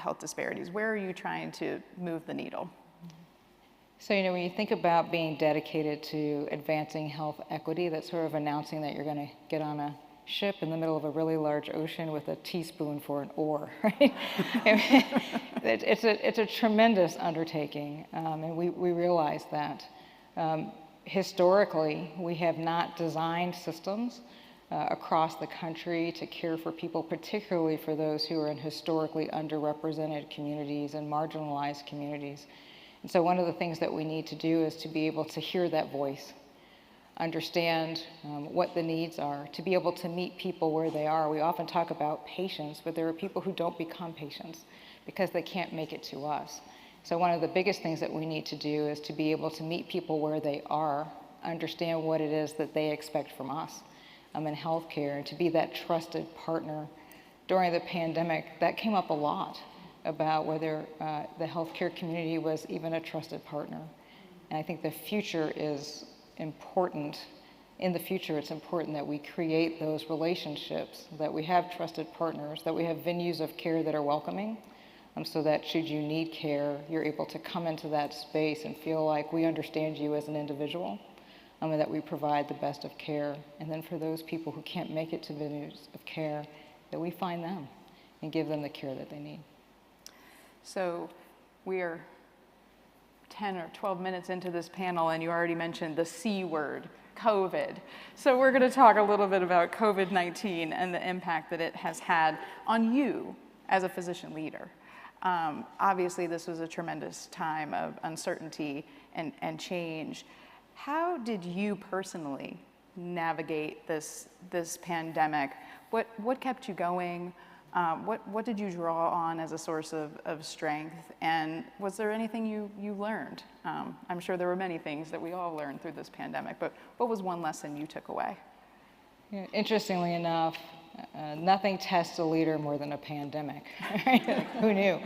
health disparities? Where are you trying to move the needle? So, when you think about being dedicated to advancing health equity, that's sort of announcing that you're going to get on a ship in the middle of a really large ocean with a teaspoon for an oar, right? It's a tremendous undertaking, and we realize that. Historically, we have not designed systems across the country to care for people, particularly for those who are in historically underrepresented communities and marginalized communities. And so one of the things that we need to do is to be able to hear that voice, understand what the needs are, to be able to meet people where they are. We often talk about patients, but there are people who don't become patients because they can't make it to us. So one of the biggest things that we need to do is to be able to meet people where they are, understand what it is that they expect from us in healthcare, and to be that trusted partner. During the pandemic, that came up a lot about whether the healthcare community was even a trusted partner. And I think the future is important. In the future, it's important that we create those relationships, that we have trusted partners, that we have venues of care that are welcoming, so that should you need care, you're able to come into that space and feel like we understand you as an individual, and that we provide the best of care. And then for those people who can't make it to venues of care, that we find them and give them the care that they need. So we are 10 or 12 minutes into this panel, and you already mentioned the C word, COVID. So we're going to talk a little bit about COVID-19 and the impact that it has had on you as a physician leader. Obviously, this was a tremendous time of uncertainty and change. How did you personally navigate this pandemic? What kept you going? What did you draw on as a source of strength? And was there anything you learned? I'm sure there were many things that we all learned through this pandemic, but what was one lesson you took away? Yeah, interestingly enough, nothing tests a leader more than a pandemic. Right? Like, who knew?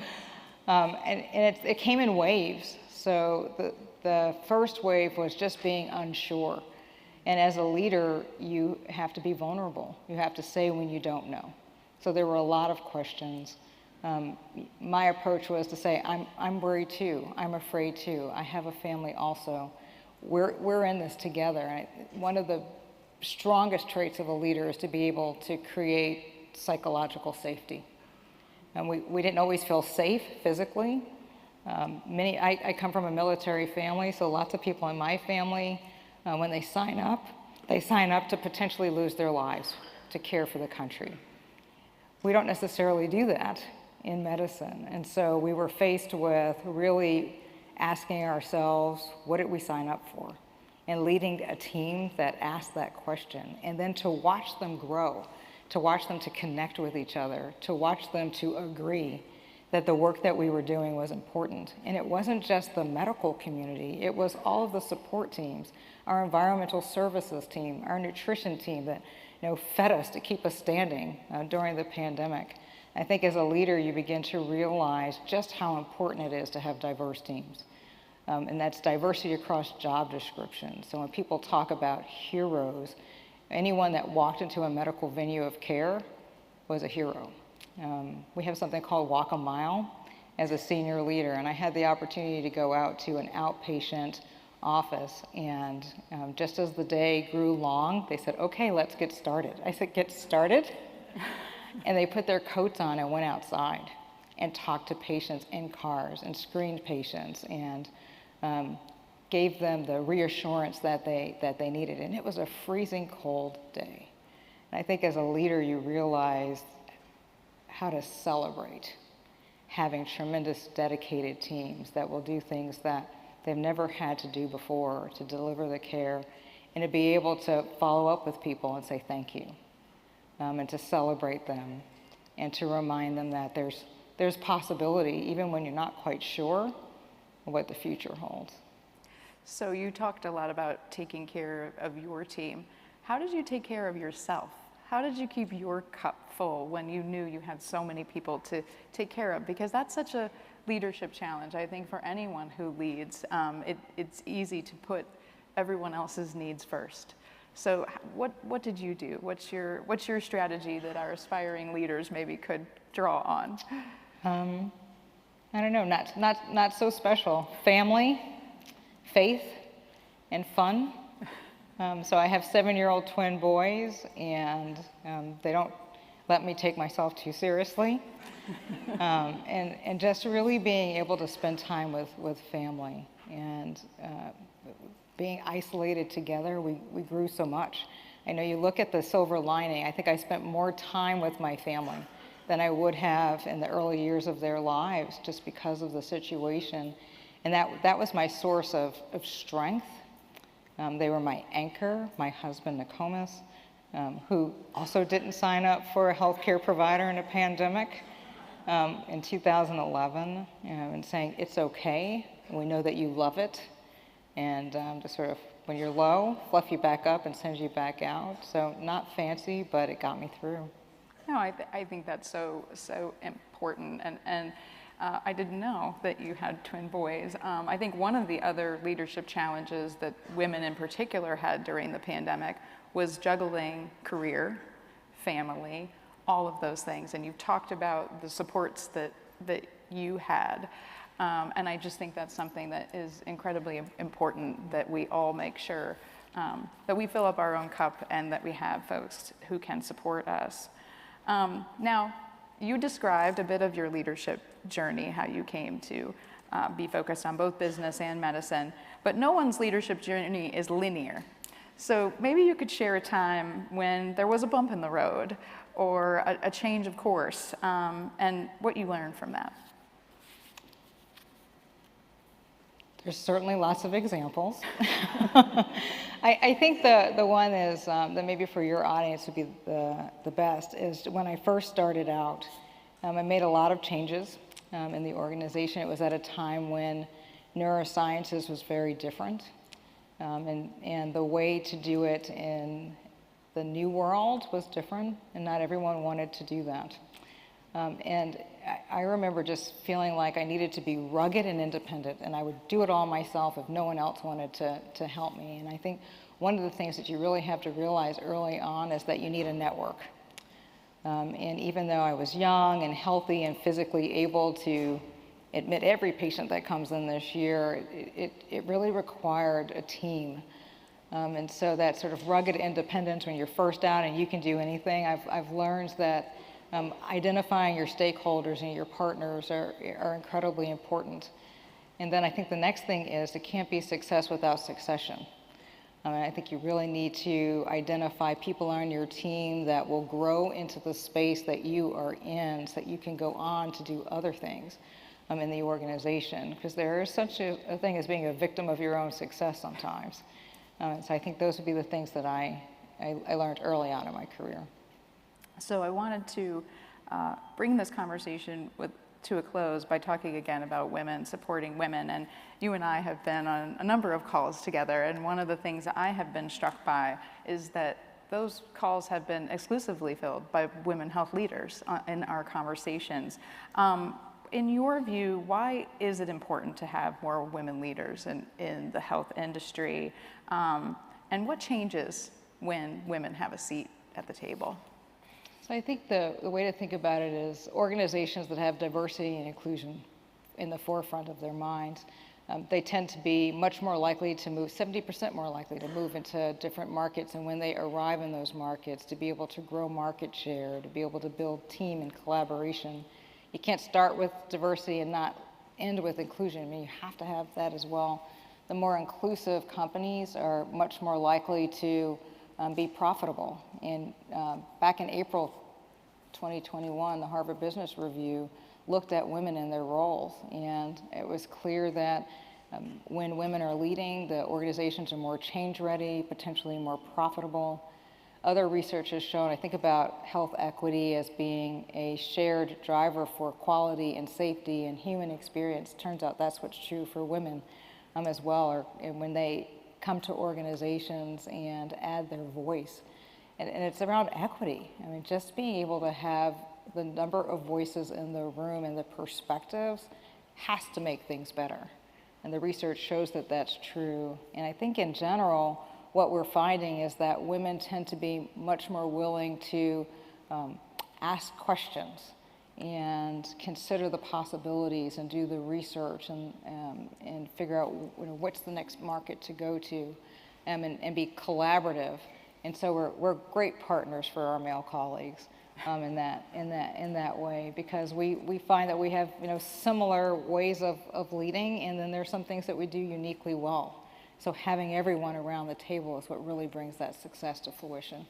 And it came in waves. So the first wave was just being unsure. And as a leader, you have to be vulnerable. You have to say when you don't know. So there were a lot of questions. My approach was to say, I'm worried too. I'm afraid too. I have a family also. We're in this together. And one of the strongest traits of a leader is to be able to create psychological safety. And we didn't always feel safe physically. I come from a military family, so lots of people in my family, when they sign up to potentially lose their lives to care for the country. We don't necessarily do that in medicine. And so we were faced with really asking ourselves, what did we sign up for? And leading a team that asked that question, and then to watch them grow, to watch them to connect with each other, to watch them to agree that the work that we were doing was important. And it wasn't just the medical community, it was all of the support teams, our environmental services team, our nutrition team that fed us to keep us standing during the pandemic. I think as a leader, you begin to realize just how important it is to have diverse teams. And that's diversity across job descriptions. So when people talk about heroes, anyone that walked into a medical venue of care was a hero. We have something called Walk a Mile as a senior leader, and I had the opportunity to go out to an outpatient office, and just as the day grew long, they said, okay, let's get started. I said, get started? And they put their coats on and went outside and talked to patients in cars and screened patients and gave them the reassurance that they needed. And it was a freezing cold day. And I think as a leader, you realize how to celebrate having tremendous dedicated teams that will do things that they've never had to do before to deliver the care, and to be able to follow up with people and say thank you, and to celebrate them, and to remind them that there's possibility even when you're not quite sure what the future holds. So you talked a lot about taking care of your team. How did you take care of yourself? How did you keep your cup full when you knew you had so many people to take care of? Because that's such a leadership challenge, I think, for anyone who leads. It's easy to put everyone else's needs first. So what did you do? What's your strategy that our aspiring leaders maybe could draw on? I don't know, not so special. Family, faith, and fun. So I have 7-year-old twin boys, and they don't let me take myself too seriously. And just really being able to spend time with family, and being isolated together, we grew so much. I know you look at the silver lining, I think I spent more time with my family than I would have in the early years of their lives, just because of the situation. And that was my source of strength. They were my anchor, my husband, Nokomis, who also didn't sign up for a healthcare provider in a pandemic in 2011, and saying, it's okay, and we know that you love it, and just sort of, when you're low, fluff you back up and send you back out. So not fancy, but it got me through. No, I think that's so important, and I didn't know that you had twin boys. I think one of the other leadership challenges that women in particular had during the pandemic was juggling career, family, all of those things. And you've talked about the supports that you had. And I just think that's something that is incredibly important, that we all make sure that we fill up our own cup and that we have folks who can support us. Now, you described a bit of your leadership journey, how you came to be focused on both business and medicine, but no one's leadership journey is linear. So maybe you could share a time when there was a bump in the road or a change of course, and what you learned from that. There's certainly lots of examples. I think the one is, that maybe for your audience would be the best, is when I first started out, I made a lot of changes in the organization. It was at a time when neurosciences was very different, and the way to do it in the new world was different, and not everyone wanted to do that. And I remember just feeling like I needed to be rugged and independent, and I would do it all myself if no one else wanted to help me. And I think one of the things that you really have to realize early on is that you need a network. And even though I was young and healthy and physically able to admit every patient that comes in this year, it really required a team. And so that sort of rugged independence when you're first out and you can do anything, I've learned that identifying your stakeholders and your partners are incredibly important. And then I think the next thing is it can't be success without succession. I think you really need to identify people on your team that will grow into the space that you are in so that you can go on to do other things in the organization, because there is such a thing as being a victim of your own success sometimes. So I think those would be the things that I learned early on in my career. So I wanted to bring this conversation to a close by talking again about women, supporting women. And you and I have been on a number of calls together, and one of the things that I have been struck by is that those calls have been exclusively filled by women health leaders in our conversations. In your view, why is it important to have more women leaders in the health industry? And what changes when women have a seat at the table? So I think the way to think about it is organizations that have diversity and inclusion in the forefront of their minds, they tend to be much more likely to move, 70% more likely to move into different markets, and when they arrive in those markets, to be able to grow market share, to be able to build team and collaboration. You can't start with diversity and not end with inclusion. I mean, you have to have that as well. The more inclusive companies are much more likely to be profitable. And back in April 2021, the Harvard Business Review looked at women in their roles, and it was clear that when women are leading, the organizations are more change ready, potentially more profitable. Other research has shown, I think about health equity as being a shared driver for quality and safety and human experience. Turns out that's what's true for women as well, and when they come to organizations and add their voice. And it's around equity. I mean, just being able to have the number of voices in the room and the perspectives has to make things better. And the research shows that that's true. And I think in general, what we're finding is that women tend to be much more willing to ask questions and consider the possibilities and do the research and figure out what's the next market to go to, and be collaborative. And so we're great partners for our male colleagues in that way, because we find that we have similar ways of leading, and then there's some things that we do uniquely well. So having everyone around the table is what really brings that success to fruition.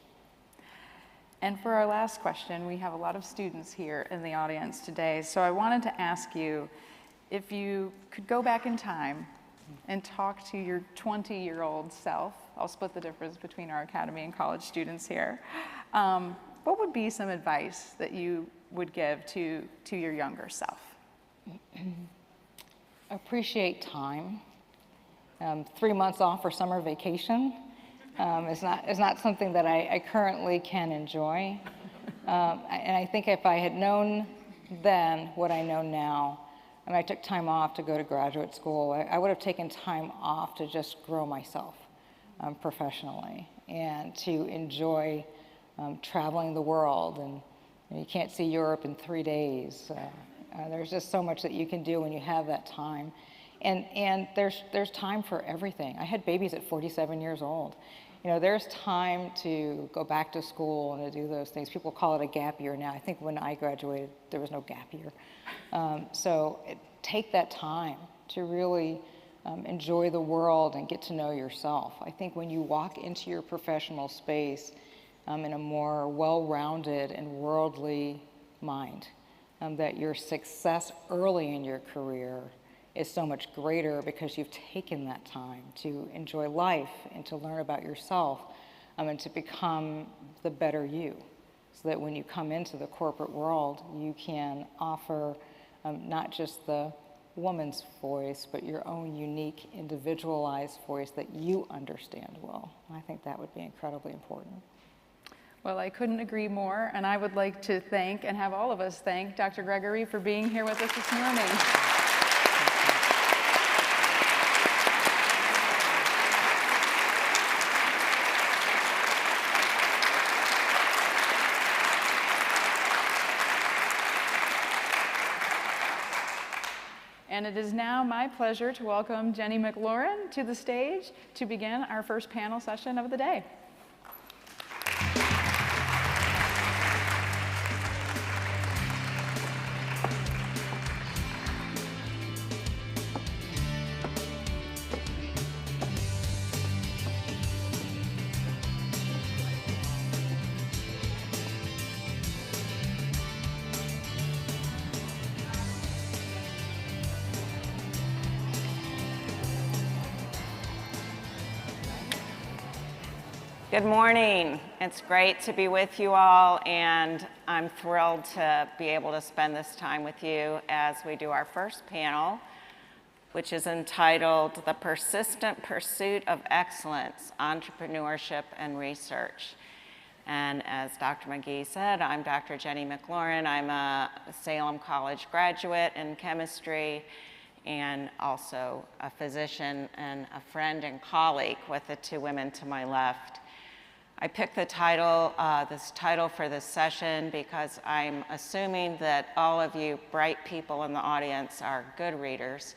And for our last question, we have a lot of students here in the audience today. So I wanted to ask you if you could go back in time and talk to your 20-year-old self. I'll split the difference between our academy and college students here. What would be some advice that you would give to your younger self? Appreciate time. 3 months off for summer vacation is not something that I currently can enjoy. And I think if I had known then what I know now, and I took time off to go to graduate school, I would have taken time off to just grow myself professionally and to enjoy traveling the world. And you can't see Europe in 3 days. There's just so much that you can do when you have that time. And there's time for everything. I had babies at 47 years old. There's time to go back to school and to do those things. People call it a gap year now. I think when I graduated, there was no gap year. Take that time to really enjoy the world and get to know yourself. I think when you walk into your professional space in a more well-rounded and worldly mind, that your success early in your career is so much greater because you've taken that time to enjoy life and to learn about yourself and to become the better you, so that when you come into the corporate world, you can offer not just the woman's voice, but your own unique, individualized voice that you understand well. I think that would be incredibly important. Well, I couldn't agree more, and I would like to thank, and have all of us thank, Dr. Gregory for being here with us this morning. And it is now my pleasure to welcome Jenny McLaurin to the stage to begin our first panel session of the day. Good morning. It's great to be with you all, and I'm thrilled to be able to spend this time with you as we do our first panel, which is entitled The Persistent Pursuit of Excellence, Entrepreneurship and Research. And as Dr. McGee said, I'm Dr. Jenny McLaurin. I'm a Salem College graduate in chemistry, and also a physician and a friend and colleague with the two women to my left. I picked the title, this title for this session because I'm assuming that all of you bright people in the audience are good readers,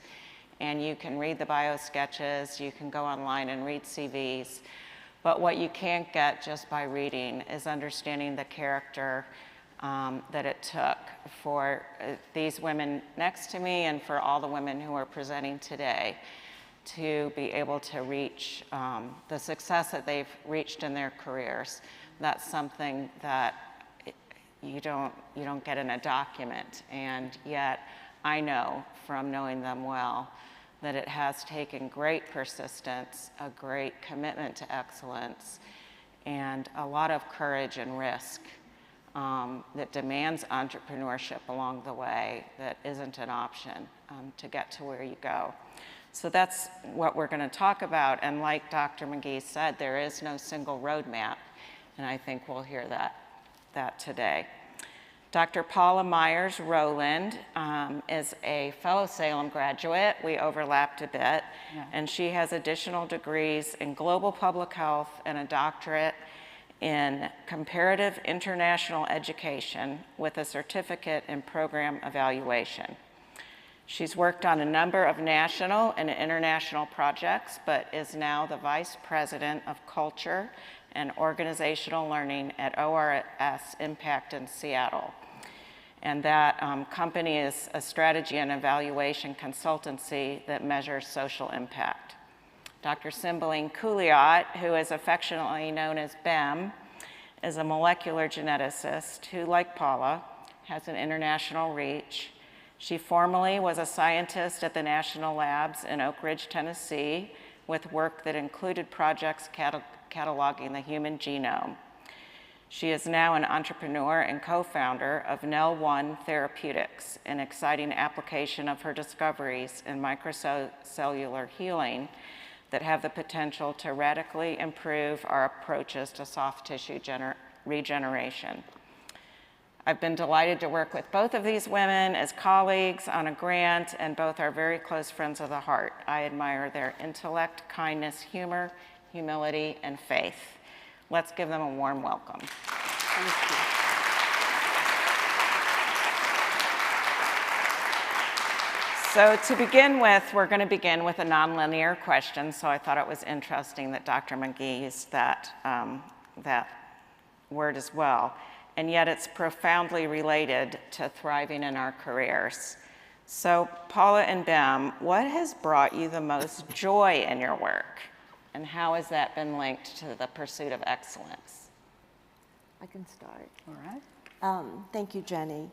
and you can read the bio sketches, you can go online and read CVs, but what you can't get just by reading is understanding the character that it took for these women next to me and for all the women who are presenting today to be able to reach the success that they've reached in their careers. That's something that you don't get in a document, and yet I know from knowing them well that it has taken great persistence, a great commitment to excellence, and a lot of courage and risk that demands entrepreneurship along the way that isn't an option to get to where you go. So that's what we're going to talk about, and like Dr. McGee said, there is no single roadmap, and I think we'll hear that today. Dr. Paula Myers-Rowland is a fellow Salem graduate. We overlapped a bit, and she has additional degrees in global public health and a doctorate in comparative international education with a certificate in program evaluation. She's worked on a number of national and international projects, but is now the Vice President of Culture and Organizational Learning at ORS Impact in Seattle. And that company is a strategy and evaluation consultancy that measures social impact. Dr. Cymbeline Couliot, who is affectionately known as BEM, is a molecular geneticist who, like Paula, has an international reach. She formerly was a scientist at the National Labs in Oak Ridge, Tennessee, with work that included projects cataloging the human genome. She is now an entrepreneur and co-founder of NEL1 Therapeutics, an exciting application of her discoveries in microcellular healing that have the potential to radically improve our approaches to soft tissue regeneration. I've been delighted to work with both of these women as colleagues on a grant, and both are very close friends of the heart. I admire their intellect, kindness, humor, humility, and faith. Let's give them a warm welcome. Thank you. So to begin with, we're going to begin with a nonlinear question, so I thought it was interesting that Dr. McGee used that word as well. And yet it's profoundly related to thriving in our careers. So Paula and Bem, what has brought you the most joy in your work? And how has that been linked to the pursuit of excellence? I can start. All right. Thank you, Jenny.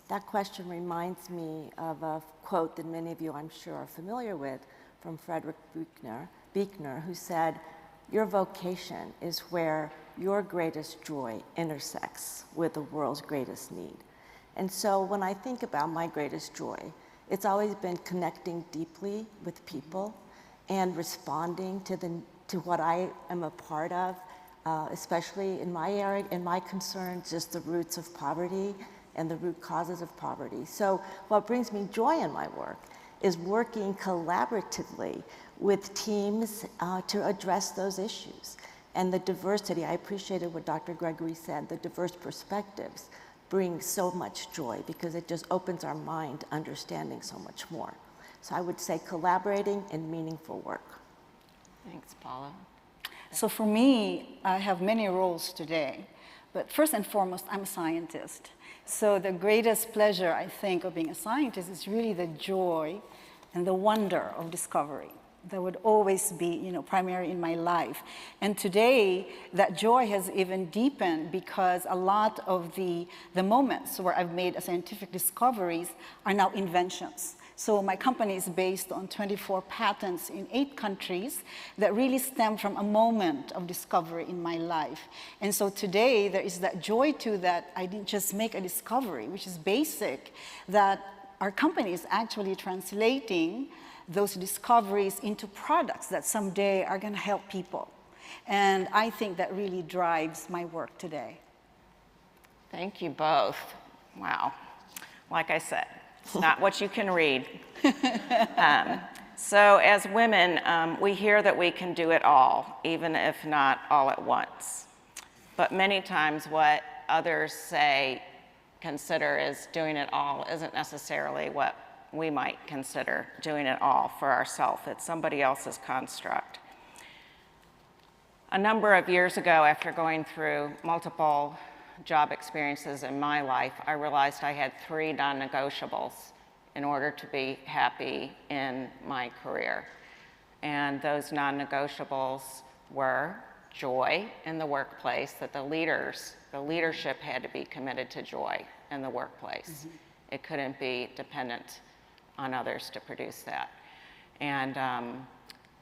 That question reminds me of a quote that many of you, I'm sure, are familiar with from Frederick Buechner, who said, "Your vocation is where your greatest joy intersects with the world's greatest need." And so when I think about my greatest joy, it's always been connecting deeply with people and responding to what I am a part of, especially in my area, in my concerns, just the roots of poverty and the root causes of poverty. So what brings me joy in my work is working collaboratively with teams to address those issues. And the diversity, I appreciated what Dr. Gregory said, the diverse perspectives bring so much joy because it just opens our mind to understanding so much more. So I would say collaborating and meaningful work. Thanks, Paula. So for me, I have many roles today, but first and foremost, I'm a scientist. So the greatest pleasure, I think, of being a scientist is really the joy and the wonder of discovery. That would always be, primary in my life. And today, that joy has even deepened because a lot of the moments where I've made scientific discoveries are now inventions. So my company is based on 24 patents in 8 countries that really stem from a moment of discovery in my life. And so today, there is that joy too that I didn't just make a discovery, which is basic, that our company is actually translating those discoveries into products that someday are going to help people. And I think that really drives my work today. Thank you both. Wow. Like I said, it's not what you can read. So as women, we hear that we can do it all, even if not all at once. But many times what others consider as doing it all isn't necessarily what we might consider doing it all for ourselves. It's somebody else's construct. A number of years ago, after going through multiple job experiences in my life, I realized I had 3 non-negotiables in order to be happy in my career. And those non-negotiables were joy in the workplace, that the leadership had to be committed to joy in the workplace. Mm-hmm. It couldn't be dependent on others to produce that. And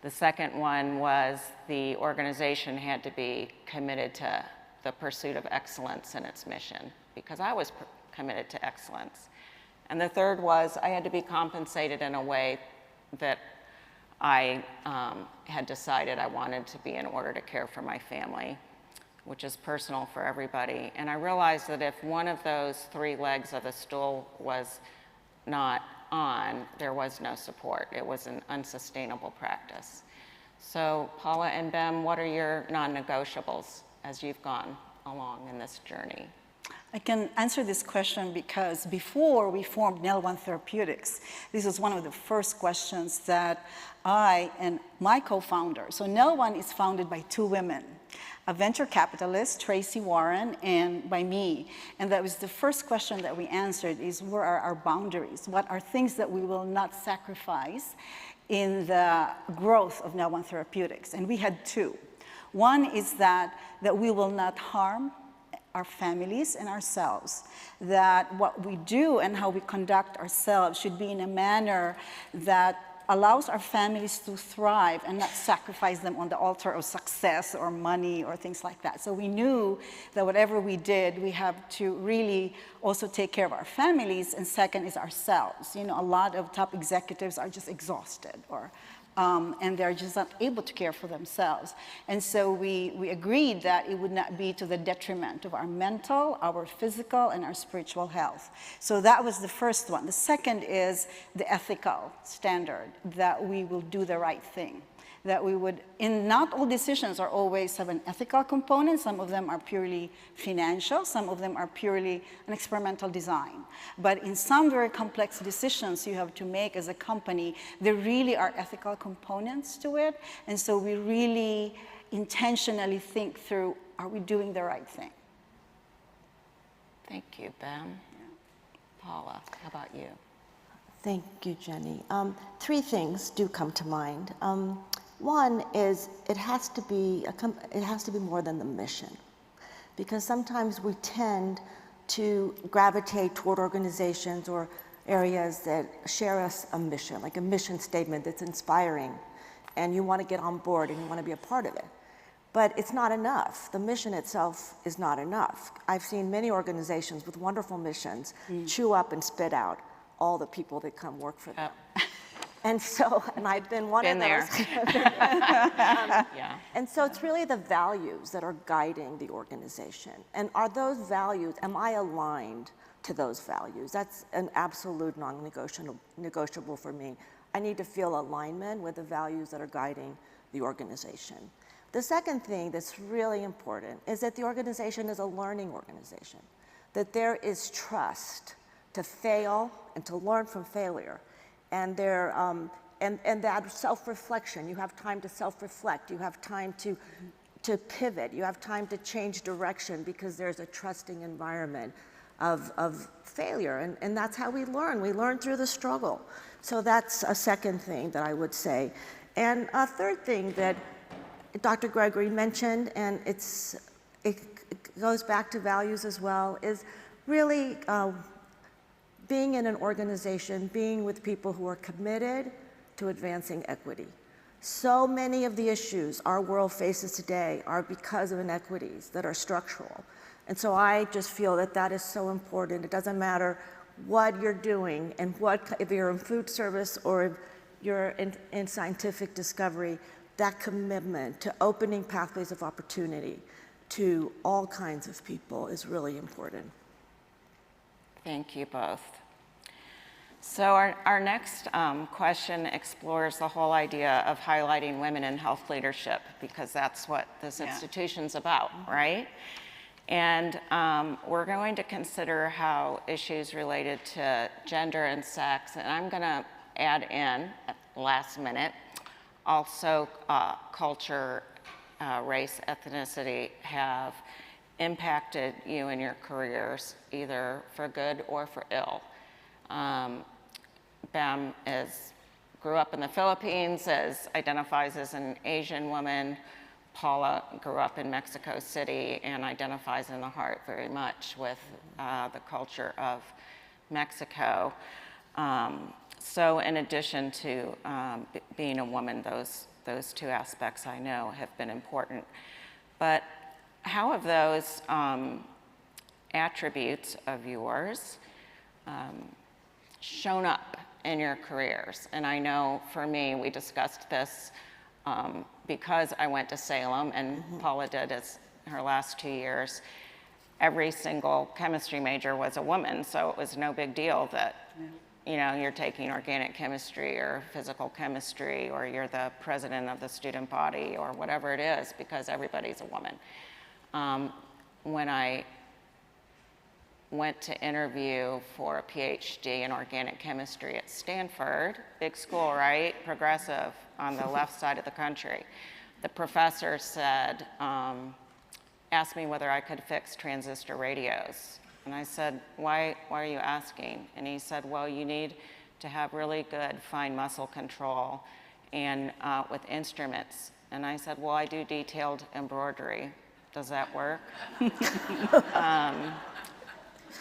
the second one was the organization had to be committed to the pursuit of excellence in its mission, because I was committed to excellence. And the third was I had to be compensated in a way that I had decided I wanted to be in order to care for my family, which is personal for everybody. And I realized that if one of those 3 legs of the stool was not on, there was no support. It was an unsustainable practice. So Paula and Bem, what are your non-negotiables as you've gone along in this journey? I can answer this question because before we formed NEL1 Therapeutics, this was one of the first questions that I and my co-founder, so NEL1 is founded by two women, a venture capitalist, Tracy Warren, and by me. And that was the first question that we answered is, where are our boundaries? What are things that we will not sacrifice in the growth of NEL1 Therapeutics? And we had two. One is that we will not harm our families and ourselves, that what we do and how we conduct ourselves should be in a manner that allows our families to thrive and not sacrifice them on the altar of success or money or things like that. So we knew that whatever we did, we have to really also take care of our families, and second is ourselves. You know, a lot of top executives are just exhausted, or and they're just not able to care for themselves. And so we agreed that it would not be to the detriment of our mental, our physical, and our spiritual health. So that was the first one. The second is the ethical standard, that we will do the right thing. That we would, not all decisions are always have an ethical component. Some of them are purely financial. Some of them are purely an experimental design. But in some very complex decisions you have to make as a company, there really are ethical components to it. And so we really intentionally think through, are we doing the right thing? Thank you, Ben. Paula, how about you? Thank you, Jenny. Three things do come to mind. One is it has to be more than the mission, because sometimes we tend to gravitate toward organizations or areas that share us a mission, like a mission statement that's inspiring, and you want to get on board and you want to be a part of it. But it's not enough. The mission itself is not enough. I've seen many organizations with wonderful missions chew up and spit out all the people that come work for them. And so, and I've been one of those. Yeah. And so it's really the values that are guiding the organization. And are those values, am I aligned to those values? That's an absolute non-negotiable for me. I need to feel alignment with the values that are guiding the organization. The second thing that's really important is that the organization is a learning organization, that there is trust to fail and to learn from failure. And that self-reflection, you have time to self-reflect, you have time to pivot, you have time to change direction, because there's a trusting environment of failure. And that's how we learn through the struggle. So that's a second thing that I would say. And a third thing that Dr. Gregory mentioned, and it goes back to values as well, is really being in an organization, being with people who are committed to advancing equity. So many of the issues our world faces today are because of inequities that are structural. And so I just feel that that is so important. It doesn't matter what you're doing and if you're in food service or if you're in scientific discovery, that commitment to opening pathways of opportunity to all kinds of people is really important. Thank you both. So our next question explores the whole idea of highlighting women in health leadership, because that's what this institution's about, right? And we're going to consider how issues related to gender and sex, and I'm going to add in at the last minute also culture, race, ethnicity have impacted you in your careers, either for good or for ill. Bam grew up in the Philippines, identifies as an Asian woman. Paula grew up in Mexico City and identifies in the heart very much with the culture of Mexico. So in addition to being a woman, those two aspects I know have been important. But how have those attributes of yours shown up in your careers? And I know for me, we discussed this because I went to Salem, and Paula did as her last 2 years. Every single chemistry major was a woman, so it was no big deal that you know, you're taking organic chemistry or physical chemistry, or you're the president of the student body or whatever it is, because everybody's a woman. when I went to interview for a PhD in organic chemistry at Stanford, big school, right? Progressive on the left side of the country. The professor said, asked me whether I could fix transistor radios. And I said, why are you asking? And he said, well, you need to have really good fine muscle control and with instruments. And I said, well, I do detailed embroidery. Does that work?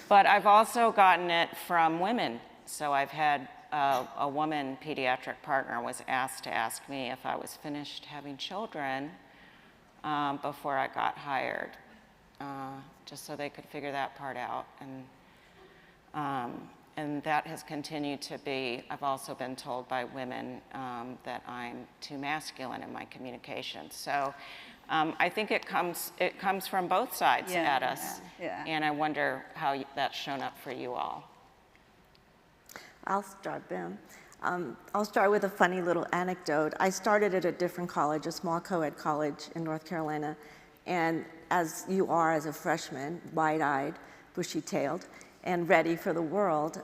But I've also gotten it from women. So I've had a woman pediatric partner was asked to ask me if I was finished having children before I got hired, just so they could figure that part out. And that has continued to be, I've also been told by women that I'm too masculine in my communication. So I think it comes from both sides at us. And I wonder how that's shown up for you all. I'll start, Ben. I'll start with a funny little anecdote. I started at a different college, a small co-ed college in North Carolina. And as you are as a freshman, wide-eyed, bushy-tailed, and ready for the world,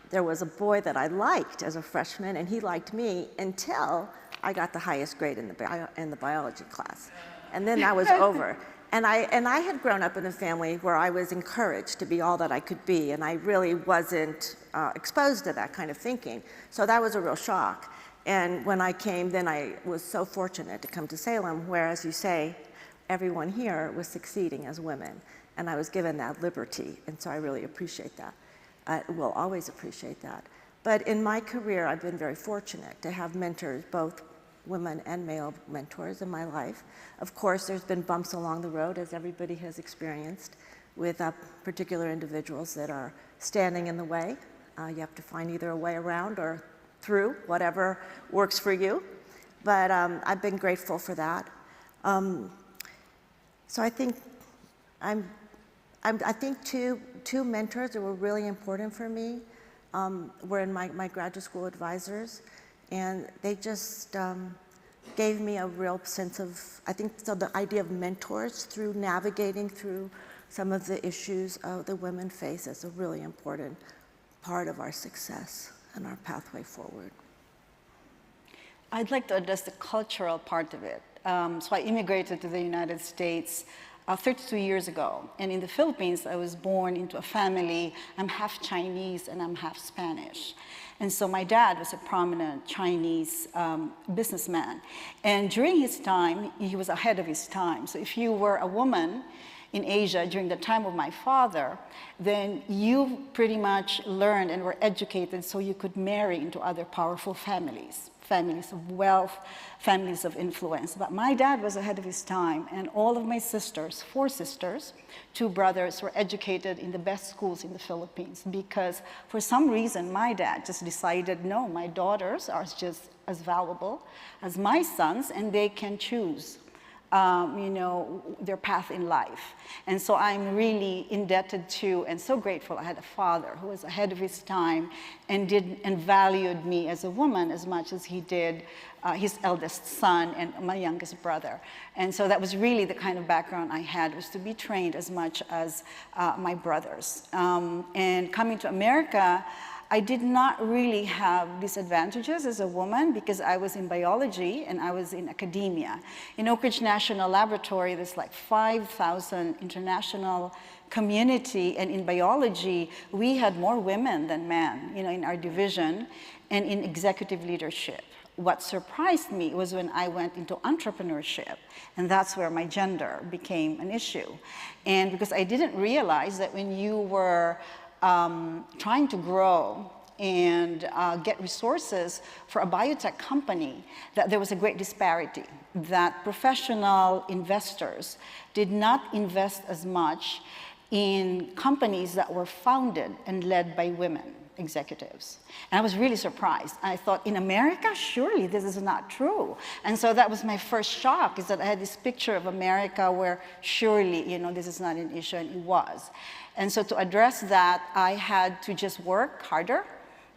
there was a boy that I liked as a freshman, and he liked me until I got the highest grade in the biology class. And then that was over. And I had grown up in a family where I was encouraged to be all that I could be, and I really wasn't exposed to that kind of thinking. So that was a real shock. And when I came, then I was so fortunate to come to Salem, where, as you say, everyone here was succeeding as women. And I was given that liberty, and so I really appreciate that. I will always appreciate that. But in my career, I've been very fortunate to have mentors, both women and male mentors in my life. Of course, there's been bumps along the road, as everybody has experienced, with particular individuals that are standing in the way. You have to find either a way around or through, whatever works for you. But I've been grateful for that. So I think I think two mentors that were really important for me were in my graduate school advisors, and they just gave me a real sense of, I think, so the idea of mentors through navigating through some of the issues that women face is a really important part of our success and our pathway forward. I'd like to address the cultural part of it. So I immigrated to the United States 32 years ago. And in the Philippines, I was born into a family. I'm half Chinese and I'm half Spanish. And so my dad was a prominent Chinese businessman. And during his time, he was ahead of his time. So if you were a woman in Asia during the time of my father, then you pretty much learned and were educated so you could marry into other powerful families, families of wealth, families of influence. But my dad was ahead of his time, and all of my sisters, 4 sisters, 2 brothers, were educated in the best schools in the Philippines because for some reason my dad just decided, no, my daughters are just as valuable as my sons, and they can choose their path in life. And so I'm really indebted to and so grateful I had a father who was ahead of his time and valued me as a woman as much as he did his eldest son and my youngest brother. And so that was really the kind of background I had, was to be trained as much as my brothers. And coming to America, I did not really have disadvantages as a woman because I was in biology and I was in academia. In Oak Ridge National Laboratory, there's like 5,000 international community, and in biology, we had more women than men, in our division and in executive leadership. What surprised me was when I went into entrepreneurship, and that's where my gender became an issue. And because I didn't realize that when you were trying to grow and get resources for a biotech company, that there was a great disparity, that professional investors did not invest as much in companies that were founded and led by women executives. And I was really surprised. I thought, in America, surely this is not true. And so that was my first shock, is that I had this picture of America where surely, this is not an issue, and it was. And so to address that, I had to just work harder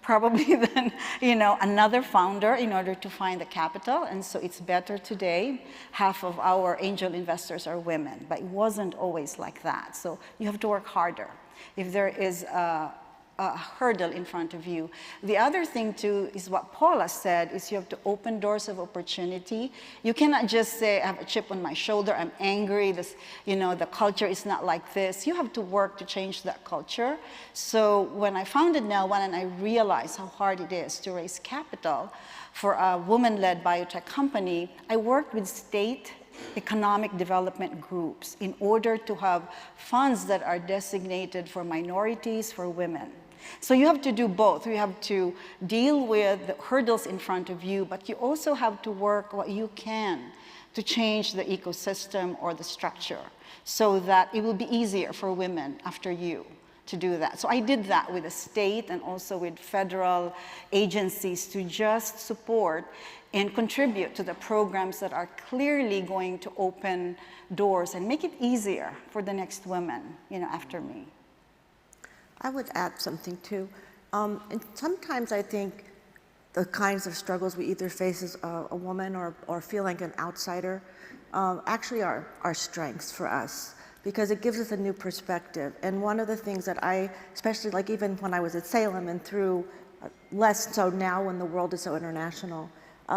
probably than another founder in order to find the capital, and so it's better today. Half of our angel investors are women, but it wasn't always like that. So you have to work harder if there is a hurdle in front of you. The other thing too is what Paula said, is you have to open doors of opportunity. You cannot just say, I have a chip on my shoulder, I'm angry, the culture is not like this. You have to work to change that culture. So when I founded Nel1 and I realized how hard it is to raise capital for a woman-led biotech company, I worked with state economic development groups in order to have funds that are designated for minorities, for women. So you have to do both. You have to deal with the hurdles in front of you, but you also have to work what you can to change the ecosystem or the structure so that it will be easier for women after you to do that. So I did that with the state and also with federal agencies to just support and contribute to the programs that are clearly going to open doors and make it easier for the next women, after me. I would add something too. And sometimes I think the kinds of struggles we either face as a woman or feel like an outsider actually are strengths for us, because it gives us a new perspective. And one of the things that especially like even when I was at Salem and through, less so now when the world is so international,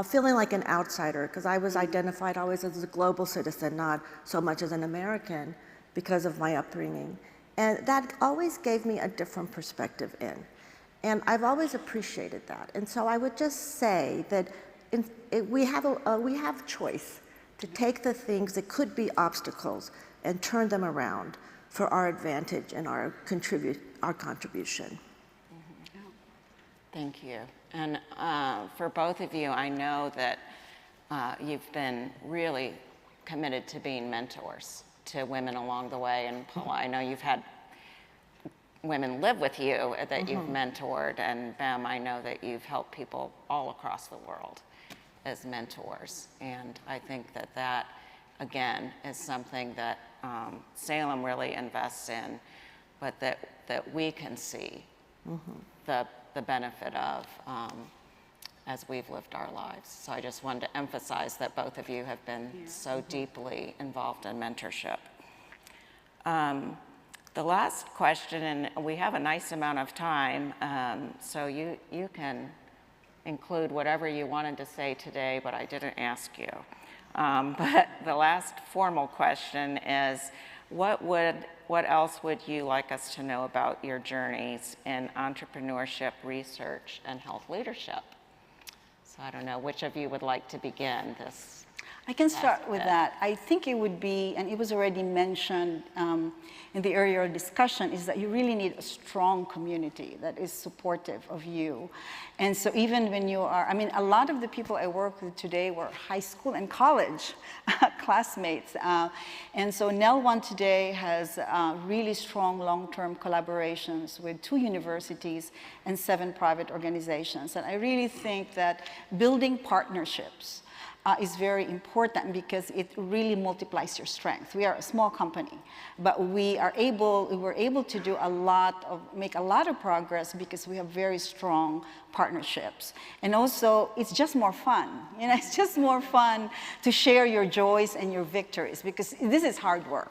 feeling like an outsider, because I was identified always as a global citizen, not so much as an American because of my upbringing. And that always gave me a different perspective in. And I've always appreciated that. And so I would just say that we have choice to take the things that could be obstacles and turn them around for our advantage and our contribution. Thank you. And for both of you, I know that you've been really committed to being mentors to women along the way. And Paula, I know you've had women live with you that you've mentored, and Bem, I know that you've helped people all across the world as mentors. And I think that again, is something that Salem really invests in, but that we can see the benefit of as we've lived our lives. So I just wanted to emphasize that both of you have been so deeply involved in mentorship. The last question, and we have a nice amount of time, so you can include whatever you wanted to say today, but I didn't ask you. But the last formal question is, what else would you like us to know about your journeys in entrepreneurship, research, and health leadership? So I don't know, which of you would like to begin this? I can start with that. I think it would be, and it was already mentioned in the earlier discussion, is that you really need a strong community that is supportive of you. And so even when you are, a lot of the people I work with today were high school and college classmates. And so Nel1 today has really strong long-term collaborations with 2 universities and 7 private organizations. And I really think that building partnerships is very important because it really multiplies your strength. We are a small company, but we were able to make a lot of progress because we have very strong partnerships. And also, it's just more fun. It's just more fun to share your joys and your victories, because this is hard work.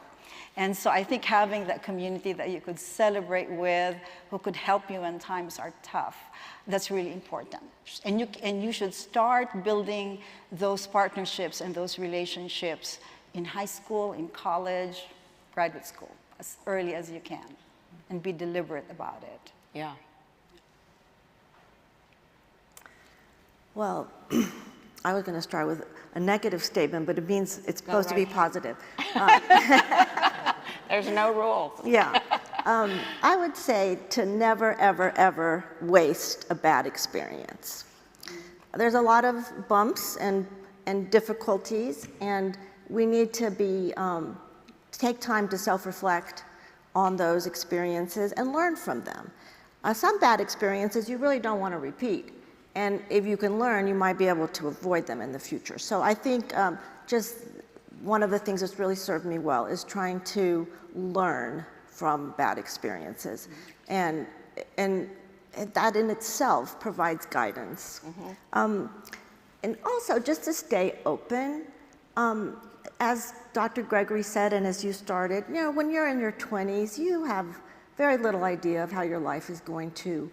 And so I think having that community that you could celebrate with, who could help you when times are tough, that's really important. And you should start building those partnerships and those relationships in high school, in college, graduate school, as early as you can, and be deliberate about it. Yeah. Well, I was going to start with a negative statement, but it means it's supposed to be positive. There's no rules. Yeah. I would say to never, ever, ever waste a bad experience. There's a lot of bumps and difficulties, and we need to take time to self-reflect on those experiences and learn from them. Some bad experiences you really don't want to repeat. And if you can learn, you might be able to avoid them in the future. So I think just one of the things that's really served me well is trying to learn from bad experiences. And that in itself provides guidance. And also just to stay open, as Dr. Gregory said, and as you started, you know, when you're in your 20s, you have very little idea of how your life is going to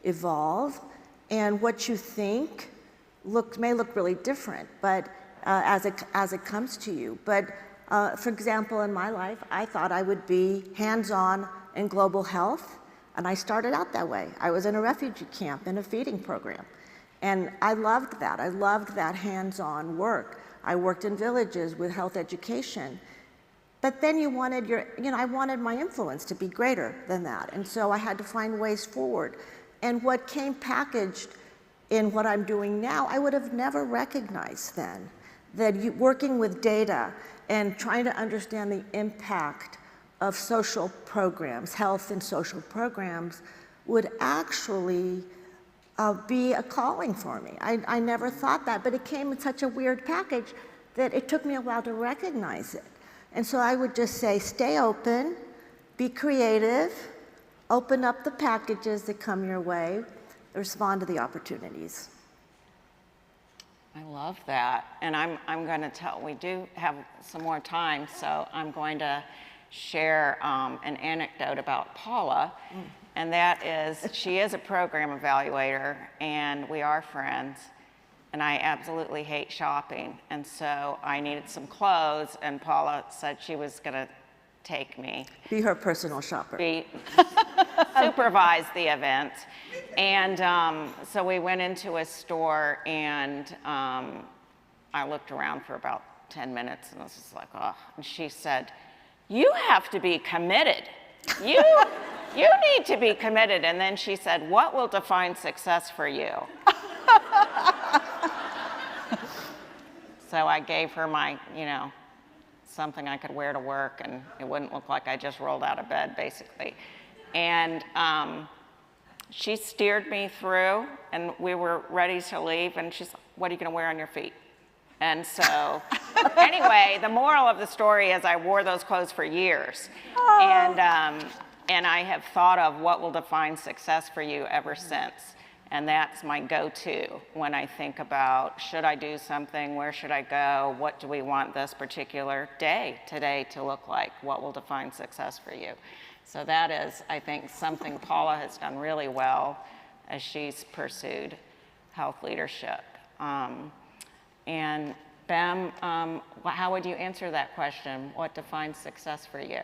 evolve, and what you think may look really different, but as it comes to you. But for example, in my life, I thought I would be hands-on in global health, and I started out that way. I was in a refugee camp in a feeding program, and I loved that. I loved that hands-on work. I worked in villages with health education. But then I wanted my influence to be greater than that, and so I had to find ways forward. And what came packaged in what I'm doing now, I would have never recognized then. That working with data and trying to understand the impact of social programs, health and social programs, would actually be a calling for me. I never thought that, but it came in such a weird package that it took me a while to recognize it. And so I would just say, stay open, be creative, open up the packages that come your way, respond to the opportunities. I love that. And I'm going to we do have some more time, so I'm going to share an anecdote about Paula. And that is, she is a program evaluator, and we are friends. And I absolutely hate shopping. And so I needed some clothes, and Paula said she was going to take me. Be her personal shopper. Supervise the event. And so we went into a store, and I looked around for about 10 minutes, and I was just like, oh. And she said, you have to be committed. You need to be committed. And then she said, what will define success for you? So I gave her my, something I could wear to work, and it wouldn't look like I just rolled out of bed, basically. And she steered me through, and we were ready to leave, and she's like, what are you going to wear on your feet? And so, anyway, the moral of the story is I wore those clothes for years. And I have thought of what will define success for you ever since. And that's my go-to when I think about, should I do something? Where should I go? What do we want this particular day today to look like? What will define success for you? So that is, I think, something Paula has done really well as she's pursued health leadership. And Bem, how would you answer that question? What defines success for you?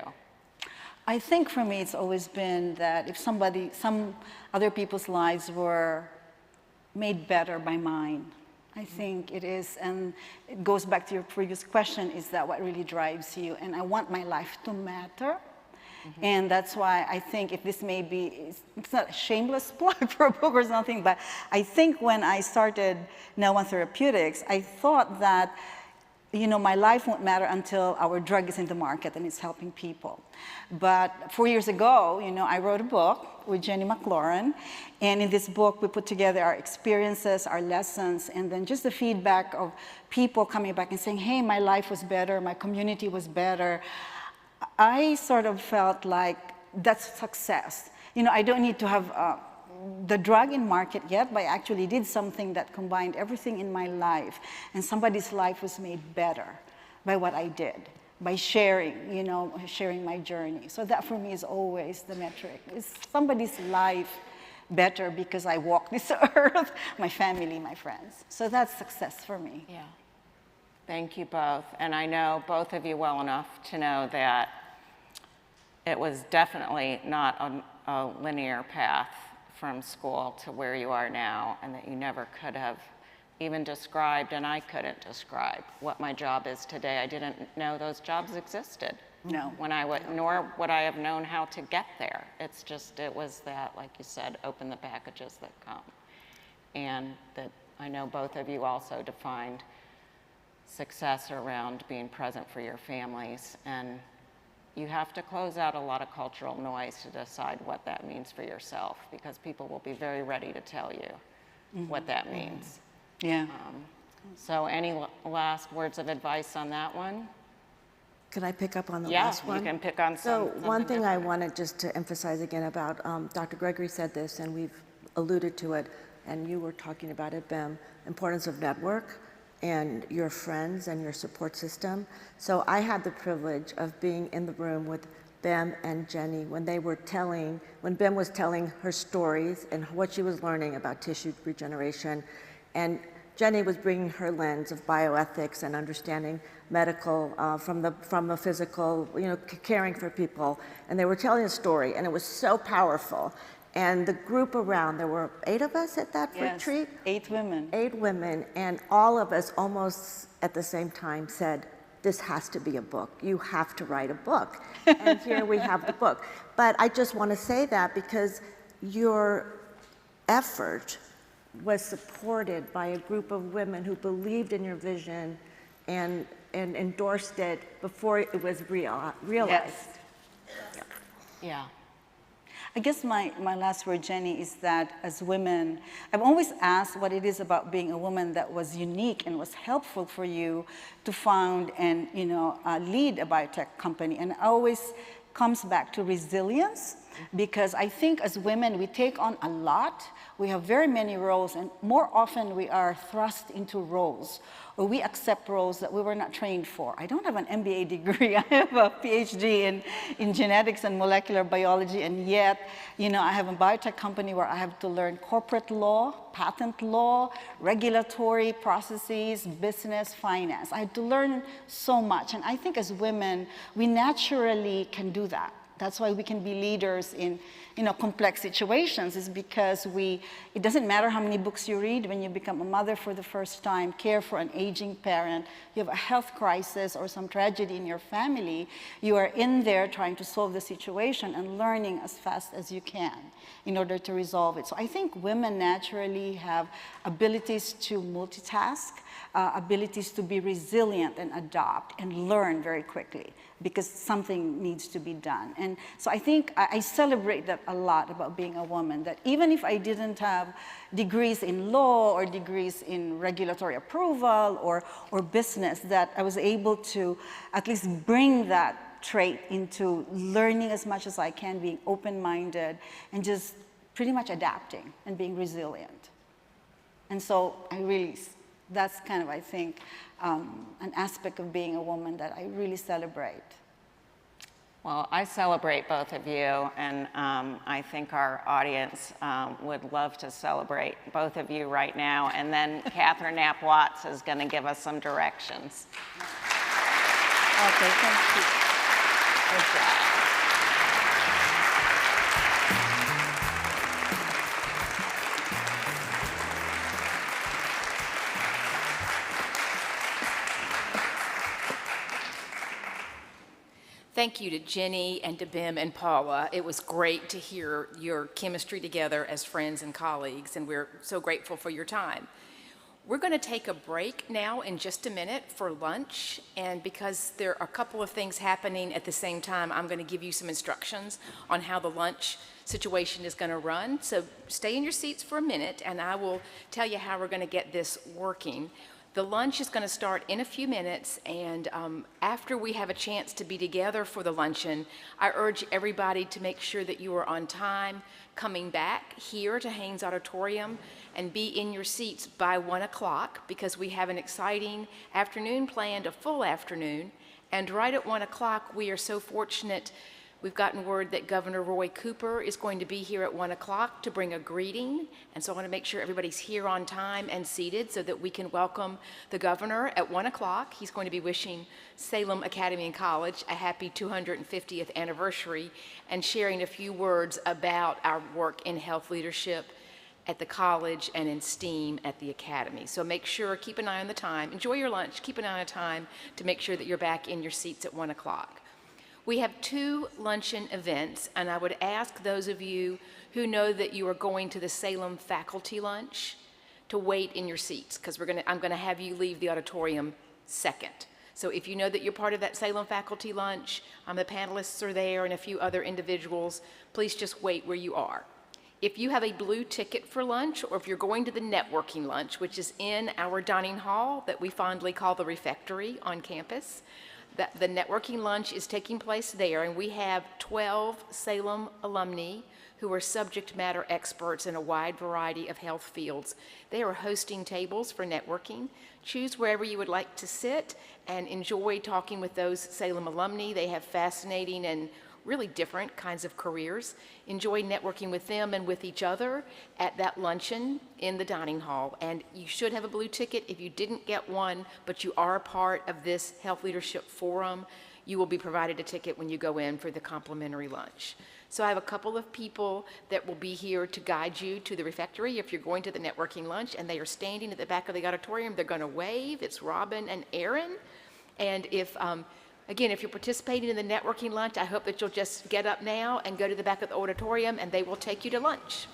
I think for me, it's always been that if some other people's lives were made better by mine, I think it is, and it goes back to your previous question, is that what really drives you? And I want my life to matter. And that's why I think if this may be, it's not a shameless plug for a book or something, but I think when I started Now One Therapeutics, I thought that my life won't matter until our drug is in the market and it's helping people. But 4 years ago, I wrote a book with Jenny McLaurin, and in this book we put together our experiences, our lessons, and then just the feedback of people coming back and saying, hey, my life was better, my community was better. I sort of felt like that's success. I don't need to have the drug in market yet, but I actually did something that combined everything in my life, and somebody's life was made better by what I did, by sharing, sharing my journey. So that for me is always the metric. Is somebody's life better because I walked this earth, my family, my friends. So that's success for me. Yeah. Thank you both. And I know both of you well enough to know that it was definitely not a linear path from school to where you are now, and that you never could have even described, and I couldn't describe what my job is today. I didn't know those jobs existed. No. Nor would I have known how to get there. It's just, it was that, like you said, open the packages that come. And that I know both of you also defined success around being present for your families, and you have to close out a lot of cultural noise to decide what that means for yourself, because people will be very ready to tell you what that means. Yeah. So any last words of advice on that one? Can I pick up on the last one? Yeah, you can pick on So something one thing I different. wanted just to emphasize again about, Dr. Gregory said this, and alluded to it, and you were talking about it, Bim, importance of network and your friends and your support system. So I had the privilege of being in the room with Bim and Jenny when Bim was telling her stories and what she was learning about tissue regeneration, and Jenny was bringing her lens of bioethics and understanding medical from the physical, caring for people, and they were telling a story, and it was so powerful. And the group around, there were 8 of us at that retreat? 8 women. 8 women, and all of us almost at the same time said, this has to be a book. You have to write a book. And here we have the book. But I just want to say that because your effort was supported by a group of women who believed in your vision and endorsed it before it was realized. Yes. Yeah. I guess my last word, Jenny, is that as women, I've always asked what it is about being a woman that was unique and was helpful for you to found and lead a biotech company. And it always comes back to resilience, because I think as women, we take on a lot. We have very many roles, and more often we are thrust into roles, or we accept roles that we were not trained for. I don't have an MBA degree. I have a PhD in genetics and molecular biology, and yet, I have a biotech company where I have to learn corporate law, patent law, regulatory processes, business, finance. I had to learn so much, and I think as women, we naturally can do that. That's why we can be leaders in complex situations, is because it doesn't matter how many books you read when you become a mother for the first time, care for an aging parent, you have a health crisis or some tragedy in your family, you are in there trying to solve the situation and learning as fast as you can in order to resolve it. So I think women naturally have abilities to multitask, abilities to be resilient and adapt and learn very quickly, because something needs to be done. And so I think I celebrate that a lot about being a woman, that even if I didn't have degrees in law or degrees in regulatory approval or business, that I was able to at least bring that trait into learning as much as I can, being open-minded, and just pretty much adapting and being resilient. And so that's kind of, I think, an aspect of being a woman that I really celebrate. Well, I celebrate both of you, and I think our audience would love to celebrate both of you right now. And then Catherine Knapp-Watts is going to give us some directions. Okay, thank you. Good job. Thank you to Jenny and to Bim and Paula. It was great to hear your chemistry together as friends and colleagues, and we're so grateful for your time. We're going to take a break now in just a minute for lunch, and because there are a couple of things happening at the same time, I'm going to give you some instructions on how the lunch situation is going to run. So stay in your seats for a minute, and I will tell you how we're going to get this working. The lunch is going to start in a few minutes, and after we have a chance to be together for the luncheon, I urge everybody to make sure that you are on time coming back here to Haynes Auditorium and be in your seats by 1 o'clock, because we have an exciting afternoon planned, a full afternoon, and right at 1 o'clock we are so fortunate. We've gotten word that Governor Roy Cooper is going to be here at 1 o'clock to bring a greeting, and so I want to make sure everybody's here on time and seated so that we can welcome the governor at 1 o'clock. He's going to be wishing Salem Academy and College a happy 250th anniversary and sharing a few words about our work in health leadership at the college and in STEAM at the academy. So make sure, keep an eye on the time, enjoy your lunch, keep an eye on the time to make sure that you're back in your seats at 1 o'clock. We have 2 luncheon events, and I would ask those of you who know that you are going to the Salem faculty lunch to wait in your seats, because I'm going to have you leave the auditorium second. So if you know that you're part of that Salem faculty lunch, the panelists are there and a few other individuals, please just wait where you are. If you have a blue ticket for lunch, or if you're going to the networking lunch, which is in our dining hall that we fondly call the refectory on campus, the networking lunch is taking place there, and we have 12 Salem alumni who are subject matter experts in a wide variety of health fields. They are hosting tables for networking. Choose wherever you would like to sit and enjoy talking with those Salem alumni. They have fascinating and really different kinds of careers. Enjoy networking with them and with each other at that luncheon in the dining hall. And you should have a blue ticket. If you didn't get one, but you are a part of this Health Leadership Forum, you will be provided a ticket when you go in for the complimentary lunch. So I have a couple of people that will be here to guide you to the refectory if you're going to the networking lunch, and they are standing at the back of the auditorium. They're going to wave. It's Robin and Aaron. And if again, if you're participating in the networking lunch, I hope that you'll just get up now and go to the back of the auditorium, and they will take you to lunch.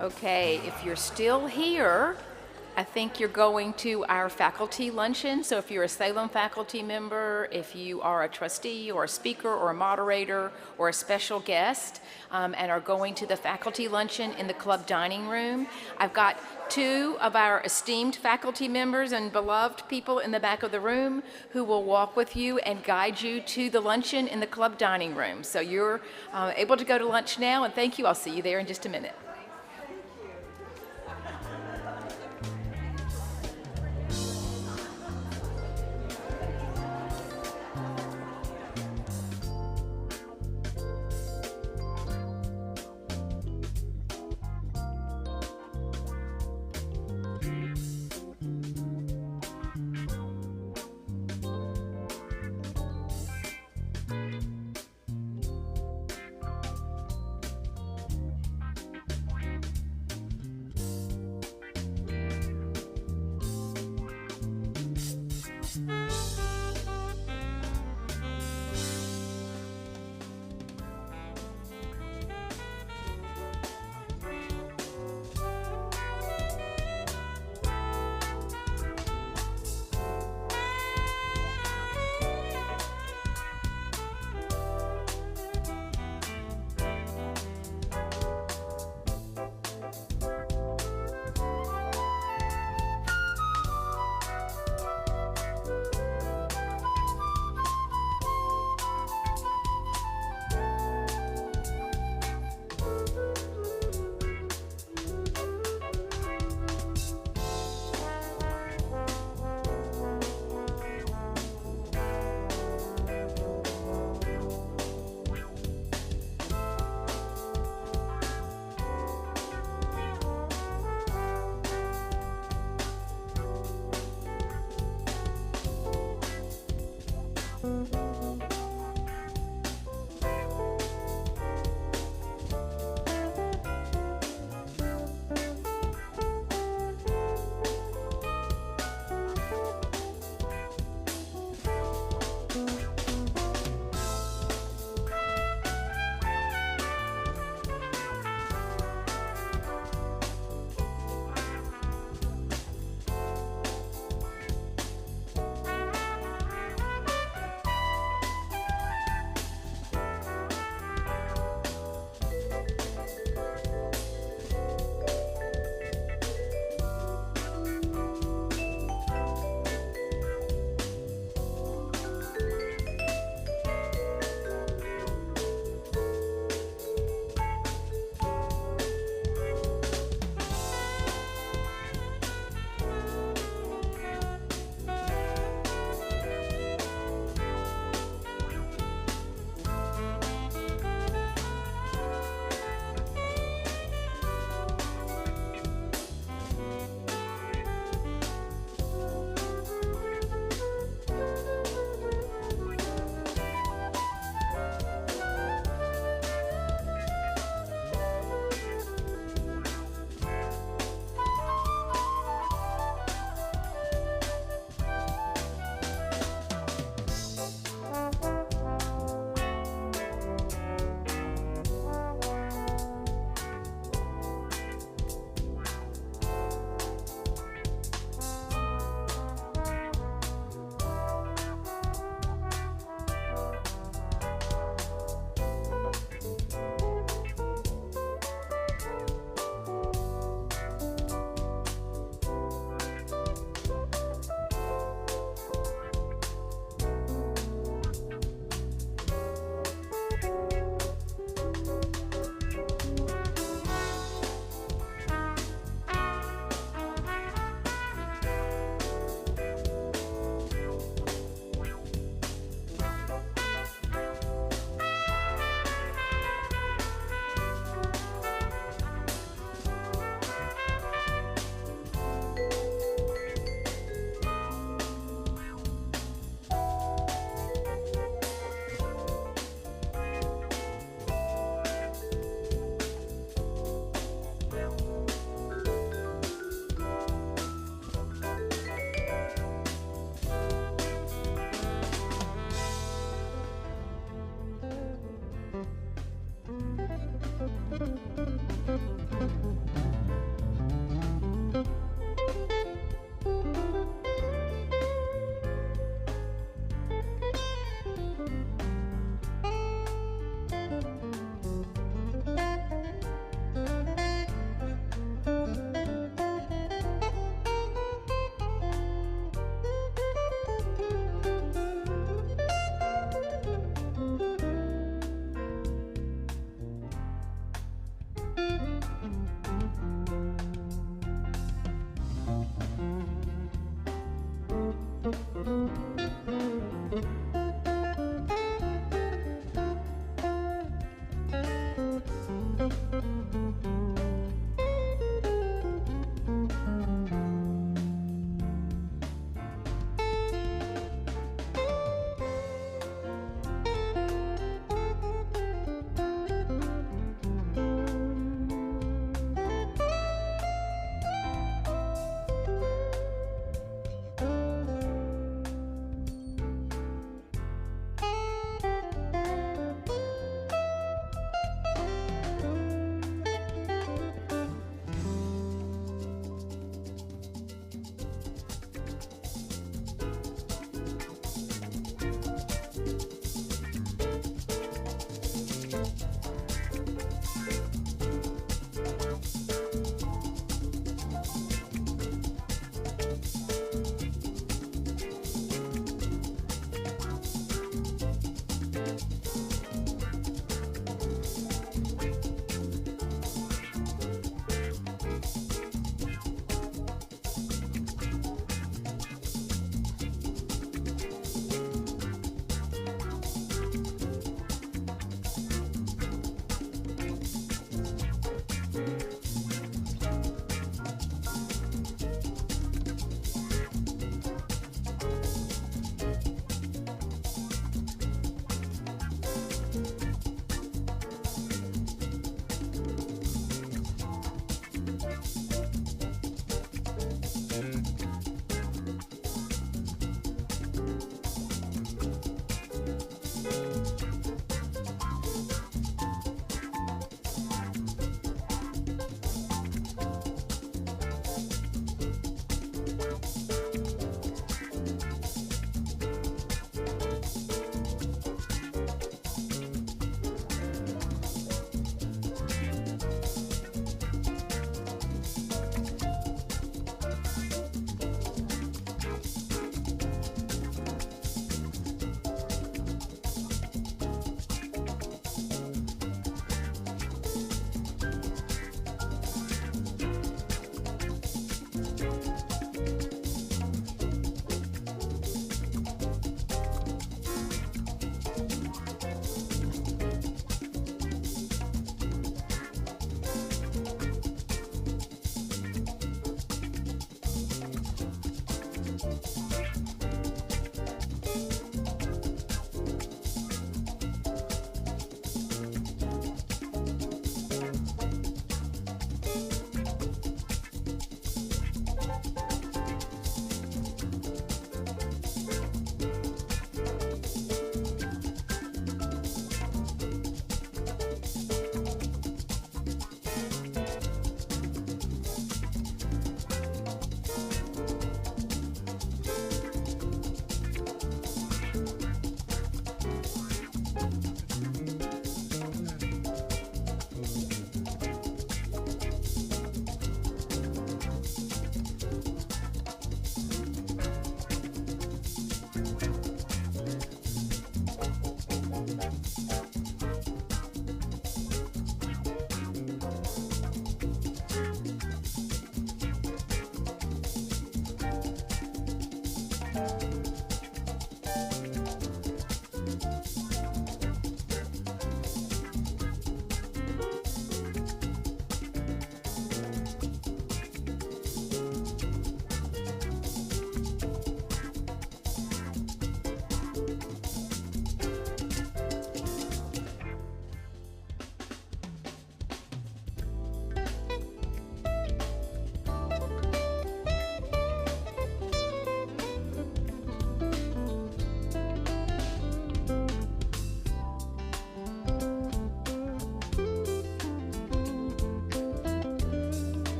Okay, if you're still here, I think you're going to our faculty luncheon. So if you're a Salem faculty member, if you are a trustee or a speaker or a moderator or a special guest, and are going to the faculty luncheon in the club dining room, I've got two of our esteemed faculty members and beloved people in the back of the room who will walk with you and guide you to the luncheon in the club dining room. So you're able to go to lunch now, and thank you. I'll see you there in just a minute.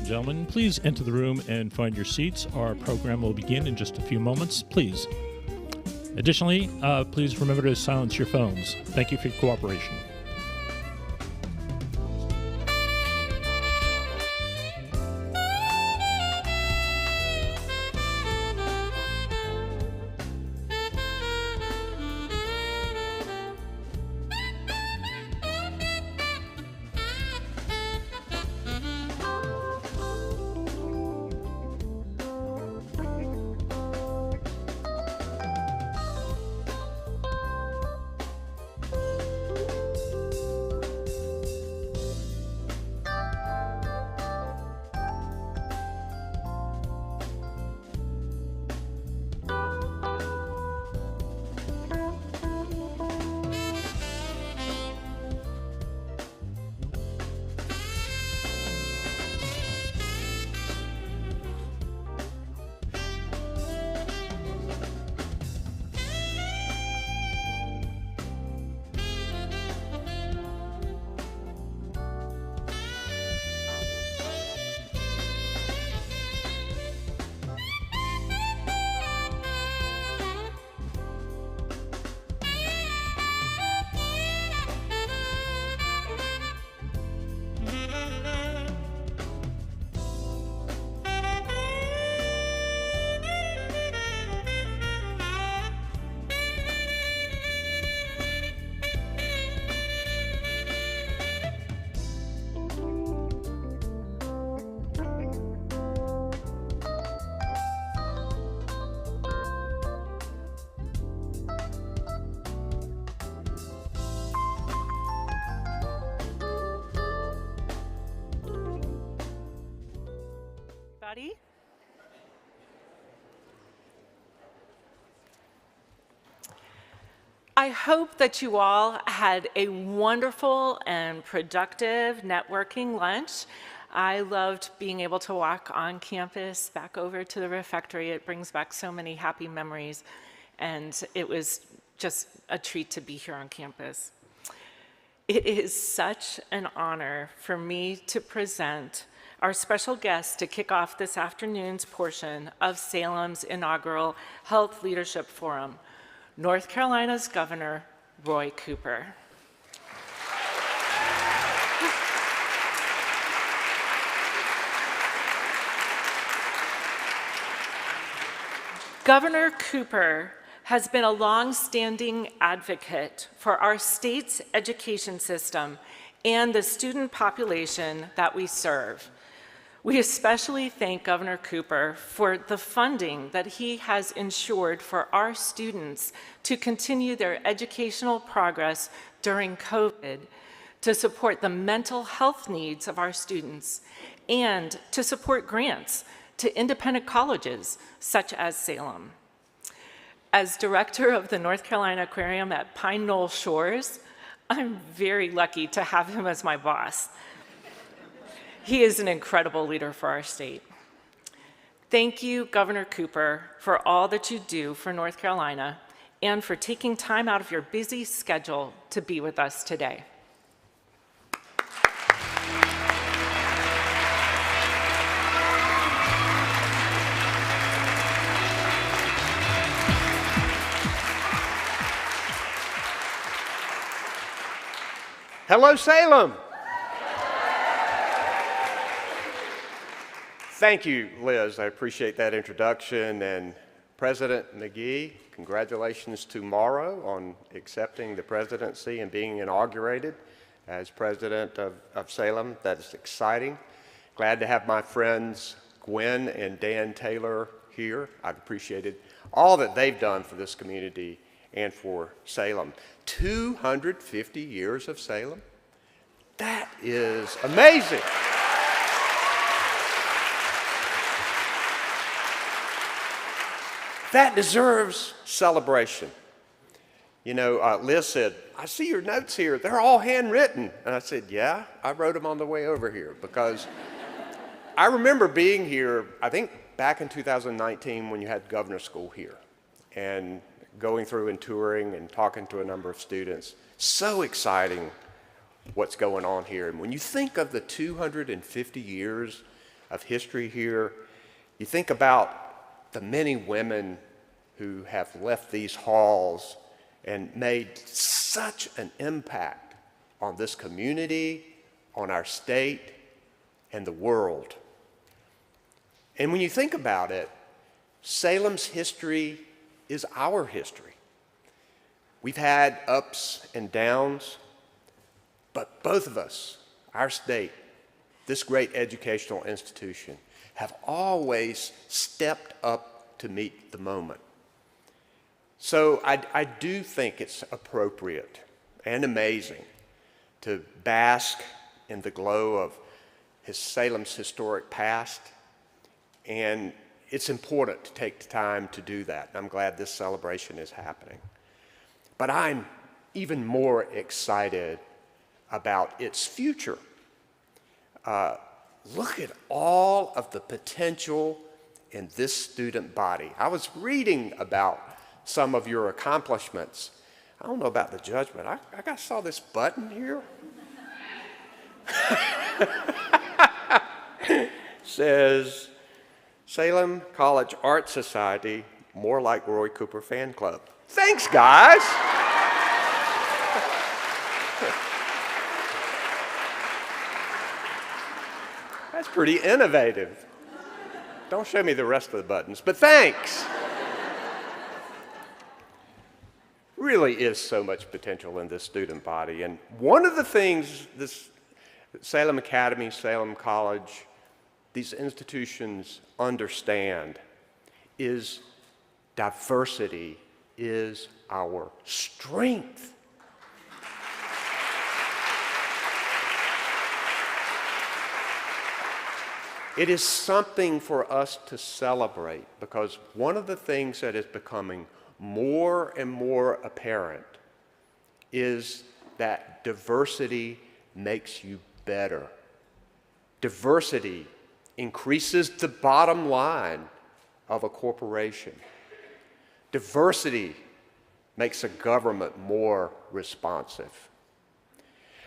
and gentlemen, please enter the room and find your seats. Our program will begin in just a few moments, please. Additionally, please remember to silence your phones. Thank you for your cooperation. Everybody. I hope that you all had a wonderful and productive networking lunch. I loved being able to walk on campus back over to the refectory. It brings back so many happy memories, and it was just a treat to be here on campus. It is such an honor for me to present our special guest to kick off this afternoon's portion of Salem's inaugural Health Leadership Forum, North Carolina's Governor Roy Cooper. Governor Cooper has been a long-standing advocate for our state's education system and the student population that we serve. We especially thank Governor Cooper for the funding that he has ensured for our students to continue their educational progress during COVID, to support the mental health needs of our students, and to support grants to independent colleges such as Salem. As director of the North Carolina Aquarium at Pine Knoll Shores, I'm very lucky to have him as my boss. He is an incredible leader for our state. Thank you, Governor Cooper, for all that you do for North Carolina and for taking time out of your busy schedule to be with us today. Hello, Salem. Thank you, Liz. I appreciate that introduction. And President McGee, congratulations tomorrow on accepting the presidency and being inaugurated as president of Salem. That is exciting. Glad to have my friends Gwen and Dan Taylor here. I've appreciated all that they've done for this community and for Salem. 250 years of Salem? That is amazing. That deserves celebration. You know, Liz said, I see your notes here. They're all handwritten. And I said, yeah, I wrote them on the way over here because I remember being here, I think back in 2019 when you had governor's school here and going through and touring and talking to a number of students. So exciting what's going on here. And when you think of the 250 years of history here. You think about the many women who have left these halls and made such an impact on this community, on our state, and the world. And when you think about it, Salem's history is our history. We've had ups and downs, but both of us, our state, this great educational institution, have always stepped up to meet the moment. So I do think it's appropriate and amazing to bask in the glow of Salem's historic past, and it's important to take the time to do that. I'm glad this celebration is happening. But I'm even more excited about its future. Look at all of the potential in this student body. I was reading about some of your accomplishments. I don't know about the judgment. I saw this button here. Says, Salem College Art Society, more like Roy Cooper Fan Club. Thanks, guys. That's pretty innovative. Don't show me the rest of the buttons, but thanks. Really is so much potential in this student body. And one of the things this Salem Academy, Salem College, these institutions understand is diversity is our strength. It is something for us to celebrate, because one of the things that is becoming more and more apparent is that diversity makes you better. Diversity increases the bottom line of a corporation. Diversity makes a government more responsive.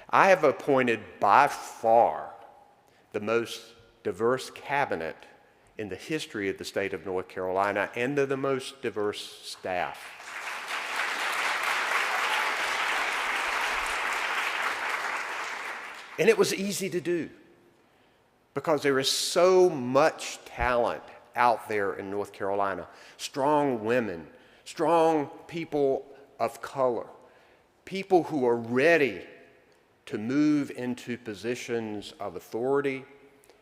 I have appointed by far the most diverse cabinet in the history of the state of North Carolina, and the most diverse staff. And it was easy to do because there is so much talent out there in North Carolina. Strong women, strong people of color, people who are ready to move into positions of authority,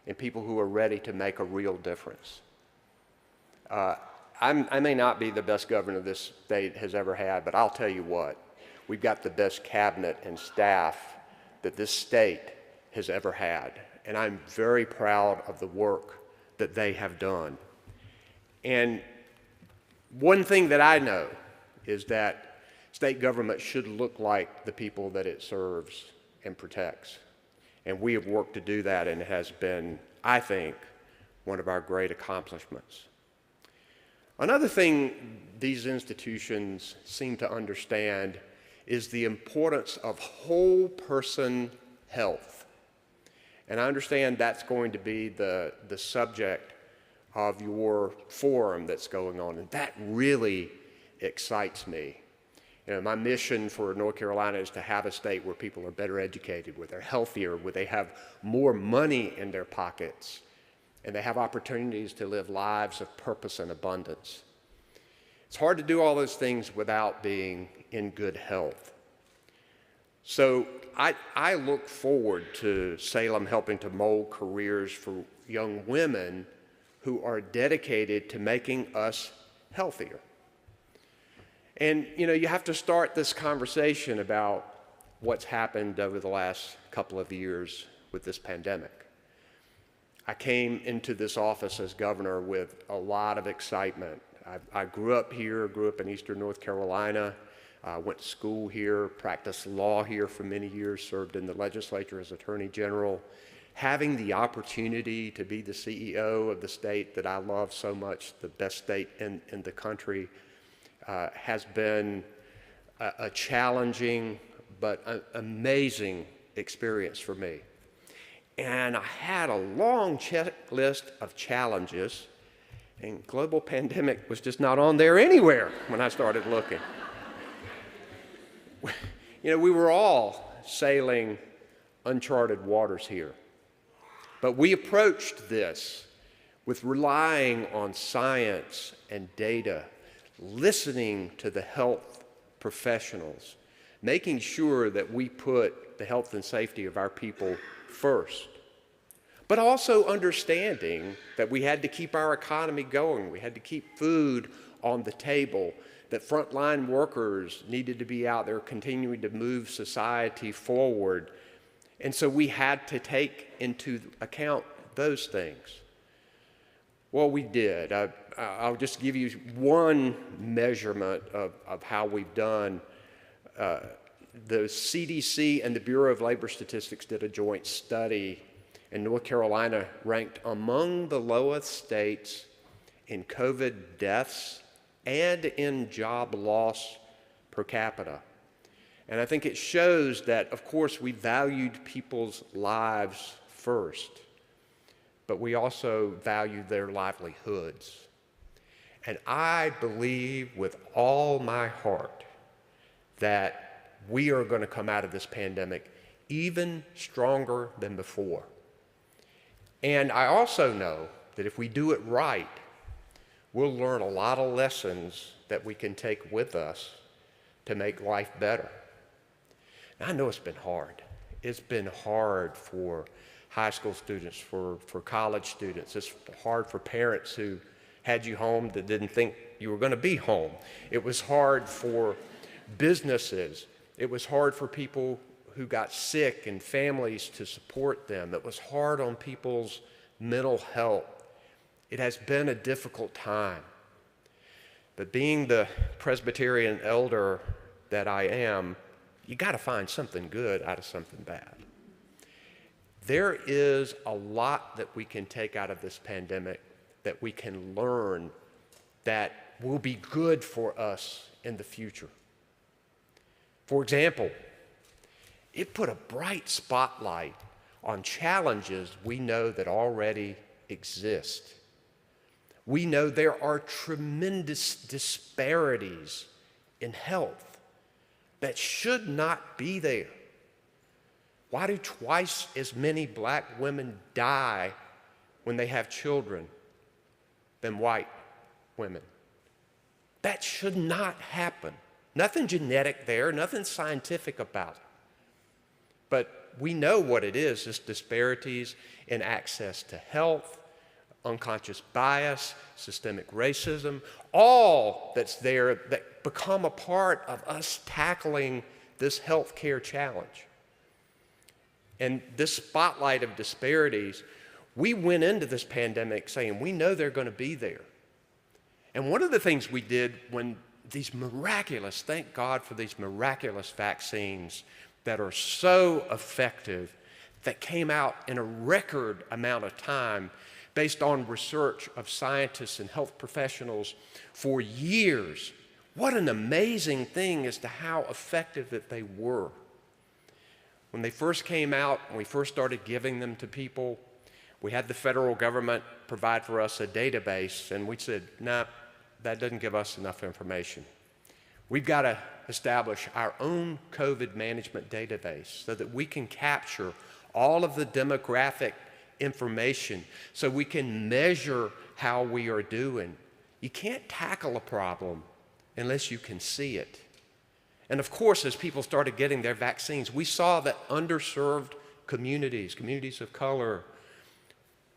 and people who are ready to make a real difference. I may not be the best governor this state has ever had, but I'll tell you what, we've got the best cabinet and staff that this state has ever had. And I'm very proud of the work that they have done. And one thing that I know is that state government should look like the people that it serves and protects. And we have worked to do that, and it has been, I think, one of our great accomplishments. Another thing these institutions seem to understand is the importance of whole person health. And I understand that's going to be the subject of your forum that's going on, and that really excites me. You know, my mission for North Carolina is to have a state where people are better educated, where they're healthier, where they have more money in their pockets, and they have opportunities to live lives of purpose and abundance. It's hard to do all those things without being in good health. So I look forward to Salem helping to mold careers for young women who are dedicated to making us healthier. And, you know, you have to start this conversation about what's happened over the last couple of years with this pandemic. I came into this office as governor with a lot of excitement. I grew up here, grew up in Eastern North Carolina, went to school here, practiced law here for many years, served in the legislature as Attorney General. Having the opportunity to be the CEO of the state that I love so much, the best state in the country, has been a challenging but amazing experience for me. And I had a long checklist of challenges, and global pandemic was just not on there anywhere when I started looking. You know, we were all sailing uncharted waters here, but we approached this with relying on science and data, listening to the health professionals, making sure that we put the health and safety of our people first, but also understanding that we had to keep our economy going, we had to keep food on the table, that frontline workers needed to be out there continuing to move society forward. And so we had to take into account those things. Well, we did. I'll just give you one measurement of how we've done. The CDC and the Bureau of Labor Statistics did a joint study, and North Carolina ranked among the lowest states in COVID deaths and in job loss per capita. And I think it shows that, of course, we valued people's lives first, but we also valued their livelihoods. And I believe with all my heart that we are going to come out of this pandemic even stronger than before. And I also know that if we do it right, we'll learn a lot of lessons that we can take with us to make life better. Now, I know it's been hard. It's been hard for high school students, for college students. It's hard for parents who had you home that didn't think you were going to be home. It was hard for businesses. It was hard for people who got sick and families to support them. It was hard on people's mental health. It has been a difficult time. But being the Presbyterian elder that I am, you got to find something good out of something bad. There is a lot that we can take out of this pandemic that we can learn that will be good for us in the future. For example, it put a bright spotlight on challenges we know that already exist. We know there are tremendous disparities in health that should not be there. Why do twice as many black women die when they have children than white women? That should not happen. Nothing genetic there, nothing scientific about it. But we know what it is, it's disparities in access to health, unconscious bias, systemic racism, all that's there that become a part of us tackling this healthcare challenge. And this spotlight of disparities, we went into this pandemic saying we know they're going to be there. And one of the things we did when these miraculous, thank God for these miraculous vaccines that are so effective, that came out in a record amount of time based on research of scientists and health professionals for years. What an amazing thing as to how effective that they were. When they first came out, when we first started giving them to people, we had the federal government provide for us a database, and we said, nah, that doesn't give us enough information. We've got to establish our own COVID management database so that we can capture all of the demographic information so we can measure how we are doing. You can't tackle a problem unless you can see it. And of course, as people started getting their vaccines, we saw that underserved communities, communities of color,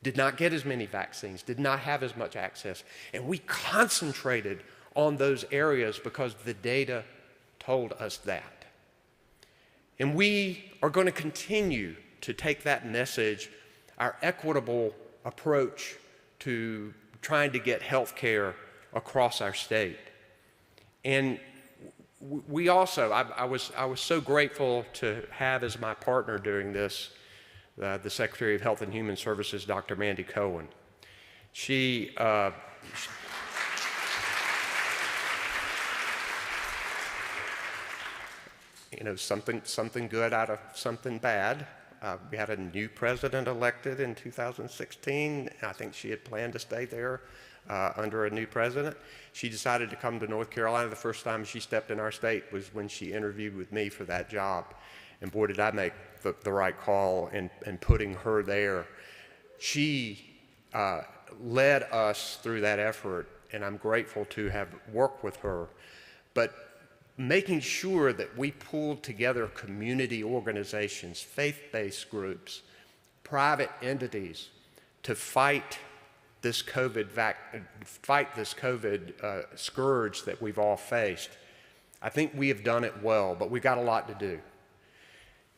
did not get as many vaccines, did not have as much access. And we concentrated on those areas because the data told us that. And we are going to continue to take that message, our equitable approach to trying to get health care across our state. And we also, I was so grateful to have as my partner during this, the Secretary of Health and Human Services, Dr. Mandy Cohen. She you know, something good out of something bad. We had a new president elected in 2016. I think she had planned to stay there under a new president. She decided to come to North Carolina. The first time she stepped in our state was when she interviewed with me for that job. And boy, did I make the right call in putting her there. She led us through that effort, and I'm grateful to have worked with her. But making sure that we pulled together community organizations, faith-based groups, private entities to fight this COVID scourge that we've all faced. I think we have done it well, but we've got a lot to do.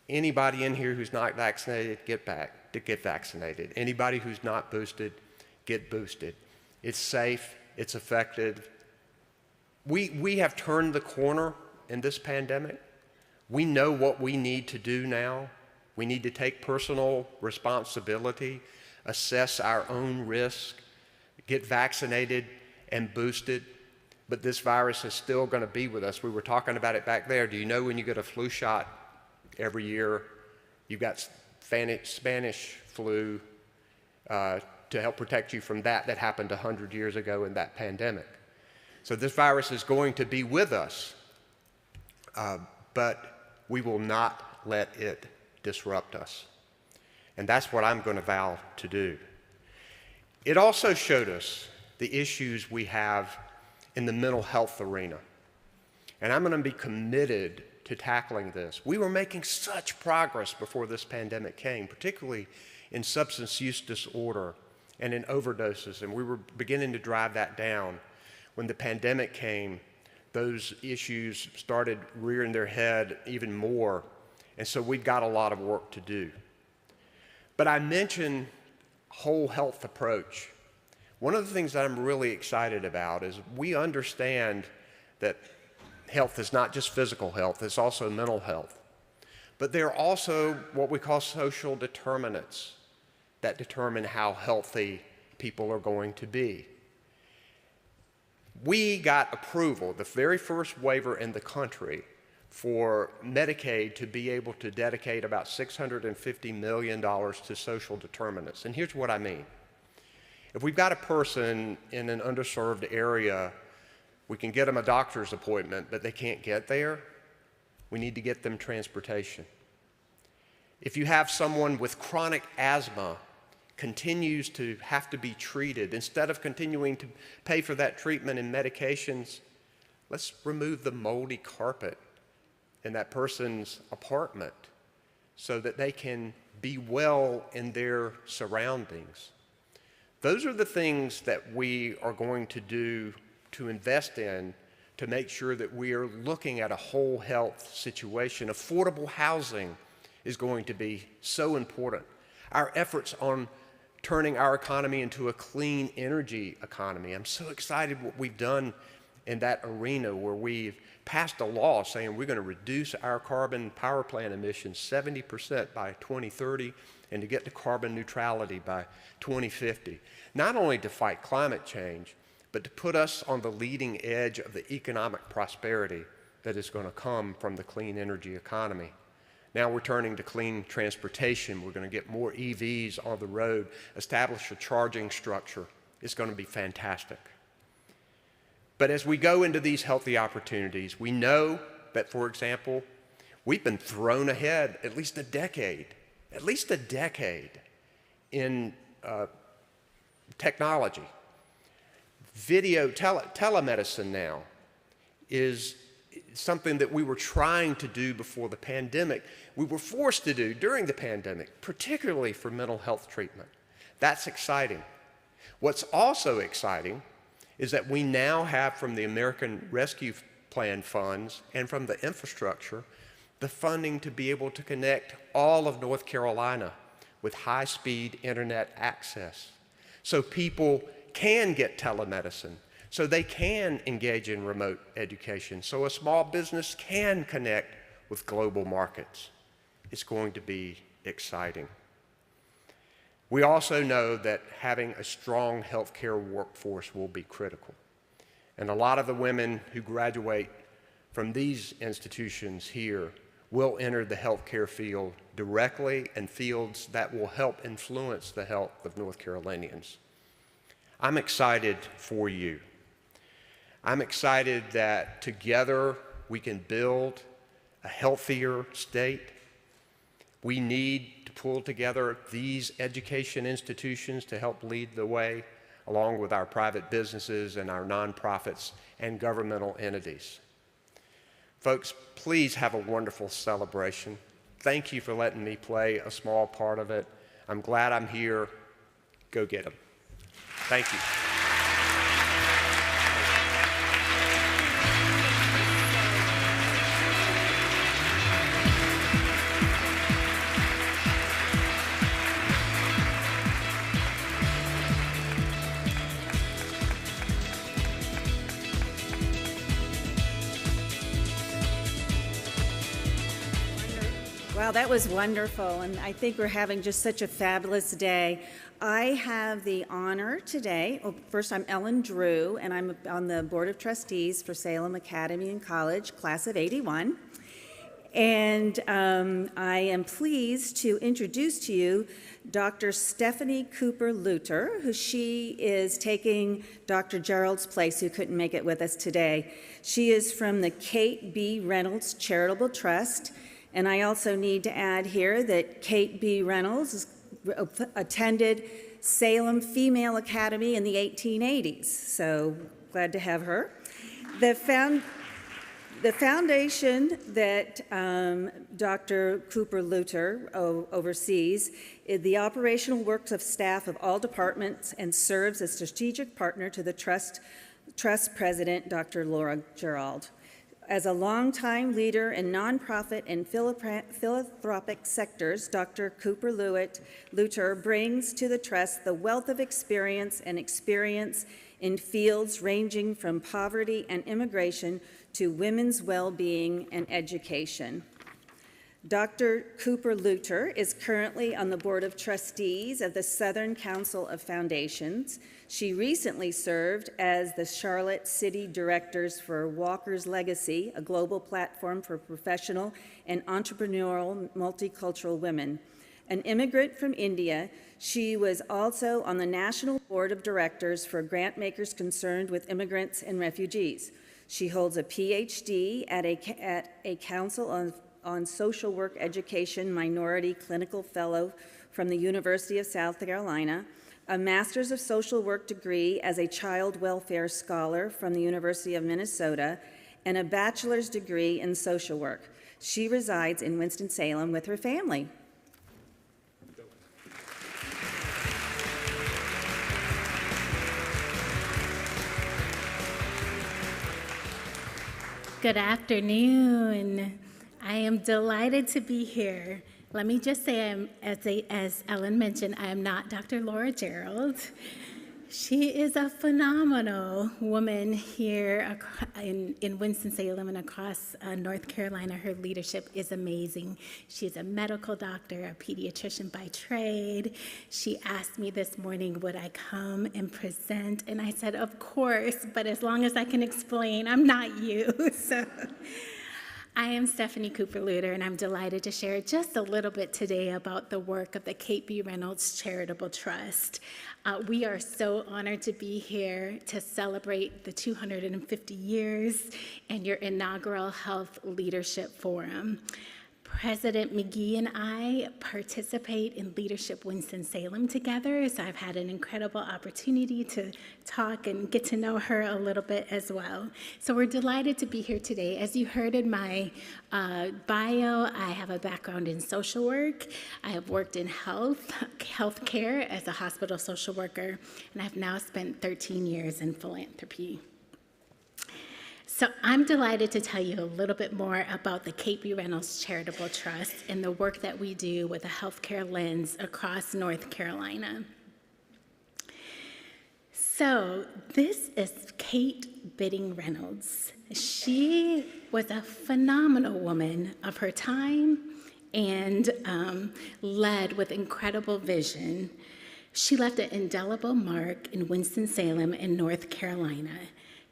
Anybody in here who's not vaccinated, get vaccinated. Anybody who's not boosted, get boosted. It's safe, it's effective. We have turned the corner in this pandemic. We know what we need to do now. We need to take personal responsibility, assess our own risk, get vaccinated and boosted. But this virus is still going to be with us. We were talking about it back there. Do you know when you get a flu shot every year, you've got Spanish flu to help protect you from that happened 100 years ago in that pandemic. So this virus is going to be with us, but we will not let it disrupt us. And that's what I'm going to vow to do. It also showed us the issues we have in the mental health arena. And I'm going to be committed to tackling this. We were making such progress before this pandemic came, particularly in substance use disorder and in overdoses, and we were beginning to drive that down. When the pandemic came, those issues started rearing their head even more, and so we've got a lot of work to do. But I mentioned whole health approach. One of the things that I'm really excited about is we understand that health is not just physical health, it's also mental health. But there are also what we call social determinants that determine how healthy people are going to be. We got approval, the very first waiver in the country, for Medicaid to be able to dedicate about $650 million to social determinants. And here's what I mean. If we've got a person in an underserved area, we can get them a doctor's appointment, but they can't get there, we need to get them transportation. If you have someone with chronic asthma continues to have to be treated, instead of continuing to pay for that treatment and medications, let's remove the moldy carpet in that person's apartment so that they can be well in their surroundings. Those are the things that we are going to do to invest in to make sure that we are looking at a whole health situation. Affordable housing is going to be so important. Our efforts on turning our economy into a clean energy economy. I'm so excited what we've done in that arena where we've passed a law saying we're going to reduce our carbon power plant emissions 70% by 2030 and to get to carbon neutrality by 2050. Not only to fight climate change, but to put us on the leading edge of the economic prosperity that is going to come from the clean energy economy. Now we're turning to clean transportation. We're going to get more EVs on the road, establish a charging structure. It's going to be fantastic. But as we go into these healthy opportunities, we know that, for example, we've been thrown ahead at least a decade in technology. Telemedicine now is something that we were trying to do before the pandemic. We were forced to do during the pandemic, particularly for mental health treatment. That's exciting. What's also exciting is that we now have from the American Rescue Plan funds and from the infrastructure, the funding to be able to connect all of North Carolina with high-speed internet access. So people can get telemedicine, so they can engage in remote education, so a small business can connect with global markets. It's going to be exciting. We also know that having a strong healthcare workforce will be critical. And a lot of the women who graduate from these institutions here will enter the healthcare field directly and fields that will help influence the health of North Carolinians. I'm excited for you. I'm excited that together we can build a healthier state. We need to pull together these education institutions to help lead the way, along with our private businesses and our nonprofits and governmental entities. Folks, please have a wonderful celebration. Thank you for letting me play a small part of it. I'm glad I'm here. Go get them. Thank you. Wow, that was wonderful, and I think we're having just such a fabulous day. I have the honor today, first I'm Ellen Drew, and I'm on the Board of Trustees for Salem Academy and College, class of '81. And I am pleased to introduce to you Dr. Stephanie Cooper-Luter, who she is taking Dr. Gerald's place, who couldn't make it with us today. She is from the Kate B. Reynolds Charitable Trust. And I also need to add here that Kate B. Reynolds attended Salem Female Academy in the 1880s, so glad to have her. The foundation that Dr. Cooper-Luter oversees is the operational works of staff of all departments and serves as strategic partner to the Trust President, Dr. Laura Gerald. As a longtime leader in nonprofit and philanthropic sectors, Dr. Cooper-Luter brings to the Trust the wealth of experience in fields ranging from poverty and immigration to women's well-being and education. Dr. Cooper-Luter is currently on the Board of Trustees of the Southern Council of Foundations. She recently served as the Charlotte City Directors for Walker's Legacy, a global platform for professional and entrepreneurial multicultural women. An immigrant from India, she was also on the National Board of Directors for grant makers concerned with immigrants and refugees. She holds a PhD at a Council on Social Work Education Minority Clinical Fellow from the University of South Carolina, a Master's of Social Work degree as a Child Welfare Scholar from the University of Minnesota, and a bachelor's degree in social work. She resides in Winston-Salem with her family. Good afternoon. I am delighted to be here. Let me just say, as Ellen mentioned, I am not Dr. Laura Gerald. She is a phenomenal woman here in Winston-Salem and across North Carolina. Her leadership is amazing. She's a medical doctor, a pediatrician by trade. She asked me this morning, would I come and present? And I said, of course, but as long as I can explain, I'm not you. So I am Stephanie Cooper-Luter, and I'm delighted to share just a little bit today about the work of the Kate B. Reynolds Charitable Trust. We are so honored to be here to celebrate the 250 years and your inaugural Health Leadership Forum. President McGee and I participate in Leadership Winston-Salem together, so I've had an incredible opportunity to talk and get to know her a little bit as well. So we're delighted to be here today. As you heard in my bio, I have a background in social work. I have worked in healthcare as a hospital social worker, and I've now spent 13 years in philanthropy. So I'm delighted to tell you a little bit more about the Kate B. Reynolds Charitable Trust and the work that we do with a healthcare lens across North Carolina. So this is Kate Bidding Reynolds. She was a phenomenal woman of her time and led with incredible vision. She left an indelible mark in Winston-Salem in North Carolina.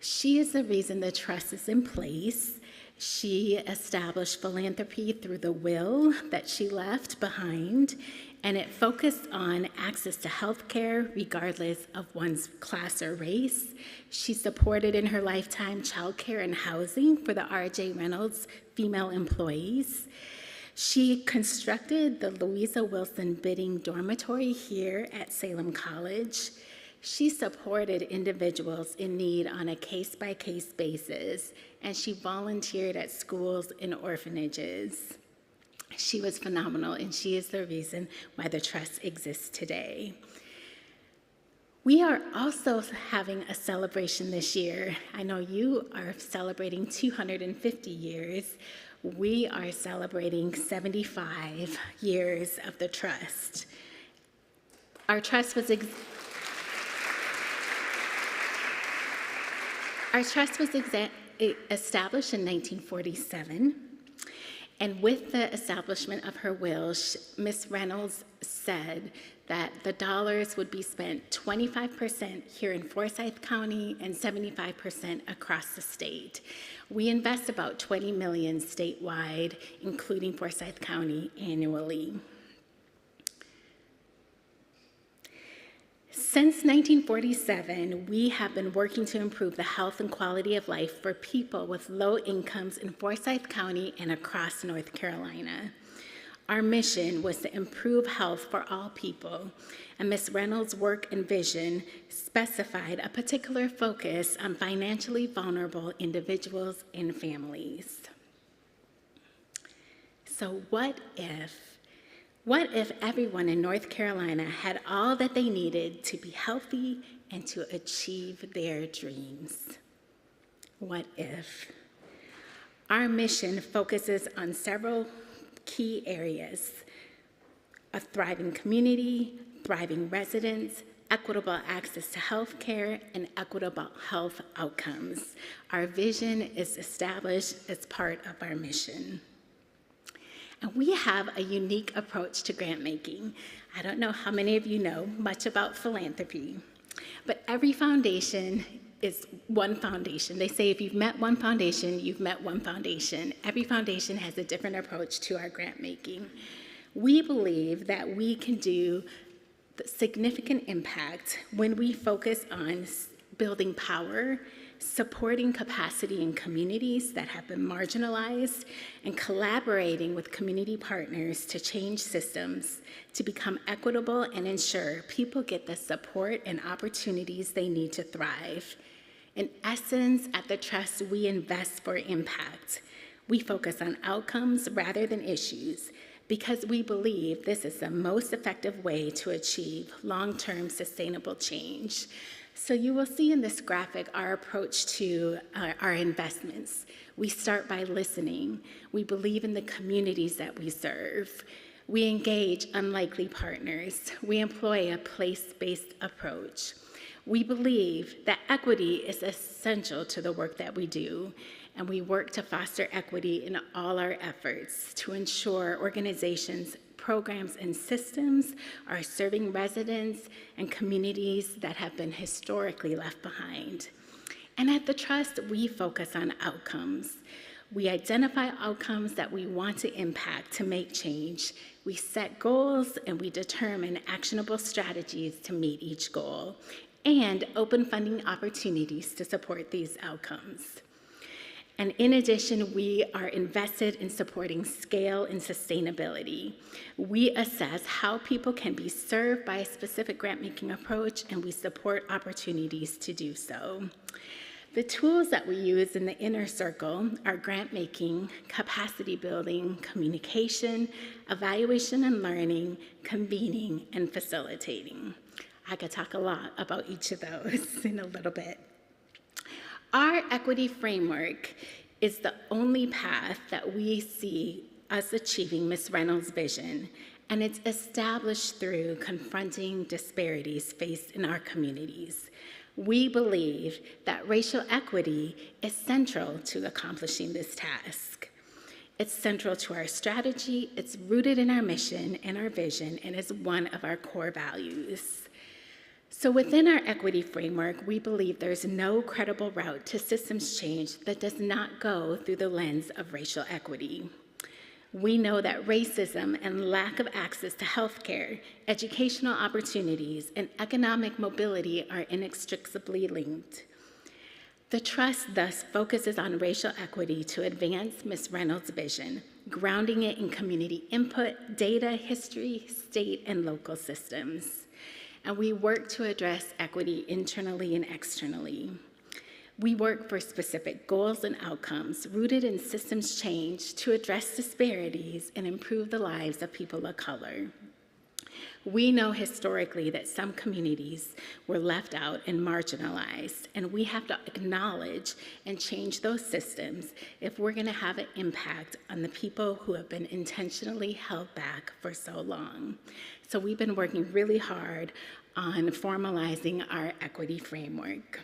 She is the reason the trust is in place. She established philanthropy through the will that she left behind, and it focused on access to health care regardless of one's class or race. She supported in her lifetime childcare and housing for the R.J. Reynolds female employees. She constructed the Louisa Wilson Bidding Dormitory here at Salem College. She supported individuals in need on a case-by-case basis, and she volunteered at schools and orphanages. She was phenomenal, and she is the reason why the trust exists today. We are also having a celebration this year. I know you are celebrating 250 years. We are celebrating 75 years of the trust. Our trust was established in 1947, and with the establishment of her will, Ms. Reynolds said that the dollars would be spent 25% here in Forsyth County and 75% across the state. We invest about $20 million statewide, including Forsyth County, annually. Since 1947, we have been working to improve the health and quality of life for people with low incomes in Forsyth County and across North Carolina. Our mission was to improve health for all people, and Ms. Reynolds' work and vision specified a particular focus on financially vulnerable individuals and families. So what if everyone in North Carolina had all that they needed to be healthy and to achieve their dreams? What if? Our mission focuses on several key areas: a thriving community, thriving residents, equitable access to health care, and equitable health outcomes. Our vision is established as part of our mission. And we have a unique approach to grant making. I don't know how many of you know much about philanthropy, but every foundation is one foundation. They say if you've met one foundation, you've met one foundation. Every foundation has a different approach to our grant making. We believe that we can do significant impact when we focus on building power, supporting capacity in communities that have been marginalized, and collaborating with community partners to change systems to become equitable and ensure people get the support and opportunities they need to thrive. In essence, at the Trust, we invest for impact. We focus on outcomes rather than issues because we believe this is the most effective way to achieve long-term sustainable change. So you will see in this graphic our approach to our investments. We start by listening. We believe in the communities that we serve. We engage unlikely partners. We employ a place-based approach. We believe that equity is essential to the work that we do, and we work to foster equity in all our efforts to ensure organizations, programs, and systems are serving residents and communities that have been historically left behind. And at the Trust, we focus on outcomes. We identify outcomes that we want to impact to make change. We set goals and we determine actionable strategies to meet each goal and open funding opportunities to support these outcomes. And in addition, we are invested in supporting scale and sustainability. We assess how people can be served by a specific grant-making approach, and we support opportunities to do so. The tools that we use in the inner circle are grant-making, capacity building, communication, evaluation and learning, convening, and facilitating. I could talk a lot about each of those in a little bit. Our equity framework is the only path that we see us achieving Ms. Reynolds' vision, and it's established through confronting disparities faced in our communities. We believe that racial equity is central to accomplishing this task. It's central to our strategy, it's rooted in our mission and our vision, and is one of our core values. So within our equity framework, we believe there's no credible route to systems change that does not go through the lens of racial equity. We know that racism and lack of access to healthcare, educational opportunities, and economic mobility are inextricably linked. The Trust thus focuses on racial equity to advance Ms. Reynolds' vision, grounding it in community input, data, history, state, and local systems. And we work to address equity internally and externally. We work for specific goals and outcomes rooted in systems change to address disparities and improve the lives of people of color. We know historically that some communities were left out and marginalized, and we have to acknowledge and change those systems if we're going to have an impact on the people who have been intentionally held back for so long. So we've been working really hard on formalizing our equity framework.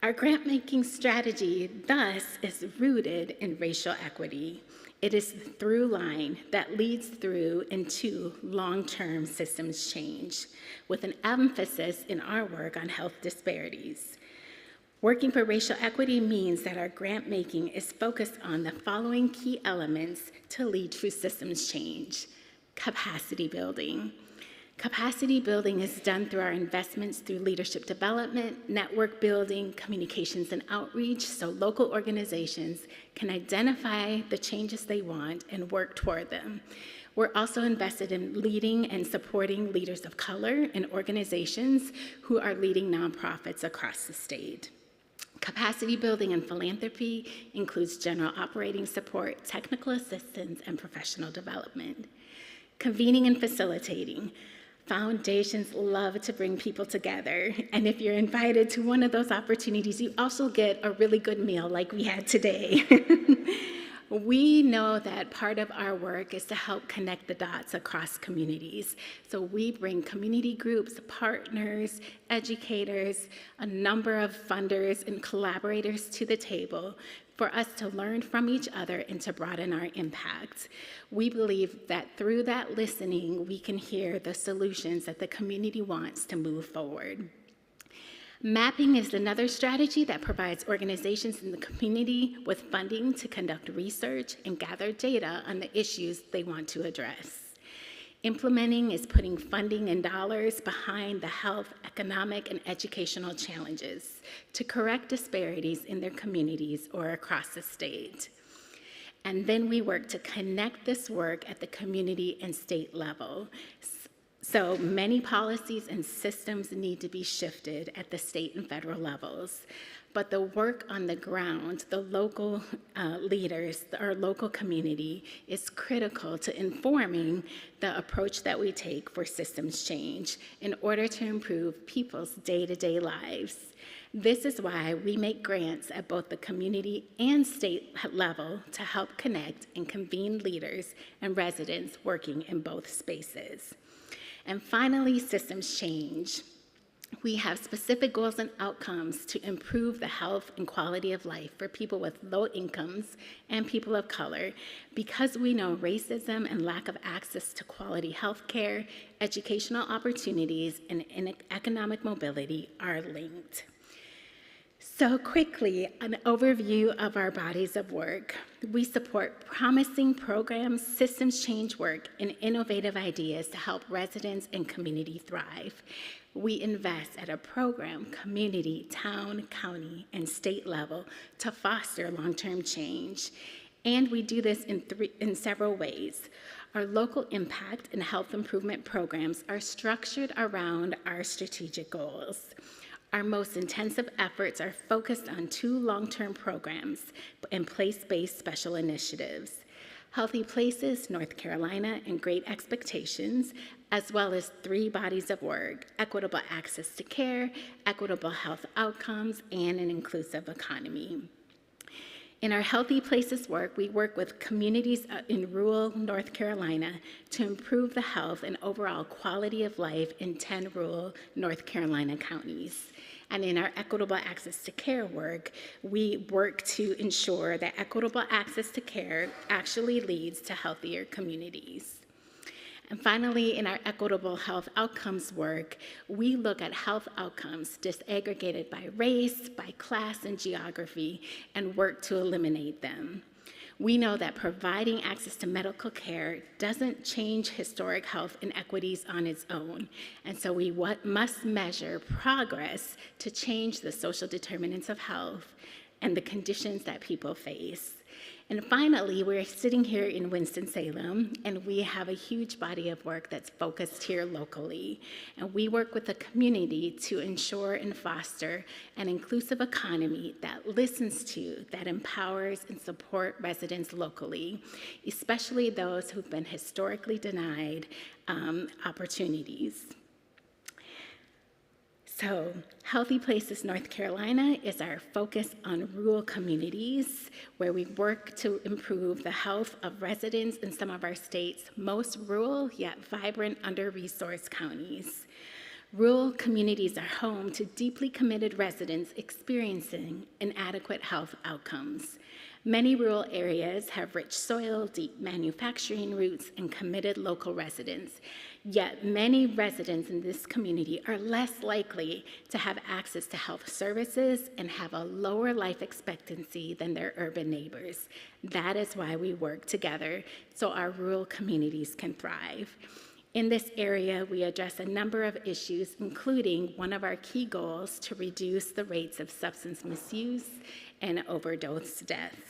Our grant-making strategy, thus, is rooted in racial equity. It is the through line that leads through into long-term systems change, with an emphasis in our work on health disparities. Working for racial equity means that our grant-making is focused on the following key elements to lead to systems change: capacity building. Capacity building is done through our investments through leadership development, network building, communications and outreach, so local organizations can identify the changes they want and work toward them. We're also invested in leading and supporting leaders of color and organizations who are leading nonprofits across the state. Capacity building and philanthropy includes general operating support, technical assistance, and professional development. Convening and facilitating. Foundations love to bring people together, and if you're invited to one of those opportunities, you also get a really good meal like we had today. We know that part of our work is to help connect the dots across communities. So we bring community groups, partners, educators, a number of funders and collaborators to the table for us to learn from each other and to broaden our impact. We believe that through that listening, we can hear the solutions that the community wants to move forward. Mapping is another strategy that provides organizations in the community with funding to conduct research and gather data on the issues they want to address. Implementing is putting funding and dollars behind the health, economic, and educational challenges to correct disparities in their communities or across the state. And then we work to connect this work at the community and state level. So many policies and systems need to be shifted at the state and federal levels. But the work on the ground, the local leaders, our local community, is critical to informing the approach that we take for systems change in order to improve people's day-to-day lives. This is why we make grants at both the community and state level to help connect and convene leaders and residents working in both spaces. And finally, systems change. We have specific goals and outcomes to improve the health and quality of life for people with low incomes and people of color, because we know racism and lack of access to quality health care, educational opportunities, and economic mobility are linked. So quickly, an overview of our bodies of work. We support promising programs, systems change work, and innovative ideas to help residents and community thrive. We invest at a program, community, town, county, and state level to foster long-term change. And we do this in several ways. Our local impact and health improvement programs are structured around our strategic goals. Our most intensive efforts are focused on 2 long-term programs and place-based special initiatives: Healthy Places, North Carolina, and Great Expectations, as well as 3 bodies of work: equitable access to care, equitable health outcomes, and an inclusive economy. In our Healthy Places work, we work with communities in rural North Carolina to improve the health and overall quality of life in 10 rural North Carolina counties. And in our equitable access to care work, we work to ensure that equitable access to care actually leads to healthier communities. And finally, in our equitable health outcomes work, we look at health outcomes disaggregated by race, by class, and geography, and work to eliminate them. We know that providing access to medical care doesn't change historic health inequities on its own, and so we must measure progress to change the social determinants of health and the conditions that people face. And finally, we're sitting here in Winston-Salem, and we have a huge body of work that's focused here locally. And we work with the community to ensure and foster an inclusive economy that listens to, that empowers and support residents locally, especially those who've been historically denied opportunities. So, Healthy Places North Carolina is our focus on rural communities where we work to improve the health of residents in some of our state's most rural yet vibrant under-resourced counties. Rural communities are home to deeply committed residents experiencing inadequate health outcomes. Many rural areas have rich soil, deep manufacturing roots, and committed local residents. Yet many residents in this community are less likely to have access to health services and have a lower life expectancy than their urban neighbors. That is why we work together so our rural communities can thrive. In this area, we address a number of issues, including one of our key goals to reduce the rates of substance misuse and overdose deaths.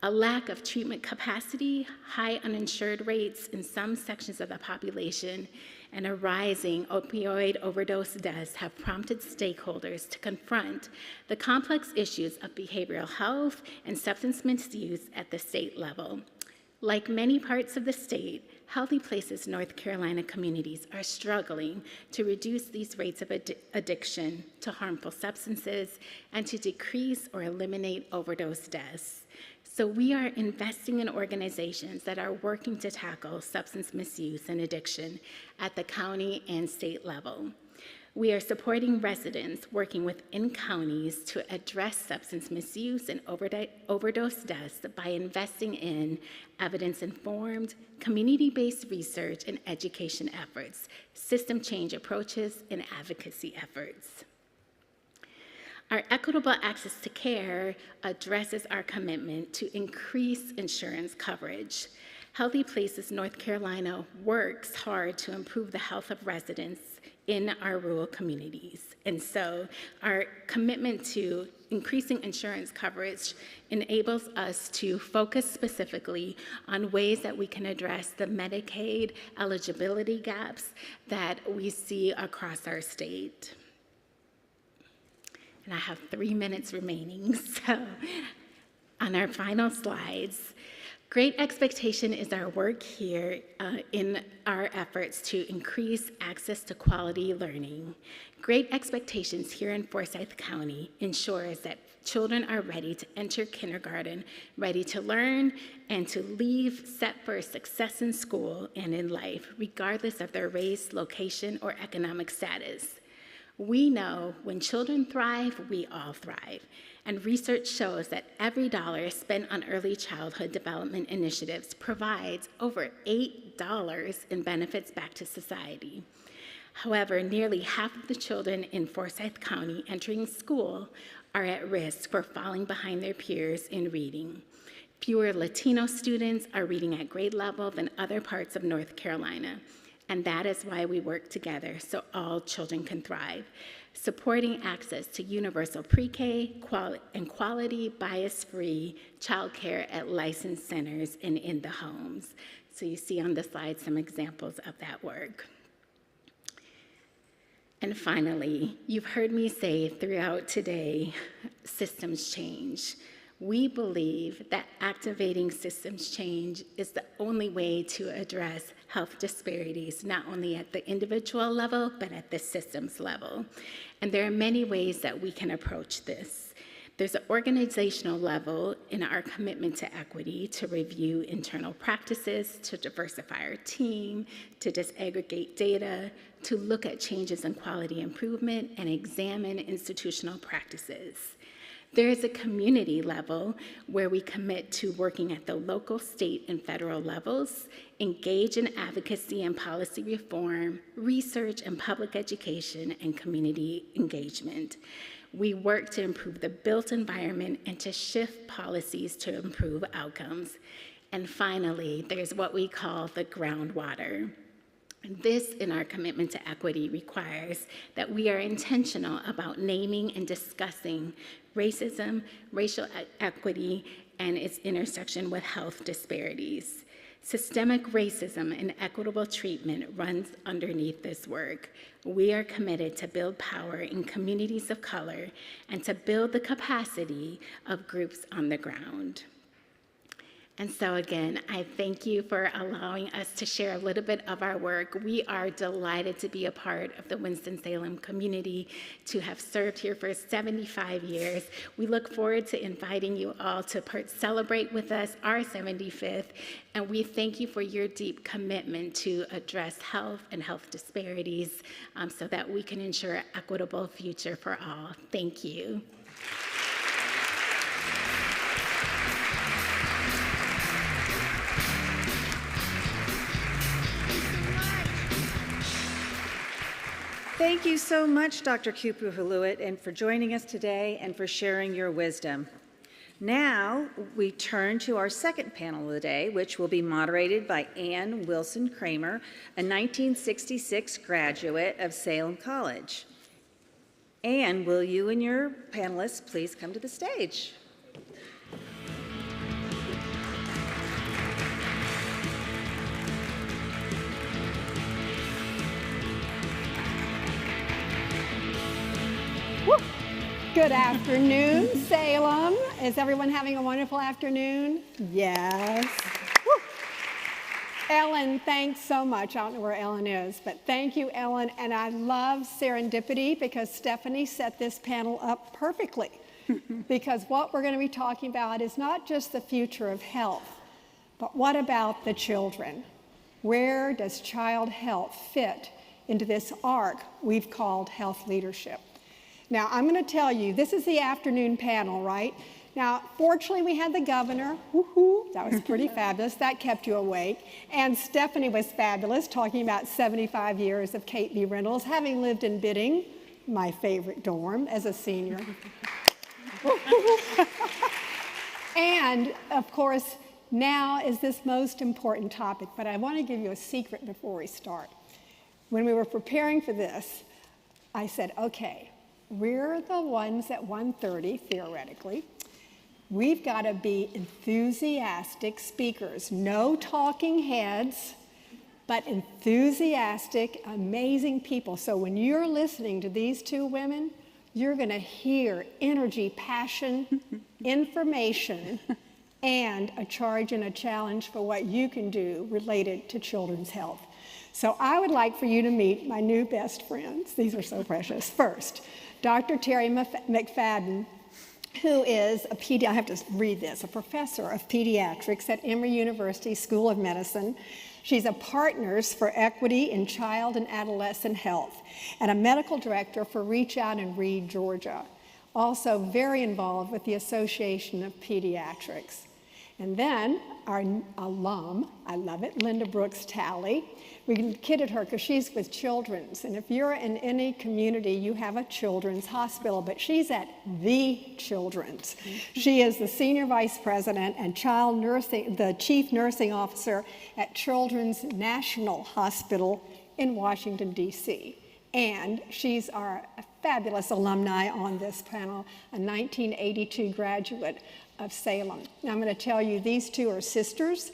A lack of treatment capacity, high uninsured rates in some sections of the population, and a rising opioid overdose deaths have prompted stakeholders to confront the complex issues of behavioral health and substance misuse at the state level. Like many parts of the state, Healthy Places North Carolina communities are struggling to reduce these rates of addiction to harmful substances and to decrease or eliminate overdose deaths. So we are investing in organizations that are working to tackle substance misuse and addiction at the county and state level. We are supporting residents working within counties to address substance misuse and overdose deaths by investing in evidence-informed, community-based research and education efforts, system change approaches, and advocacy efforts. Our equitable access to care addresses our commitment to increase insurance coverage. Healthy Places North Carolina works hard to improve the health of residents in our rural communities. And so our commitment to increasing insurance coverage enables us to focus specifically on ways that we can address the Medicaid eligibility gaps that we see across our state. And I have 3 minutes remaining, so on our final slides, Great Expectation is our work here in our efforts to increase access to quality learning. Great Expectations here in Forsyth County ensures that children are ready to enter kindergarten, ready to learn, and to leave set for success in school and in life, regardless of their race, location, or economic status. We know when children thrive, we all thrive. And research shows that every dollar spent on early childhood development initiatives provides over $8 in benefits back to society. However, nearly half of the children in Forsyth County entering school are at risk for falling behind their peers in reading. Fewer Latino students are reading at grade level than other parts of North Carolina. And that is why we work together so all children can thrive, supporting access to universal pre-K and quality, bias-free childcare at licensed centers and in the homes. So you see on the slide some examples of that work. And finally, you've heard me say throughout today, systems change. We believe that activating systems change is the only way to address health disparities, not only at the individual level, but at the systems level. And there are many ways that we can approach this. There's an organizational level in our commitment to equity to review internal practices, to diversify our team, to disaggregate data, to look at changes in quality improvement, and examine institutional practices. There is a community level where we commit to working at the local, state, and federal levels, engage in advocacy and policy reform, research and public education, and community engagement. We work to improve the built environment and to shift policies to improve outcomes. And finally, there's what we call the groundwater. This, in our commitment to equity, requires that we are intentional about naming and discussing racism, racial equity, and its intersection with health disparities. Systemic racism and equitable treatment runs underneath this work. We are committed to build power in communities of color and to build the capacity of groups on the ground. And so again, I thank you for allowing us to share a little bit of our work. We are delighted to be a part of the Winston-Salem community, to have served here for 75 years. We look forward to inviting you all to celebrate with us our 75th, and we thank you for your deep commitment to address health and health disparities so that we can ensure an equitable future for all. Thank you. Thank you so much, Dr. Kupu-Haluit, and for joining us today and for sharing your wisdom. Now, we turn to our second panel of the day, which will be moderated by Ann Wilson Kramer, a 1966 graduate of Salem College. Ann, will you and your panelists please come to the stage? Good afternoon, Salem. Is everyone having a wonderful afternoon? Yes. Woo. Ellen, thanks so much. I don't know where Ellen is, but thank you, Ellen. And I love serendipity because Stephanie set this panel up perfectly. Because what we're going to be talking about is not just the future of health, but what about the children? Where does child health fit into this arc we've called health leadership? Now, I'm going to tell you, this is the afternoon panel, right? Now, fortunately, we had the governor. Woohoo! That was pretty fabulous. That kept you awake. And Stephanie was fabulous, talking about 75 years of Kate B. Reynolds, having lived in Bidding, my favorite dorm, as a senior. And, of course, now is this most important topic. But I want to give you a secret before we start. When we were preparing for this, I said, okay, we're the ones at 1:30, theoretically. We've got to be enthusiastic speakers. No talking heads, but enthusiastic, amazing people. So when you're listening to these two women, you're going to hear energy, passion, information, and a charge and a challenge for what you can do related to children's health. So I would like for you to meet my new best friends. These are so precious. First, Dr. Terry McFadden, who is I have to read this, a professor of pediatrics at Emory University School of Medicine. She's a Partners for Equity in Child and Adolescent Health and a medical director for Reach Out and Read, Georgia. Also very involved with the Association of Pediatrics. And then our alum, I love it, Linda Brooks Talley. We kidded her because she's with Children's. And if you're in any community, you have a children's hospital, but she's at the Children's. She is the senior vice president and the chief nursing officer at Children's National Hospital in Washington, D.C. And she's our fabulous alumni on this panel, a 1982 graduate of Salem. Now I'm going to tell you, these two are sisters.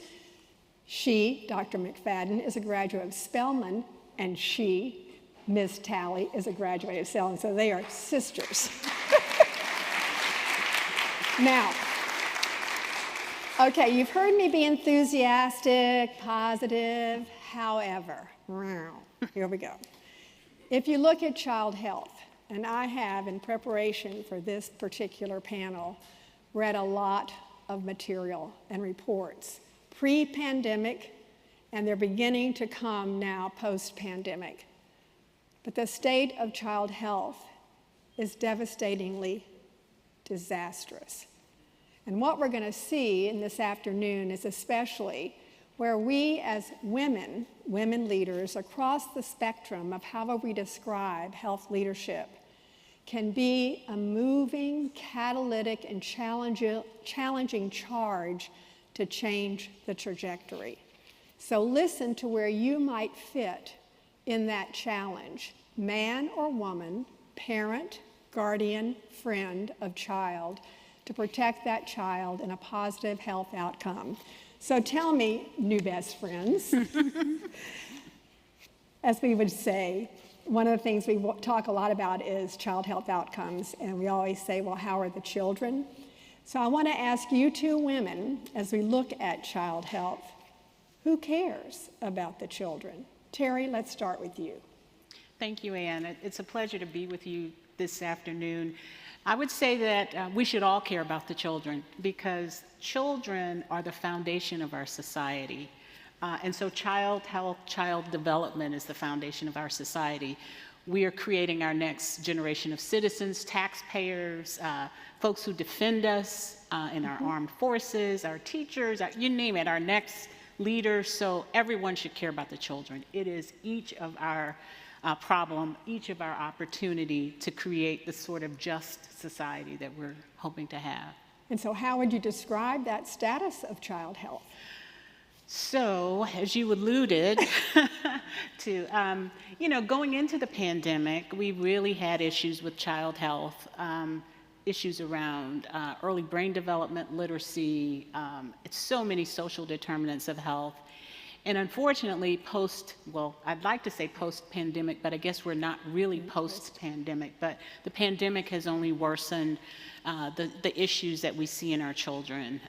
She, Dr. McFadden, is a graduate of Spelman, and she, Ms. Talley, is a graduate of Salem. So they are sisters. Now, okay, you've heard me be enthusiastic, positive, however, here we go. If you look at child health, and I have, in preparation for this particular panel, read a lot of material and reports, pre-pandemic, and they're beginning to come now post-pandemic. But the state of child health is devastatingly disastrous. And what we're going to see in this afternoon is especially where we as women leaders across the spectrum of however we describe health leadership, can be a moving, catalytic, and challenging charge to change the trajectory. So listen to where you might fit in that challenge, man or woman, parent, guardian, friend of child, to protect that child in a positive health outcome. So tell me, new best friends, as we would say, one of the things we talk a lot about is child health outcomes, and we always say, well, how are the children? So I want to ask you two women, as we look at child health, who cares about the children? Terry, let's start with you. Thank you, Ann. It's a pleasure to be with you this afternoon. I would say that we should all care about the children, because children are the foundation of our society. And so child health, child development is the foundation of our society. We are creating our next generation of citizens, taxpayers, folks who defend us in our armed forces, our teachers, you name it, our next leaders. So everyone should care about the children. It is each of our problem, each of our opportunity to create the sort of just society that we're hoping to have. And so how would you describe that status of child health? So, as you alluded to, going into the pandemic, we really had issues with child health, issues around early brain development, literacy, it's so many social determinants of health. And unfortunately, I'd like to say post-pandemic, but I guess we're not really post-pandemic, but the pandemic has only worsened the issues that we see in our children,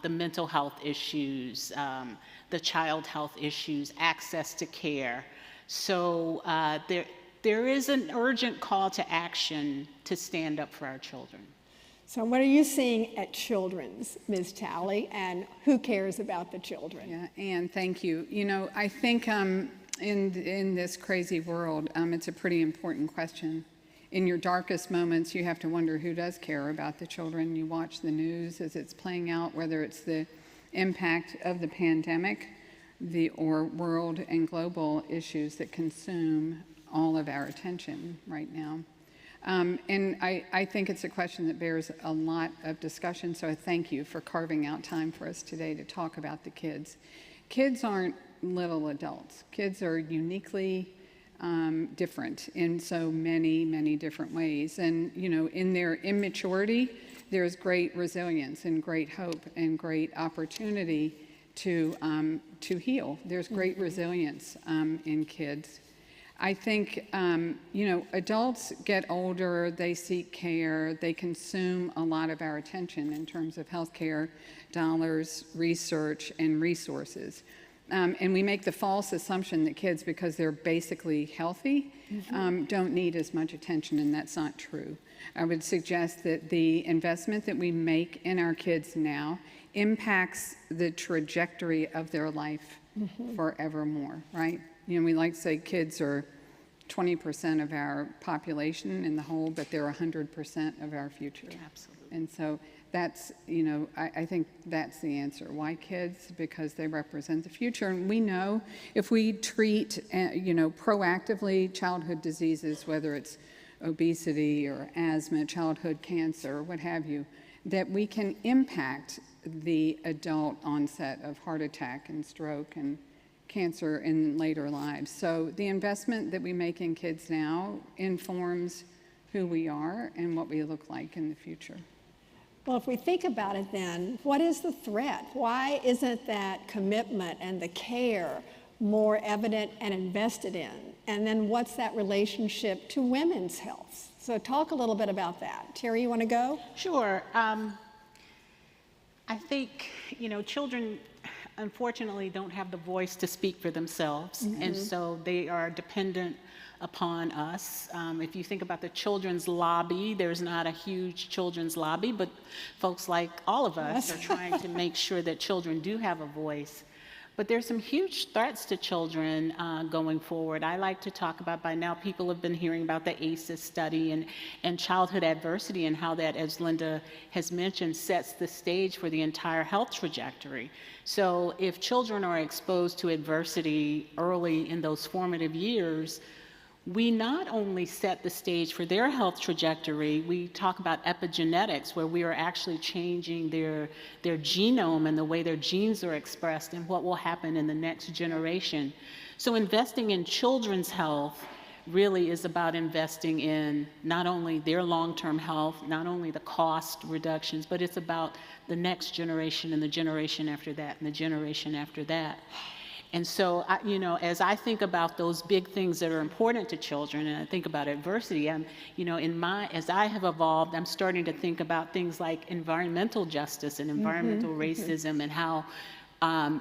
the mental health issues, the child health issues, access to care. So there is an urgent call to action to stand up for our children. So what are you seeing at Children's, Ms. Talley, and who cares about the children? Yeah, Ann, thank you. You know, I think in this crazy world, it's a pretty important question. In your darkest moments, you have to wonder who does care about the children. You watch the news as it's playing out, whether it's the impact of the pandemic, or world and global issues that consume all of our attention right now. And I think it's a question that bears a lot of discussion, so I thank you for carving out time for us today to talk about the kids. Kids aren't little adults. Kids are uniquely different in so many, many different ways. And, you know, in their immaturity, there's great resilience and great hope and great opportunity to heal. There's great resilience in kids. I think, adults get older, they seek care, they consume a lot of our attention in terms of healthcare dollars, research, and resources. And we make the false assumption that kids, because they're basically healthy, don't need as much attention, and that's not true. I would suggest that the investment that we make in our kids now impacts the trajectory of their life forevermore, right? You know, we like to say kids are 20% of our population in the whole, but they're 100% of our future. Absolutely. And so that's, I think that's the answer. Why kids? Because they represent the future. And we know if we treat, proactively childhood diseases, whether it's obesity or asthma, childhood cancer, what have you, that we can impact the adult onset of heart attack and stroke and cancer in later lives. So the investment that we make in kids now informs who we are and what we look like in the future. Well, if we think about it then, what is the threat? Why isn't that commitment and the care more evident and invested in? And then what's that relationship to women's health? So talk a little bit about that. Terry, you want to go? Sure. I think, children unfortunately don't have the voice to speak for themselves, and so they are dependent upon us. If you think about the children's lobby, there's not a huge children's lobby, but folks like all of us are trying to make sure that children do have a voice. But there's some huge threats to children going forward. I like to talk about, by now people have been hearing about the ACEs study and childhood adversity, and how that, as Linda has mentioned, sets the stage for the entire health trajectory. So if children are exposed to adversity early in those formative years, we not only set the stage for their health trajectory, we talk about epigenetics, where we are actually changing their genome and the way their genes are expressed and what will happen in the next generation. So investing in children's health really is about investing in not only their long-term health, not only the cost reductions, but it's about the next generation and the generation after that and the generation after that. And so, as I think about those big things that are important to children, and I think about adversity, as I have evolved, I'm starting to think about things like environmental justice and environmental racism, and how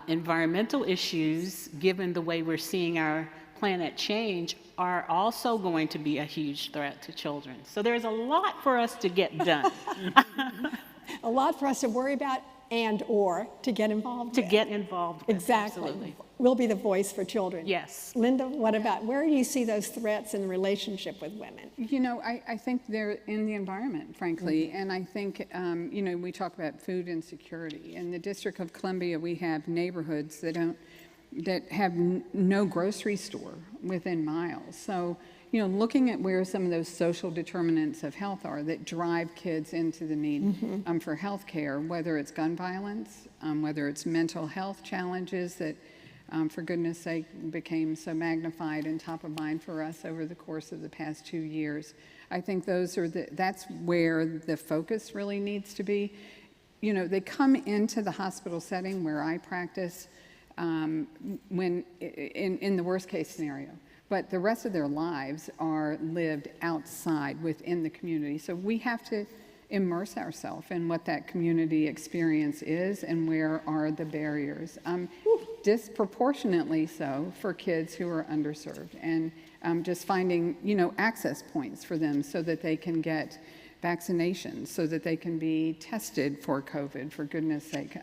environmental issues, given the way we're seeing our planet change, are also going to be a huge threat to children. So there's a lot for us to get done. A lot for us to worry about and/or to get involved with. Get involved with. Exactly. Absolutely. We'll be the voice for children. Yes. Linda, what about, where do you see those threats in relationship with women? I think they're in the environment, frankly, and I think, we talk about food insecurity. In the District of Columbia, we have neighborhoods that have no grocery store within miles. So, looking at where some of those social determinants of health are that drive kids into the need for health care, whether it's gun violence, whether it's mental health challenges that, for goodness sake, became so magnified and top of mind for us over the course of the past 2 years. I think that's where the focus really needs to be. They come into the hospital setting where I practice when in the worst case scenario. But the rest of their lives are lived outside within the community. So we have to immerse ourselves in what that community experience is and where are the barriers. Disproportionately so for kids who are underserved, and just finding, access points for them so that they can get vaccinations, so that they can be tested for COVID, for goodness sake.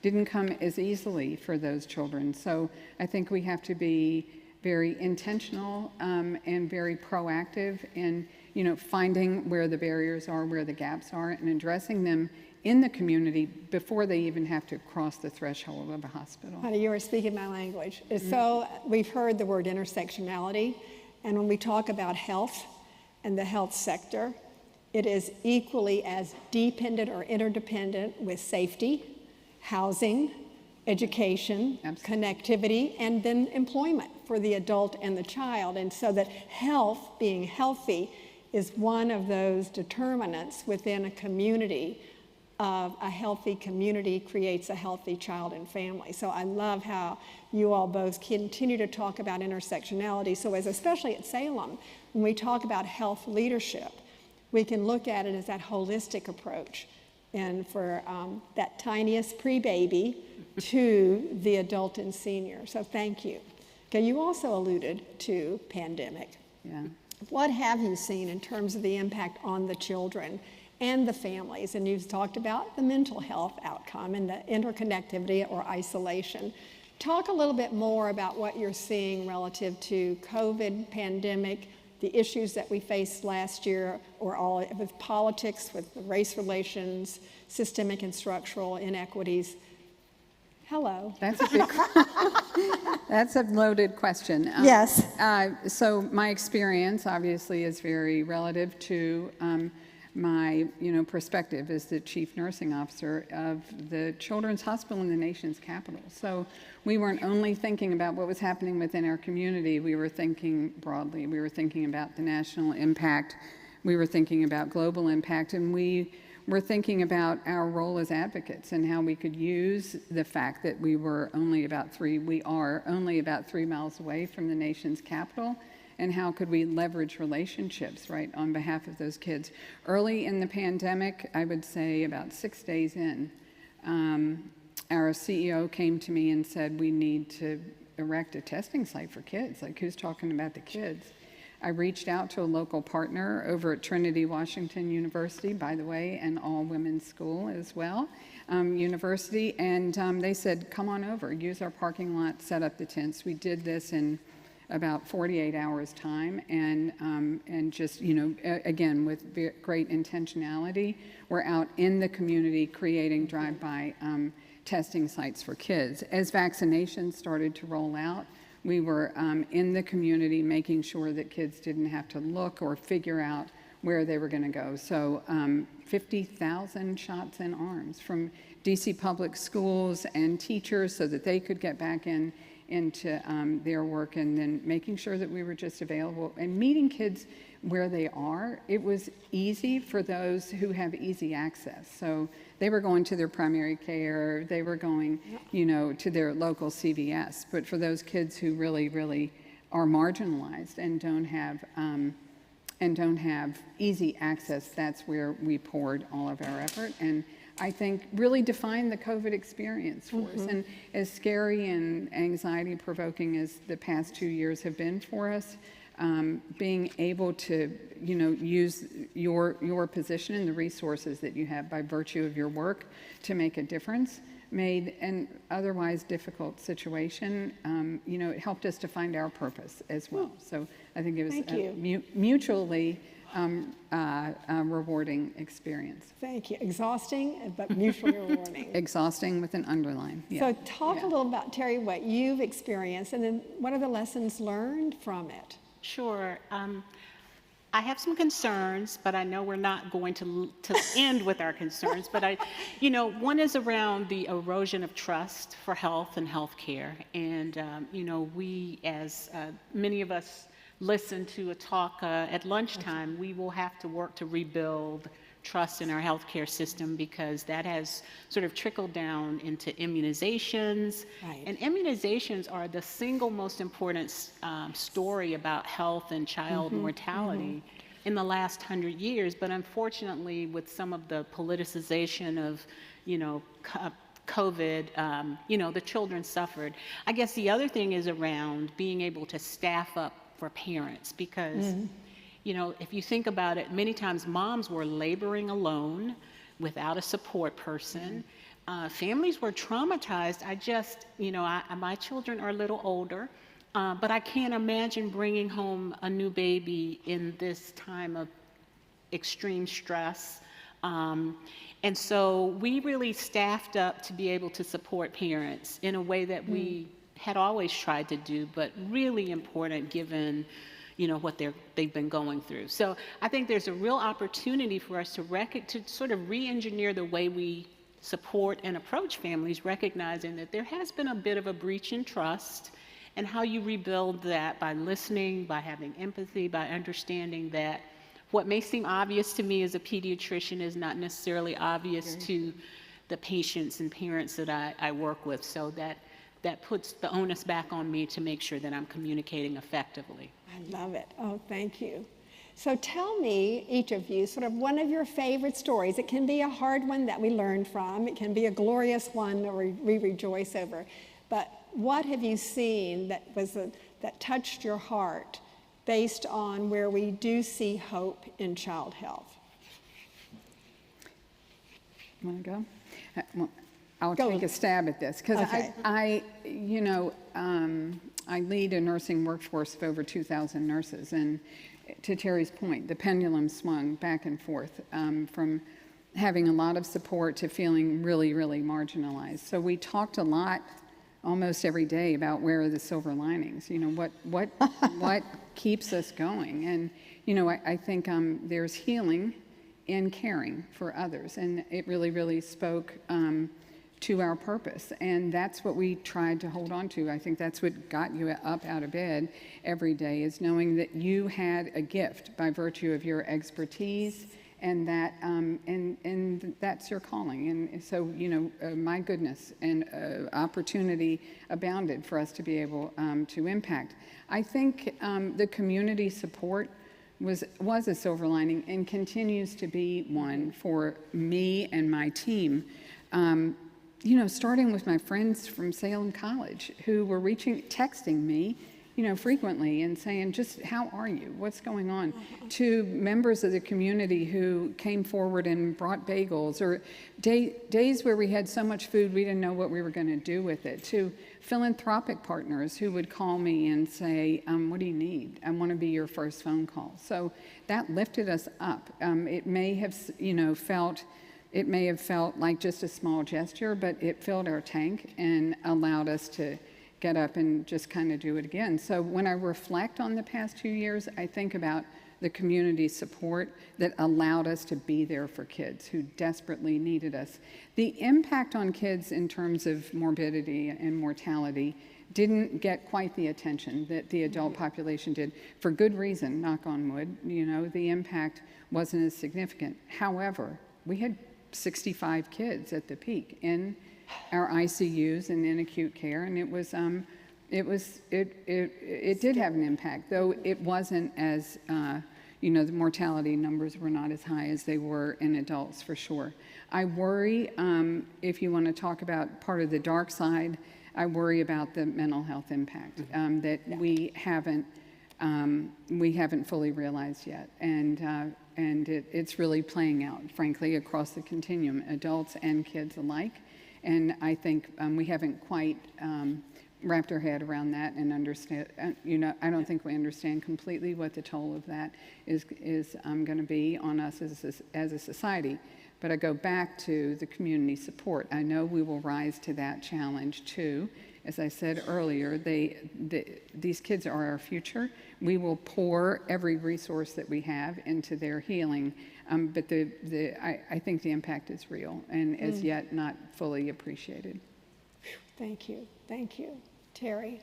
Didn't come as easily for those children. So I think we have to be very intentional and very proactive in, finding where the barriers are, where the gaps are, and addressing them in the community before they even have to cross the threshold of a hospital. Honey, you are speaking my language. So we've heard the word intersectionality, and when we talk about health and the health sector, it is equally as dependent or interdependent with safety, housing, education, connectivity, and then employment for the adult and the child. And so that health, being healthy, is one of those determinants within a community. A healthy community creates a healthy child and family. So I love how you all both continue to talk about intersectionality. So especially at Salem, when we talk about health leadership, we can look at it as that holistic approach. And for that tiniest pre-baby to the adult and senior. So thank you. Okay, you also alluded to pandemic. Yeah. What have you seen in terms of the impact on the children and the families? And you've talked about the mental health outcome and the interconnectivity or isolation. Talk a little bit more about what you're seeing relative to COVID, pandemic, the issues that we faced last year, or all with politics, with race relations, systemic and structural inequities. Hello. That's a big that's a loaded question. Yes. So my experience obviously is very relative to my perspective as the chief nursing officer of the Children's Hospital in the nation's capital. So we weren't only thinking about what was happening within our community, we were thinking broadly. We were thinking about the national impact, we were thinking about global impact, and we were thinking about our role as advocates and how we could use the fact that we are only about 3 miles away from the nation's capital, and how could we leverage relationships, right, on behalf of those kids. Early in the pandemic, I would say about 6 days in, our CEO came to me and said, we need to erect a testing site for kids. Like, who's talking about the kids? I reached out to a local partner over at Trinity Washington University, by the way, an all-women's school as well, university, and they said, come on over, use our parking lot, set up the tents. We did this in about 48 hours time, and just, you know, again, with great intentionality, we're out in the community creating drive-by testing sites for kids. As vaccinations started to roll out, we were in the community making sure that kids didn't have to look or figure out where they were going to go. So 50,000 shots in arms from DC public schools and teachers so that they could get back into their work, and then making sure that we were just available and meeting kids where they are. It was easy for those who have easy access. So they were going to their primary care, they were going, you know, to their local CVS. But for those kids who really, really are marginalized and don't have easy access, that's where we poured all of our effort. And I think really defined the COVID experience for us. And as scary and anxiety-provoking as the past 2 years have been for us, being able to, you know, use your position and the resources that you have by virtue of your work to make a difference made an otherwise difficult situation, you know, it helped us to find our purpose as well. So I think it was mutually rewarding experience. Thank you. Exhausting, but mutually rewarding. Exhausting with an underline. Yeah. So talk a little about, Terry, what you've experienced, and then what are the lessons learned from it? Sure. I have some concerns, but I know we're not going to end with our concerns. But you know, one is around the erosion of trust for health and healthcare. And, you know, we, as many of us listen to a talk at lunchtime, we will have to work to rebuild trust in our healthcare system, because that has sort of trickled down into immunizations. Right. And immunizations are the single most important story about health and child mortality in the last 100 years. But unfortunately, with some of the politicization of, you know, COVID, you know, the children suffered. I guess the other thing is around being able to staff up for parents, because you know, if you think about it, many times moms were laboring alone without a support person. Families were traumatized. I just, you know, my children are a little older, but I can't imagine bringing home a new baby in this time of extreme stress. And so we really staffed up to be able to support parents in a way that we had always tried to do, but really important given, you know, what they've been going through. So I think there's a real opportunity for us to sort of re-engineer the way we support and approach families, recognizing that there has been a bit of a breach in trust, and how you rebuild that by listening, by having empathy, by understanding that what may seem obvious to me as a pediatrician is not necessarily obvious to the patients and parents that I work with. So that puts the onus back on me to make sure that I'm communicating effectively. I love it. Oh, thank you. So tell me, each of you, sort of one of your favorite stories. It can be a hard one that we learned from. It can be a glorious one that we rejoice over. But what have you seen that touched your heart based on where we do see hope in child health? Want to go? Well, I'll take a stab at this, because you know, I lead a nursing workforce of over 2,000 nurses, and to Terry's point, the pendulum swung back and forth from having a lot of support to feeling really, really marginalized. So we talked a lot, almost every day, about where are the silver linings. You know, what keeps us going, and you know, I think there's healing in caring for others, and it really, really spoke to our purpose, and that's what we tried to hold on to. I think that's what got you up out of bed every day, is knowing that you had a gift by virtue of your expertise, and that and that's your calling. And so, you know, my goodness, and opportunity abounded for us to be able to impact. I think the community support was a silver lining, and continues to be one for me and my team. You know, starting with my friends from Salem College, who were texting me frequently and saying, just how are you? What's going on? To members of the community who came forward and brought bagels, or days where we had so much food we didn't know what we were going to do with it. To philanthropic partners who would call me and say, what do you need? I want to be your first phone call. So that lifted us up. It may have, felt like just a small gesture, but it filled our tank and allowed us to get up and just kind of do it again. So when I reflect on the past 2 years, I think about the community support that allowed us to be there for kids who desperately needed us. The impact on kids in terms of morbidity and mortality didn't get quite the attention that the adult population did, for good reason, knock on wood. The impact wasn't as significant. However, we had 65 kids at the peak in our ICUs and in acute care, and it did have an impact, though it wasn't as, the mortality numbers were not as high as they were in adults, for sure. I worry, if you want to talk about part of the dark side, I worry about the mental health impact that we haven't fully realized yet, and it's really playing out, frankly, across the continuum, adults and kids alike. And I think we haven't quite wrapped our head around that and understand, I don't think we understand completely what the toll of that is going to be on us as a society. But I go back to the community support. I know we will rise to that challenge too. As I said earlier, these kids are our future. We will pour every resource that we have into their healing, but I think the impact is real and as yet not fully appreciated. Thank you. Terry?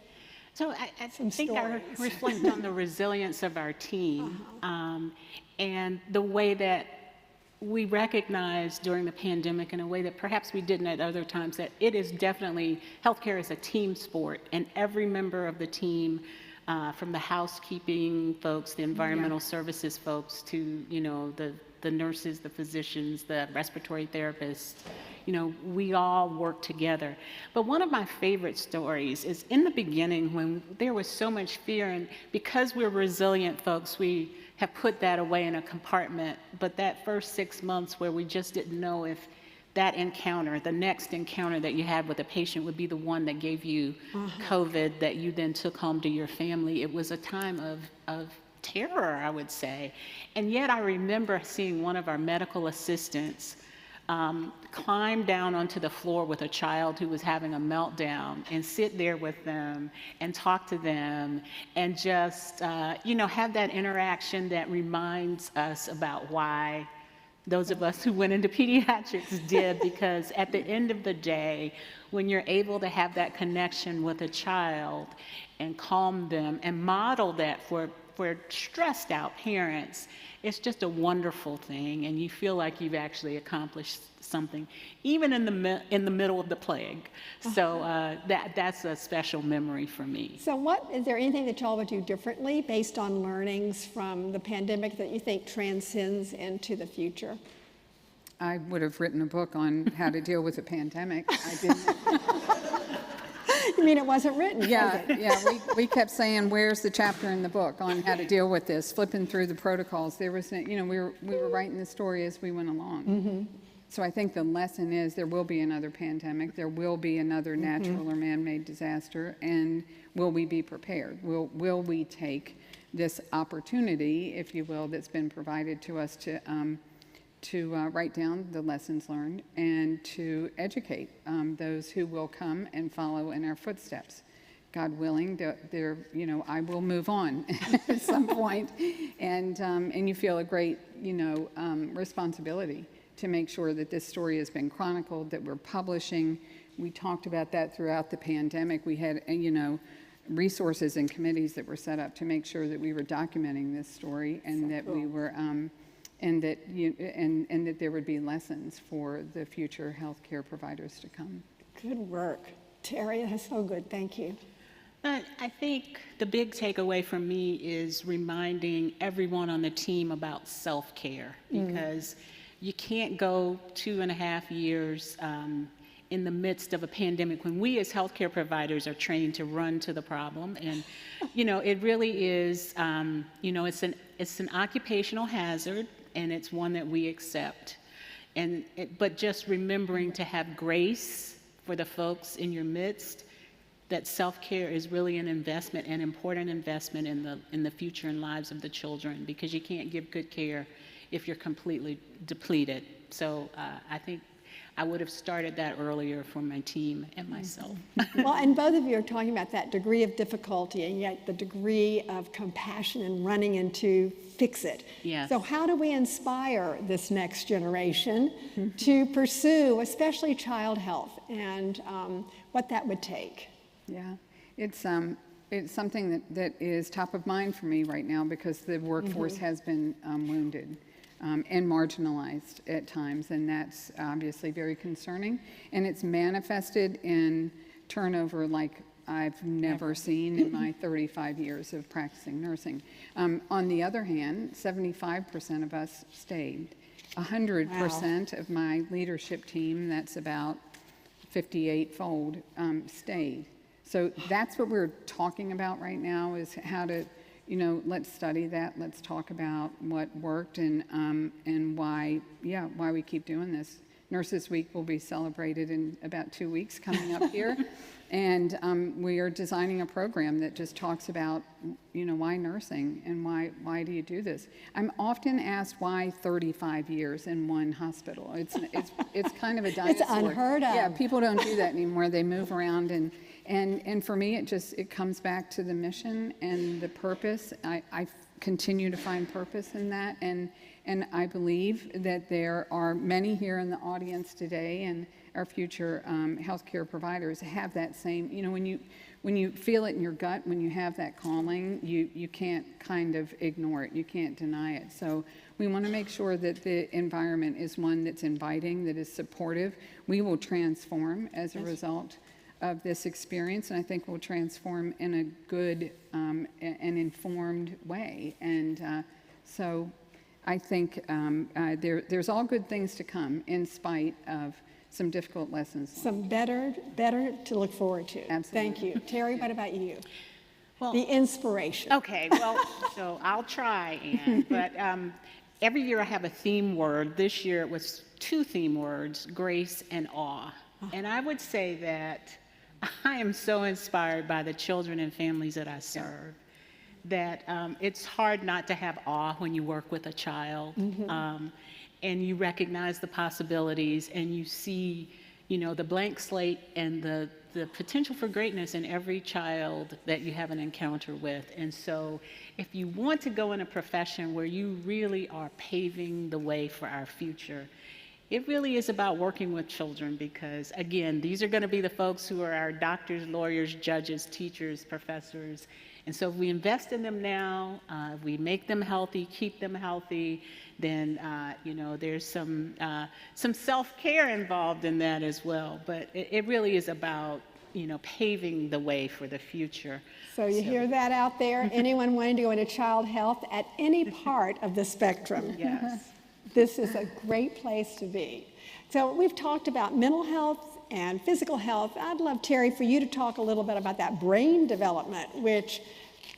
So I think I reflect on the resilience of our team and the way that we recognized during the pandemic in a way that perhaps we didn't at other times, that it is definitely, healthcare is a team sport, and every member of the team, from the housekeeping folks, the environmental services folks, to the nurses, the physicians, the respiratory therapists, we all work together. But one of my favorite stories is in the beginning when there was so much fear, and because we're resilient folks, we have put that away in a compartment. But that first 6 months where we just didn't know if that encounter, the next encounter that you had with a patient, would be the one that gave you COVID that you then took home to your family, it was a time of terror, I would say. And yet I remember seeing one of our medical assistants climb down onto the floor with a child who was having a meltdown and sit there with them and talk to them and just, have that interaction that reminds us about why those of us who went into pediatrics did, because at the end of the day, when you're able to have that connection with a child and calm them and model that for stressed out parents, it's just a wonderful thing, and you feel like you've actually accomplished something, even in the middle of the plague. So that's a special memory for me. So is there anything that y'all would do differently based on learnings from the pandemic that you think transcends into the future? I would have written a book on how to deal with a pandemic. I didn't. You mean it wasn't written? Yeah. We kept saying, "Where's the chapter in the book on how to deal with this?" Flipping through the protocols, there was, we were writing the story as we went along. So I think the lesson is there will be another pandemic, there will be another natural or man-made disaster, and will we be prepared? Will we take this opportunity, if you will, that's been provided to us to write down the lessons learned and to educate those who will come and follow in our footsteps. God willing, I will move on at some point, and you feel a great, responsibility to make sure that this story has been chronicled, that we're publishing. We talked about that throughout the pandemic. We had, resources and committees that were set up to make sure that we were documenting this story, and that we were. And that there would be lessons for the future healthcare providers to come. Good work. Terry, that's so good. Thank you. I think the big takeaway from me is reminding everyone on the team about self-care, because you can't go 2.5 years in the midst of a pandemic when we as healthcare providers are trained to run to the problem. And, it really is, it's an occupational hazard, and it's one that we accept. But just remembering to have grace for the folks in your midst, that self-care is really an investment, an important investment in the future and lives of the children, because you can't give good care if you're completely depleted. So I think I would have started that earlier for my team and myself. Well, and both of you are talking about that degree of difficulty and yet the degree of compassion and running into fix it. Yes. So how do we inspire this next generation to pursue, especially child health, and what that would take? Yeah, it's something that is top of mind for me right now, because the workforce has been wounded and marginalized at times, and that's obviously very concerning. And it's manifested in turnover like I've never seen in my 35 years of practicing nursing. On the other hand, 75% of us stayed. 100% of my leadership team, that's about 58-fold, stayed. So that's what we're talking about right now, is how to, let's study that. Let's talk about what worked and why we keep doing this. Nurses Week will be celebrated in about 2 weeks coming up here. And we are designing a program that just talks about, why nursing and why do you do this? I'm often asked why 35 years in one hospital. It's kind of a dinosaur. It's unheard of. Yeah, people don't do that anymore. They move around, and for me, it comes back to the mission and the purpose. I continue to find purpose in that, and I believe that there are many here in the audience today, and our future healthcare providers have that same, when you feel it in your gut, when you have that calling, you can't kind of ignore it, you can't deny it. So we want to make sure that the environment is one that's inviting, that is supportive. We will transform as a result of this experience, and I think we'll transform in a good and informed way. And so I think there's all good things to come in spite of some difficult lessons. Some better to look forward to. Absolutely. Thank you. Terry, what about you? Well, the inspiration. Okay, well, so I'll try, Ann, but every year I have a theme word. This year it was 2 theme words, grace and awe. And I would say that I am so inspired by the children and families that I serve, that it's hard not to have awe when you work with a child. And you recognize the possibilities, and you see, the blank slate and the potential for greatness in every child that you have an encounter with. And so if you want to go in a profession where you really are paving the way for our future, it really is about working with children, because, again, these are going to be the folks who are our doctors, lawyers, judges, teachers, professors. And so if we invest in them now, if we make them healthy, keep them healthy, then there's some self-care involved in that as well. But it really is about paving the way for the future. So you hear that out there? Anyone wanting to go into child health at any part of the spectrum? Yes. This is a great place to be. So we've talked about mental health and physical health. I'd love, Terry, for you to talk a little bit about that brain development, which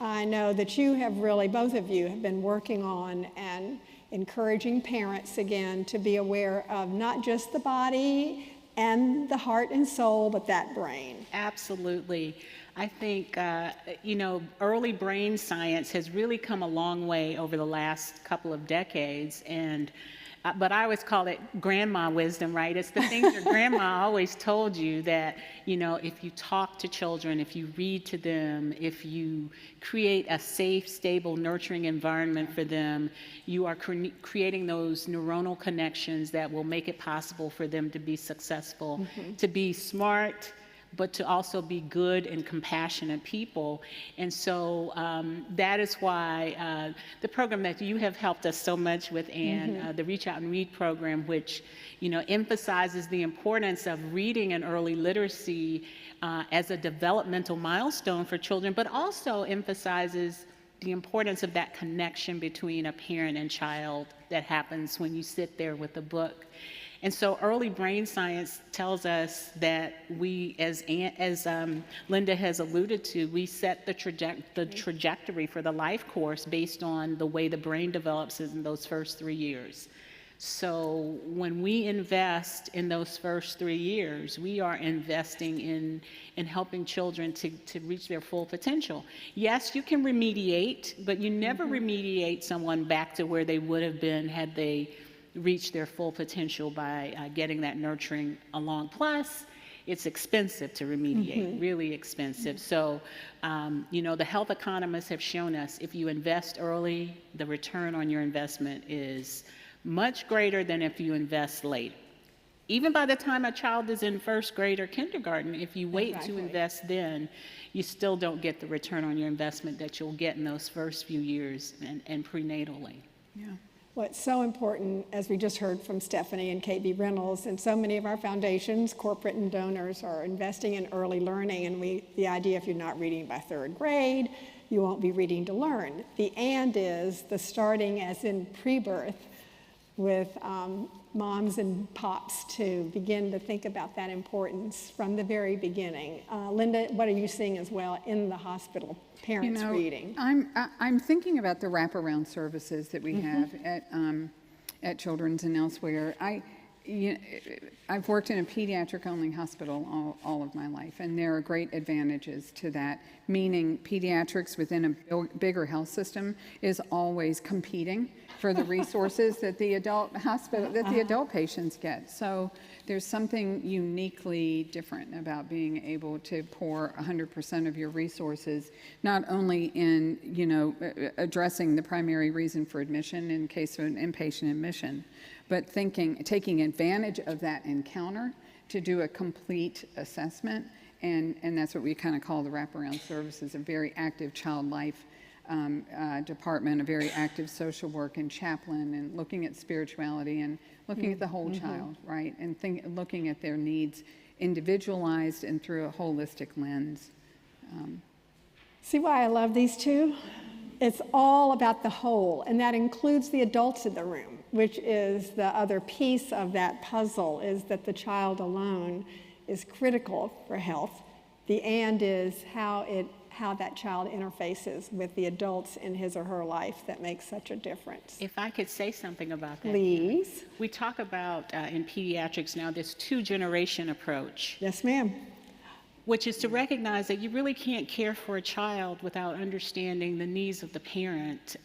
I know that you have really, both of you, have been working on, and encouraging parents, again, to be aware of not just the body and the heart and soul, but that brain. Absolutely. I think, early brain science has really come a long way over the last couple of decades, and but I always call it grandma wisdom, right? It's the things your grandma always told you, that, if you talk to children, if you read to them, if you create a safe, stable, nurturing environment for them, you are creating those neuronal connections that will make it possible for them to be successful, to be smart, but to also be good and compassionate people. And so that is why the program that you have helped us so much with, Ann, the Reach Out and Read program, which emphasizes the importance of reading and early literacy as a developmental milestone for children, but also emphasizes the importance of that connection between a parent and child that happens when you sit there with a book. And so early brain science tells us that we, as Linda has alluded to, we set the trajectory for the life course based on the way the brain develops in those first 3 years. So when we invest in those first 3 years, we are investing in helping children to reach their full potential. Yes, you can remediate, but you never remediate someone back to where they would have been had they reached their full potential by getting that nurturing along. Plus, it's expensive to remediate, really expensive. So, you know, the health economists have shown us if you invest early, the return on your investment is much greater than if you invest late. Even by the time a child is in first grade or kindergarten, if you wait to invest then, you still don't get the return on your investment that you'll get in those first few years and prenatally. Yeah. Well, it's so important, as we just heard from Stephanie and KB Reynolds, and so many of our foundations, corporate and donors, are investing in early learning, and the idea if you're not reading by third grade, you won't be reading to learn. The and is the starting as in pre-birth with moms and pops to begin to think about that importance from the very beginning. Linda, what are you seeing as well in the hospital, parents reading? I'm thinking about the wraparound services that we have at Children's and elsewhere. I've worked in a pediatric-only hospital all of my life, and there are great advantages to that, meaning pediatrics within a bigger health system is always competing for the resources that the adult patients get. So there's something uniquely different about being able to pour 100% of your resources, not only in, addressing the primary reason for admission in case of an inpatient admission, but taking advantage of that encounter to do a complete assessment, and that's what we kind of call the wraparound services, a very active child life department, a very active social work and chaplain, and looking at spirituality and looking at the whole child, right? And looking at their needs individualized and through a holistic lens. See why I love these two? It's all about the whole, and that includes the adults in the room, which is the other piece of that puzzle, is that the child alone is critical for health. The and is how that child interfaces with the adults in his or her life that makes such a difference. If I could say something about that. Please. We talk about in pediatrics now this 2-generation approach. Yes, ma'am. Which is to recognize that you really can't care for a child without understanding the needs of the parent.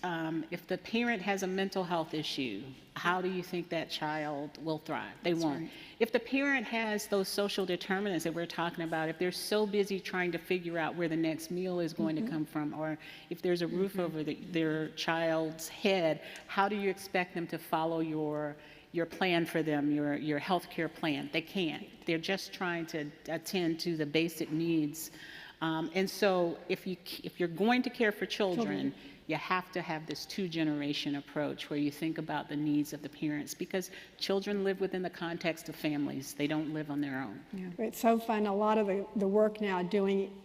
If the parent has a mental health issue, how do you think that child will thrive? They won't. Right. If the parent has those social determinants that we're talking about, if they're so busy trying to figure out where the next meal is going to come from, or if there's a roof over their child's head, how do you expect them to follow your plan for them, your healthcare plan? They can't. They're just trying to attend to the basic needs. And so if you're going to care for children, you have to have this 2-generation approach where you think about the needs of the parents, because children live within the context of families. They don't live on their own. Yeah. It's so fun. A lot of the work now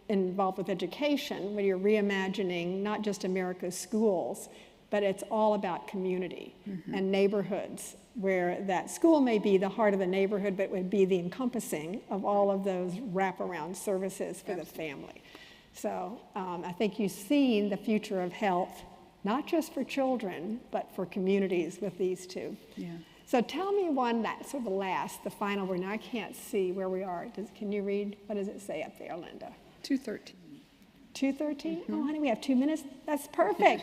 involved with education, where you're reimagining not just America's schools, but it's all about community and neighborhoods, where that school may be the heart of the neighborhood, but it would be the encompassing of all of those wraparound services for the family. So I think you've seen the future of health, not just for children, but for communities with these two. Yeah. So tell me one that's sort of the final word. Now I can't see where we are. Can you read? What does it say up there, Linda? 2:13. 2:13? Oh, honey, we have 2 minutes. That's perfect.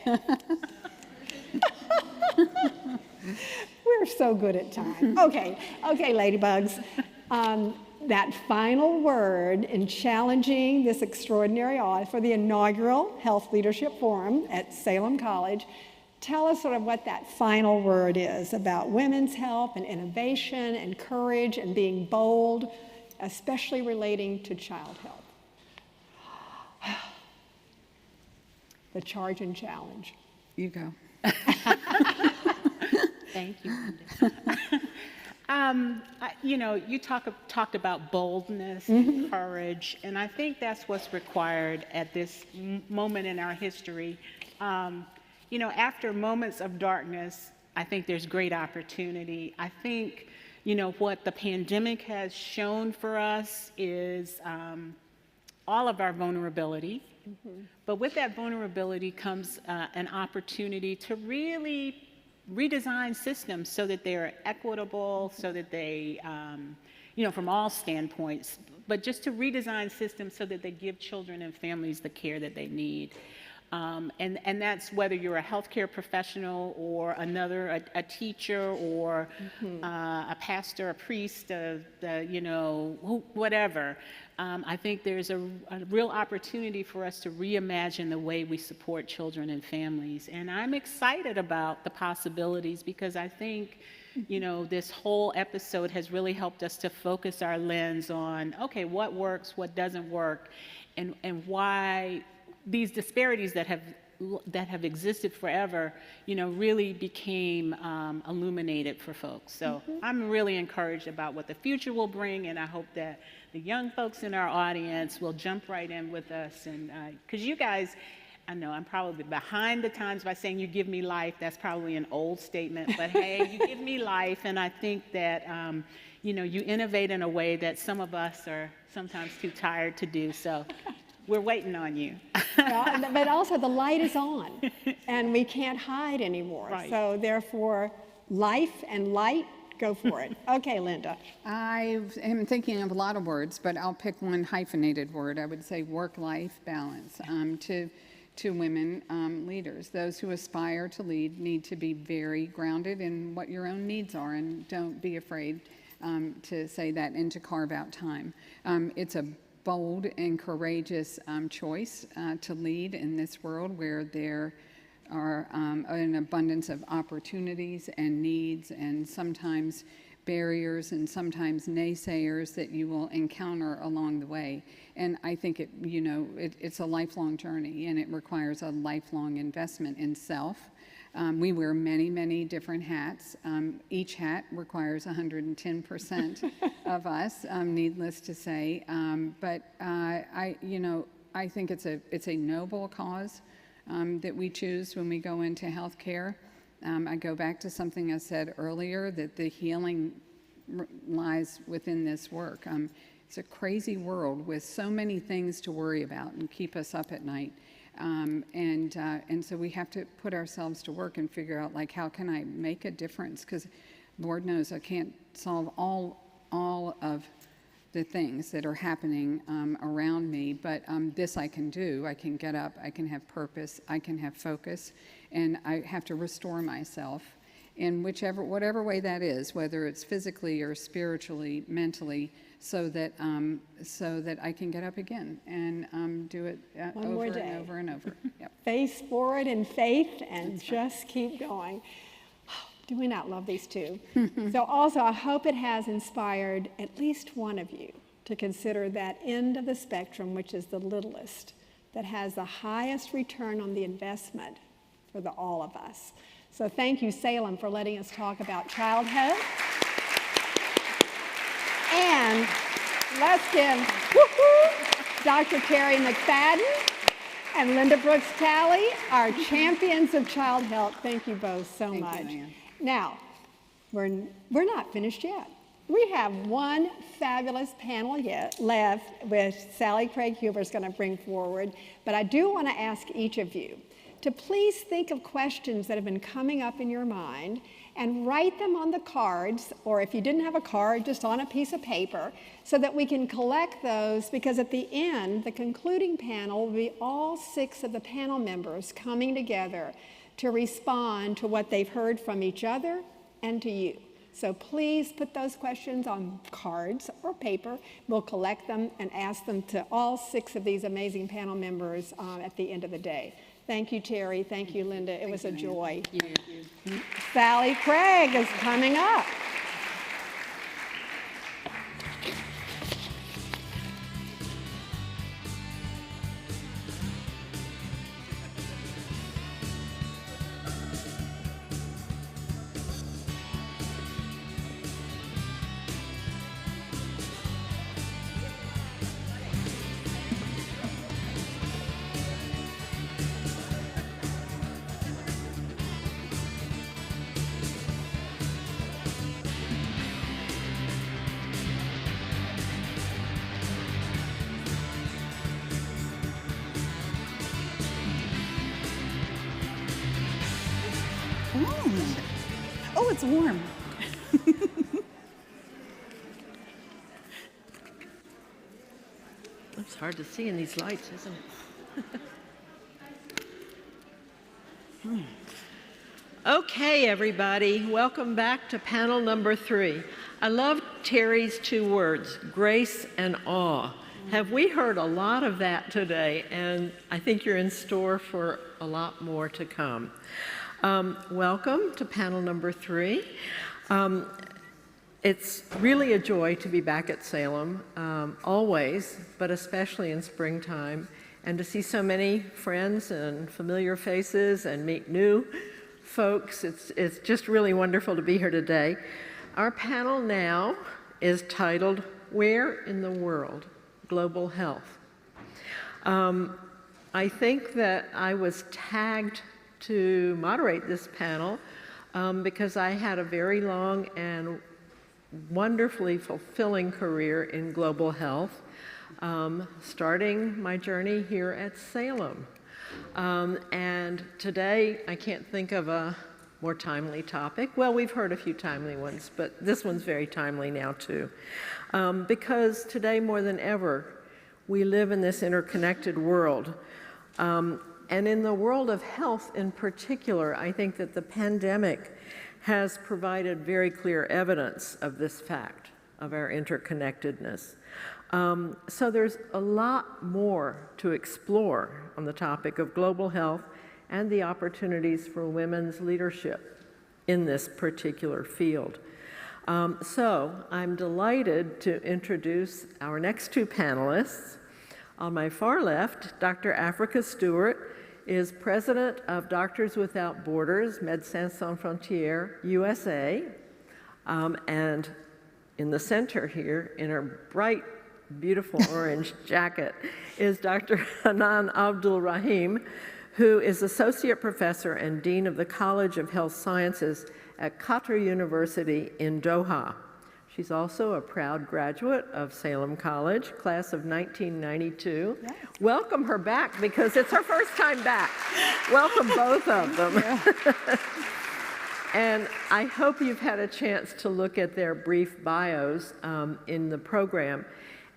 We're so good at time. Okay, ladybugs. That final word in challenging this extraordinary audit for the inaugural Health Leadership Forum at Salem College, tell us sort of what that final word is about women's health and innovation and courage and being bold, especially relating to child health. The charge and challenge. You go. Thank you. You talked about boldness and courage, and I think that's what's required at this moment in our history. After moments of darkness, I think there's great opportunity. I think You know, what the pandemic has shown for us is all of our vulnerability. But with that vulnerability comes an opportunity to really redesign systems so that they're equitable, so that they, you know, from all standpoints, but just to redesign systems so that they give children and families the care that they need. And that's whether you're a healthcare professional or a teacher or a pastor, a priest, you know, whatever. I think there's a real opportunity for us to reimagine the way we support children and families. And I'm excited about the possibilities because I think, you know, this whole episode has really helped us to focus our lens on, okay, what works, what doesn't work, and why these disparities that have existed forever, you know, really became illuminated for folks. So I'm really encouraged about what the future will bring, and I hope that the young folks in our audience will jump right in with us. And because you guys, I know I'm probably behind the times by saying you give me life. That's probably an old statement, but hey, you give me life, and I think that you know, you innovate in a way that some of us are sometimes too tired to do. So we're waiting on you. Well, but also the light is on, and we can't hide anymore. Right. So therefore, life and light, go for it. Okay, Linda. I am thinking of a lot of words, but I'll pick one hyphenated word. I would say work-life balance. To women leaders, those who aspire to lead need to be very grounded in what your own needs are, and don't be afraid to say that and to carve out time. It's a bold and courageous choice to lead in this world where there are an abundance of opportunities and needs, and sometimes barriers and sometimes naysayers that you will encounter along the way. And I think it's a lifelong journey, and it requires a lifelong investment in self. We wear many, many different hats. Each hat requires 110% of us, needless to say. But I think it's a noble cause that we choose when we go into healthcare. I go back to something I said earlier, that the healing lies within this work. It's a crazy world with so many things to worry about and keep us up at night. And so we have to put ourselves to work and figure out, like, how can I make a difference? Because Lord knows I can't solve all of the things that are happening around me, but this I can do. I can get up, I can have purpose, I can have focus, and I have to restore myself in whatever way that is, whether it's physically or spiritually, mentally, so that I can get up again and do it over and over and over. Yep. Face forward in faith and just keep going. Do we not love these two? So also, I hope it has inspired at least one of you to consider that end of the spectrum, which is the littlest, that has the highest return on the investment for all of us. So thank you, Salem, for letting us talk about childhood. And let's give Dr. Terry McFadden and Linda Brooks Talley, our champions of child health. Thank you both so much. Thank you, now, we're not finished yet. We have one fabulous panel yet left, which Sally Craig Huber is going to bring forward. But I do want to ask each of you to please think of questions that have been coming up in your mind and write them on the cards, or if you didn't have a card, just on a piece of paper, so that we can collect those, because at the end, the concluding panel will be all 6 of the panel members coming together to respond to what they've heard from each other and to you. So please put those questions on cards or paper. We'll collect them and ask them to all 6 of these amazing panel members at the end of the day. Thank you, Terry. Thank you, Linda. It was a joy. Thank you. Sally Craig is coming up. sound? Oh, it's warm. It's hard to see in these lights, isn't it? Okay, everybody, welcome back to panel number 3. I love Terry's 2 words, grace and awe. Have we heard a lot of that today? And I think you're in store for a lot more to come. Welcome to panel number 3. It's really a joy to be back at Salem, always, but especially in springtime, and to see so many friends and familiar faces and meet new folks. It's just really wonderful to be here today. Our panel now is titled, Where in the World? Global Health. I think that I was tagged to moderate this panel because I had a very long and wonderfully fulfilling career in global health, starting my journey here at Salem. And today, I can't think of a more timely topic. Well, we've heard a few timely ones, but this one's very timely now too. Because today, more than ever, we live in this interconnected world. And in the world of health in particular, I think that the pandemic has provided very clear evidence of this fact, of our interconnectedness. So there's a lot more to explore on the topic of global health and the opportunities for women's leadership in this particular field. So I'm delighted to introduce our next 2 panelists. On my far left, Dr. Africa Stewart is president of Doctors Without Borders, Médecins Sans Frontières, USA. And in the center here, in her bright, beautiful orange jacket, is Dr. Hanan Abdul Rahim, who is associate professor and dean of the College of Health Sciences at Qatar University in Doha. She's also a proud graduate of Salem College, class of 1992. Yeah. Welcome her back because it's her first time back. Welcome both of them. And I hope you've had a chance to look at their brief bios in the program.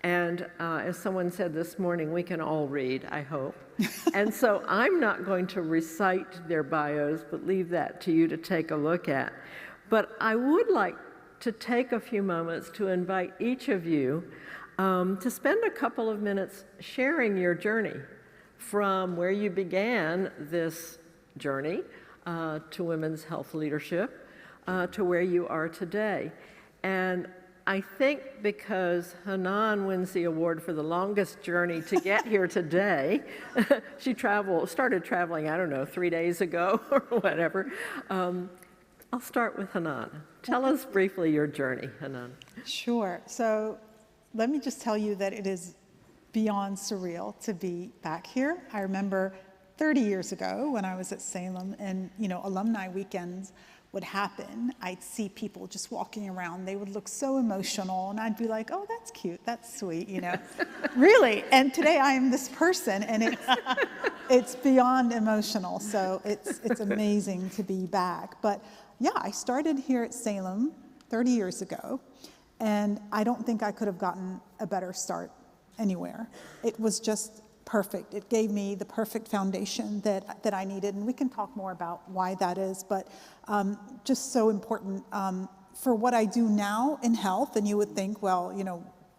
And as someone said this morning, we can all read, I hope. And so I'm not going to recite their bios, but leave that to you to take a look at. But I would like to take a few moments to invite each of you to spend a couple of minutes sharing your journey from where you began this journey to women's health leadership to where you are today. And I think because Hanan wins the award for the longest journey to get here today, she started traveling, I don't know, 3 days ago or whatever. I'll start with Hanan. Tell us briefly your journey, Hanan. Sure. So let me just tell you that it is beyond surreal to be back here. I remember 30 years ago when I was at Salem and, alumni weekends would happen. I'd see people just walking around. They would look so emotional and I'd be like, oh, that's cute. That's sweet, Really. And today I am this person and it's beyond emotional. So it's amazing to be back. But yeah, I started here at Salem 30 years ago, and I don't think I could have gotten a better start anywhere. It was just perfect. It gave me the perfect foundation that I needed, and we can talk more about why that is, but just so important for what I do now in health. And you would think, well,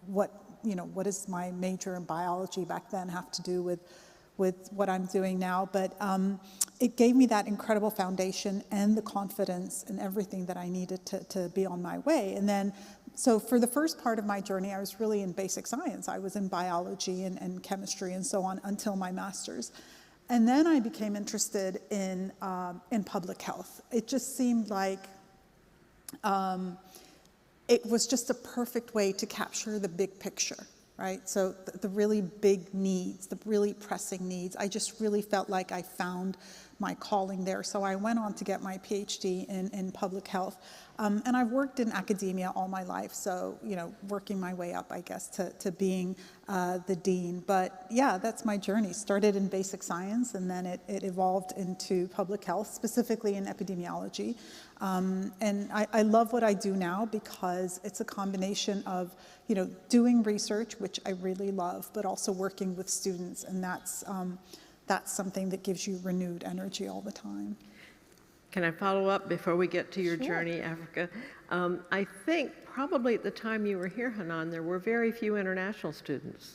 what does my major in biology back then have to do with what I'm doing now? But it gave me that incredible foundation and the confidence and everything that I needed to be on my way. And then, so for the first part of my journey, I was really in basic science. I was in biology and chemistry and so on until my master's. And then I became interested in public health. It just seemed like it was just a perfect way to capture the big picture. Right? So the really big needs, the really pressing needs, I just really felt like I found my calling there. So I went on to get my PhD in public health. And I've worked in academia all my life, so, working my way up, I guess, to being the dean. But yeah, that's my journey. Started in basic science, and then it evolved into public health, specifically in epidemiology. And I love what I do now because it's a combination of, doing research, which I really love, but also working with students, and that's something that gives you renewed energy all the time. Can I follow up before we get to your journey, Africa? I think probably at the time you were here, Hanan, there were very few international students.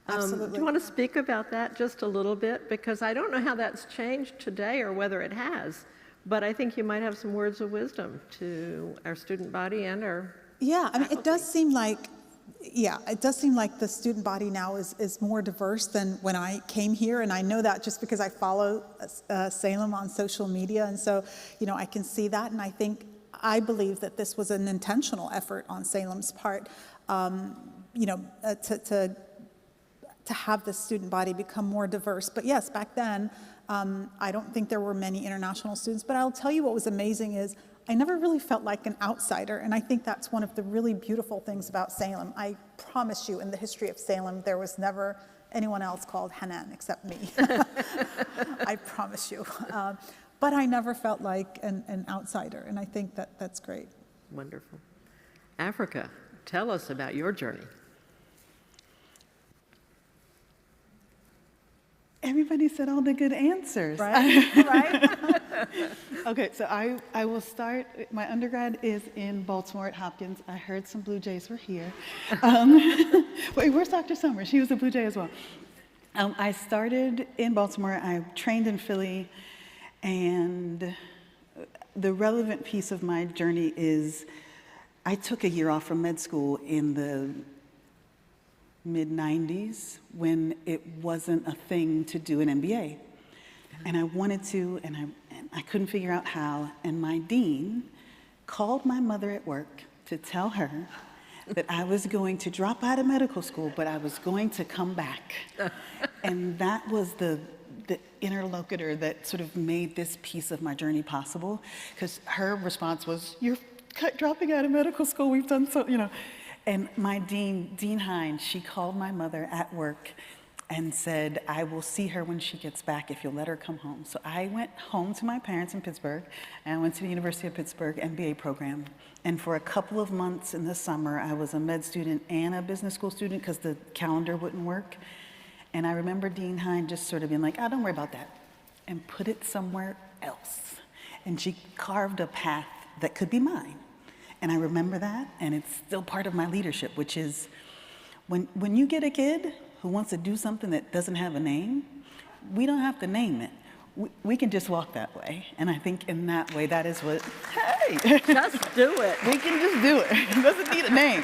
Absolutely. Do you want to speak about that just a little bit? Because I don't know how that's changed today or whether it has, but I think you might have some words of wisdom to our student body and our faculty. It does seem like the student body now is more diverse than when I came here, and I know that just because I follow Salem on social media, and so, I can see that, and I believe that this was an intentional effort on Salem's part, to have the student body become more diverse. But yes, back then, I don't think there were many international students, but I'll tell you what was amazing is I never really felt like an outsider, and I think that's one of the really beautiful things about Salem. I promise you, in the history of Salem, there was never anyone else called Hanan except me. I promise you. But I never felt like an outsider, and I think that's great. Wonderful. Africa, tell us about your journey. Everybody said all the good answers. Right? Okay, so I will start. My undergrad is in Baltimore at Hopkins. I heard some Blue Jays were here. Wait, where's Dr. Summer? She was a Blue Jay as well. I started in Baltimore. I trained in Philly. And the relevant piece of my journey is I took a year off from med school in the mid-90s when it wasn't a thing to do an MBA. And I wanted to, and I couldn't figure out how. And my dean called my mother at work to tell her that I was going to drop out of medical school, but I was going to come back. And that was the interlocutor that sort of made this piece of my journey possible, because her response was, "You're dropping out of medical school, we've done so, And my Dean Hines, she called my mother at work and said, "I will see her when she gets back if you'll let her come home." So I went home to my parents in Pittsburgh, and I went to the University of Pittsburgh MBA program. And for a couple of months in the summer, I was a med student and a business school student because the calendar wouldn't work. And I remember Dean Hines just sort of being like, "Oh, don't worry about that," and put it somewhere else. And she carved a path that could be mine. And I remember that, and it's still part of my leadership, which is when you get a kid who wants to do something that doesn't have a name, we don't have to name it. We can just walk that way. And I think in that way, that is what, hey. Just do it. We can just do it. It doesn't need a name.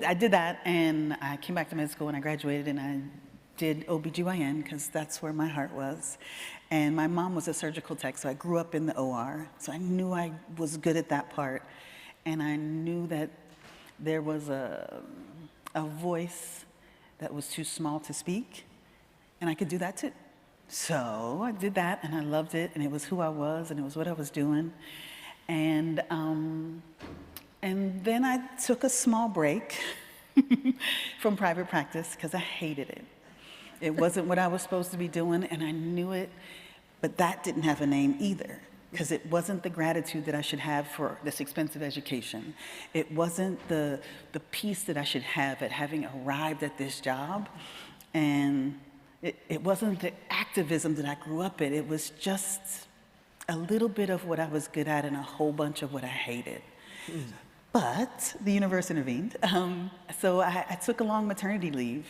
I did that, and I came back to med school, and I graduated, and I did OBGYN, because that's where my heart was. And my mom was a surgical tech, so I grew up in the OR. So I knew I was good at that part. And I knew that there was a voice that was too small to speak, and I could do that too. So I did that, and I loved it, and it was who I was, and it was what I was doing. And then I took a small break from private practice because I hated it. It wasn't what I was supposed to be doing, and I knew it, but that didn't have a name either, because it wasn't the gratitude that I should have for this expensive education. It wasn't the peace that I should have at having arrived at this job, and it wasn't the activism that I grew up in. It was just a little bit of what I was good at and a whole bunch of what I hated. But the universe intervened. So I took a long maternity leave.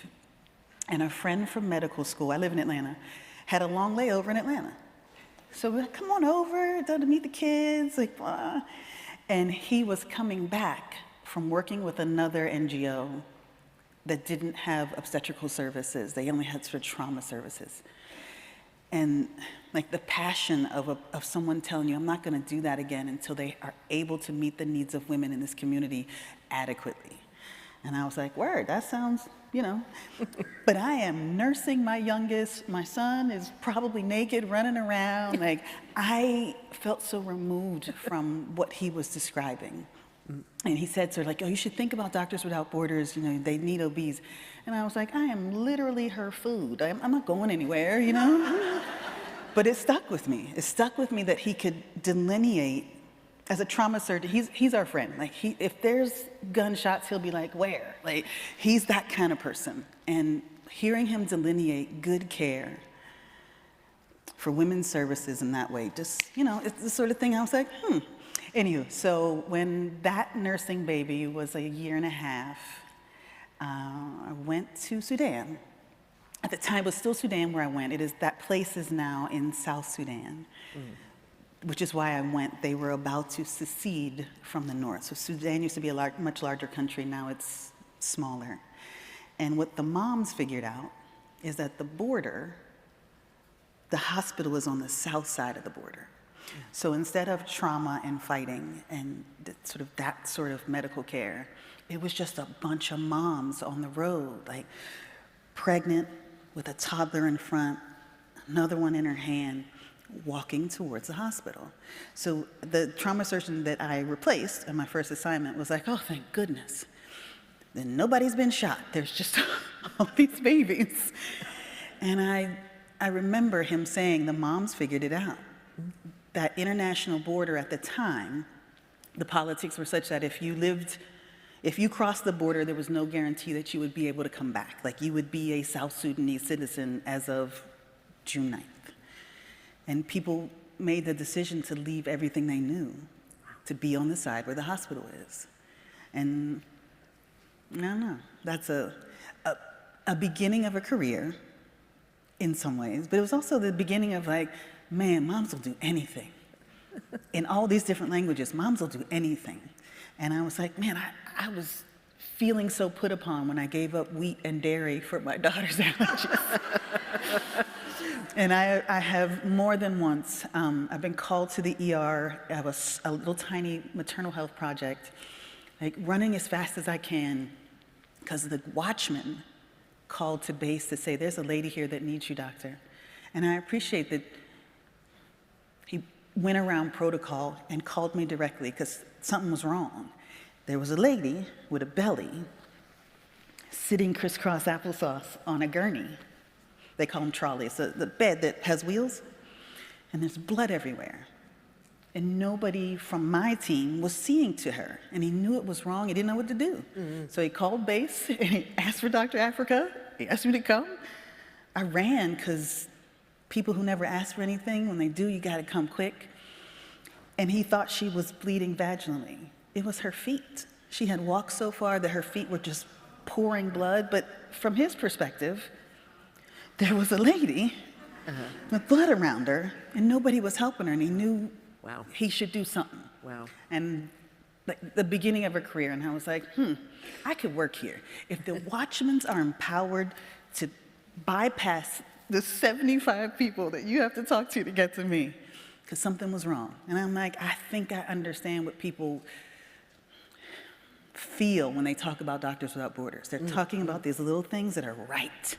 And a friend from medical school, I live in Atlanta, had a long layover in Atlanta. So we're like, "Come on over, to meet the kids," like, blah. And he was coming back from working with another NGO that didn't have obstetrical services. They only had sort of trauma services. And like the passion of someone telling you, "I'm not gonna do that again until they are able to meet the needs of women in this community adequately." And I was like, word, that sounds, but I am nursing my youngest. My son is probably naked, running around. Like, I felt so removed from what he was describing. And he said sort of like, oh, you should think about Doctors Without Borders, they need OBs. And I was like, I am literally her food. I'm not going anywhere, But it stuck with me. It stuck with me that he could delineate. As a trauma surgeon, he's our friend. Like, if there's gunshots, he'll be like, where? Like, he's that kind of person. And hearing him delineate good care for women's services in that way, just, it's the sort of thing I was like, Anywho, so when that nursing baby was a year and a half, I went to Sudan. At the time, it was still Sudan where I went. That place is now in South Sudan. Which is why I went. They were about to secede from the north. So Sudan used to be a much larger country. Now it's smaller. And what the moms figured out is that the hospital was on the south side of the border. So instead of trauma and fighting and that sort of medical care, it was just a bunch of moms on the road, like pregnant with a toddler in front, another one in her hand, walking towards the hospital. So the trauma surgeon that I replaced in my first assignment was like, oh, thank goodness. Then nobody's been shot. There's just all these babies. And I remember him saying the moms figured it out. That international border at the time, the politics were such that if you crossed the border, there was no guarantee that you would be able to come back. Like, you would be a South Sudanese citizen as of June 9th. And people made the decision to leave everything they knew to be on the side where the hospital is. And I don't know, that's a beginning of a career in some ways, but it was also the beginning of like, man, moms will do anything. In all these different languages, moms will do anything. And I was like, man, I was feeling so put upon when I gave up wheat and dairy for my daughter's allergies. And I have more than once, I've been called to the ER. I have a little tiny maternal health project, like running as fast as I can, because the watchman called to base to say, there's a lady here that needs you, doctor. And I appreciate that he went around protocol and called me directly because something was wrong. There was a lady with a belly sitting crisscross applesauce on a gurney. They call them trolleys, the bed that has wheels, and there's blood everywhere. And nobody from my team was seeing to her, and he knew it was wrong. He didn't know what to do. So he called base, and he asked for Dr. Africa. He asked me to come. I ran, because people who never ask for anything, when they do, you gotta come quick. And he thought she was bleeding vaginally. It was her feet. She had walked so far that her feet were just pouring blood, but from his perspective, there was a lady with blood around her, and nobody was helping her, and he knew he should do something. And the beginning of her career, and I was like, I could work here. If the watchmen are empowered to bypass the 75 people that you have to talk to get to me, because something was wrong. And I'm like, I think I understand what people feel when they talk about Doctors Without Borders. They're talking about these little things that are right.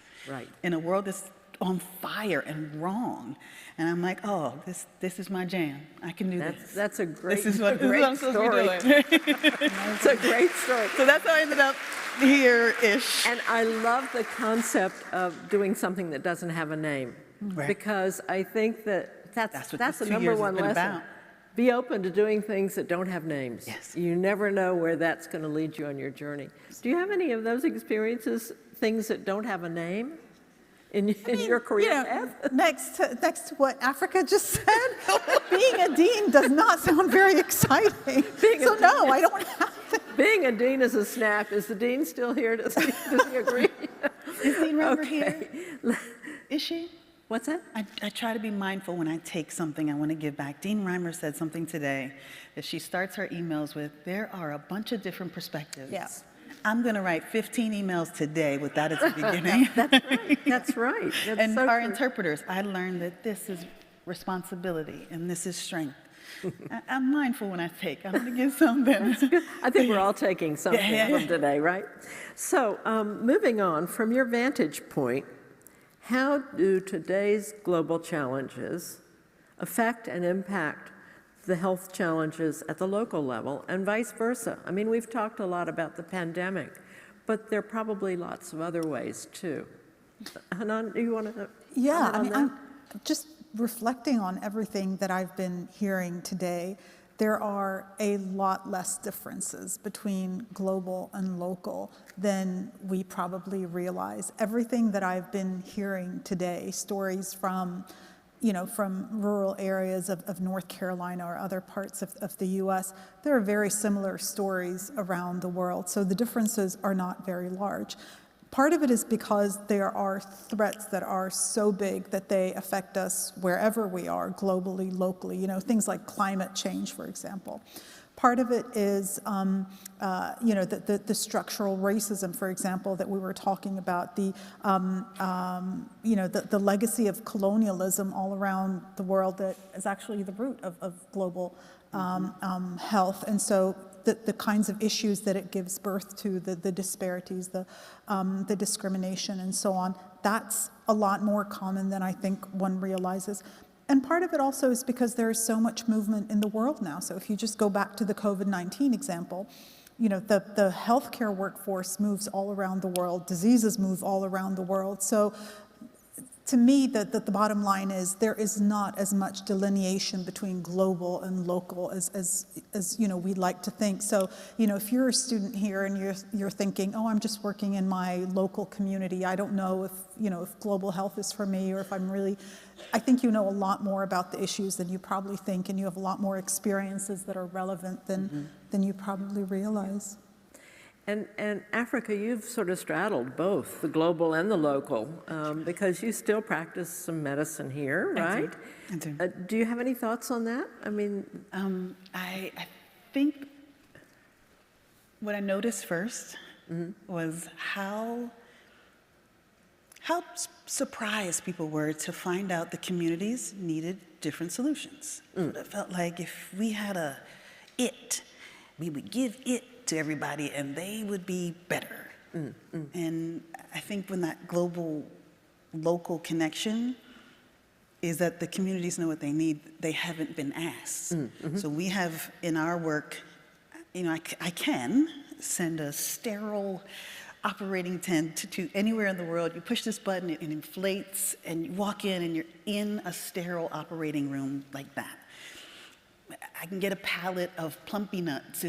In a world that's on fire and wrong. And I'm like, oh, this is my jam. I can do this. That's a great, this is what I'm supposed story. to be doing. It's a great story. So that's how I ended up here-ish. And I love the concept of doing something that doesn't have a name. Because I think that's the number one lesson. About. Be open to doing things that don't have names. Yes. You never know where that's going to lead you on your journey. Do you have any of those experiences, things that don't have a name in your career path? Next to what Africa just said, being a dean does not sound very exciting. I don't have to. Being a dean is a snap. Is the dean still here? Does he agree? Is Dean Reimer here? Is she? What's that? I try to be mindful when I take something I want to give back. Dean Reimer said something today that she starts her emails with, there are a bunch of different perspectives. Yes. I'm going to write 15 emails today with that at the beginning. That's right. That's and so our true. interpreters, I learned that this is responsibility and this is strength. I'm mindful when I take. I'm going to get something. I think we're all taking something Yeah. from today, right? So, moving on, from your vantage point, how do today's global challenges affect and impact the health challenges at the local level and vice versa? I mean, we've talked a lot about the pandemic, but there are probably lots of other ways too. Hanan, do you want to Yeah, comment I on mean, that? I'm just reflecting on everything that I've been hearing today. There are a lot less differences between global and local than we probably realize. Everything that I've been hearing today, stories from, from rural areas of North Carolina or other parts of the US, there are very similar stories around the world. So the differences are not very large. Part of it is because there are threats that are so big that they affect us wherever we are, globally, locally, things like climate change, for example. Part of it is, the structural racism, for example, that we were talking about, the legacy of colonialism all around the world that is actually the root of global health. And so the kinds of issues that it gives birth to, the disparities, the discrimination, and so on, that's a lot more common than I think one realizes. And part of it also is because there is so much movement in the world now. So if you just go back to the COVID-19 example, the healthcare workforce moves all around the world, diseases move all around the world. So to me, the bottom line is there is not as much delineation between global and local as we'd like to think. So, if you're a student here and you're thinking, oh, I'm just working in my local community, I don't know if global health is for me, or if I think you know a lot more about the issues than you probably think, and you have a lot more experiences that are relevant than you probably realize. And Africa, you've sort of straddled both the global and the local, because you still practice some medicine here, right? I do. Do you have any thoughts on that? I mean, I think what I noticed first was how surprised people were to find out the communities needed different solutions. It felt like if we had we would give it to everybody and they would be better. And I think when that global local connection is that the communities know what they need, they haven't been asked. So we have in our work, I can send a sterile operating tent to anywhere in the world. You push this button, it inflates, and you walk in and you're in a sterile operating room like that. I can get a pallet of plumpy nuts.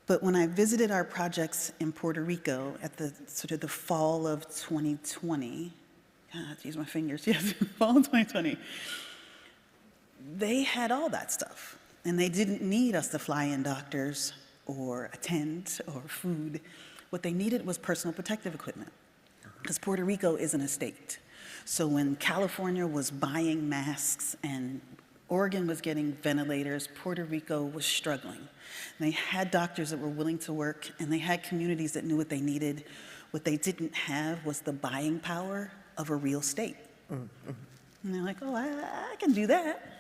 But when I visited our projects in Puerto Rico at the fall of 2020, use my fingers, yes, fall of 2020, they had all that stuff. And they didn't need us to fly in doctors or a tent or food. What they needed was personal protective equipment, because Puerto Rico isn't a state. So when California was buying masks and Oregon was getting ventilators, Puerto Rico was struggling. And they had doctors that were willing to work, and they had communities that knew what they needed. What they didn't have was the buying power of a real state. And they're like, oh, I can do that.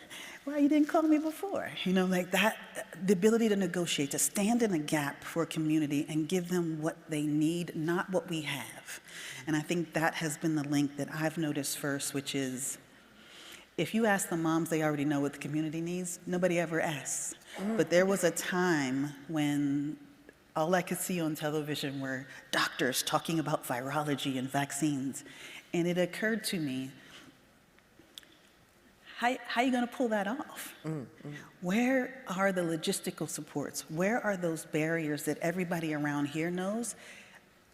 Why you didn't call me before? Like that, the ability to negotiate, to stand in a gap for a community and give them what they need, not what we have. And I think that has been the link that I've noticed first, which is, if you ask the moms, they already know what the community needs. Nobody ever asks. But there was a time when all I could see on television were doctors talking about virology and vaccines. And it occurred to me, how are you going to pull that off? Where are the logistical supports? Where are those barriers that everybody around here knows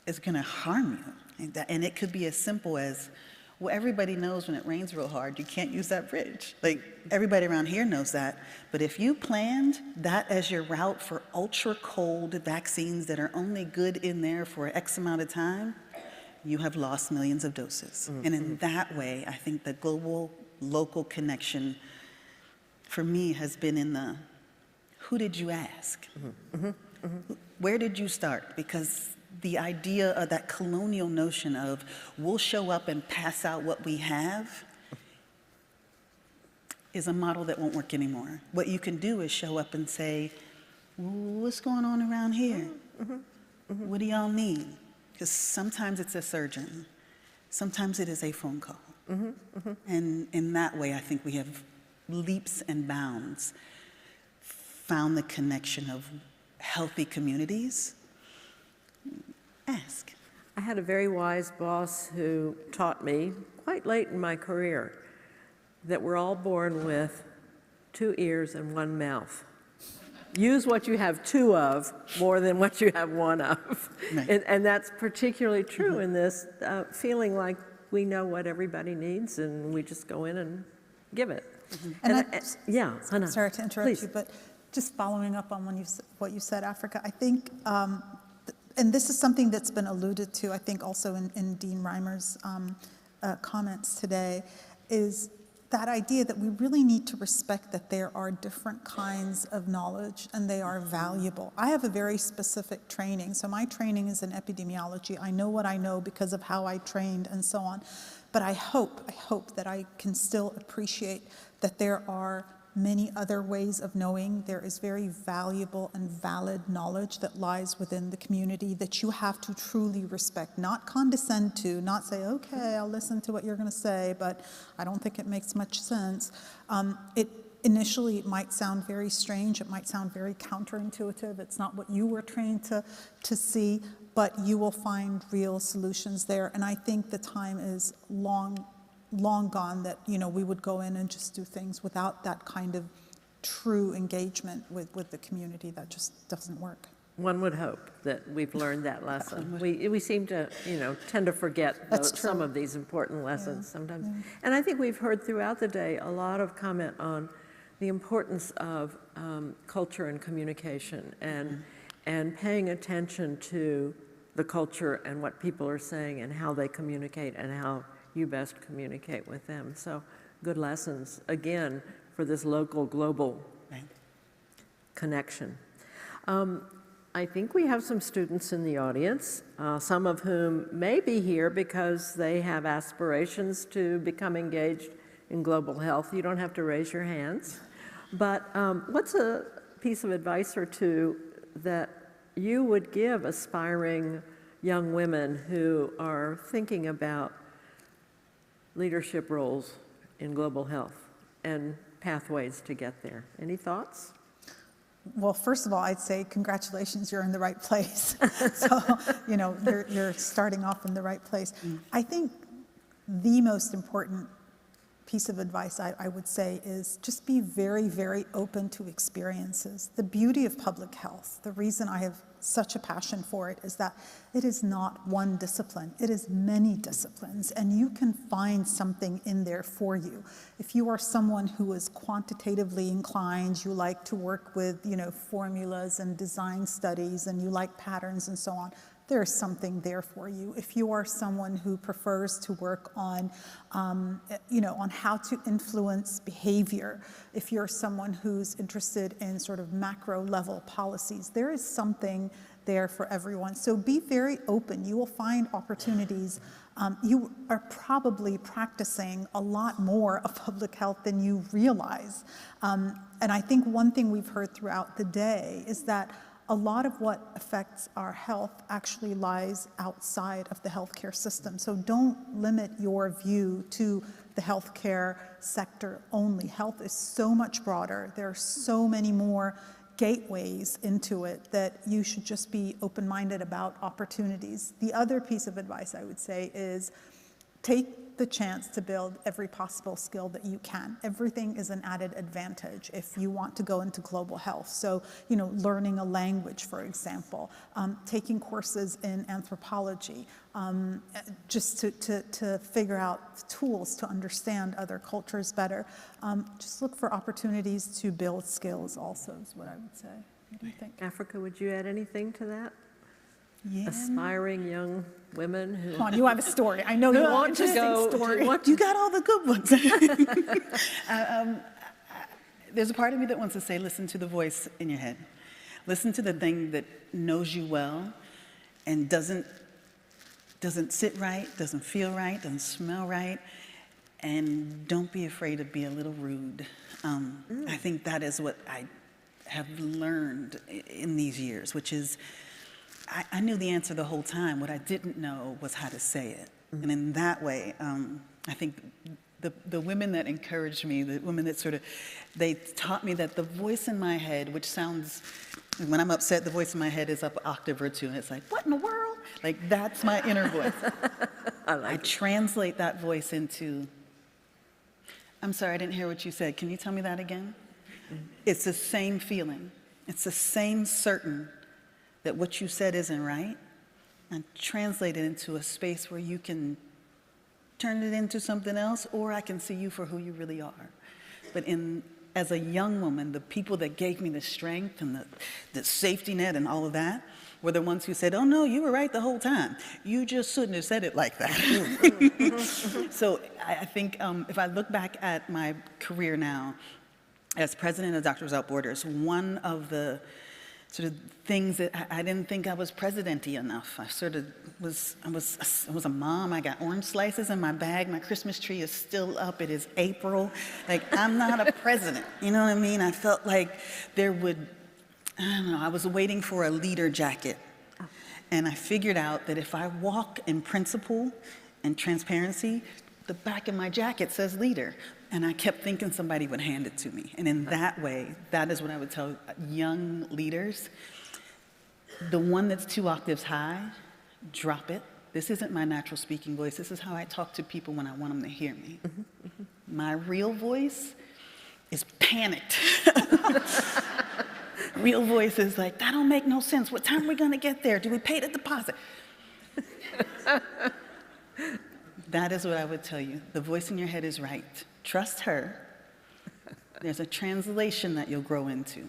is going to harm you? And it could be as simple as, well, everybody knows when it rains real hard, you can't use that bridge. Like, everybody around here knows that. But if you planned that as your route for ultra cold vaccines that are only good in there for X amount of time, you have lost millions of doses. And in that way, I think the global local connection for me has been in the, who did you ask? Where did you start? Because the idea of that colonial notion of we'll show up and pass out what we have, is a model that won't work anymore. What you can do is show up and say, what's going on around here? What do y'all need? Because sometimes it's a surgeon. Sometimes it is a phone call. And in that way, I think we have leaps and bounds found the connection of healthy communities. Ask. I had a very wise boss who taught me quite late in my career that we're all born with 2 ears and 1 mouth. Use what you have 2 of more than what you have 1 of. Right. And that's particularly true in this feeling like we know what everybody needs and we just go in and give it. And yeah, Hannah, sorry to interrupt please. you, but just following up on what you said, Africa, I think, and this is something that's been alluded to, I think also in Dean Reimer's comments today, is that idea that we really need to respect that there are different kinds of knowledge and they are valuable. I have a very specific training. So my training is in epidemiology. I know what I know because of how I trained and so on. But I hope that I can still appreciate that there are many other ways of knowing. There is very valuable and valid knowledge that lies within the community that you have to truly respect, not condescend to, not say, okay, I'll listen to what you're going to say, but I don't think it makes much sense. Initially, it might sound very strange. It might sound very counterintuitive. It's not what you were trained to see, but you will find real solutions there. And I think the time is long gone that, we would go in and just do things without that kind of true engagement with the community. That just doesn't work. One would hope that we've learned that lesson. We seem to, tend to forget some of these important lessons sometimes. Yeah. And I think we've heard throughout the day a lot of comment on the importance of culture and communication and paying attention to the culture and what people are saying and how they communicate and how you best communicate with them. So good lessons, again, for this local, global connection. I think we have some students in the audience, some of whom may be here because they have aspirations to become engaged in global health. You don't have to raise your hands. But what's a piece of advice or two that you would give aspiring young women who are thinking about leadership roles in global health and pathways to get there? Any thoughts? Well, first of all, I'd say congratulations, you're in the right place. So, you're starting off in the right place. I think the most important piece of advice I would say is just be very, very open to experiences. The beauty of public health, the reason I have such a passion for it is that it is not one discipline, it is many disciplines, and you can find something in there for you. If you are someone who is quantitatively inclined, you like to work with, formulas and design studies, and you like patterns and so on, there is something there for you. If you are someone who prefers to work on, on how to influence behavior, if you're someone who's interested in sort of macro level policies, there is something there for everyone. So be very open. You will find opportunities. You are probably practicing a lot more of public health than you realize. And I think one thing we've heard throughout the day is that a lot of what affects our health actually lies outside of the healthcare system. So don't limit your view to the healthcare sector only. Health is so much broader. There are so many more gateways into it that you should just be open-minded about opportunities. The other piece of advice I would say is take the chance to build every possible skill that you can. Everything is an added advantage if you want to go into global health. So, learning a language, for example, taking courses in anthropology, just to figure out tools to understand other cultures better. Just look for opportunities to build skills also is what I would say. What do you think? Africa, would you add anything to that? Yeah. Aspiring young women who... Come on, you have a story. I know you want to go. You got all the good ones. There's a part of me that wants to say, listen to the voice in your head. Listen to the thing that knows you well and doesn't sit right, doesn't feel right, doesn't smell right, and don't be afraid to be a little rude. I think that is what I have learned in these years, which is I knew the answer the whole time. What I didn't know was how to say it. And in that way, I think the women that encouraged me, the women that they taught me that the voice in my head, which sounds, when I'm upset, the voice in my head is up an octave or two, and it's like, what in the world? Like, that's my inner voice. I translate that voice into, I'm sorry, I didn't hear what you said. Can you tell me that again? It's the same feeling. It's the same certain that what you said isn't right, and translate it into a space where you can turn it into something else, or I can see you for who you really are. But as a young woman, the people that gave me the strength and the safety net and all of that were the ones who said, oh no, you were right the whole time. You just shouldn't have said it like that. So I think if I look back at my career now as president of Doctors Without Borders, one of the sort of things that I didn't think I was president-y enough. I was a mom. I got orange slices in my bag. My Christmas tree is still up. It is April. Like, I'm not a president. You know what I mean? I felt like there would, I don't know, I was waiting for a leader jacket. And I figured out that if I walk in principle and transparency, the back of my jacket says leader. And I kept thinking somebody would hand it to me. And in that way, that is what I would tell young leaders. The one that's 2 octaves high, drop it. This isn't my natural speaking voice. This is how I talk to people when I want them to hear me. My real voice is panicked. Real voice is like, that don't make no sense. What time are we gonna get there? Do we pay the deposit? That is what I would tell you. The voice in your head is right. Trust her. There's a translation that you'll grow into.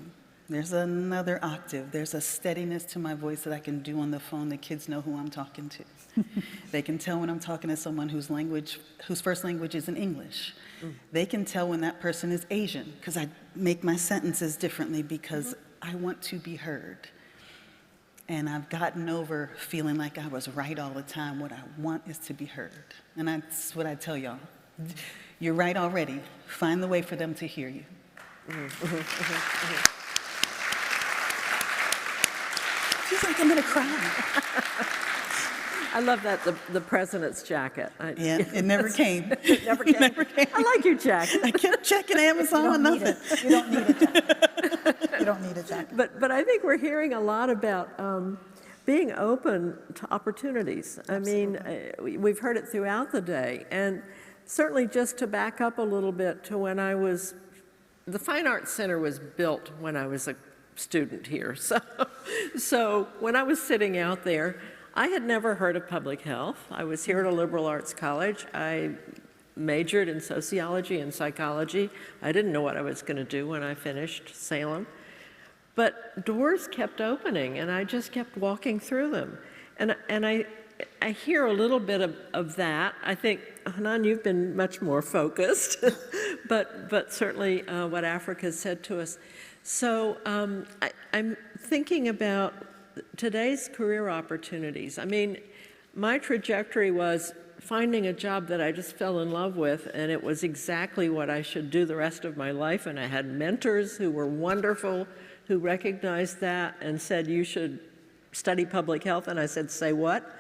There's another octave. There's a steadiness to my voice that I can do on the phone. The kids know who I'm talking to. They can tell when I'm talking to someone whose first language isn't English. They can tell when that person is Asian, because I make my sentences differently because I want to be heard. And I've gotten over feeling like I was right all the time. What I want is to be heard. And that's what I tell y'all. You're right already. Find the way for them to hear you. Feels like I'm gonna cry. I love that, the president's jacket. Yeah, it never came. It never came. I like your jacket. I kept checking Amazon, nothing. You don't need a jacket. You don't need a jacket. But I think we're hearing a lot about being open to opportunities. I mean, we've heard it throughout the day. And certainly just to back up a little bit to when the Fine Arts Center was built when I was a student here. So when I was sitting out there, I had never heard of public health. I was here at a liberal arts college. I majored in sociology and psychology. I didn't know what I was going to do when I finished Salem. But doors kept opening, and I just kept walking through them. And I hear a little bit of that. I think, Hanan, you've been much more focused, but certainly what Africa said to us. So I'm thinking about today's career opportunities. I mean, my trajectory was finding a job that I just fell in love with, and it was exactly what I should do the rest of my life. And I had mentors who were wonderful, who recognized that and said, you should study public health. And I said, say what?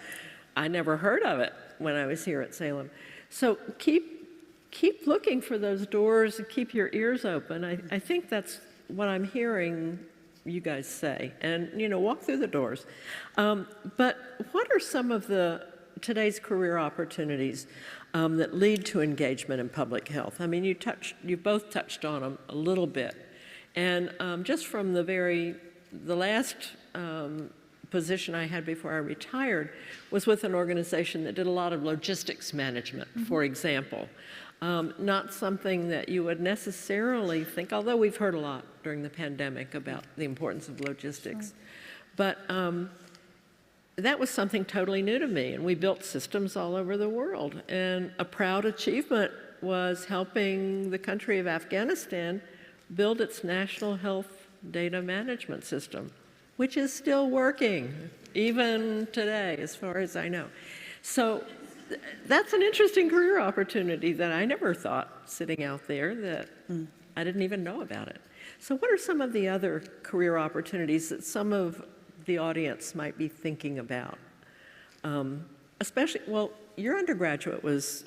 I never heard of it when I was here at Salem. So keep looking for those doors and keep your ears open. I think that's what I'm hearing you guys say, and walk through the doors. But what are some of today's career opportunities that lead to engagement in public health? I mean, you both touched on them a little bit, and just from the last position I had before I retired was with an organization that did a lot of logistics management, for example. Not something that you would necessarily think, although we've heard a lot during the pandemic about the importance of logistics. But that was something totally new to me, and we built systems all over the world. And a proud achievement was helping the country of Afghanistan build its national health data management system, which is still working, even today, as far as I know. So that's an interesting career opportunity that I never thought sitting out there that I didn't even know about it. So what are some of the other career opportunities that some of the audience might be thinking about? Especially, well, your undergraduate was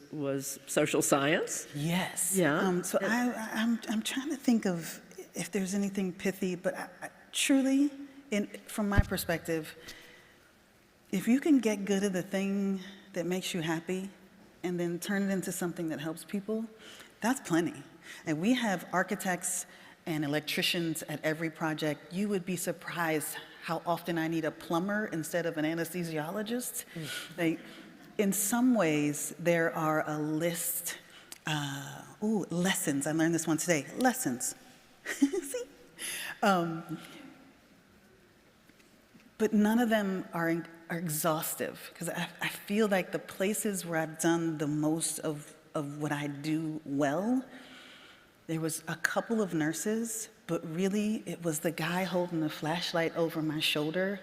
social science. Yes. Yeah. So I'm trying to think of if there's anything pithy, but I truly, from my perspective, if you can get good at the thing that makes you happy and then turn it into something that helps people, that's plenty. And we have architects and electricians at every project. You would be surprised how often I need a plumber instead of an anesthesiologist. In some ways, there are a list, lessons. I learned this one today, lessons. See? But none of them are exhaustive, because I feel like the places where I've done the most of what I do well, there was a couple of nurses, but really it was the guy holding the flashlight over my shoulder.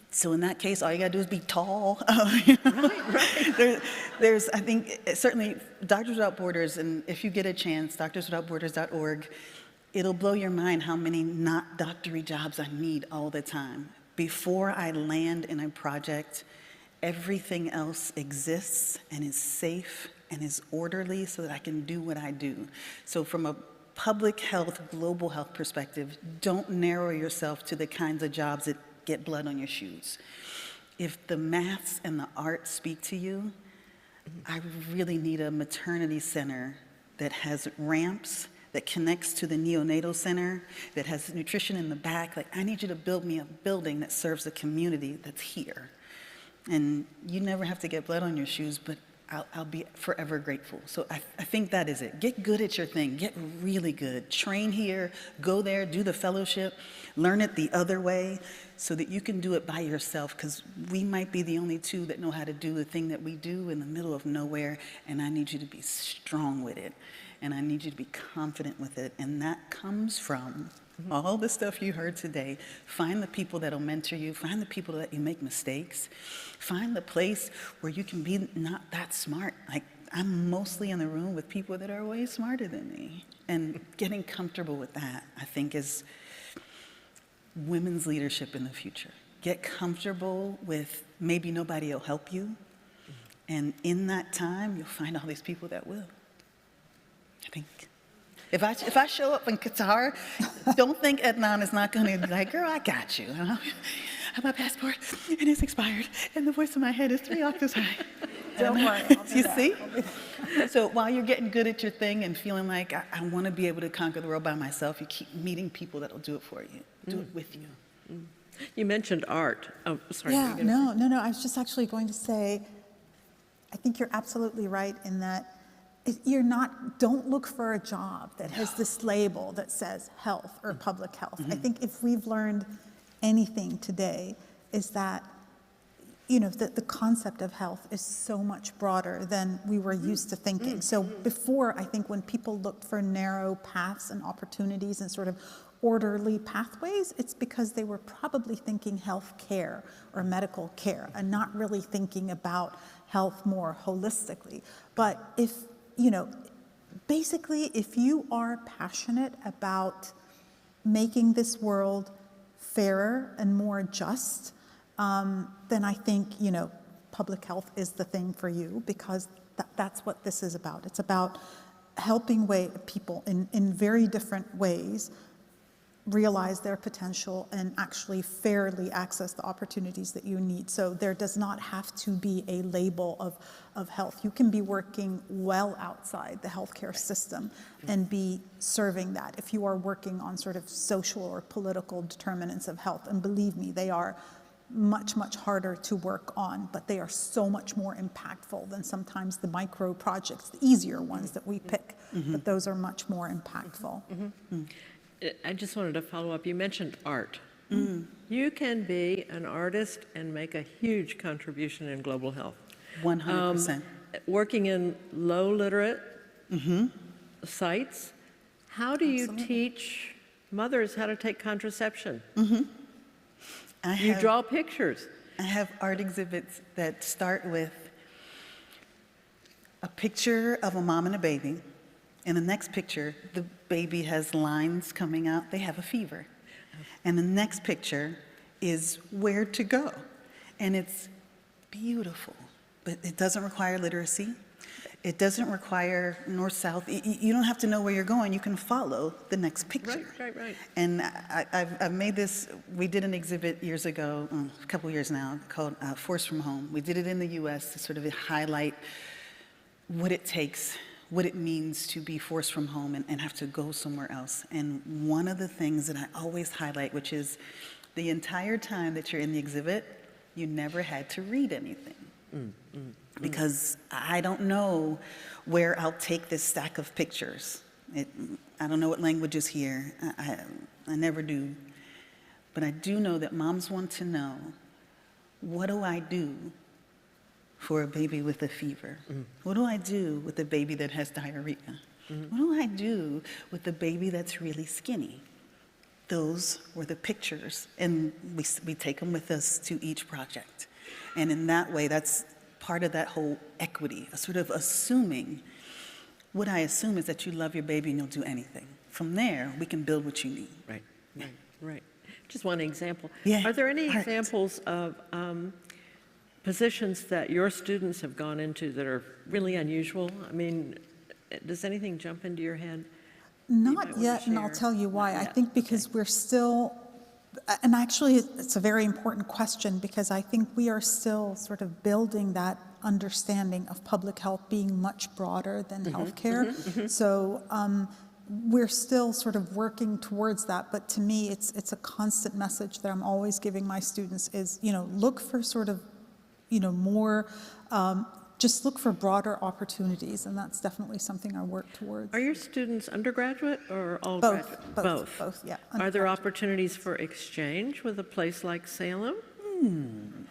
So in that case, all you gotta do is be tall. Right. There's, I think, certainly Doctors Without Borders, and if you get a chance, doctorswithoutborders.org, it'll blow your mind how many not doctory jobs I need all the time. Before I land in a project, everything else exists and is safe and is orderly so that I can do what I do. So from a public health, global health perspective, don't narrow yourself to the kinds of jobs that get blood on your shoes. If the maths and the art speak to you, I really need a maternity center that has ramps, that connects to the neonatal center, that has nutrition in the back. Like, I need you to build me a building that serves the community that's here. And you never have to get blood on your shoes, but I'll be forever grateful. So I think that is it. Get good at your thing. Get really good. Train here, go there, do the fellowship, learn it the other way so that you can do it by yourself, because we might be the only two that know how to do the thing that we do in the middle of nowhere, and I need you to be strong with it, and I need you to be confident with it, and that comes from all the stuff you heard today. Find the people that'll mentor you. Find the people that let you make mistakes. Find the place where you can be not that smart. Like, I'm mostly in the room with people that are way smarter than me. And getting comfortable with that, I think, is women's leadership in the future. Get comfortable with maybe nobody will help you. And in that time, you'll find all these people that will. I think. If I show up in Qatar, don't think Adnan is not going to be like, girl, I got you. I have my passport, and it's expired, and the voice in my head is 3 octaves high. Don't worry. You see? So while you're getting good at your thing and feeling like I want to be able to conquer the world by myself, you keep meeting people that will do it for you, do it with you. You mentioned art. Oh, sorry. Yeah, no. I was just actually going to say, I think you're absolutely right in that don't look for a job that has this label that says health or public health. I think if we've learned anything today is that, that the concept of health is so much broader than we were used to thinking. So before, I think when people looked for narrow paths and opportunities and sort of orderly pathways, it's because they were probably thinking health care or medical care and not really thinking about health more holistically. But basically, if you are passionate about making this world fairer and more just, then I think, public health is the thing for you, because that's what this is about. It's about helping people in very different ways realize their potential and actually fairly access the opportunities that you need. So there does not have to be a label of health. You can be working well outside the healthcare system and be serving that if you are working on sort of social or political determinants of health. And believe me, they are much, much harder to work on, but they are so much more impactful than sometimes the micro projects, the easier ones that we pick, but those are much more impactful. I just wanted to follow up. You mentioned art. You can be an artist and make a huge contribution in global health. 100%. Working in low literate sites, how do you teach mothers how to take contraception? You draw pictures. I have art exhibits that start with a picture of a mom and a baby. In the next picture, the baby has lines coming out. They have a fever. And the next picture is where to go. And it's beautiful, but it doesn't require literacy. It doesn't require north-south. You don't have to know where you're going. You can follow the next picture. Right. And I've made this, we did an exhibit years ago, a couple years now, called Force from Home. We did it in the US to sort of highlight what it takes, what it means to be forced from home and have to go somewhere else. And one of the things that I always highlight, which is the entire time that you're in the exhibit, you never had to read anything. Because I don't know where I'll take this stack of pictures. I don't know what language is here. I never do. But I do know that moms want to know, what do I do for a baby with a fever? What do I do with a baby that has diarrhea? What do I do with a baby that's really skinny? Those were the pictures, and we take them with us to each project. And in that way, that's part of that whole equity, a sort of assuming. What I assume is that you love your baby and you'll do anything. From there, we can build what you need. Right. Just one example. Yeah. Are there any examples of positions that your students have gone into that are really unusual? I mean, does anything jump into your head? Not yet, and I'll tell you why. I think because we're still, and actually it's a very important question, because I think we are still sort of building that understanding of public health being much broader than healthcare. So we're still sort of working towards that, but to me it's a constant message that I'm always giving my students is, look for sort of, more, just look for broader opportunities, and that's definitely something I work towards. Are your students undergraduate or all Both, graduate? both, yeah. Are there opportunities for exchange with a place like Salem?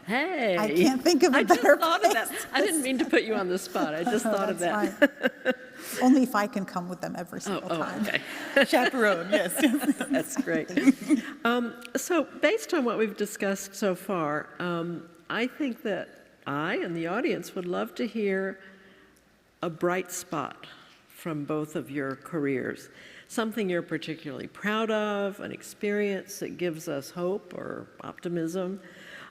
Hey. I can't think of a better I just thought of that. place. I didn't mean to put you on the spot. I just thought of that. Only if I can come with them every single time. Okay. Chaperone, yes. That's great. So based on what we've discussed so far, I think that I and the audience would love to hear a bright spot from both of your careers, something you're particularly proud of, an experience that gives us hope or optimism,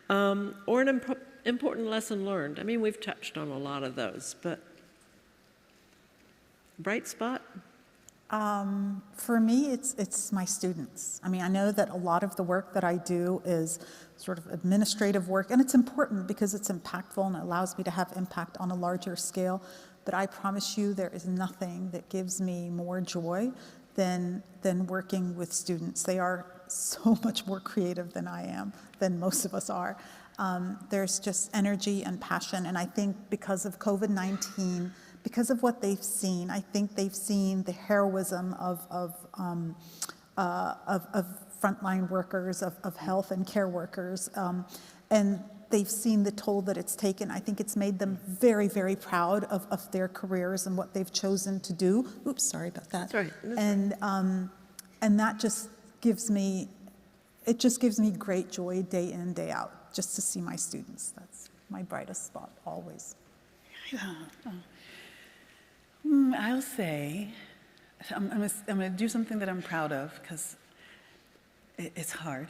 or an important lesson learned. I mean, we've touched on a lot of those, but bright spot? For me, it's my students. I mean, I know that a lot of the work that I do is sort of administrative work, and it's important because it's impactful and it allows me to have impact on a larger scale. But I promise you, there is nothing that gives me more joy than working with students. They are so much more creative than I am, than most of us are. There's just energy and passion, and I think because of COVID-19, because of what they've seen, I think they've seen the heroism of frontline workers, of health and care workers, and they've seen the toll that it's taken. I think it's made them very, very proud of their careers and what they've chosen to do. Oops, sorry about that. That's right. And that just gives me, it just gives me great joy day in, day out, just to see my students. That's my brightest spot, always. I'll say, I'm going to do something that I'm proud of, because it's hard.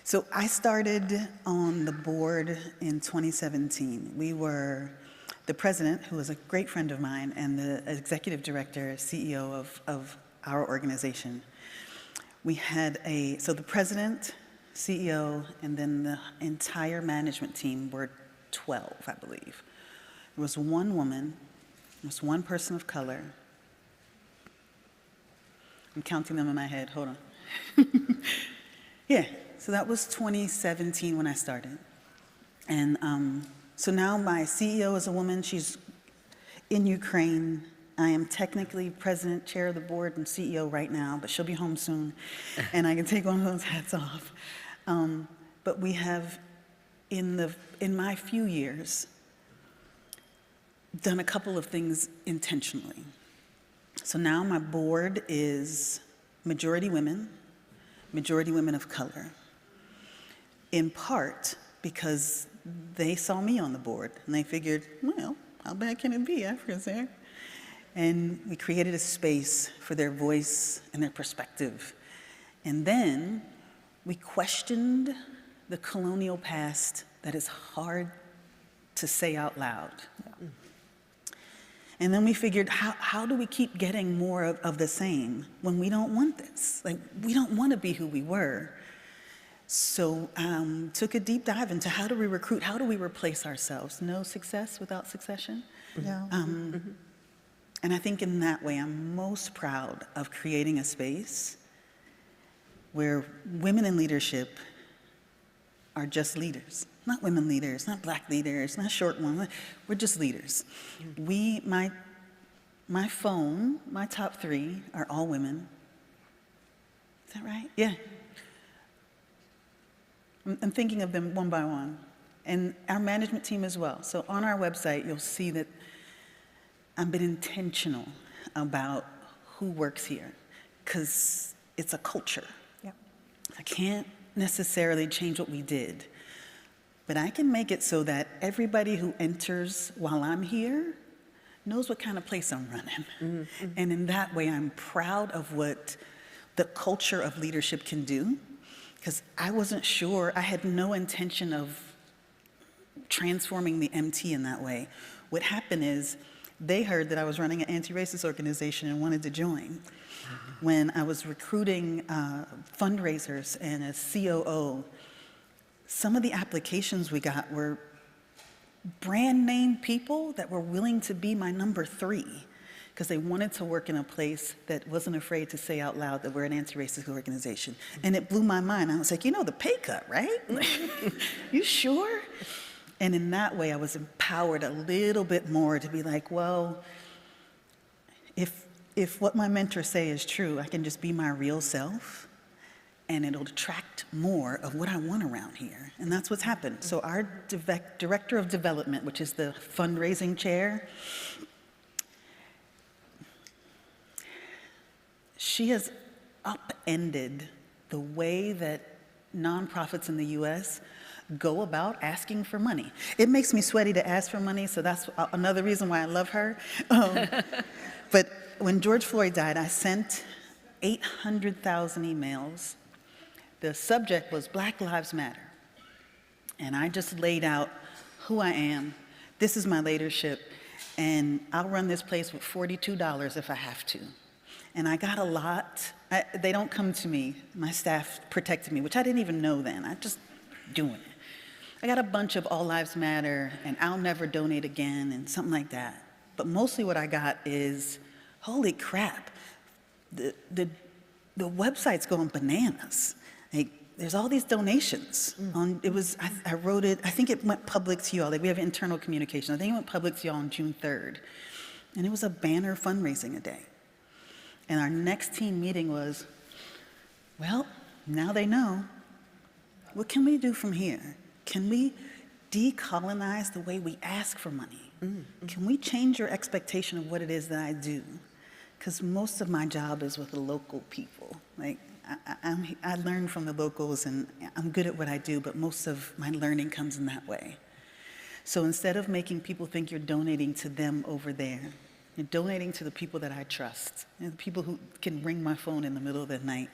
So I started on the board in 2017. We were, the president, who was a great friend of mine, and the executive director, CEO of our organization. We had so the president, CEO, and then the entire management team were 12, I believe. There was one woman, there was one person of color. I'm counting them in my head, hold on. Yeah, so that was 2017 when I started. And so now my CEO is a woman, she's in Ukraine. I am technically president, chair of the board, and CEO right now, but she'll be home soon, and I can take one of those hats off. But we have, in my few years, done a couple of things intentionally. So now my board is majority women of color, in part because they saw me on the board and they figured, well, how bad can it be? Africa's there. And we created a space for their voice and their perspective. And then we questioned the colonial past that is hard to say out loud. Yeah. And then we figured, how do we keep getting more of the same when we don't want this? Like, we don't want to be who we were. So took a deep dive into how do we recruit, how do we replace ourselves? No success without succession. Yeah. And I think in that way, I'm most proud of creating a space where women in leadership are just leaders. Not women leaders, not black leaders, not short ones. We're just leaders. My phone, my top 3 are all women. Is that right? Yeah. I'm thinking of them one by one. And our management team as well. So on our website, you'll see that I've been intentional about who works here, because it's a culture. Yeah. I can't necessarily change what we did, but I can make it so that everybody who enters while I'm here knows what kind of place I'm running. Mm-hmm. And in that way, I'm proud of what the culture of leadership can do, because I wasn't sure, I had no intention of transforming the MT in that way. What happened is, they heard that I was running an anti-racist organization and wanted to join. When I was recruiting fundraisers and a COO, some of the applications we got were brand name people that were willing to be my number 3, because they wanted to work in a place that wasn't afraid to say out loud that we're an anti-racist organization. And it blew my mind. I was like, the pay cut, right? You sure? And in that way, I was empowered a little bit more to be like, well, if what my mentors say is true, I can just be my real self, and it'll attract more of what I want around here. And that's what's happened. So our director of development, which is the fundraising chair, she has upended the way that nonprofits in the US go about asking for money. It makes me sweaty to ask for money, so that's another reason why I love her. But when George Floyd died, I sent 800,000 emails. The subject was Black Lives Matter. And I just laid out who I am, this is my leadership, and I'll run this place with $42 if I have to. And I got a lot. They don't come to me. My staff protected me, which I didn't even know then. I just doing it. I got a bunch of All Lives Matter and I'll never donate again and something like that. But mostly what I got is, holy crap, the website's going bananas. Like, there's all these donations. I wrote it, I think it went public to y'all. Like, we have internal communication. I think it went public to y'all on June 3rd. And it was a banner fundraising a day. And our next team meeting was, well, now they know. What can we do from here? Can we decolonize the way we ask for money? Mm-hmm. Can we change your expectation of what it is that I do? Because most of my job is with the local people. Like, I learn from the locals and I'm good at what I do, but most of my learning comes in that way. So instead of making people think you're donating to them over there, you're donating to the people that I trust, the people who can ring my phone in the middle of the night,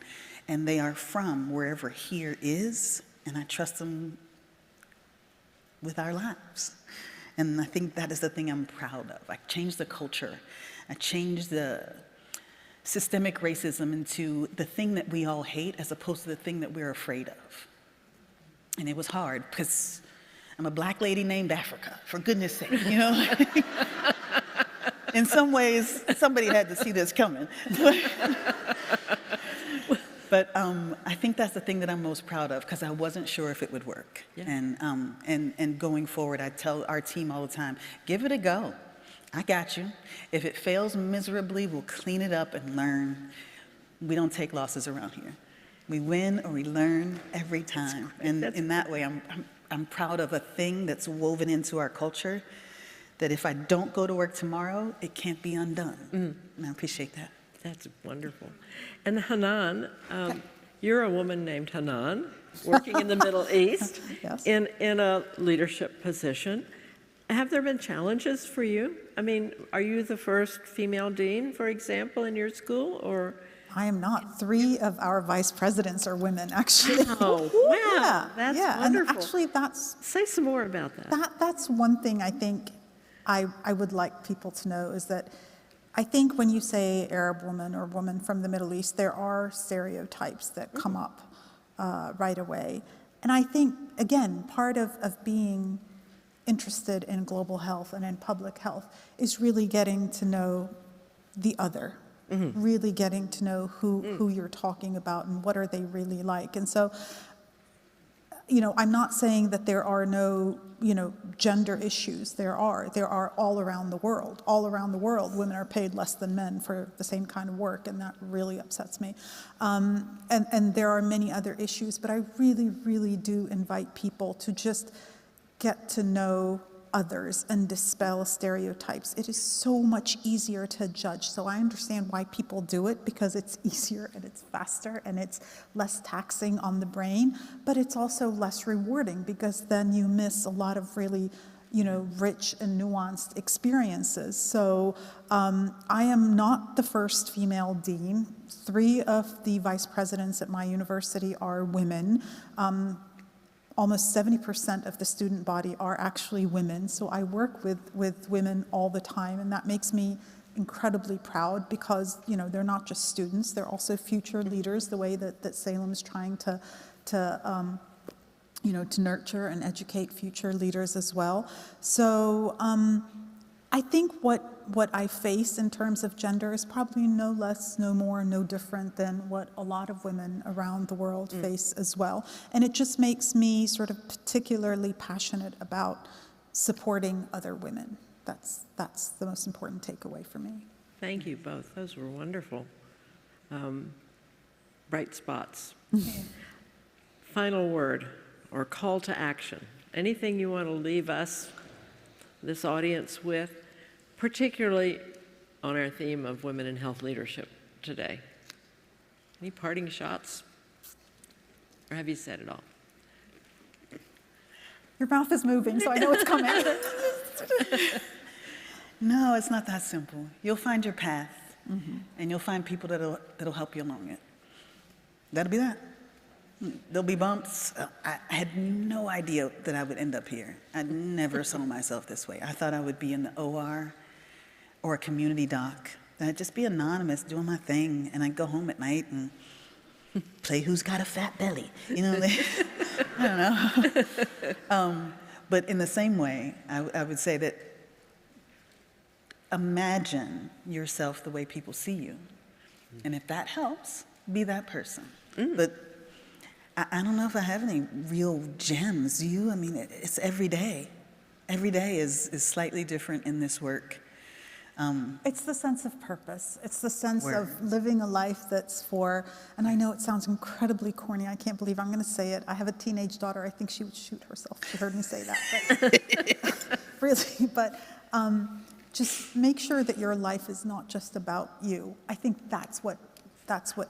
and they are from wherever here is, and I trust them with our lives. And I think that is the thing I'm proud of. I changed the culture. I changed the systemic racism into the thing that we all hate as opposed to the thing that we're afraid of. And it was hard because I'm a black lady named Africa, for goodness sake, In some ways, somebody had to see this coming. But I think that's the thing that I'm most proud of, because I wasn't sure if it would work. Yeah. And going forward, I tell our team all the time, give it a go. I got you. If it fails miserably, we'll clean it up and learn. We don't take losses around here. We win or we learn every time. And in that way, I'm proud of a thing that's woven into our culture, that if I don't go to work tomorrow, it can't be undone. And I appreciate that. That's wonderful. And Hanan, you're a woman named Hanan, working in the Middle East, yes. in a leadership position. Have there been challenges for you? I mean, are you the first female dean, for example, in your school, or? I am not. 3 of our vice presidents are women, actually. Oh, wow. Yeah, That's yeah. wonderful. And actually, Say some more about that. That's one thing I think I would like people to know is that I think when you say Arab woman or woman from the Middle East, there are stereotypes that come up right away. And I think, again, part of being interested in global health and in public health is really getting to know the other, really getting to know who you're talking about and what are they really like. And so, you know, I'm not saying that there are no, you know, gender issues. There are all around the world. All around the world, women are paid less than men for the same kind of work, and that really upsets me. And there are many other issues, but I really, really do invite people to just get to know others and dispel stereotypes. It is so much easier to judge. So I understand why people do it, because it's easier and it's faster and it's less taxing on the brain, but it's also less rewarding because then you miss a lot of really, you know, rich and nuanced experiences. So I am not the first female dean. 3 of the vice presidents at my university are women. Almost 70% of the student body are actually women. So I work with women all the time, and that makes me incredibly proud because, you know, they're not just students, they're also future leaders, the way that Salem is trying to you know, to nurture and educate future leaders as well. So I think what I face in terms of gender is probably no less, no more, no different than what a lot of women around the world face as well. And it just makes me sort of particularly passionate about supporting other women. That's the most important takeaway for me. Thank you both. Those were wonderful. Bright spots. Final word or call to action. Anything you want to leave us, this audience, with, particularly on our theme of women in health leadership today? Any parting shots? Or have you said it all? Your mouth is moving, so I know it's coming. No, it's not that simple. You'll find your path, and you'll find people that'll help you along it. That'll be that. There'll be bumps. I had no idea that I would end up here. I never saw myself this way. I thought I would be in the OR or a community doc. I'd just be anonymous doing my thing, and I'd go home at night and play Who's Got a Fat Belly. You know, I don't know. But in the same way, I would say that imagine yourself the way people see you. And if that helps, be that person. But I don't know if I have any real gems. Do you? I mean, it's every day. Every day is slightly different in this work. It's the sense of purpose. It's the sense of living a life that's for, and I know it sounds incredibly corny. I can't believe I'm going to say it. I have a teenage daughter. I think she would shoot herself if she heard me say that. But really, but just make sure that your life is not just about you. I think that's what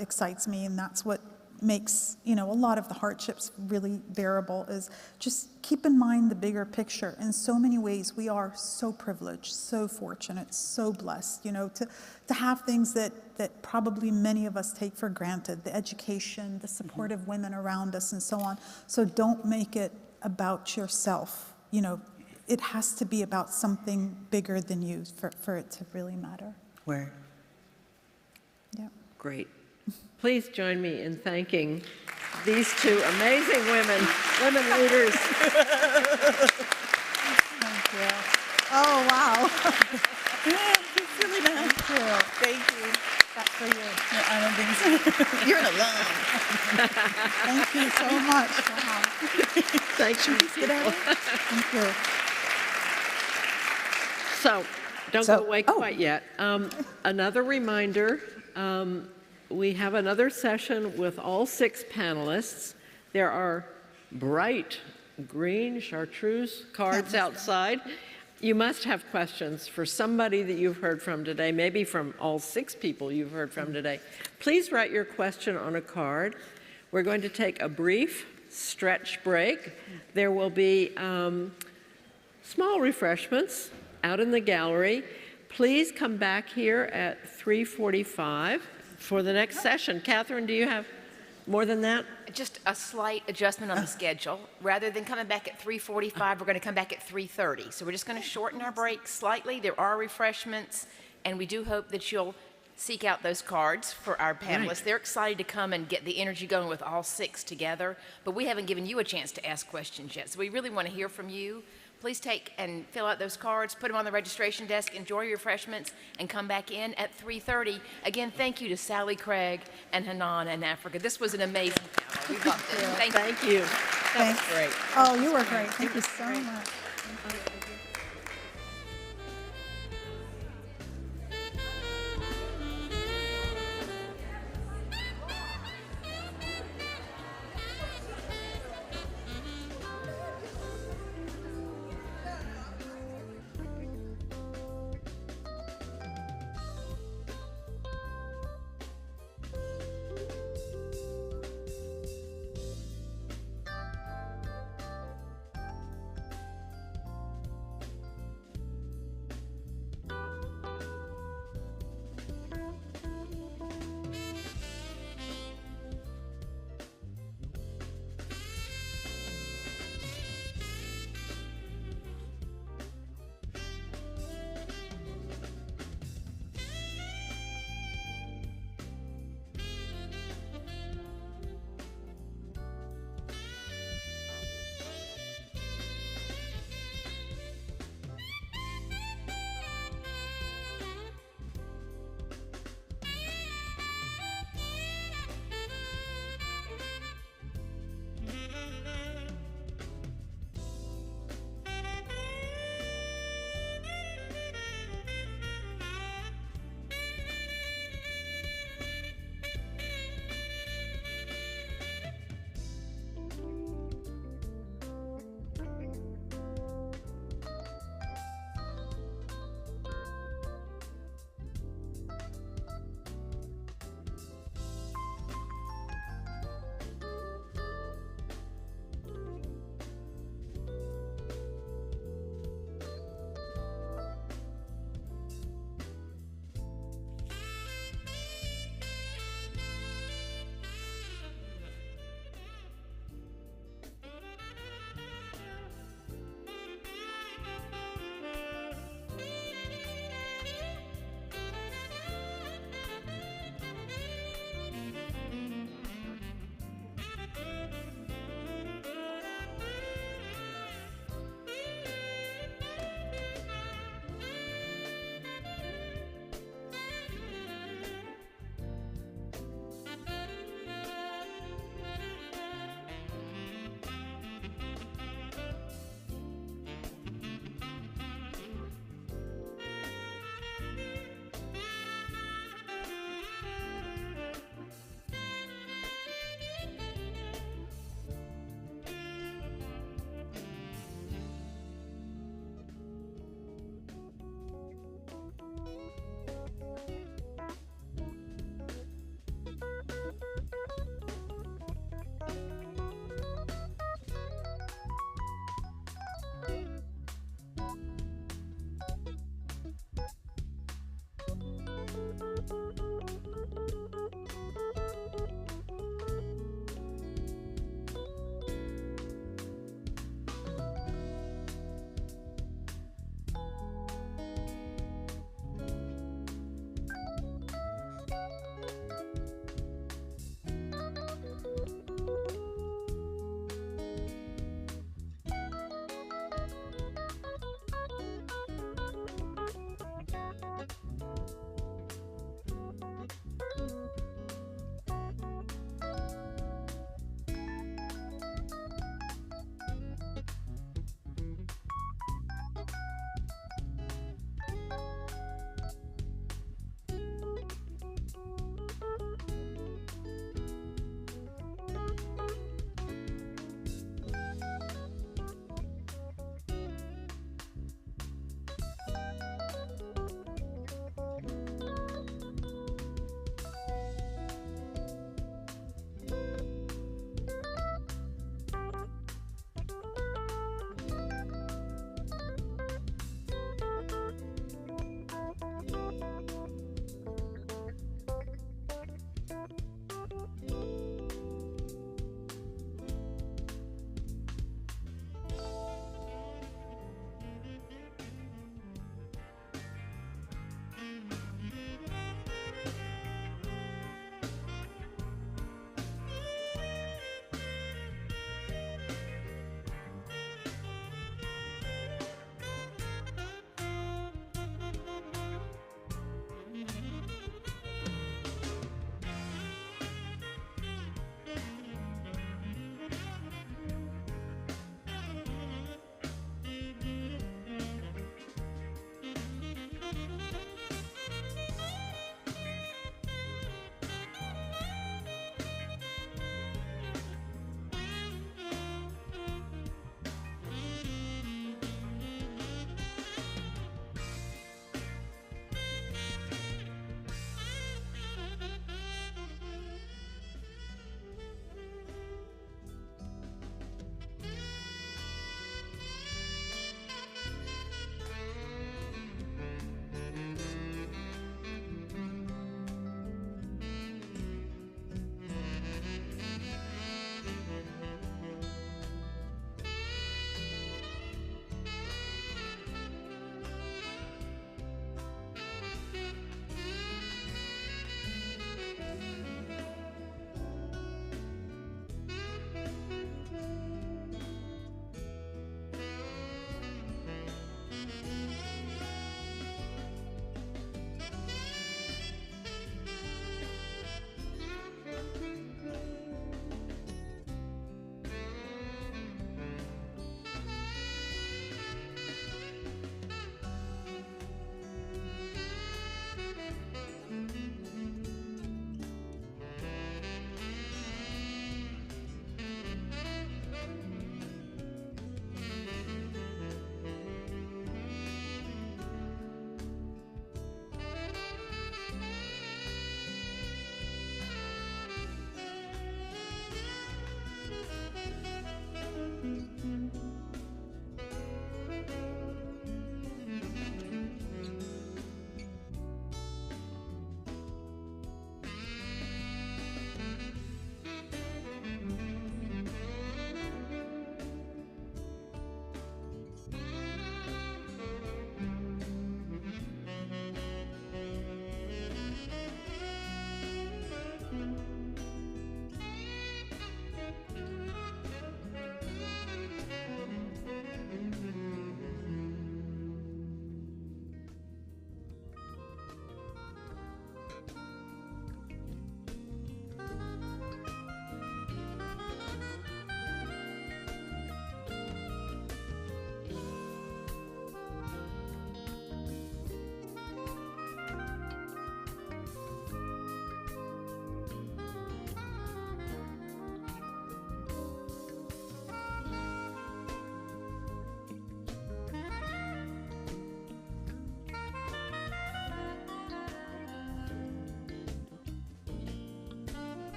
excites me, and that's what makes, you know, a lot of the hardships really bearable, is just keep in mind the bigger picture. In so many ways, we are so privileged, so fortunate, so blessed, you know, to have things that probably many of us take for granted, the education, the support of women around us, and so on. So don't make it about yourself. You know, it has to be about something bigger than you for it to really matter. Where? Yeah. Great. Please join me in thanking these 2 amazing women leaders. Thank you. Oh, wow. It's really nice. Thank you. That's for you. No, I don't think so. You're an alum. Thank you so much. Wow. Thank you. Thank you. So, don't go away quite yet. Another reminder, we have another session with all 6 panelists. There are bright green chartreuse cards outside. You must have questions for somebody that you've heard from today, maybe from all 6 people you've heard from today. Please write your question on a card. We're going to take a brief stretch break. There will be small refreshments out in the gallery. Please come back here at 3:45 for the next session. Catherine, do you have more than that? Just a slight adjustment on the schedule. Rather than coming back at 3:45, we're going to come back at 3:30. So we're just going to shorten our break slightly. There are refreshments, and we do hope that you'll seek out those cards for our panelists. Right. They're excited to come and get the energy going with all 6 together, but we haven't given you a chance to ask questions yet. So we really want to hear from you. Please take and fill out those cards, put them on the registration desk, enjoy your refreshments, and come back in at 3:30. Again, thank you to Sally Craig and Hanan and Africa. This was an amazing panel. We loved it. Thank you. That was great. Oh, you were great. Thank you so much.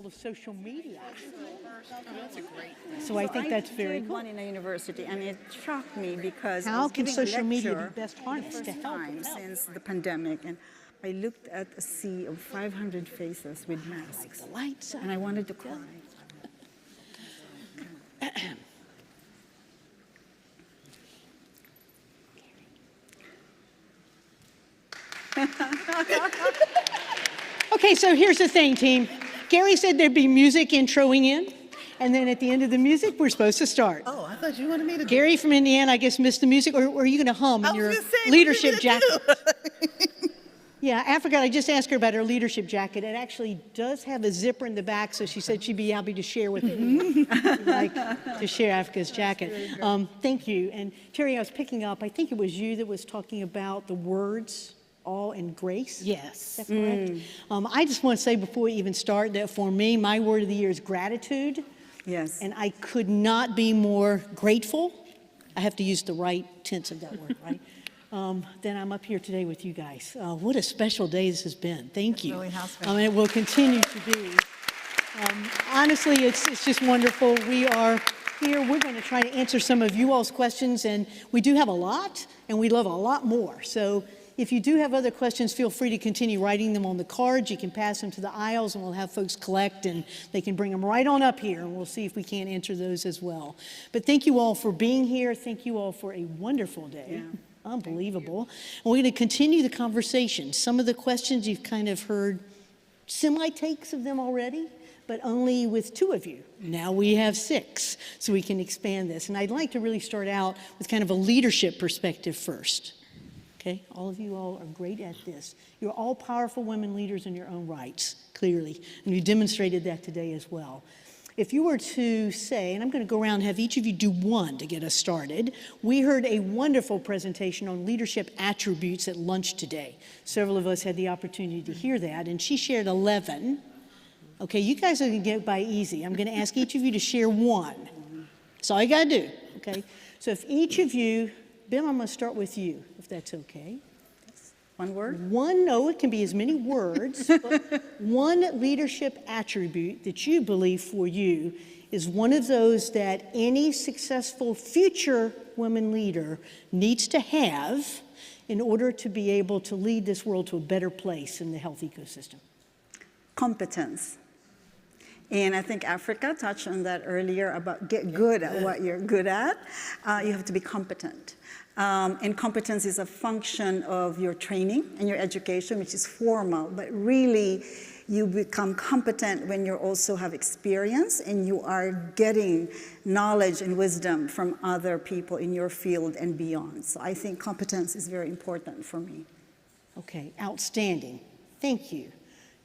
world of social media. That's a great So I think that's very did cool. one in a university, and it shocked me because I How was can giving a social media lecture be best for the harnessed to first help? time since the pandemic, and I looked at a sea of 500 faces with masks, Lights and I wanted to cry. Okay, so here's the thing, team. Gary said there'd be music introing in, and then at the end of the music, we're supposed to start. Oh, I thought you wanted me to. Gary from Indiana, I guess, missed the music, or are you going to hum in your leadership jacket? Yeah, I forgot. I just asked her about her leadership jacket. It actually does have a zipper in the back, so she said she'd be happy to share with me. Like to share Africa's jacket. Thank you. And Terry, I was picking up. I think it was you that was talking about the words all in grace. Yes. Is that correct? I just want to say before we even start that for me, my word of the year is gratitude. Yes. And I could not be more grateful. I have to use the right tense of that word, right? Then I'm up here today with you guys. What a special day this has been. Thank you. Really has been. And it will continue to be. Honestly, it's just wonderful. We are here. We're going to try to answer some of you all's questions, and we do have a lot, and we love a lot more. So if you do have other questions, feel free to continue writing them on the cards. You can pass them to the aisles, and we'll have folks collect, and they can bring them right on up here, and we'll see if we can't answer those as well. But thank you all for being here. Thank you all for a wonderful day. Yeah. Unbelievable. And we're going to continue the conversation. Some of the questions you've kind of heard semi-takes of them already, but only with 2 of you. Now we have 6, so we can expand this. And I'd like to really start out with kind of a leadership perspective first. Okay, all of you all are great at this. You're all powerful women leaders in your own rights, clearly, and you demonstrated that today as well. If you were to say, and I'm going to go around and have each of you do one to get us started. We heard a wonderful presentation on leadership attributes at lunch today. Several of us had the opportunity to hear that, and she shared 11. Okay, you guys are going to get by easy. I'm going to ask each of you to share 1. That's all you got to do, okay? So if each of you, Bim, I'm going to start with you, if that's okay. One word? One, no, it can be as many words, but one leadership attribute that you believe for you is one of those that any successful future women leader needs to have in order to be able to lead this world to a better place in the health ecosystem. Competence. And I think Africa touched on that earlier about get good at what you're good at. You have to be competent. And competence is a function of your training and your education, which is formal, but really you become competent when you also have experience and you are getting knowledge and wisdom from other people in your field and beyond. So I think competence is very important for me. Okay, outstanding. Thank you.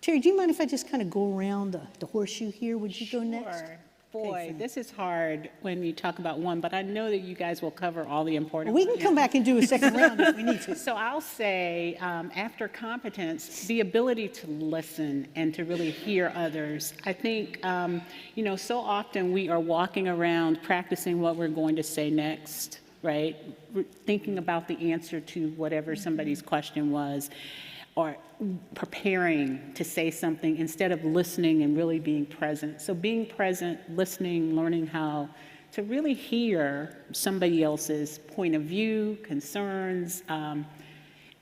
Terry, do you mind if I just kind of go around the horseshoe here? Would you go next? Sure. Boy, this is hard when you talk about one, but I know that you guys will cover all the important We can come back and do a second round if we need to. So I'll say, after competence, the ability to listen and to really hear others. I think, so often we are walking around practicing what we're going to say next, right? Thinking about the answer to whatever somebody's question was, or preparing to say something instead of listening and really being present. So being present, listening, learning how to really hear somebody else's point of view, concerns, and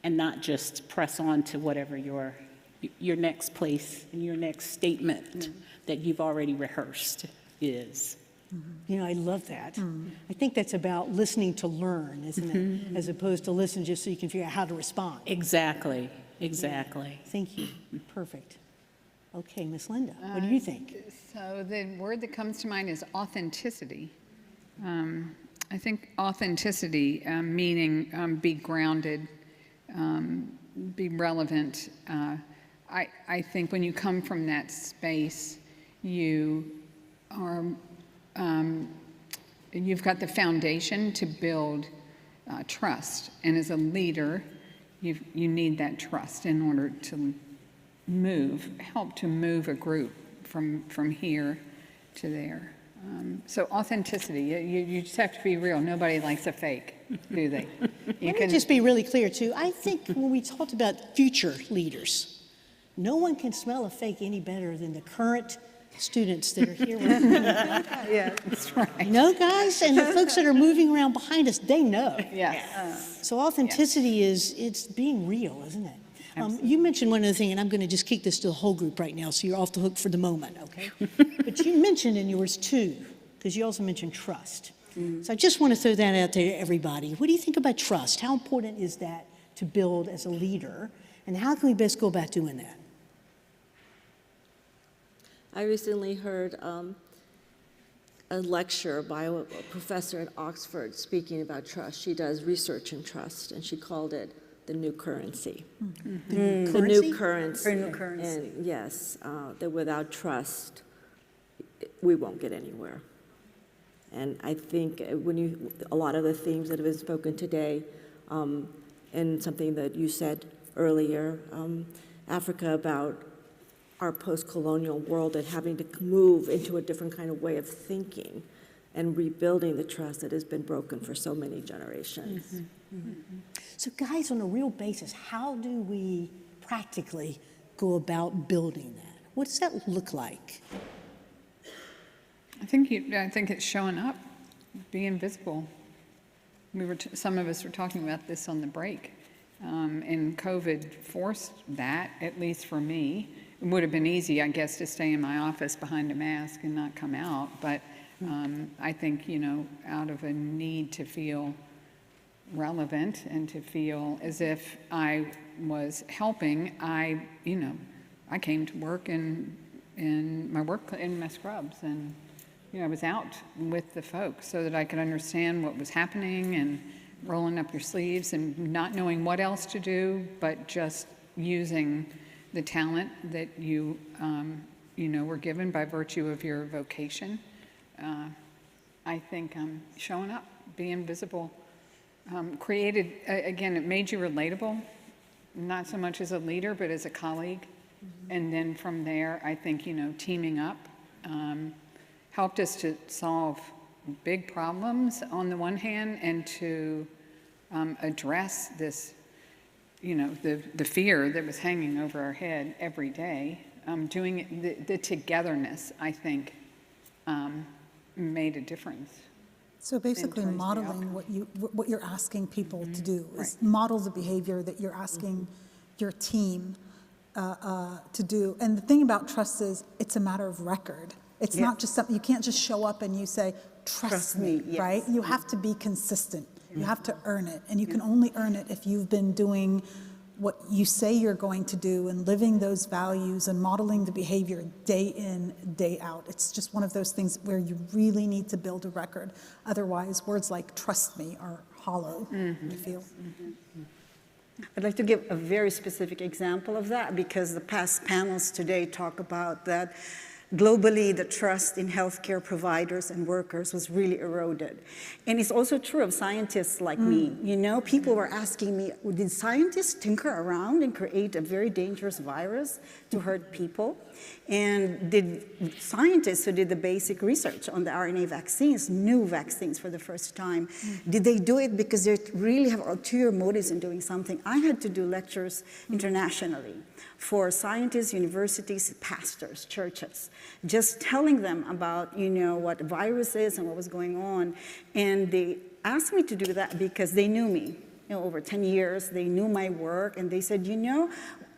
not just press on to whatever your next place and your next statement that you've already rehearsed is. You know, I love that. I think that's about listening to learn, isn't it? As opposed to listen just so you can figure out how to respond. Exactly. Exactly. Thank you. Perfect. Okay, Miss Linda, what do you think? So the word that comes to mind is authenticity. I think authenticity, meaning be grounded, be relevant. I think when you come from that space, you are, you've got the foundation to build trust. And as a leader, you need that trust in order to help to move a group from here to there. So authenticity, you just have to be real. Nobody likes a fake, do they? Let me just be really clear too. I think when we talked about future leaders, no one can smell a fake any better than the current students that are here with me. Yeah, that's right. No, guys, and the folks that are moving around behind us, they know. Yes. So authenticity it's being real, isn't it? You mentioned one other thing, and I'm going to just kick this to the whole group right now, so you're off the hook for the moment, okay? But you mentioned in yours too, because you also mentioned trust. So I just want to throw that out there to everybody. What do you think about trust? How important is that to build as a leader, and how can we best go about doing that? I recently heard a lecture by a professor at Oxford speaking about trust. She does research in trust, and she called it the new currency. The new currency. And yes, that without trust, we won't get anywhere. And I think a lot of the themes that have been spoken today, and something that you said earlier, Africa, about our post-colonial world and having to move into a different kind of way of thinking and rebuilding the trust that has been broken for so many generations. So guys, on a real basis, how do we practically go about building that? What does that look like? I think it's showing up, being visible. Some of us were talking about this on the break, and COVID forced that, at least for me. It would have been easy, I guess, to stay in my office behind a mask and not come out, but I think, out of a need to feel relevant and to feel as if I was helping, I came to work in my scrubs, and I was out with the folks so that I could understand what was happening, and rolling up your sleeves and not knowing what else to do, but just using the talent that you were given by virtue of your vocation. I think showing up, being visible, created, again, it made you relatable, not so much as a leader, but as a colleague. And then from there, I think, teaming up helped us to solve big problems on the one hand, and to address this, the fear that was hanging over our head every day. Doing it, the togetherness, I think, made a difference. So basically modeling what you're asking people to do is model the behavior that you're asking your team to do. And the thing about trust is it's a matter of record. It's not just something, you can't just show up and you say, trust me, right? You have to be consistent. You have to earn it. And you can only earn it if you've been doing what you say you're going to do and living those values and modeling the behavior day in, day out. It's just one of those things where you really need to build a record. Otherwise, words like trust me are hollow, I feel. I'd like to give a very specific example of that, because the past panels today talk about that globally, the trust in healthcare providers and workers was really eroded. And it's also true of scientists like me. People were asking me, did scientists tinker around and create a very dangerous virus to hurt people? And did scientists who did the basic research on the RNA vaccines, new vaccines for the first time, did they do it because they really have ulterior motives in doing something? I had to do lectures internationally for scientists, universities, pastors, churches, just telling them about, what a virus is and what was going on. And they asked me to do that because they knew me. Over 10 years, they knew my work, and they said,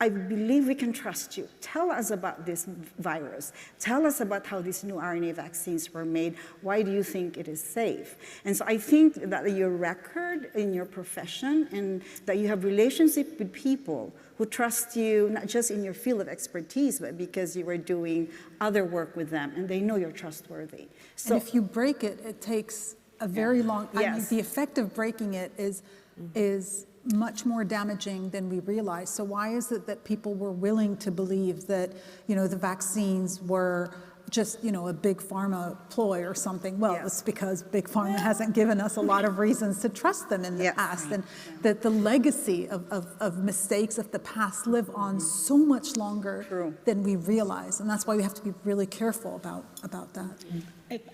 I believe we can trust you. Tell us about this virus. Tell us about how these new RNA vaccines were made. Why do you think it is safe? And so I think that your record in your profession, and that you have relationship with people who trust you, not just in your field of expertise, but because you are doing other work with them, and they know you're trustworthy. So and if you break it, it takes a very long, I mean, the effect of breaking it is much more damaging than we realize. So why is it that people were willing to believe that, the vaccines were just, a big pharma ploy or something? Well, it's because big pharma hasn't given us a lot of reasons to trust them in the past, and that the legacy of mistakes of the past live on so much longer than we realize. And that's why we have to be really careful about that.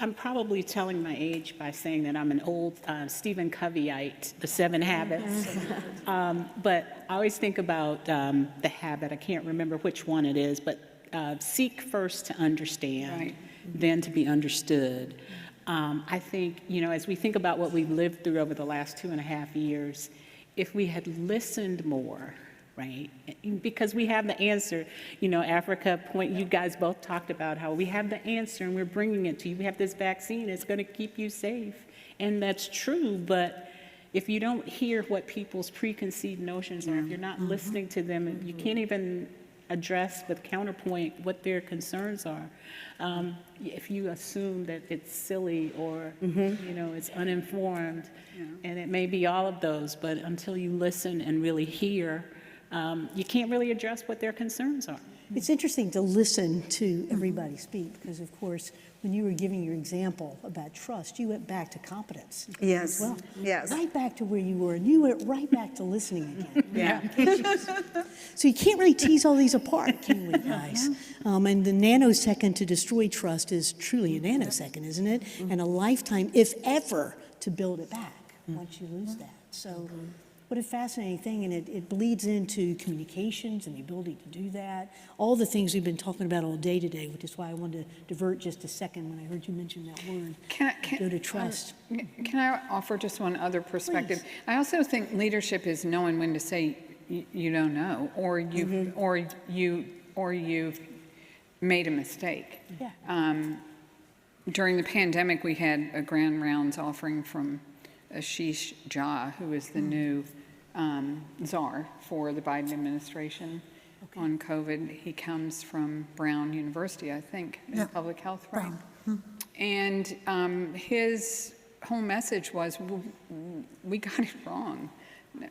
I'm probably telling my age by saying that I'm an old Stephen Coveyite, The 7 Habits. But I always think about the habit, I can't remember which one it is, but seek first to understand, then to be understood. I think, as we think about what we've lived through over the last 2.5 years, if we had listened more, right? Because we have the answer. Africa you guys both talked about how we have the answer and we're bringing it to you. We have this vaccine, it's going to keep you safe. And that's true, but if you don't hear what people's preconceived notions are, if you're not listening to them, you can't even address with counterpoint what their concerns are. If you assume that it's silly or, it's uninformed, and it may be all of those, but until you listen and really hear, you can't really address what their concerns are. It's interesting to listen to everybody speak because, of course, when you were giving your example about trust, you went back to competence. Yes. Well, yes. Right back to where you were, and you went right back to listening again. Yeah. So you can't really tease all these apart, can we, guys? And the nanosecond to destroy trust is truly a nanosecond, isn't it? And a lifetime, if ever, to build it back once you lose that. So. What a fascinating thing, and it bleeds into communications and the ability to do that. All the things we've been talking about all day today, which is why I wanted to divert just a second when I heard you mention that word, go to trust. Can I offer just one other perspective? Please. I also think leadership is knowing when to say you don't know, or you've made a mistake. Yeah. During the pandemic, we had a grand rounds offering from Ashish Jha, who is the new czar for the Biden administration on COVID. He comes from Brown University, I think, in public health, right? And his whole message was, we got it wrong.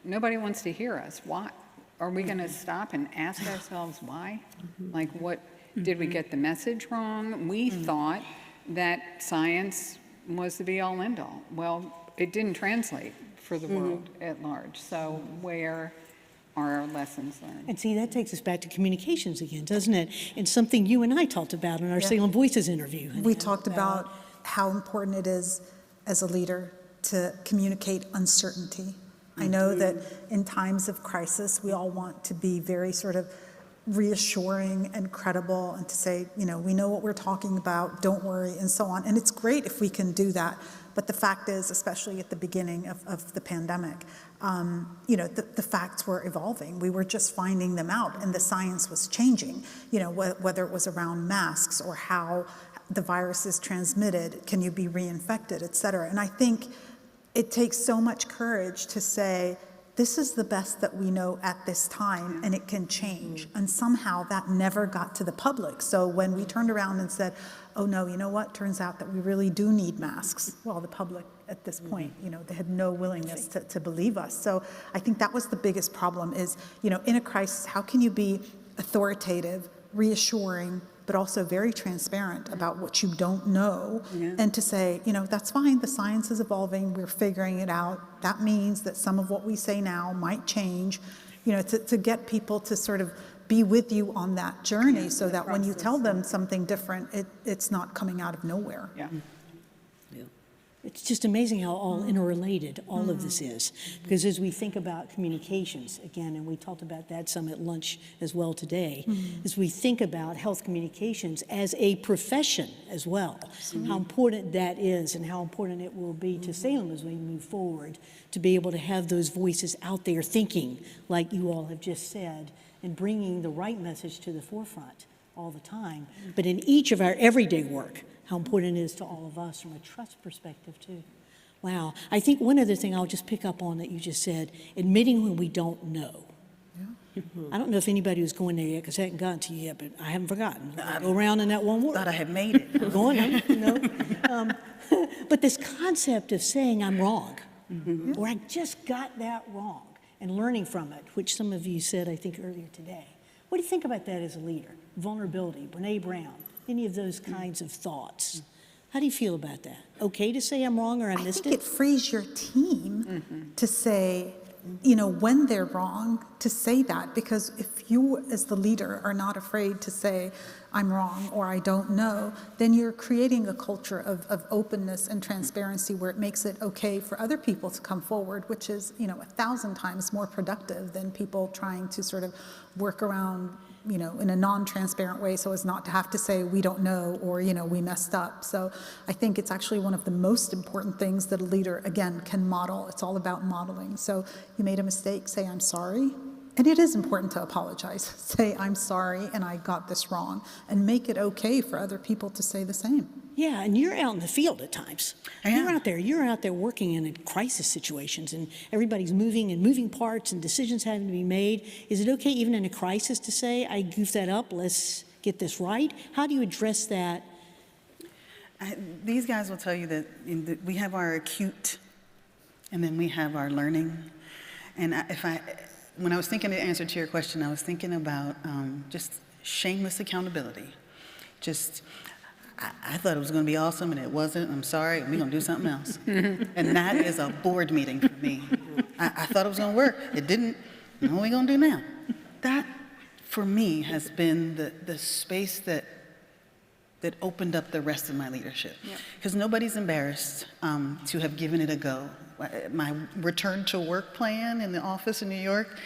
Nobody wants to hear us. Why? Are we going to stop and ask ourselves why? Like, what, did we get the message wrong? We thought that science was the be-all, end-all. Well, it didn't translate for the world at large. So where are our lessons learned? And see, that takes us back to communications again, doesn't it? And something you and I talked about in our Salem Voices interview. We talked about how important it is as a leader to communicate uncertainty. I know that in times of crisis, we all want to be very sort of reassuring and credible and to say, we know what we're talking about, don't worry, and so on. And it's great if we can do that. But the fact is, especially at the beginning of the pandemic, the facts were evolving. We were just finding them out, and the science was changing, whether it was around masks or how the virus is transmitted, can you be reinfected, et cetera. And I think it takes so much courage to say, this is the best that we know at this time, and it can change. And somehow that never got to the public. So when we turned around and said, oh no, you know what, turns out that we really do need masks. Well, the public at this point, they had no willingness to believe us. So I think that was the biggest problem is, in a crisis, how can you be authoritative, reassuring, but also very transparent about what you don't know, and to say, that's fine, the science is evolving, we're figuring it out. That means that some of what we say now might change, to get people to sort of be with you on that journey so that when you tell them something different, it's not coming out of nowhere. It's just amazing how all interrelated all of this is. Because as we think about communications, again, and we talked about that some at lunch as well today, as we think about health communications as a profession as well, how important that is and how important it will be to Salem as we move forward, to be able to have those voices out there thinking, like you all have just said, and bringing the right message to the forefront all the time. But in each of our everyday work, how important it is to all of us from a trust perspective too. Wow. I think one other thing I'll just pick up on that you just said, admitting when we don't know. I don't know if anybody was going there yet because I hadn't gotten to you yet, but I haven't forgotten. Go around in that one word. Thought I had made it. Go on. But this concept of saying I'm wrong, or I just got that wrong, and learning from it, which some of you said, I think, earlier today. What do you think about that as a leader? Vulnerability, Brene Brown, any of those kinds of thoughts. How do you feel about that? Okay to say I'm wrong or I missed it? I think it frees your team to say, when they're wrong, to say that. Because if you, as the leader, are not afraid to say, I'm wrong or I don't know, then you're creating a culture of openness and transparency where it makes it okay for other people to come forward, which is, 1,000 times more productive than people trying to sort of work around, in a non-transparent way so as not to have to say we don't know or, we messed up. So I think it's actually one of the most important things that a leader, again, can model. It's all about modeling. So you made a mistake, say I'm sorry. And it is important to apologize. Say, I'm sorry and I got this wrong, and make it okay for other people to say the same. Yeah, and you're out in the field at times. You're out there working in crisis situations, and everybody's moving parts and decisions having to be made. Is it okay even in a crisis to say, I goofed that up, let's get this right? How do you address that? These guys will tell you that we have our acute, and then we have our learning. And when I was thinking the answer to your question, I was thinking about just shameless accountability. I thought it was going to be awesome, and it wasn't. I'm sorry, we're going to do something else. And that is a board meeting for me. I thought it was going to work. It didn't. What are we going to do now? That, for me, has been the space that opened up the rest of my leadership. Because nobody's embarrassed to have given it a go. My return to work plan in the office in New York,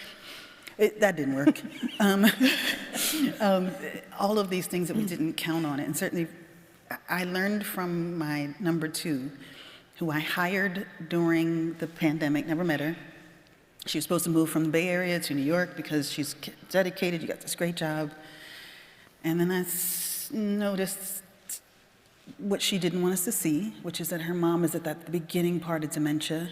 that didn't work. All of these things that we didn't count on it. And certainly, I learned from my number 2, who I hired during the pandemic, never met her. She was supposed to move from the Bay Area to New York because she's dedicated, you got this great job. And then I noticed what she didn't want us to see, which is that her mom is at that beginning part of dementia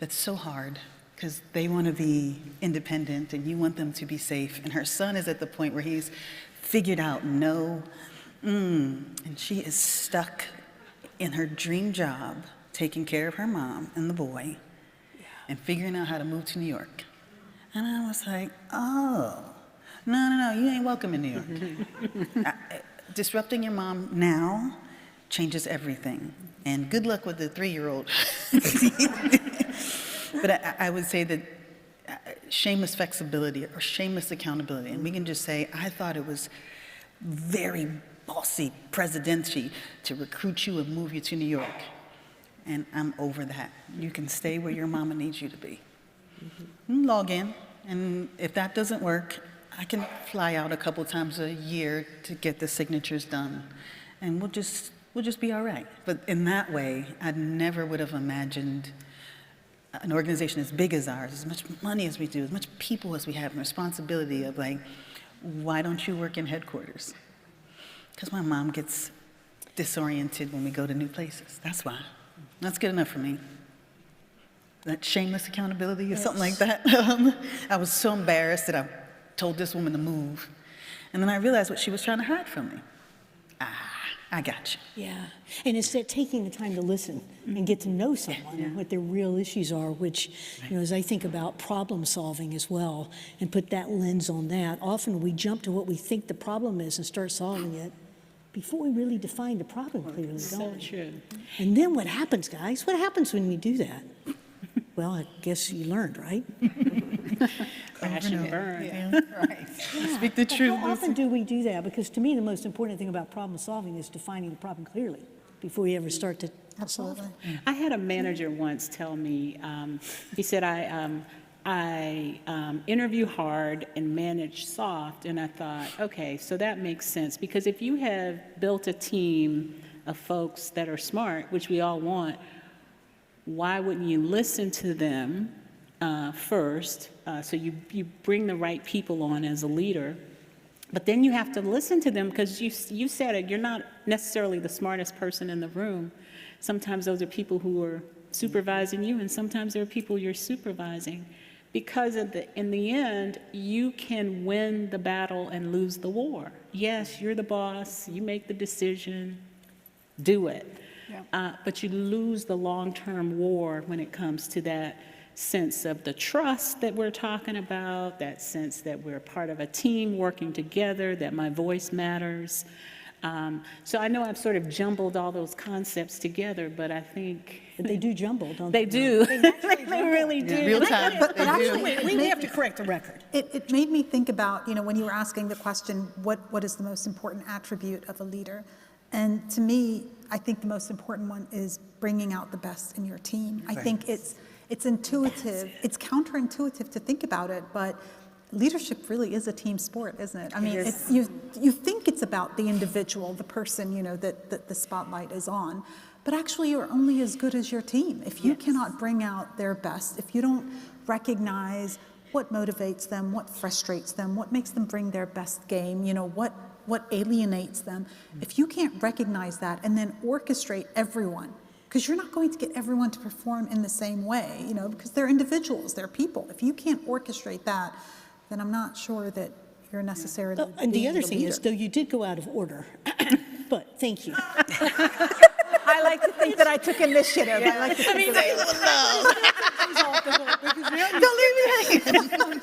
that's so hard because they want to be independent and you want them to be safe. And her son is at the point where he's figured out no, and she is stuck in her dream job taking care of her mom and the boy and figuring out how to move to New York. And I was like, oh, no, you ain't welcome in New York. Disrupting your mom now changes everything. And good luck with the 3-year-old. But I would say that shameless flexibility or shameless accountability, and we can just say, I thought it was very bossy, presidency to recruit you and move you to New York. And I'm over that. You can stay where your mama needs you to be. Log in, and if that doesn't work, I can fly out a couple times a year to get the signatures done, and we'll just be all right. But in that way, I never would have imagined an organization as big as ours, as much money as we do, as much people as we have, and responsibility of like, why don't you work in headquarters? Because my mom gets disoriented when we go to new places. That's why. That's good enough for me. That shameless accountability or something like that. I was so embarrassed that I told this woman to move. And then I realized what she was trying to hide from me. I got you. Yeah, and instead taking the time to listen and get to know someone and what their real issues are, which, as I think about problem solving as well and put that lens on that, often we jump to what we think the problem is and start solving it before we really define the problem clearly, don't we? True. And then what happens, guys? What happens when we do that? Well, I guess you learned, right? Crash and burn. Right. Speak the truth. How often do we do that? Because to me, the most important thing about problem solving is defining the problem clearly before we ever start to solve it. I had a manager once tell me, he said, I interview hard and manage soft. And I thought, okay, so that makes sense. Because if you have built a team of folks that are smart, which we all want, why wouldn't you listen to them first? So you bring the right people on as a leader, but then you have to listen to them because you said it, you're not necessarily the smartest person in the room. Sometimes those are people who are supervising you, and sometimes there are people you're supervising. Because in the end, you can win the battle and lose the war. Yes, you're the boss, you make the decision, do it. Yeah. But you lose the long-term war when it comes to that sense of the trust that we're talking about, that sense that we're part of a team working together, that my voice matters. So I know I've sort of jumbled all those concepts together, but I think They do jumble, don't they do. They really do. Real time. But actually, we have to correct the record. It made me think about, when you were asking the question, what is the most important attribute of a leader? And to me, I think the most important one is bringing out the best in your team. I think it's intuitive. It's counterintuitive to think about it, but leadership really is a team sport, isn't it? I mean, you think it's about the individual, the person, that the spotlight is on. But actually, you're only as good as your team. If you cannot bring out their best, if you don't recognize what motivates them, what frustrates them, what makes them bring their best game, what alienates them, if you can't recognize that and then orchestrate everyone, because you're not going to get everyone to perform in the same way, because they're individuals, they're people. If you can't orchestrate that, then I'm not sure that you're necessarily And the being other thing leader. is, though you did go out of order, but thank you. I like to think that I took initiative. I like to think Don't leave me hanging.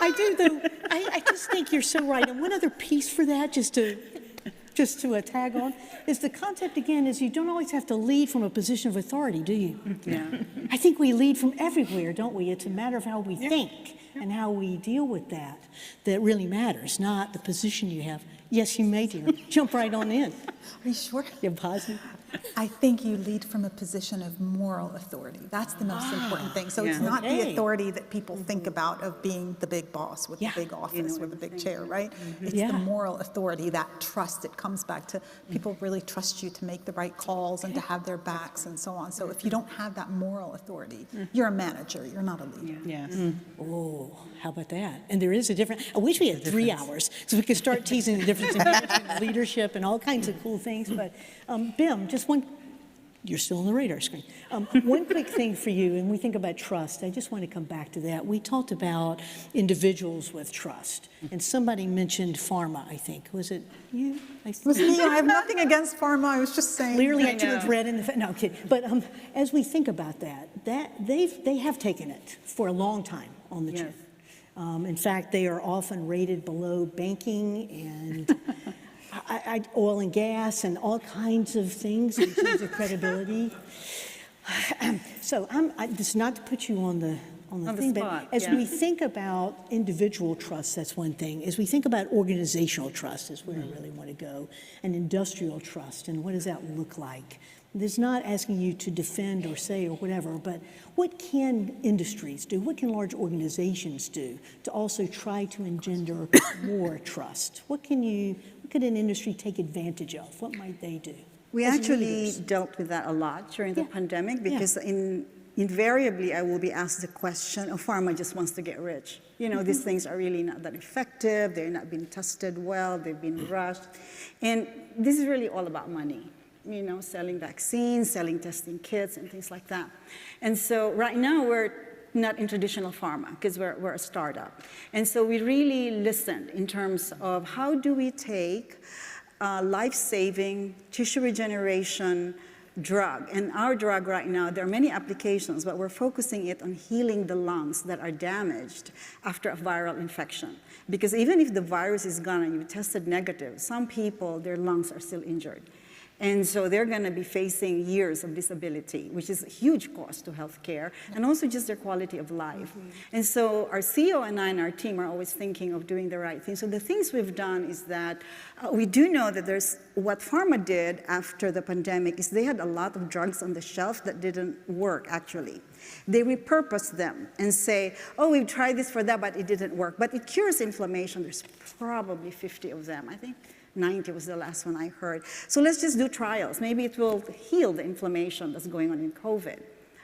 I do, though. I just think you're so right. And one other piece for that, just to tag on, is the concept again is you don't always have to lead from a position of authority, do you? Yeah. I think we lead from everywhere, don't we? It's a matter of how we think and how we deal with that really matters, not the position you have. Yes, you may, dear. Jump right on in. Are you sure? You're positive? I think you lead from a position of moral authority. That's the most important thing. So it's not the authority that people think about of being the big boss with the big office with the big chair, right? It's the moral authority, that trust. It comes back to people really trust you to make the right calls and to have their backs and so on. So if you don't have that moral authority, you're a manager, you're not a leader. Yes. Oh, how about that? And there is a difference. I wish we had 3 hours so we could start teasing the difference in management and leadership and all kinds of cool things. But Bim, just one, you're still on the radar screen. One quick thing for you, and we think about trust. I just want to come back to that. We talked about individuals with trust, and somebody mentioned pharma, I think. Was it you? It was me. I have nothing against pharma. I was just saying. Clearly, I have read in the no, okay. But as we think about that they have taken it for a long time on the chin. In fact, they are often rated below banking and oil and gas and all kinds of things in terms of credibility. So this is not to put you on the thing, but as we think about individual trust, that's one thing. As we think about organizational trust is where I really want to go, and industrial trust, and what does that look like? There's not asking you to defend or say or whatever, but what can industries do? What can large organizations do to also try to engender more trust? What could an industry take advantage of? What might they do? We actually dealt with that a lot during the pandemic because invariably I will be asked the question, pharma just wants to get rich. These things are really not that effective. They're not being tested well. They've been rushed. And this is really all about money. Selling vaccines, selling testing kits, and things like that. And so right now we're not in traditional pharma because we're a startup. And so we really listened in terms of how do we take life-saving tissue regeneration drug. And our drug right now, there are many applications, but we're focusing it on healing the lungs that are damaged after a viral infection. Because even if the virus is gone and you tested negative, some people, their lungs are still injured. And so they're going to be facing years of disability, which is a huge cost to healthcare, and also just their quality of life. And so our CEO and I and our team are always thinking of doing the right thing. So the things we've done is that we do know that there's what pharma did after the pandemic is they had a lot of drugs on the shelf that didn't work, actually. They repurpose them and say, oh, we've tried this for that, but it didn't work. But it cures inflammation. There's probably 50 of them, I think. 90 was the last one I heard. So let's just do trials. Maybe it will heal the inflammation that's going on in COVID.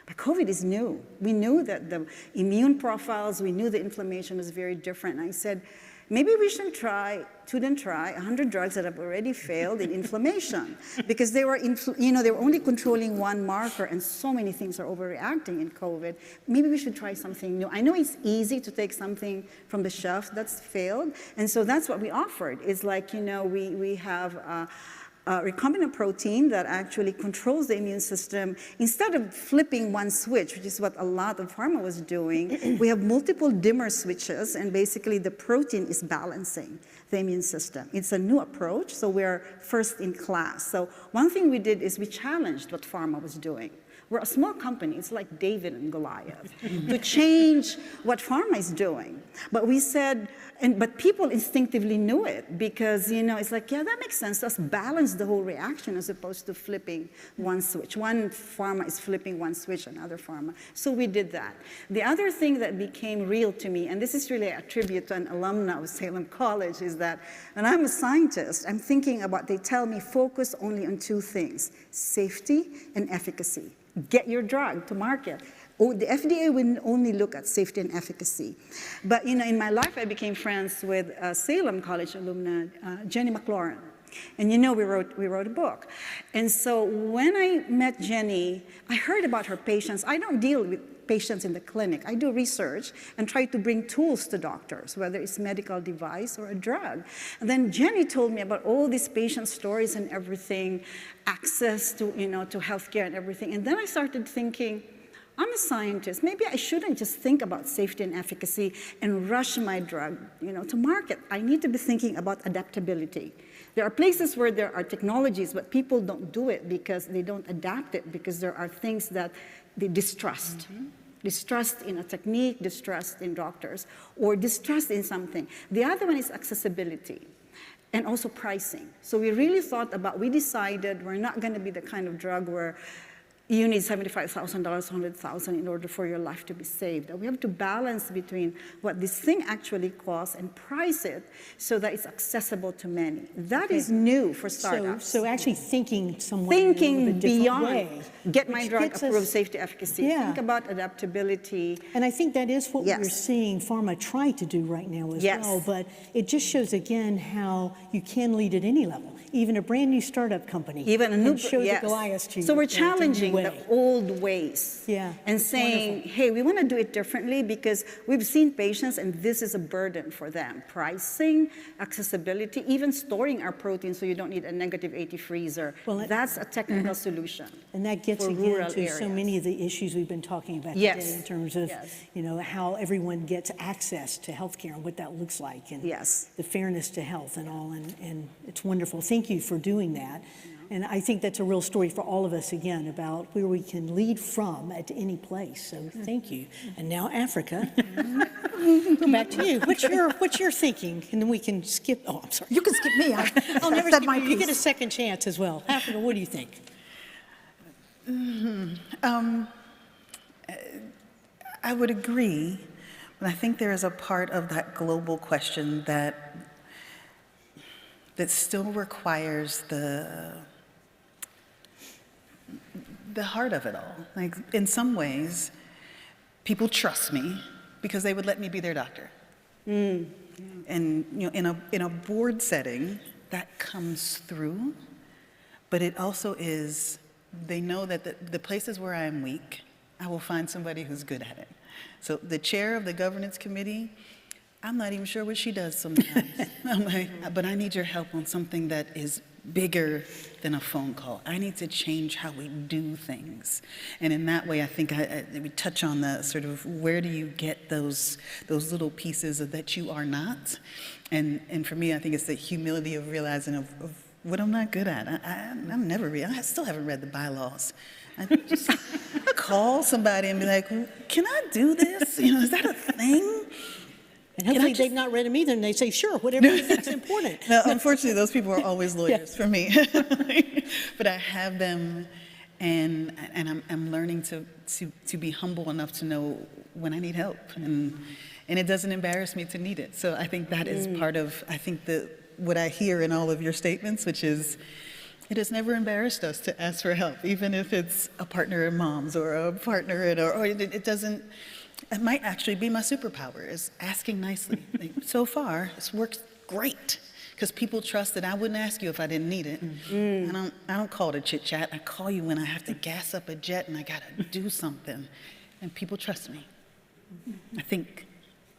But COVID is new. We knew that the immune profiles, we knew the inflammation was very different. And I said, maybe we shouldn't try 100 drugs that have already failed in inflammation because they were, they were only controlling one marker and so many things are overreacting in COVID. Maybe we should try something new. I know it's easy to take something from the shelf that's failed, and so that's what we offered. It's like, we have recombinant protein that actually controls the immune system. Instead of flipping one switch, which is what a lot of pharma was doing, we have multiple dimmer switches, and basically the protein is balancing the immune system. It's a new approach, so we're first in class. So one thing we did is we challenged what pharma was doing. We're a small company, it's like David and Goliath, to change what pharma is doing. But we said, but people instinctively knew it because, it's like, yeah, that makes sense. Let's balance the whole reaction as opposed to flipping one switch. One pharma is flipping one switch, another pharma. So we did that. The other thing that became real to me, and this is really a tribute to an alumna of Salem College, is that when I'm a scientist, I'm thinking about, they tell me focus only on two things, safety and efficacy. Get your drug to market. The FDA will only look at safety and efficacy. But in my life, I became friends with Salem College alumna, Jenny McLaurin. And we wrote a book. And so when I met Jenny, I heard about her patients. I don't deal with patients in the clinic. I do research and try to bring tools to doctors, whether it's medical device or a drug. And then Jenny told me about all these patient stories and everything, access to, to healthcare and everything. And then I started thinking, I'm a scientist. Maybe I shouldn't just think about safety and efficacy and rush my drug, to market. I need to be thinking about adaptability. There are places where there are technologies, but people don't do it because they don't adapt it, because there are things that they distrust. Distrust in a technique, distrust in doctors, or distrust in something. The other one is accessibility and also pricing. So we really thought about, we decided we're not going to be the kind of drug where you need $75,000, $100,000 in order for your life to be saved. We have to balance between what this thing actually costs and price it so that it's accessible to many. That is new for startups. So actually thinking somewhat in a little bit beyond, way, get my drug approved, safety, efficacy. Yeah. Think about adaptability. And I think that is what we're seeing pharma try to do right now as well. But it just shows again how you can lead at any level. Even a brand new startup company. Even a new, show the Goliath to you. So we're challenging the old ways. Yeah. And saying, hey, we want to do it differently because we've seen patients and this is a burden for them. Pricing, accessibility, even storing our protein so you don't need a negative 80 freezer. Well, that's a technical solution. And that gets again to so many of the issues we've been talking about today in terms of, how everyone gets access to healthcare and what that looks like, and the fairness to health and all, and it's wonderful. Thank you for doing that. And I think that's a real story for all of us, again, about where we can lead from at any place. So thank you. And now Africa. Back to you. What's your thinking? And then we can skip. Oh, I'm sorry. You can skip me. I'll never skip you. You get a second chance as well. Africa, what do you think? I would agree, but I think there is a part of that global question that still requires the heart of it all. Like, in some ways, people trust me because they would let me be their doctor. And in a board setting, that comes through, but it also is, they know that the places where I am weak, I will find somebody who's good at it. So the chair of the governance committee, I'm not even sure what she does sometimes. I'm like, but I need your help on something that is bigger than a phone call. I need to change how we do things. And in that way, I think we touch on the sort of where do you get those little pieces that you are not. And for me, I think it's the humility of realizing of what I'm not good at. I still haven't read the bylaws. I just call somebody and be like, can I do this? Is that a thing? And hopefully they've not read them either, and they say, sure, whatever you think's important. No, unfortunately, those people are always lawyers for me. But I have them, and I'm learning to be humble enough to know when I need help, and it doesn't embarrass me to need it. So I think that is part of, what I hear in all of your statements, which is, it has never embarrassed us to ask for help, even if it's a partner in moms or a partner in, or it doesn't. It might actually be my superpower, is asking nicely. So far, it's worked great, because people trust that I wouldn't ask you if I didn't need it. I don't call it a chit chat. I call you when I have to gas up a jet and I gotta do something, and people trust me. I think,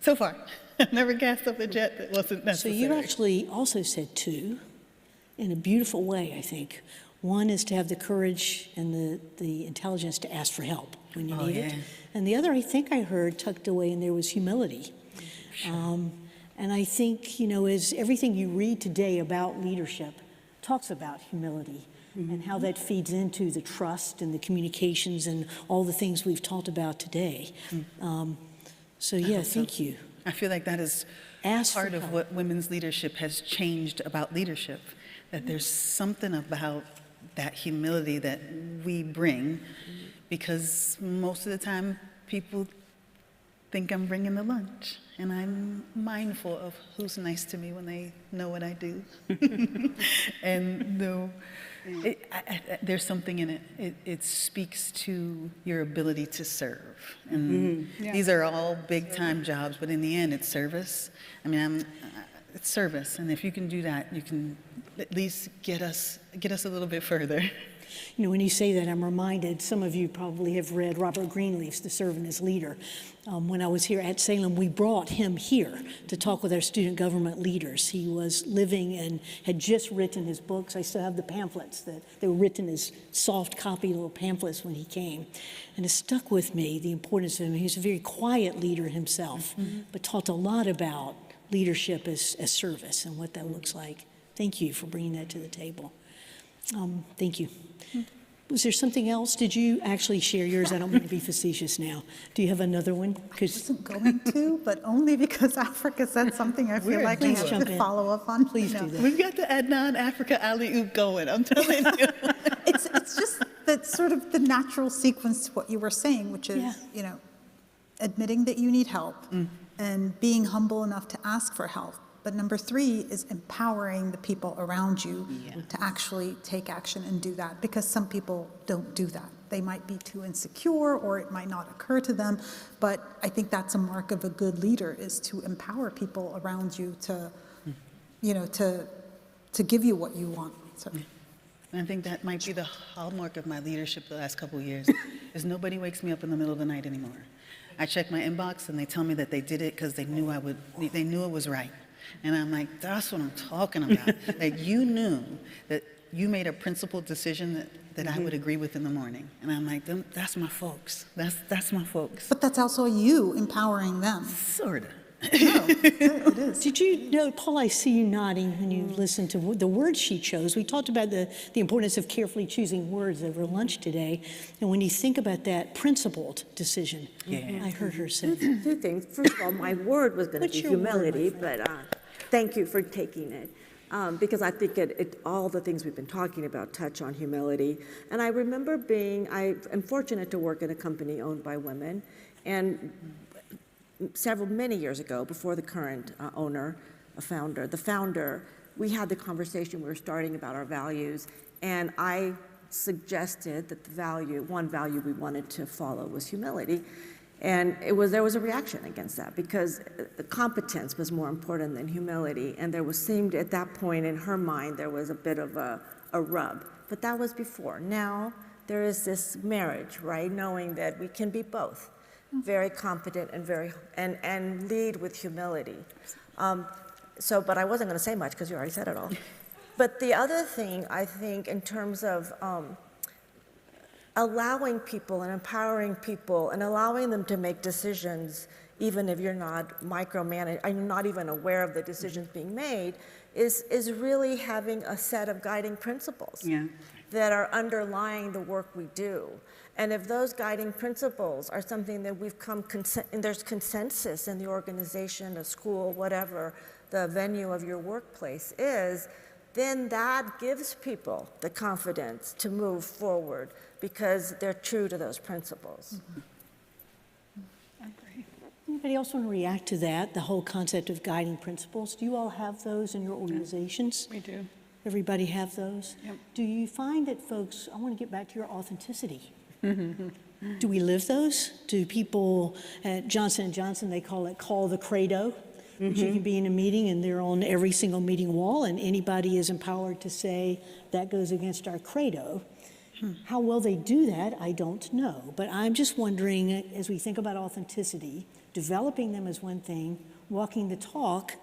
so far, I've never gassed up a jet that wasn't necessary. So you actually also said 2. in a beautiful way, I think. One is to have the courage and the intelligence to ask for help when you need it. And the other, I think I heard tucked away in there, was humility. Sure. And I think, you know, as everything you read today about leadership talks about humility and how that feeds into the trust and the communications and all the things we've talked about today. So yeah, thank you. I feel like that is part of what women's leadership has changed about leadership, that there's something about that humility that we bring, because most of the time people think I'm bringing the lunch, and I'm mindful of who's nice to me when they know what I do. And there's something in it. It speaks to your ability to serve. And these are all big time jobs, but in the end, it's service. I mean, it's service, and if you can do that, you can at least get us a little bit further. You know, when you say that, I'm reminded, some of you probably have read Robert Greenleaf's The Servant as Leader. When I was here at Salem, we brought him here to talk with our student government leaders. He was living and had just written his books. I still have the pamphlets that they were written as soft copy little pamphlets when he came. And it stuck with me, the importance of him. He was a very quiet leader himself, but taught a lot about leadership as service and what that looks like. Thank you for bringing that to the table. Thank you. Was there something else? Did you actually share yours? I don't mean to be facetious now. Do you have another one? I wasn't going to, but only because Africa said something I feel like I have to follow up on. Please do that. We've got the Adnan Africa alley-oop going, I'm telling you. It's just that sort of the natural sequence to what you were saying, which is, you know, admitting that you need help and being humble enough to ask for help. But number 3 is empowering the people around you to actually take action and do that, because some people don't do that. They might be too insecure, or it might not occur to them. But I think that's a mark of a good leader, is to empower people around you to, you know, to give you what you want. So. And I think that might be the hallmark of my leadership the last couple of years, is nobody wakes me up in the middle of the night anymore. I check my inbox and they tell me that they did it because they knew it was right. And I'm like, that's what I'm talking about. That you knew that you made a principled decision that I would agree with in the morning. And I'm like, that's my folks. That's my folks. But that's also you empowering them. Sort of. No, it is. Did you know, Paul, I see you nodding when you listen to the words she chose. We talked about the importance of carefully choosing words over lunch today. And when you think about that principled decision, I heard her say. Two things. First of all, my word was going to be humility, but thank you for taking it. Because I think all the things we've been talking about touch on humility. And I remember I am fortunate to work at a company owned by women, and many years ago, before the current the founder, we had the conversation we were starting about our values, and I suggested that one value we wanted to follow was humility. And there was a reaction against that, because the competence was more important than humility, and seemed at that point in her mind there was a bit of a rub. But that was before. Now there is this marriage, right? Knowing that we can be both, very competent and lead with humility. But I wasn't going to say much because you already said it all. But the other thing, I think, in terms of allowing people and empowering people and allowing them to make decisions, even if you're not micromanaged, I'm not even aware of the decisions being made, is really having a set of guiding principles that are underlying the work we do. And if those guiding principles are something that there's consensus in the organization, a school, whatever the venue of your workplace is, then that gives people the confidence to move forward because they're true to those principles. Anybody else want to react to that, the whole concept of guiding principles? Do you all have those in your organizations? We do. Everybody have those? Yep. Do you find that folks, I want to get back to your authenticity. Do we live those? Do people at Johnson & Johnson, they call the credo, which you can be in a meeting and they're on every single meeting wall and anybody is empowered to say that goes against our credo. How well they do that, I don't know. But I'm just wondering, as we think about authenticity, developing them is one thing. walking the talk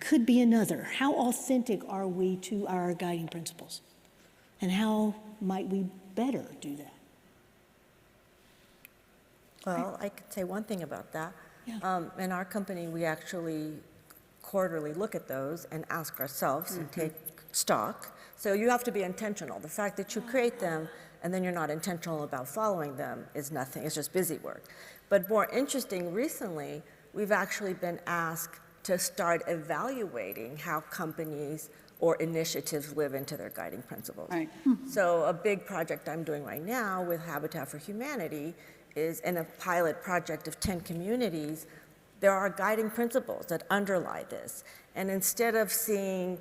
could be another. How authentic are we to our guiding principles? And how might we better do that? Well, I could say one thing about that. In our company, we actually quarterly look at those and ask ourselves and take stock. So you have to be intentional. The fact that you create them and then you're not intentional about following them is nothing. It's just busy work. But more interesting, recently, we've actually been asked to start evaluating how companies or initiatives live into their guiding principles. Right. So a big project I'm doing right now with Habitat for Humanity is in a pilot project of 10 communities. There are guiding principles that underlie this. And instead of seeing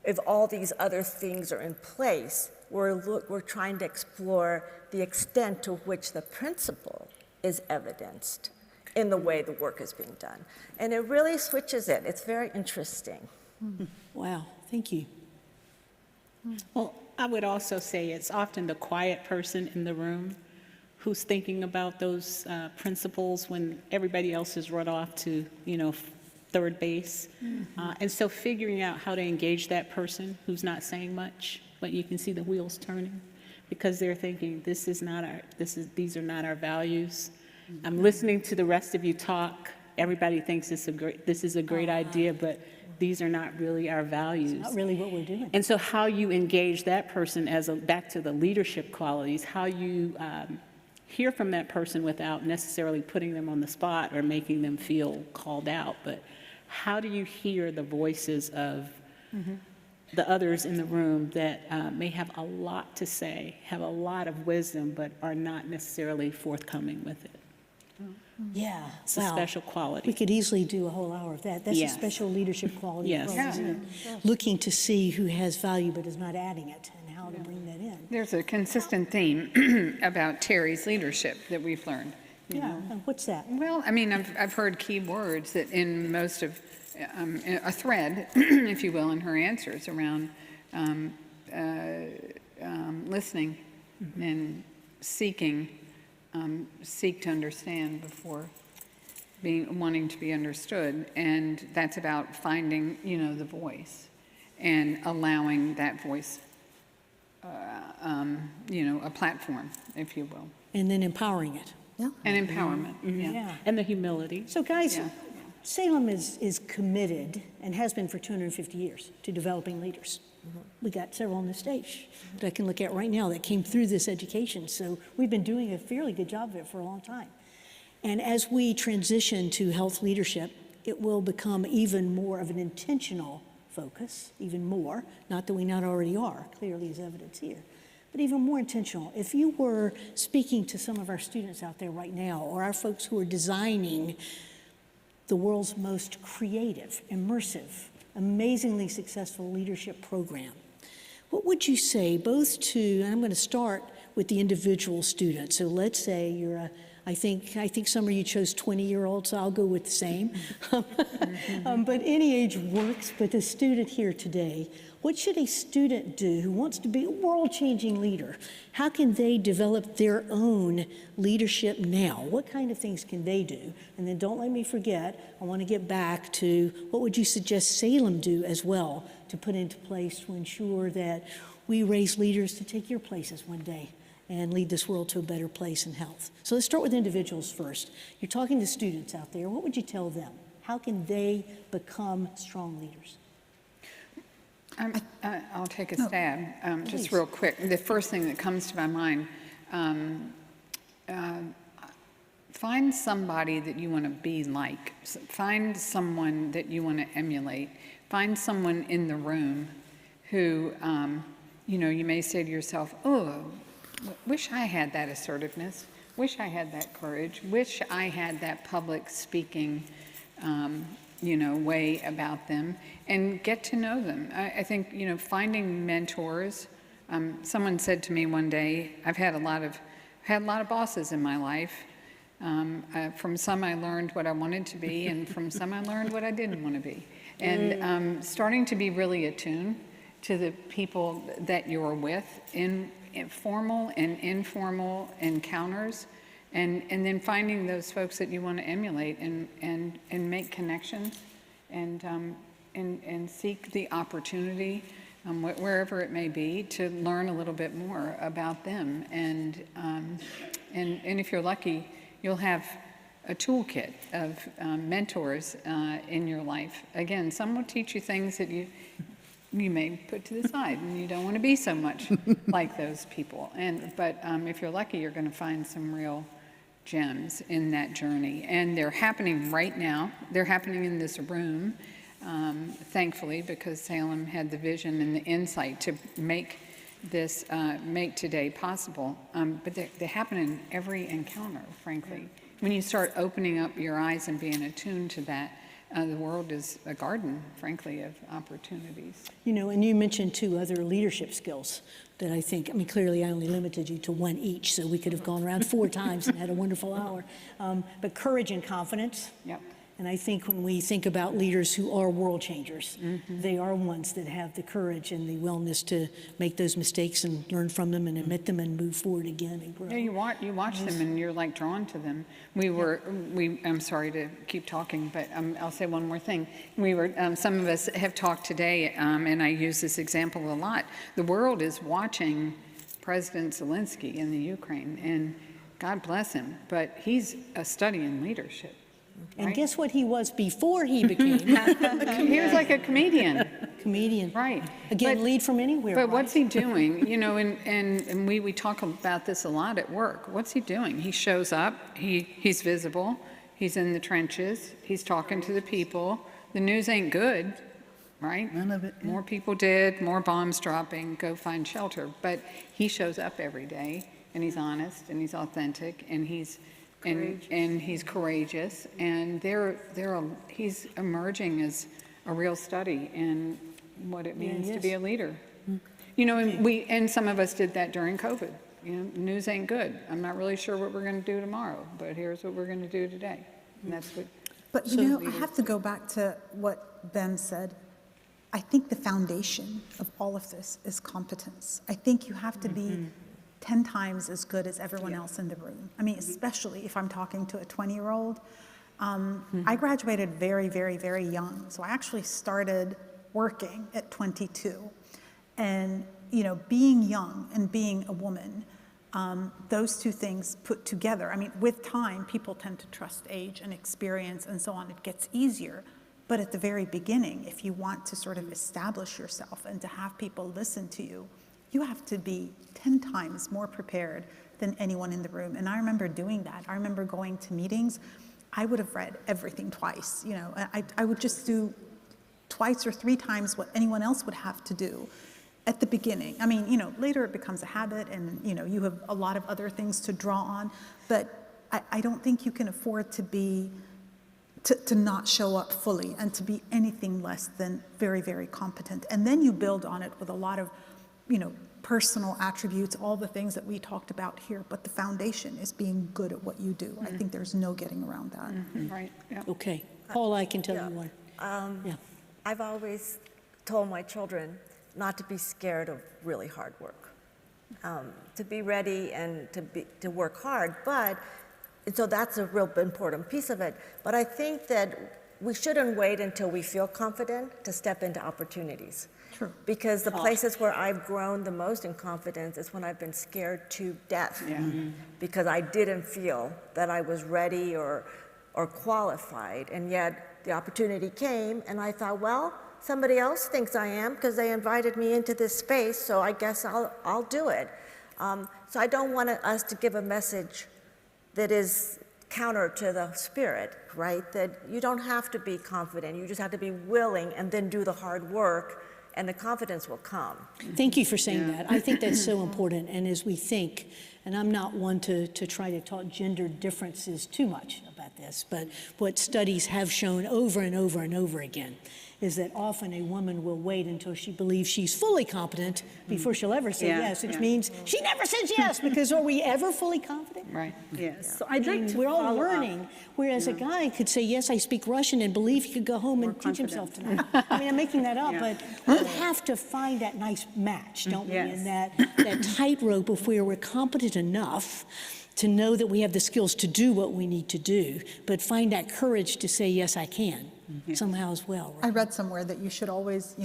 if all these other things are in place, we're trying to explore the extent to which the principle is evidenced in the way the work is being done. And it really switches it. It's very interesting. Wow, thank you. Well, I would also say it's often the quiet person in the room who's thinking about those principles when everybody else is run off to, third base. And so figuring out how to engage that person who's not saying much, but you can see the wheels turning because they're thinking, these are not our values. I'm listening to the rest of you talk. Everybody thinks this is a great idea, but these are not really our values. It's not really what we're doing. And so how you engage that person back to the leadership qualities, how you hear from that person without necessarily putting them on the spot or making them feel called out, but how do you hear the voices of the others in the room that may have a lot to say, have a lot of wisdom, but are not necessarily forthcoming with it? Yeah, It's a special quality. We could easily do a whole hour of that. That's a special leadership quality. Yes. As well, isn't it? Looking to see who has value but is not adding it and how to bring that in. There's a consistent theme about Terry's leadership that we've learned. you know. And what's that? Well, I mean, I've heard key words that in most of a thread, if you will, in her answers around listening and seeking, seek to understand before wanting to be understood. And that's about finding, the voice and allowing that voice, a platform, if you will. And then empowering it. Yeah. And empowerment. Yeah. And the humility. So guys, Salem is committed and has been for 250 years to developing leaders. We got several on the stage that I can look at right now that came through this education. So we've been doing a fairly good job of it for a long time. And as we transition to health leadership, it will become even more of an intentional focus, even more, not that we not already are, clearly as evidence here, but even more intentional. If you were speaking to some of our students out there right now, or our folks who are designing the world's most creative, immersive, amazingly successful leadership program, what would you say both to, and I'm going to start with the individual student. So let's say you're I think some of you chose 20-year-olds, so I'll go with the same. But any age works, but the student here today, what should a student do who wants to be a world-changing leader? How can they develop their own leadership now? What kind of things can they do? And then don't let me forget, I want to get back to what would you suggest Salem do as well to put into place to ensure that we raise leaders to take your places one day and lead this world to a better place in health. So let's start with individuals first. You're talking to students out there. What would you tell them? How can they become strong leaders? I'll take a stab, just real quick. The first thing that comes to my mind, find somebody that you want to be like. Find someone that you want to emulate. Find someone in the room who, you may say to yourself, oh, wish I had that assertiveness, wish I had that courage, wish I had that public speaking, way about them, and get to know them. I think, finding mentors. Someone said to me one day, I've had a lot of bosses in my life. From some I learned what I wanted to be, and from some I learned what I didn't want to be. And starting to be really attuned to the people that you're with in formal and informal encounters And then finding those folks that you want to emulate and make connections and seek the opportunity, wherever it may be, to learn a little bit more about them. And if you're lucky, you'll have a toolkit of mentors in your life. Again, some will teach you things that you may put to the side, and you don't want to be so much like those people. But if you're lucky, you're going to find some real gems in that journey. And they're happening right now. They're happening in this room, thankfully, because Salem had the vision and the insight to make today possible. But they happen in every encounter, frankly. When you start opening up your eyes and being attuned to that, the world is a garden, frankly, of opportunities. You know, and you mentioned 2 other leadership skills that I think, I mean, clearly I only limited you to 1 each, so we could have gone around 4 times and had a wonderful hour. But courage and confidence. Yep. And I think when we think about leaders who are world changers, they are ones that have the courage and the willingness to make those mistakes and learn from them and admit them and move forward again and grow. Yeah, you watch them and you're like drawn to them. I'm sorry to keep talking, but I'll say one more thing. Some of us have talked today, and I use this example a lot. The world is watching President Zelensky in the Ukraine, and God bless him, but he's a study in leadership. And right? guess what he was before he became? He was like a comedian. Comedian. Right. Again, lead from anywhere. But right? what's he doing? You know, and we talk about this a lot at work. What's he doing? He shows up, he's visible, he's in the trenches, he's talking to the people. The news ain't good, right? None of it. Yeah. More people dead, more bombs dropping, go find shelter. But he shows up every day, and he's honest, and he's authentic, and he's courageous, and he's emerging as a real study in what it means to be a leader. You know, and some of us did that during COVID. You know, news ain't good. I'm not really sure what we're going to do tomorrow, but here's what we're going to do today. And that's what. But you know, I have to go back to what Ben said. I think the foundation of all of this is competence. I think you have to be 10 times as good as everyone else in the room. I mean, especially if I'm talking to a 20-year-old. I graduated very, very, very young. So I actually started working at 22. And, you know, being young and being a woman, those 2 things put together, I mean, with time, people tend to trust age and experience and so on. It gets easier. But at the very beginning, if you want to sort of establish yourself and to have people listen to you, you have to be 10 times more prepared than anyone in the room. And I remember doing that. I remember going to meetings. I would have read everything twice. You know, I would just do twice or 3 times what anyone else would have to do at the beginning. I mean, you know, later it becomes a habit and, you know, you have a lot of other things to draw on. But I don't think you can afford to not show up fully and to be anything less than very, very competent. And then you build on it with a lot of, you know, personal attributes, all the things that we talked about here, but the foundation is being good at what you do. I think there's no getting around that. Right. Yeah. Okay. Paul, I can tell you one. I've always told my children not to be scared of really hard work, to be ready and to work hard. And so that's a real important piece of it. But I think that we shouldn't wait until we feel confident to step into opportunities. True. Because the places where I've grown the most in confidence is when I've been scared to death. Because I didn't feel that I was ready or qualified. And yet the opportunity came and I thought, well, somebody else thinks I am because they invited me into this space, so I guess I'll do it. So I don't want us to give a message that is counter to the spirit, right? That you don't have to be confident, you just have to be willing and then do the hard work and the confidence will come. Thank you for saying that. I think that's so important. And as we think, and I'm not one to try to talk gender differences too much about this, but what studies have shown over and over and over again is that often a woman will wait until she believes she's fully competent before she'll ever say yes, which means she never says yes, because are we ever fully confident? Right. Yes. So I'd like to We're all follow learning, up. whereas a guy could say, yes, I speak Russian, and believe he could go home and teach himself tonight. I mean, I'm making that up, but we have to find that nice match, don't we? And that tightrope of where we're competent enough to know that we have the skills to do what we need to do, but find that courage to say, yes, I can, somehow as well. Right? I read somewhere that you should always,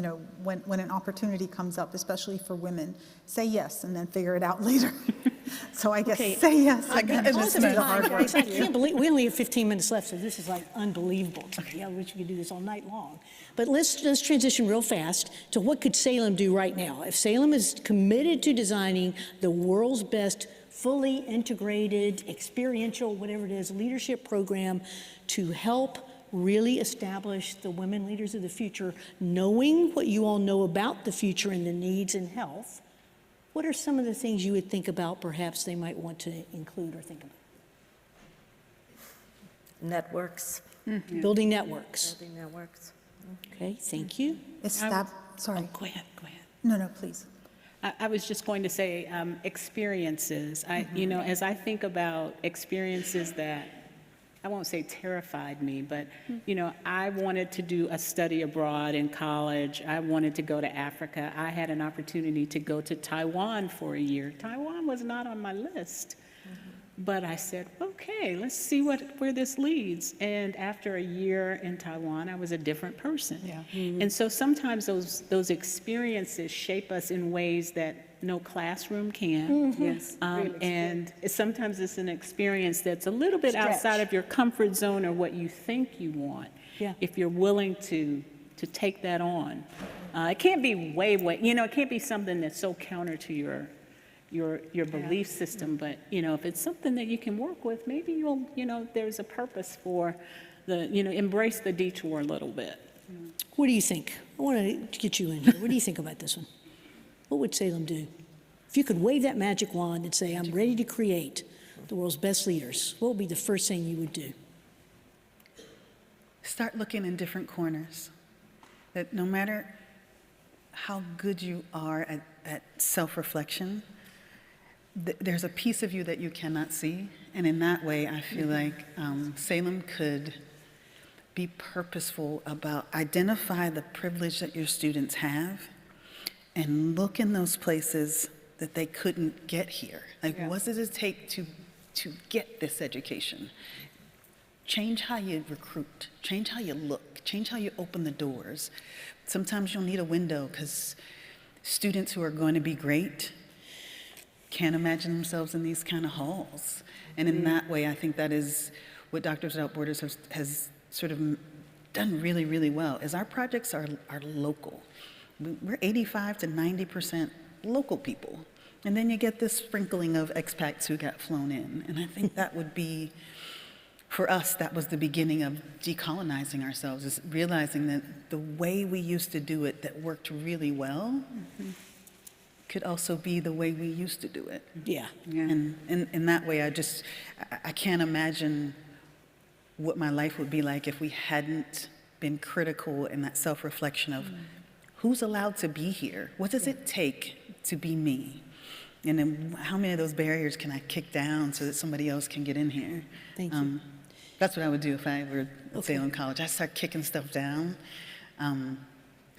when an opportunity comes up, especially for women, say yes and then figure it out later. So I guess say yes. I can't believe we only have 15 minutes left, so this is like unbelievable to me. I wish we could do this all night long. But let's transition real fast to what could Salem do right now. If Salem is committed to designing the world's best fully integrated, experiential, whatever it is, leadership program to help really establish the women leaders of the future, knowing what you all know about the future and the needs in health, what are some of the things you would think about perhaps they might want to include or think about? Networks. Building networks. Building networks. Okay, thank you. Sorry. Go ahead. No, please. I was just going to say experiences. As I think about experiences that, I won't say terrified me, but, I wanted to do a study abroad in college. I wanted to go to Africa. I had an opportunity to go to Taiwan for a year. Taiwan was not on my list. But I said, okay, let's see where this leads. And after a year in Taiwan, I was a different person. And so sometimes those experiences shape us in ways that no classroom can. Yes. And sometimes it's an experience that's a little bit outside of your comfort zone or what you think you want. If you're willing to take that on. It can't be it can't be something that's so counter to your belief system, but if it's something that you can work with, maybe you'll there's a purpose for the embrace the detour a little bit. What do you think? I want to get you in here. What do you think about this one? What would Salem do? If you could wave that magic wand and say, I'm ready to create the world's best leaders, what would be the first thing you would do? Start looking in different corners. That no matter how good you are at self-reflection, there's a piece of you that you cannot see. And in that way, I feel like Salem could be purposeful about identify the privilege that your students have and look in those places that they couldn't get here. Like, what does it take to get this education? Change how you recruit, change how you look, change how you open the doors. Sometimes you'll need a window because students who are going to be great can't imagine themselves in these kind of halls. And in that way, I think that is what Doctors Without Borders has sort of done really, really well, is our projects are local. We're 85 to 90% local people. And then you get this sprinkling of expats who got flown in. And I think that would be, for us, that was the beginning of decolonizing ourselves, is realizing that the way we used to do it that worked really well could also be the way we used to do it. And in that way, I can't imagine what my life would be like if we hadn't been critical in that self-reflection of who's allowed to be here? What does it take to be me? And then how many of those barriers can I kick down so that somebody else can get in here? Thank you. That's what I would do if I were, say, in college. I'd start kicking stuff down.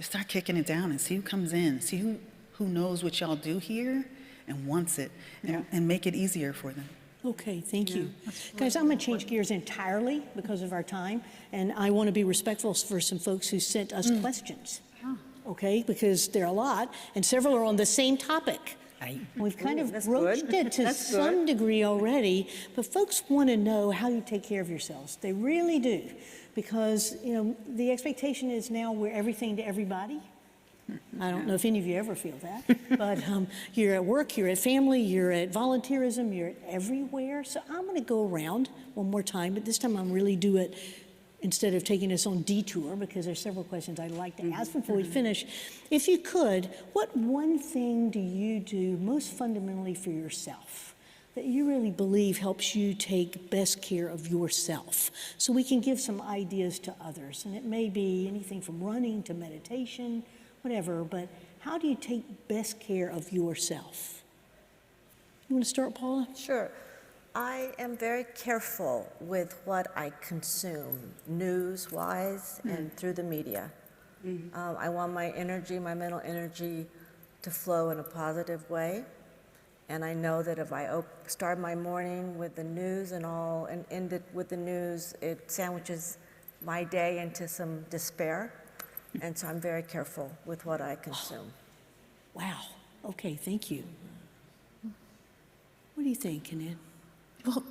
Start kicking it down and see who comes in, see who knows what y'all do here and wants it, and make it easier for them. Okay, thank you. Guys, I'm going to change gears entirely because of our time, and I want to be respectful for some folks who sent us questions. Okay, because there are a lot, and several are on the same topic. We've kind of broached it to some degree already, but folks want to know how you take care of yourselves. They really do, because the expectation is now we're everything to everybody. I don't know if any of you ever feel that, but you're at work, you're at family, you're at volunteerism, you're at everywhere. So I'm going to go around one more time, but this time I'm really do it instead of taking us on detour, because there's several questions I'd like to ask before we finish. If you could, what one thing do you do most fundamentally for yourself that you really believe helps you take best care of yourself? So we can give some ideas to others. And it may be anything from running to meditation, whatever, but how do you take best care of yourself? You want to start, Paula? Sure. I am very careful with what I consume, news-wise and through the media. I want my energy, my mental energy, to flow in a positive way. And I know that if I start my morning with the news and end it with the news, it sandwiches my day into some despair. And so I'm very careful with what I consume. Wow. Okay, thank you. What do you think, Kanan? Well,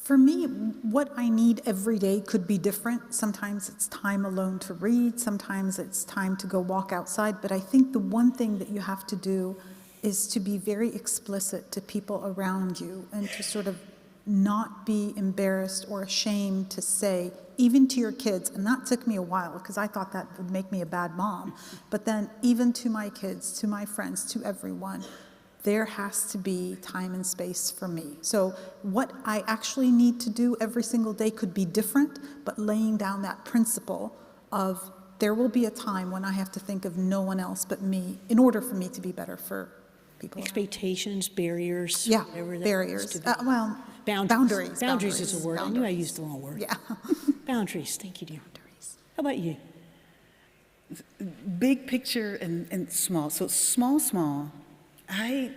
for me, what I need every day could be different. Sometimes it's time alone to read, sometimes it's time to go walk outside, but I think the one thing that you have to do is to be very explicit to people around you and to sort of not be embarrassed or ashamed to say, even to your kids, and that took me a while because I thought that would make me a bad mom, but then even to my kids, to my friends, to everyone, there has to be time and space for me. So what I actually need to do every single day could be different, but laying down that principle of there will be a time when I have to think of no one else but me in order for me to be better for people. Expectations, barrios, Yeah, whatever that barriers. needs to be. Well, boundaries. Boundaries is a word. I knew I used the wrong word. Yeah. Boundaries. Thank you, dear. How about you? Big picture and small. So small. I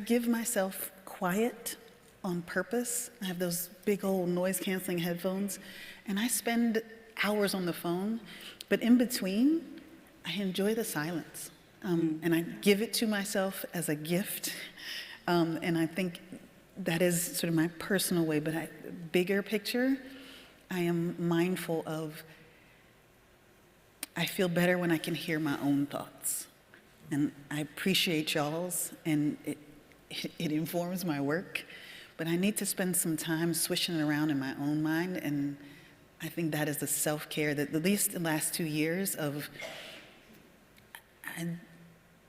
give myself quiet on purpose. I have those big old noise canceling headphones, and I spend hours on the phone, but in between, I enjoy the silence. And I give it to myself as a gift. And I think that is sort of my personal way, but bigger picture, I am mindful of, I feel better when I can hear my own thoughts. And I appreciate y'all's, and it informs my work, but I need to spend some time swishing it around in my own mind, and I think that is the self-care that at least the last 2 years of,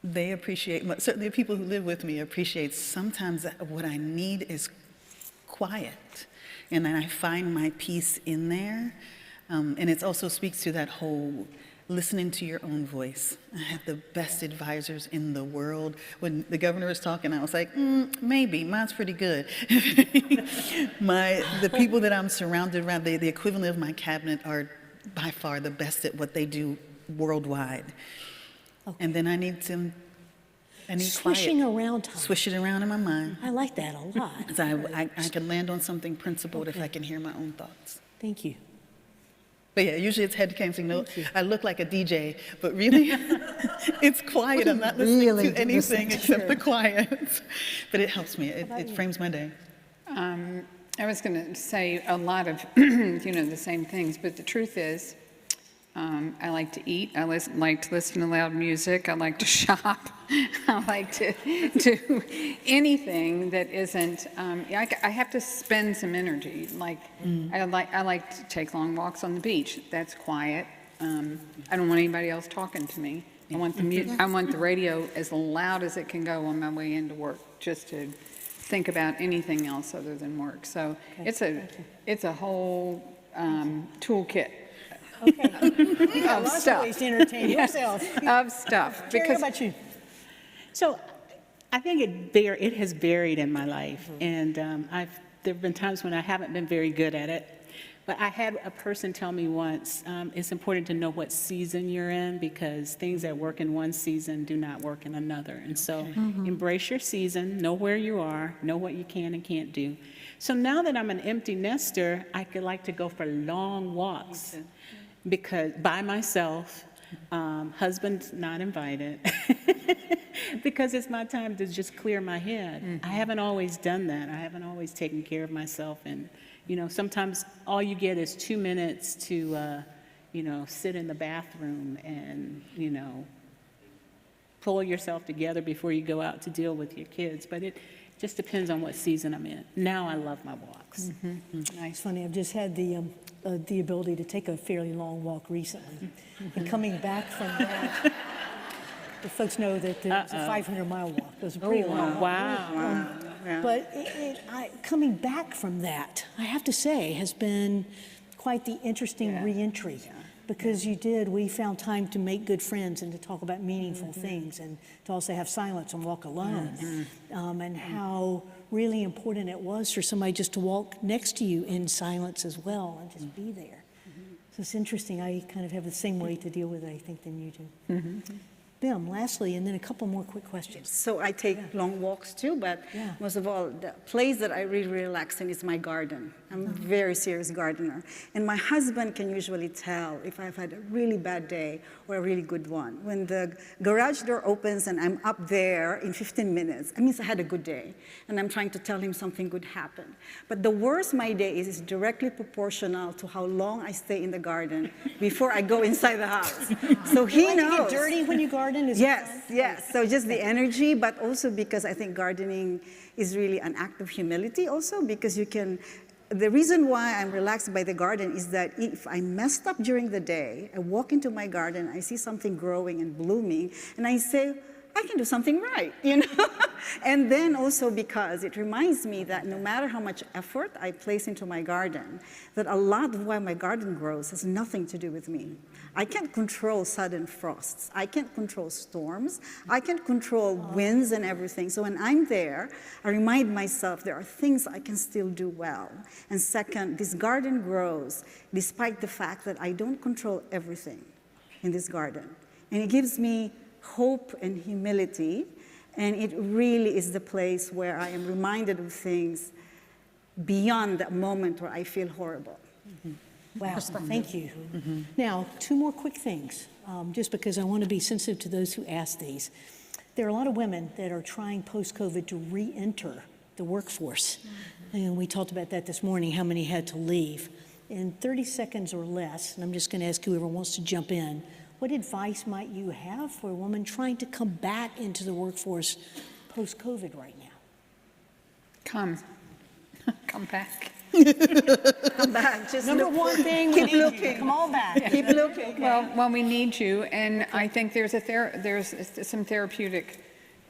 they appreciate, certainly the people who live with me appreciate sometimes what I need is quiet, and then I find my peace in there, and it also speaks to that whole listening to your own voice. I have the best advisors in the world. When the governor was talking, I was like, maybe, mine's pretty good. The people that I'm surrounded around, the equivalent of my cabinet are by far the best at what they do worldwide. Okay. And then I need Swishing quiet. Around time. Swish it around in my mind. I like that a lot. So I can land on something principled if I can hear my own thoughts. Thank you. But yeah, usually it's head canceling. No, I look like a DJ, but really, it's quiet. I'm not listening to anything except the quiet. But it helps me. It frames my day. I was going to say a lot of, the same things, but the truth is, I like to eat. I like to listen to loud music. I like to shop. I like to do anything that isn't. I have to spend some energy. I like to take long walks on the beach. That's quiet. I don't want anybody else talking to me. I want the radio as loud as it can go on my way into work, just to think about anything else other than work. So it's a whole toolkit. Okay. Of lots stuff. of ways to entertain yourself. Of stuff. Carrie, how about you? So I think it has varied in my life. And there have been times when I haven't been very good at it. But I had a person tell me once, it's important to know what season you're in, because things that work in one season do not work in another. And so embrace your season, know where you are, know what you can and can't do. So now that I'm an empty nester, I could like to go for long walks. Because by myself, husband's not invited, because it's my time to just clear my head. I haven't always done that. I haven't always taken care of myself, and sometimes all you get is 2 minutes to sit in the bathroom and pull yourself together before you go out to deal with your kids. But it just depends on what season I'm in. Now I love my walks. Nice. Funny, I've just had the ability to take a fairly long walk recently. And coming back from that, the folks know that it's a 500-mile walk. It was a pretty long walk. Wow. But coming back from that, I have to say, has been quite the interesting reentry. Because we found time to make good friends and to talk about meaningful things, and to also have silence and walk alone. And how really important it was for somebody just to walk next to you in silence as well and just be there. So it's interesting. I kind of have the same way to deal with it, I think, than you do. Bim, lastly, and then a couple more quick questions. So I take long walks too, but most of all, the place that I really relax in is my garden. I'm a very serious gardener. And my husband can usually tell if I've had a really bad day or a really good one. When the garage door opens and I'm up there in 15 minutes, it means I had a good day. And I'm trying to tell him something good happened. But the worse my day is directly proportional to how long I stay in the garden before I go inside the house. So he knows. You get dirty when you garden? Yes. So just the energy, but also because I think gardening is really an act of humility also, because you can, the reason why I'm relaxed by the garden is that if I messed up during the day, I walk into my garden, I see something growing and blooming, and I say, I can do something right, you know? And then also because it reminds me that no matter how much effort I place into my garden, that a lot of why my garden grows has nothing to do with me. I can't control sudden frosts. I can't control storms. I can't control winds and everything. So when I'm there, I remind myself there are things I can still do well. And second, this garden grows despite the fact that I don't control everything in this garden. And it gives me hope and humility, and it really is the place where I am reminded of things beyond that moment where I feel horrible. Wow, thank you. Now, two more quick things, just because I want to be sensitive to those who ask these. There are a lot of women that are trying post-COVID to re-enter the workforce, and we talked about that this morning, how many had to leave. In 30 seconds or less, and I'm just going to ask whoever wants to jump in, what advice might you have for a woman trying to come back into the workforce post-COVID right now? Come back. Come back. Just Number one thing, keep looking. Come on back. Keep looking. Well, we need you, and I think there's some therapeutic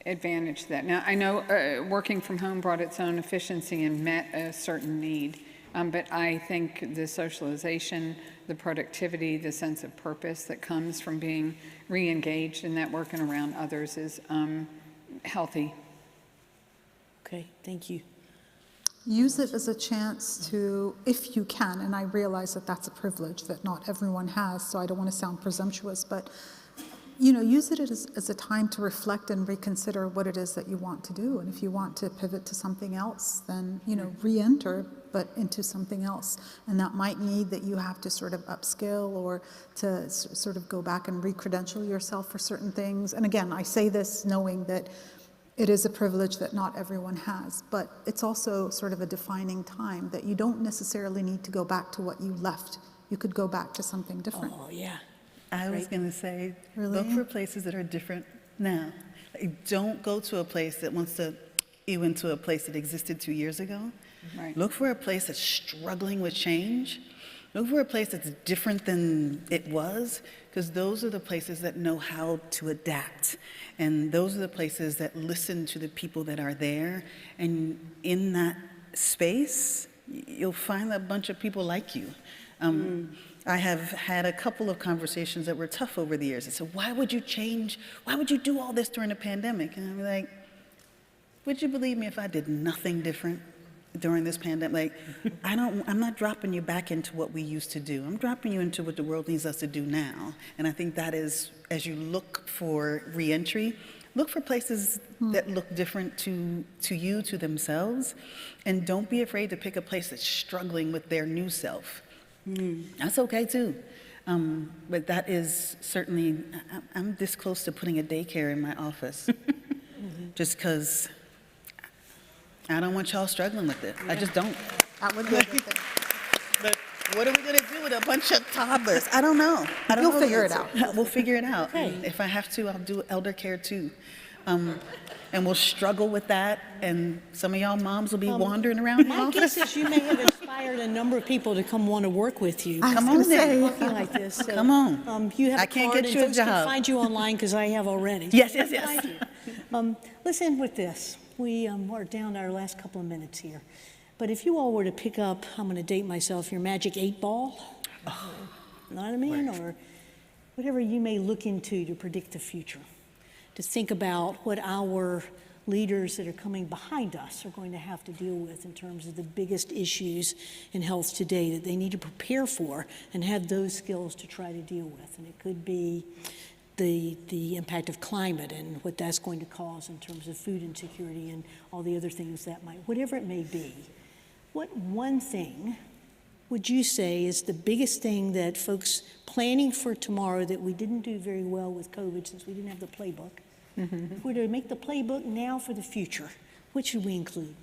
advantage to that. Now, I know working from home brought its own efficiency and met a certain need. But I think the socialization, the productivity, the sense of purpose that comes from being re-engaged in that work and around others is healthy. Okay, thank you. Use it as a chance to, if you can, and I realize that that's a privilege that not everyone has, so I don't want to sound presumptuous, but use it as a time to reflect and reconsider what it is that you want to do. And if you want to pivot to something else, then, re-enter, but into something else. And that might need that you have to sort of upskill or to sort of go back and re-credential yourself for certain things. And again, I say this knowing that it is a privilege that not everyone has, but it's also sort of a defining time that you don't necessarily need to go back to what you left. You could go back to something different. Oh, yeah. I was going to say, look for places that are different now. Like, don't go to a place that wants to you into a place that existed 2 years ago. Right. Look for a place that's struggling with change. Look for a place that's different than it was, because those are the places that know how to adapt. And those are the places that listen to the people that are there. And in that space, you'll find a bunch of people like you. I have had a couple of conversations that were tough over the years. I said, why would you change? Why would you do all this during a pandemic? And I'm like, would you believe me if I did nothing different during this pandemic? Like, I'm not dropping you back into what we used to do. I'm dropping you into what the world needs us to do now. And I think that is, as you look for reentry, look for places that look different to you, to themselves. And don't be afraid to pick a place that's struggling with their new self. That's okay too. But that is certainly, I'm this close to putting a daycare in my office just because I don't want y'all struggling with it. I just don't. That would be a good thing. But what are we going to do with a bunch of toddlers? I don't know. You'll figure it out. We'll figure it out. And if I have to, I'll do elder care too. And we'll struggle with that, and some of y'all moms will be wandering around the office. My guess is you may have inspired a number of people to come want to work with you. Come on, then. Talking like this. So, Come on. You have I a can't card get and you a folks can job. find you online because I have already. Yes. Thank you. Let's end with this. We are down to our last couple of minutes here. But if you all were to pick up, I'm going to date myself, your magic 8-ball, you know what I mean? Or whatever you may look into to predict the future, to think about what our leaders that are coming behind us are going to have to deal with in terms of the biggest issues in health today that they need to prepare for and have those skills to try to deal with. And it could be the impact of climate and what that's going to cause in terms of food insecurity and all the other things that might, whatever it may be, what one thing would you say is the biggest thing that folks planning for tomorrow that we didn't do very well with COVID since we didn't have the playbook? If we're to make the playbook now for the future, what should we include?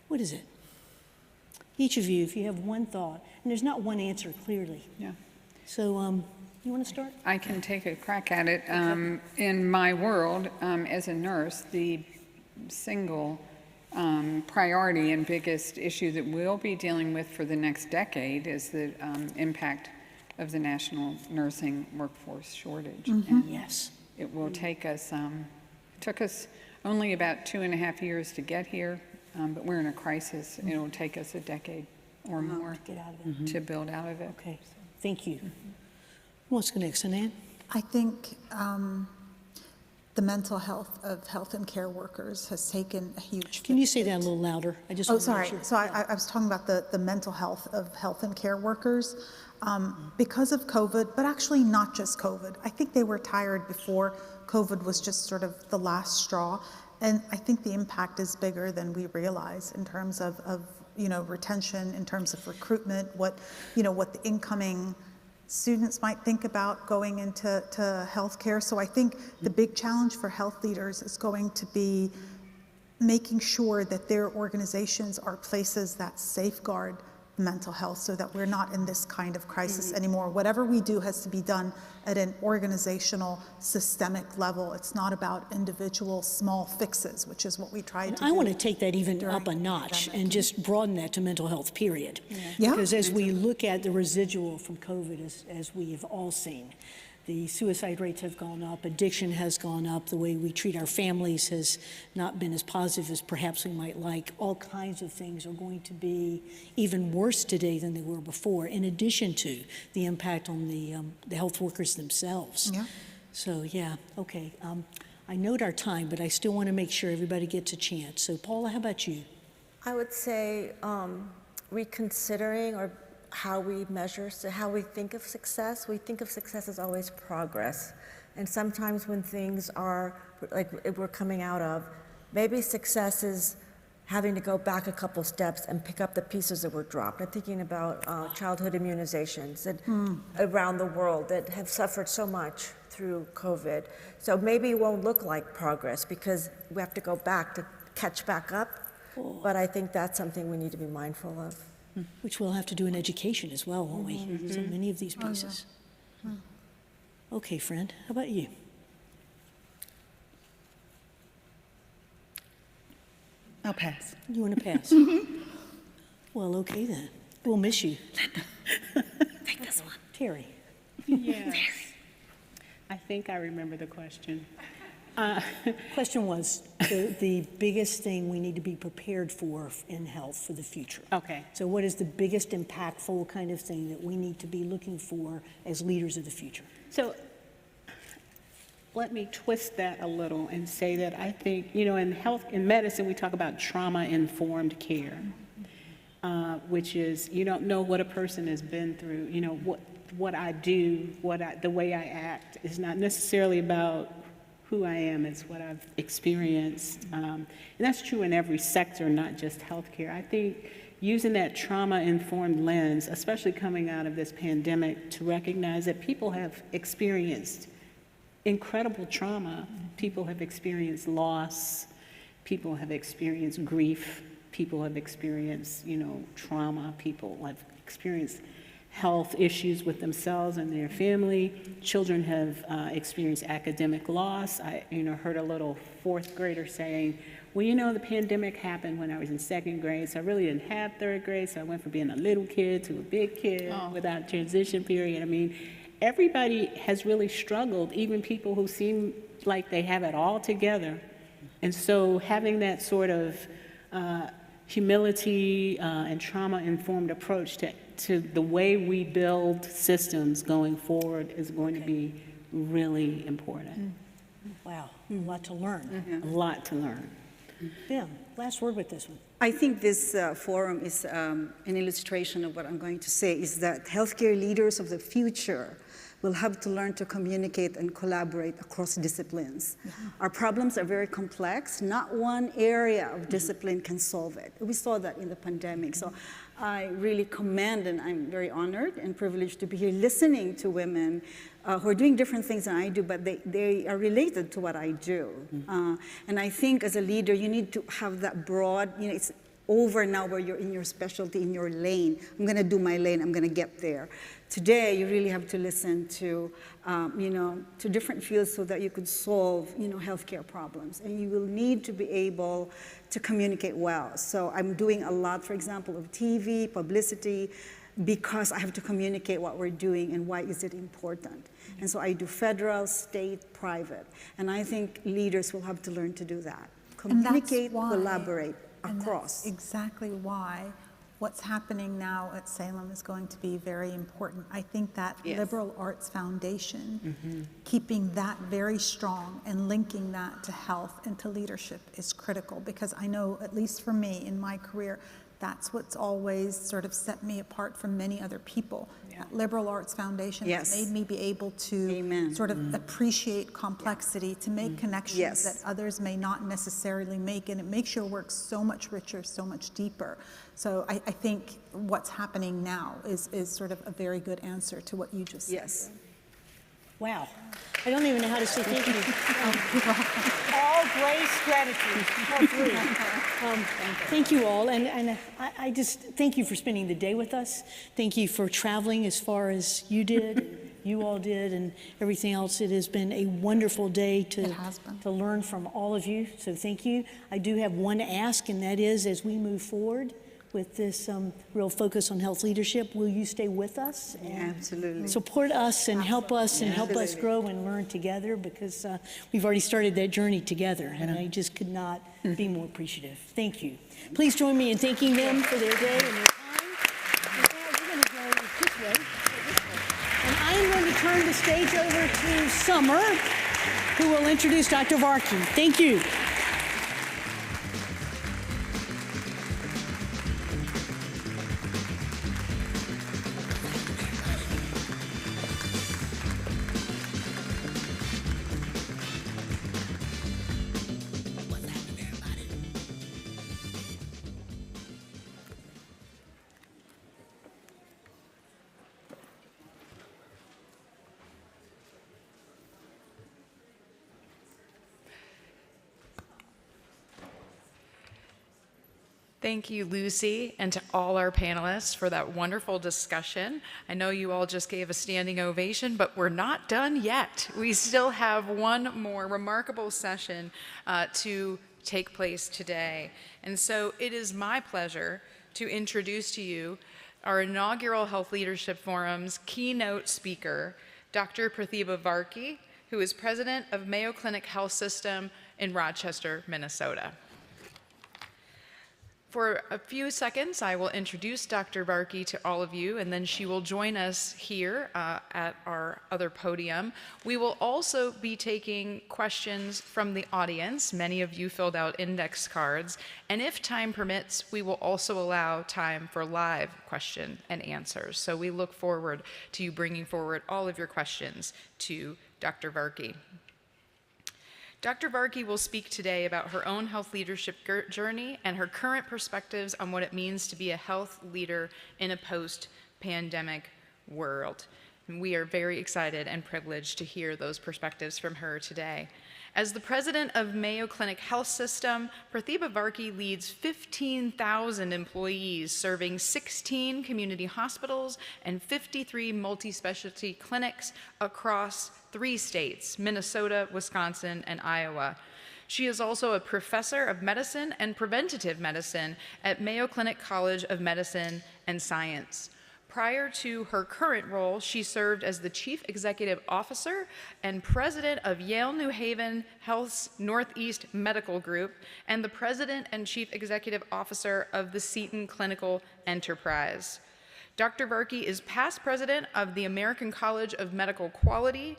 What is it? Each of you, if you have one thought, and there's not one answer clearly. Yeah. So you want to start? I can take a crack at it. In my world, as a nurse, the single priority and biggest issue that we'll be dealing with for the next decade is the impact of the national nursing workforce shortage. And yes. It will take us, took us only about 2.5 years to get here, but we're in a crisis. It'll take us a decade or more to get out of it. to build out of it. Okay, thank you. Who wants to go next, Anand? I think the mental health of health and care workers has taken a huge. Can you say that a little louder? I just. Oh, want to sorry. make sure. So I was talking about the mental health of health and care workers because of COVID, but actually not just COVID. I think they were tired before COVID was just sort of the last straw. And I think the impact is bigger than we realize in terms of retention, in terms of recruitment, what the incoming students might think about going into healthcare. So I think the big challenge for health leaders is going to be making sure that their organizations are places that safeguard mental health so that we're not in this kind of crisis anymore. Whatever we do has to be done at an organizational, systemic level. It's not about individual small fixes, which is what we tried to do. I want to take that even up a notch and just broaden that to mental health, period. Yeah. Because as we look at the residual from COVID, as we have all seen, the suicide rates have gone up, addiction has gone up, the way we treat our families has not been as positive as perhaps we might like. All kinds of things are going to be even worse today than they were before, in addition to the impact on the health workers themselves. Yeah. So, yeah, okay. I note our time, but I still want to make sure everybody gets a chance. So, Paula, how about you? I would say reconsidering or how we measure, so how we think of success. We think of success as always progress. And sometimes when things are like we're coming out of, maybe success is having to go back a couple steps and pick up the pieces that were dropped. I'm thinking about childhood immunizations that around the world that have suffered so much through COVID. So maybe it won't look like progress because we have to go back to catch back up. But I think that's something we need to be mindful of. Which we'll have to do in education as well, won't we? So many of these pieces. Okay, friend, how about you? I'll pass. You want to pass? Well, okay then. We'll miss you. Take this one. Terry. Yes. I think I remember the question. Question was the biggest thing we need to be prepared for in health for the future. Okay. So what is the biggest impactful kind of thing that we need to be looking for as leaders of the future? So let me twist that a little and say that I think, in medicine, we talk about trauma-informed care, which is you don't know what a person has been through. What I do, the way I act is not necessarily about who I am, it's what I've experienced. And that's true in every sector, not just healthcare. I think using that trauma-informed lens, especially coming out of this pandemic, to recognize that people have experienced incredible trauma. People have experienced loss. People have experienced grief. People have experienced, trauma. People have experienced health issues with themselves and their family. Children have experienced academic loss. I heard a little fourth grader saying, well, the pandemic happened when I was in second grade, so I really didn't have third grade, so I went from being a little kid to a big kid without transition period. I mean, everybody has really struggled, even people who seem like they have it all together. And so having that sort of humility and trauma-informed approach to the way we build systems going forward is going to be really important. Wow, a lot to learn. A lot to learn. Bim, last word with this one. I think this forum is an illustration of what I'm going to say, is that healthcare leaders of the future will have to learn to communicate and collaborate across disciplines. Our problems are very complex. Not one area of discipline can solve it. We saw that in the pandemic. So I really commend, and I'm very honored and privileged to be here listening to women who are doing different things than I do, but they are related to what I do. And I think as a leader, you need to have that broad, it's over now where you're in your specialty, in your lane. I'm gonna do my lane, I'm gonna get there. Today, you really have to listen to, to different fields so that you could solve, healthcare problems. And you will need to be able to communicate well. So I'm doing a lot, for example, of TV, publicity, because I have to communicate what we're doing and why is it important. And so I do federal, state, private. And I think leaders will have to learn to do that. Communicate, collaborate across. That's exactly why what's happening now at Salem is going to be very important. I think that liberal arts foundation, keeping that very strong and linking that to health and to leadership is critical, because I know, at least for me in my career, that's what's always sort of set me apart from many other people. That liberal arts foundation has made me be able to sort of appreciate complexity, to make connections that others may not necessarily make, and it makes your work so much richer, so much deeper. So I think what's happening now is sort of a very good answer to what you just said. Wow. I don't even know how to say thank you. All grace, gratitude, all three. Thank you all, and I just thank you for spending the day with us. Thank you for traveling as far as you did, you all did, and everything else. It has been a wonderful day to learn from all of you, so thank you. I do have one ask, and that is, as we move forward with this real focus on health leadership, will you stay with us and support us and help us and help us grow and learn together, because we've already started that journey together, and I just could not be more appreciative. Thank you. Please join me in thanking them for their day and their time. And now we're going to go this way. And I am going to turn the stage over to Summer, who will introduce Dr. Varkey. Thank you. Thank you, Lucy, and to all our panelists for that wonderful discussion. I know you all just gave a standing ovation, but we're not done yet. We still have one more remarkable session to take place today. And so it is my pleasure to introduce to you our inaugural Health Leadership Forum's keynote speaker, Dr. Prathibha Varkey, who is president of Mayo Clinic Health System in Rochester, Minnesota. For a few seconds, I will introduce Dr. Varkey to all of you, and then she will join us here at our other podium. We will also be taking questions from the audience. Many of you filled out index cards, and if time permits, we will also allow time for live question and answers. So we look forward to you bringing forward all of your questions to Dr. Varkey. Dr. Varkey will speak today about her own health leadership journey and her current perspectives on what it means to be a health leader in a post-pandemic world. And we are very excited and privileged to hear those perspectives from her today. As the president of Mayo Clinic Health System, Prathibha Varkey leads 15,000 employees serving 16 community hospitals and 53 multi-specialty clinics across 3 states, Minnesota, Wisconsin, and Iowa. She is also a professor of medicine and preventative medicine at Mayo Clinic College of Medicine and Science. Prior to her current role, she served as the Chief Executive Officer and President of Yale New Haven Health's Northeast Medical Group and the President and Chief Executive Officer of the Seton Clinical Enterprise. Dr. Varkey is past president of the American College of Medical Quality,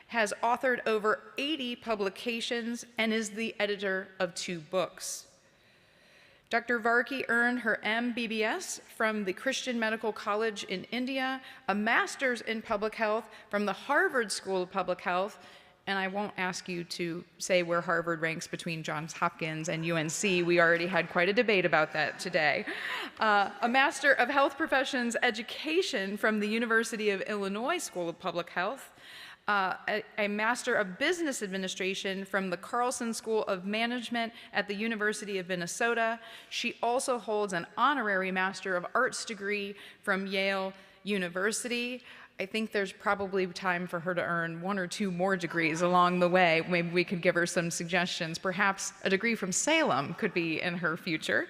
has authored over 80 publications, and is the editor of 2 books. Dr. Varkey earned her MBBS from the Christian Medical College in India, a master's in public health from the Harvard School of Public Health, and I won't ask you to say where Harvard ranks between Johns Hopkins and UNC. We already had quite a debate about that today. A Master of Health Professions Education from the University of Illinois School of Public Health, a Master of Business Administration from the Carlson School of Management at the University of Minnesota. She also holds an honorary Master of Arts degree from Yale University. I think there's probably time for her to earn 1 or 2 more degrees along the way. Maybe we could give her some suggestions. Perhaps a degree from Salem could be in her future.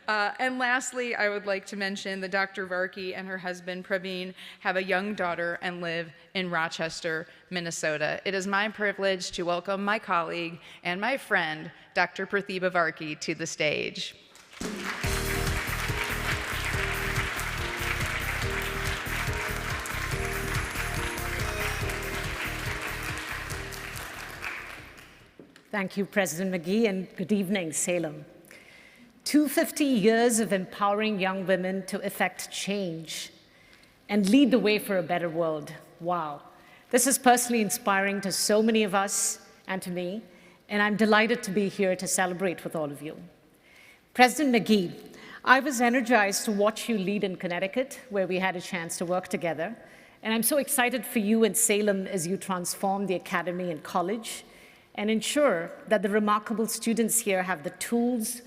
And lastly, I would like to mention that Dr. Varkey and her husband, Praveen, have a young daughter and live in Rochester, Minnesota. It is my privilege to welcome my colleague and my friend, Dr. Prathibha Varkey, to the stage. Thank you, President McGee, and good evening, Salem. 250 years of empowering young women to effect change and lead the way for a better world. Wow. This is personally inspiring to so many of us and to me, and I'm delighted to be here to celebrate with all of you. President McGee, I was energized to watch you lead in Connecticut, where we had a chance to work together, and I'm so excited for you in Salem as you transform the academy and college and ensure that the remarkable students here have the tools,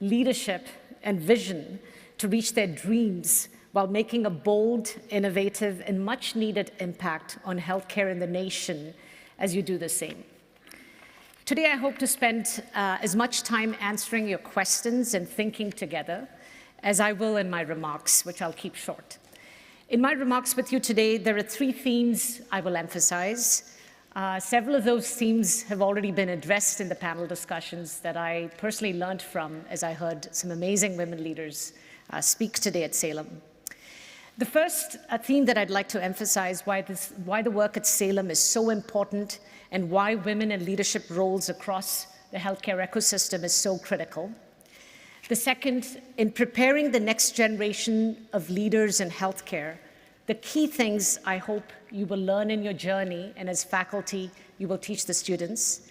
leadership, and vision to reach their dreams while making a bold, innovative, and much-needed impact on healthcare in the nation as you do the same. Today, I hope to spend as much time answering your questions and thinking together as I will in my remarks, which I'll keep short. In my remarks with you today, there are 3 themes I will emphasize. Several of those themes have already been addressed in the panel discussions that I personally learned from as I heard some amazing women leaders speak today at Salem. The first theme that I'd like to emphasize why the work at Salem is so important and why women in leadership roles across the healthcare ecosystem is so critical. The second, in preparing the next generation of leaders in healthcare, the key things I hope you will learn in your journey, and as faculty, you will teach the students.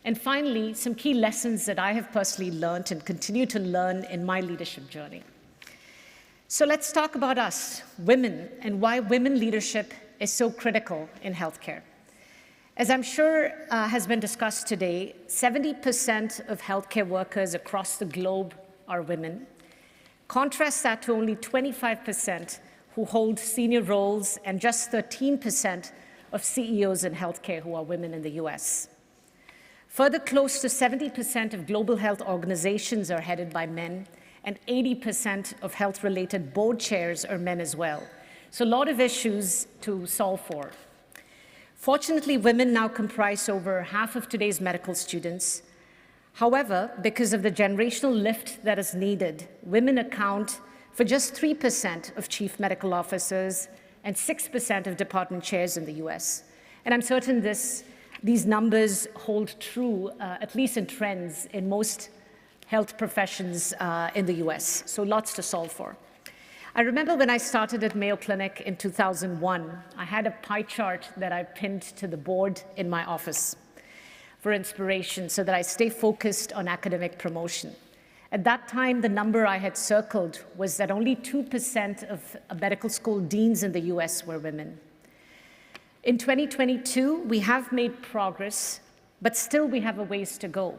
And finally, some key lessons that I have personally learned and continue to learn in my leadership journey. So let's talk about us, women, and why women leadership is so critical in healthcare. As I'm sure has been discussed today, 70% of healthcare workers across the globe are women. Contrast that to only 25% who hold senior roles, and just 13% of CEOs in healthcare who are women in the US. Further, close to 70% of global health organizations are headed by men, and 80% of health-related board chairs are men as well. So a lot of issues to solve for. Fortunately, women now comprise over half of today's medical students. However, because of the generational lift that is needed, women account for just 3% of chief medical officers and 6% of department chairs in the US. And I'm certain these numbers hold true, at least in trends, in most health professions in the US. So lots to solve for. I remember when I started at Mayo Clinic in 2001, I had a pie chart that I pinned to the board in my office for inspiration so that I stay focused on academic promotion. At that time, the number I had circled was that only 2% of medical school deans in the US were women. In 2022, we have made progress, but still we have a ways to go.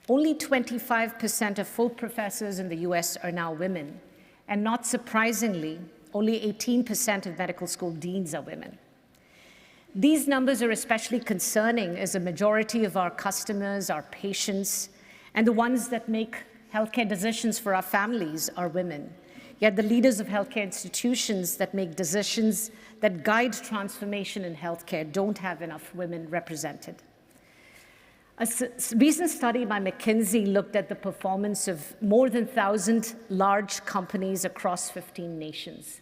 Only 25% of full professors in the US are now women, and not surprisingly, only 18% of medical school deans are women. These numbers are especially concerning as a majority of our customers, our patients, and the ones that make healthcare decisions for our families are women. Yet the leaders of healthcare institutions that make decisions that guide transformation in healthcare don't have enough women represented. A recent study by McKinsey looked at the performance of more than 1,000 large companies across 15 nations.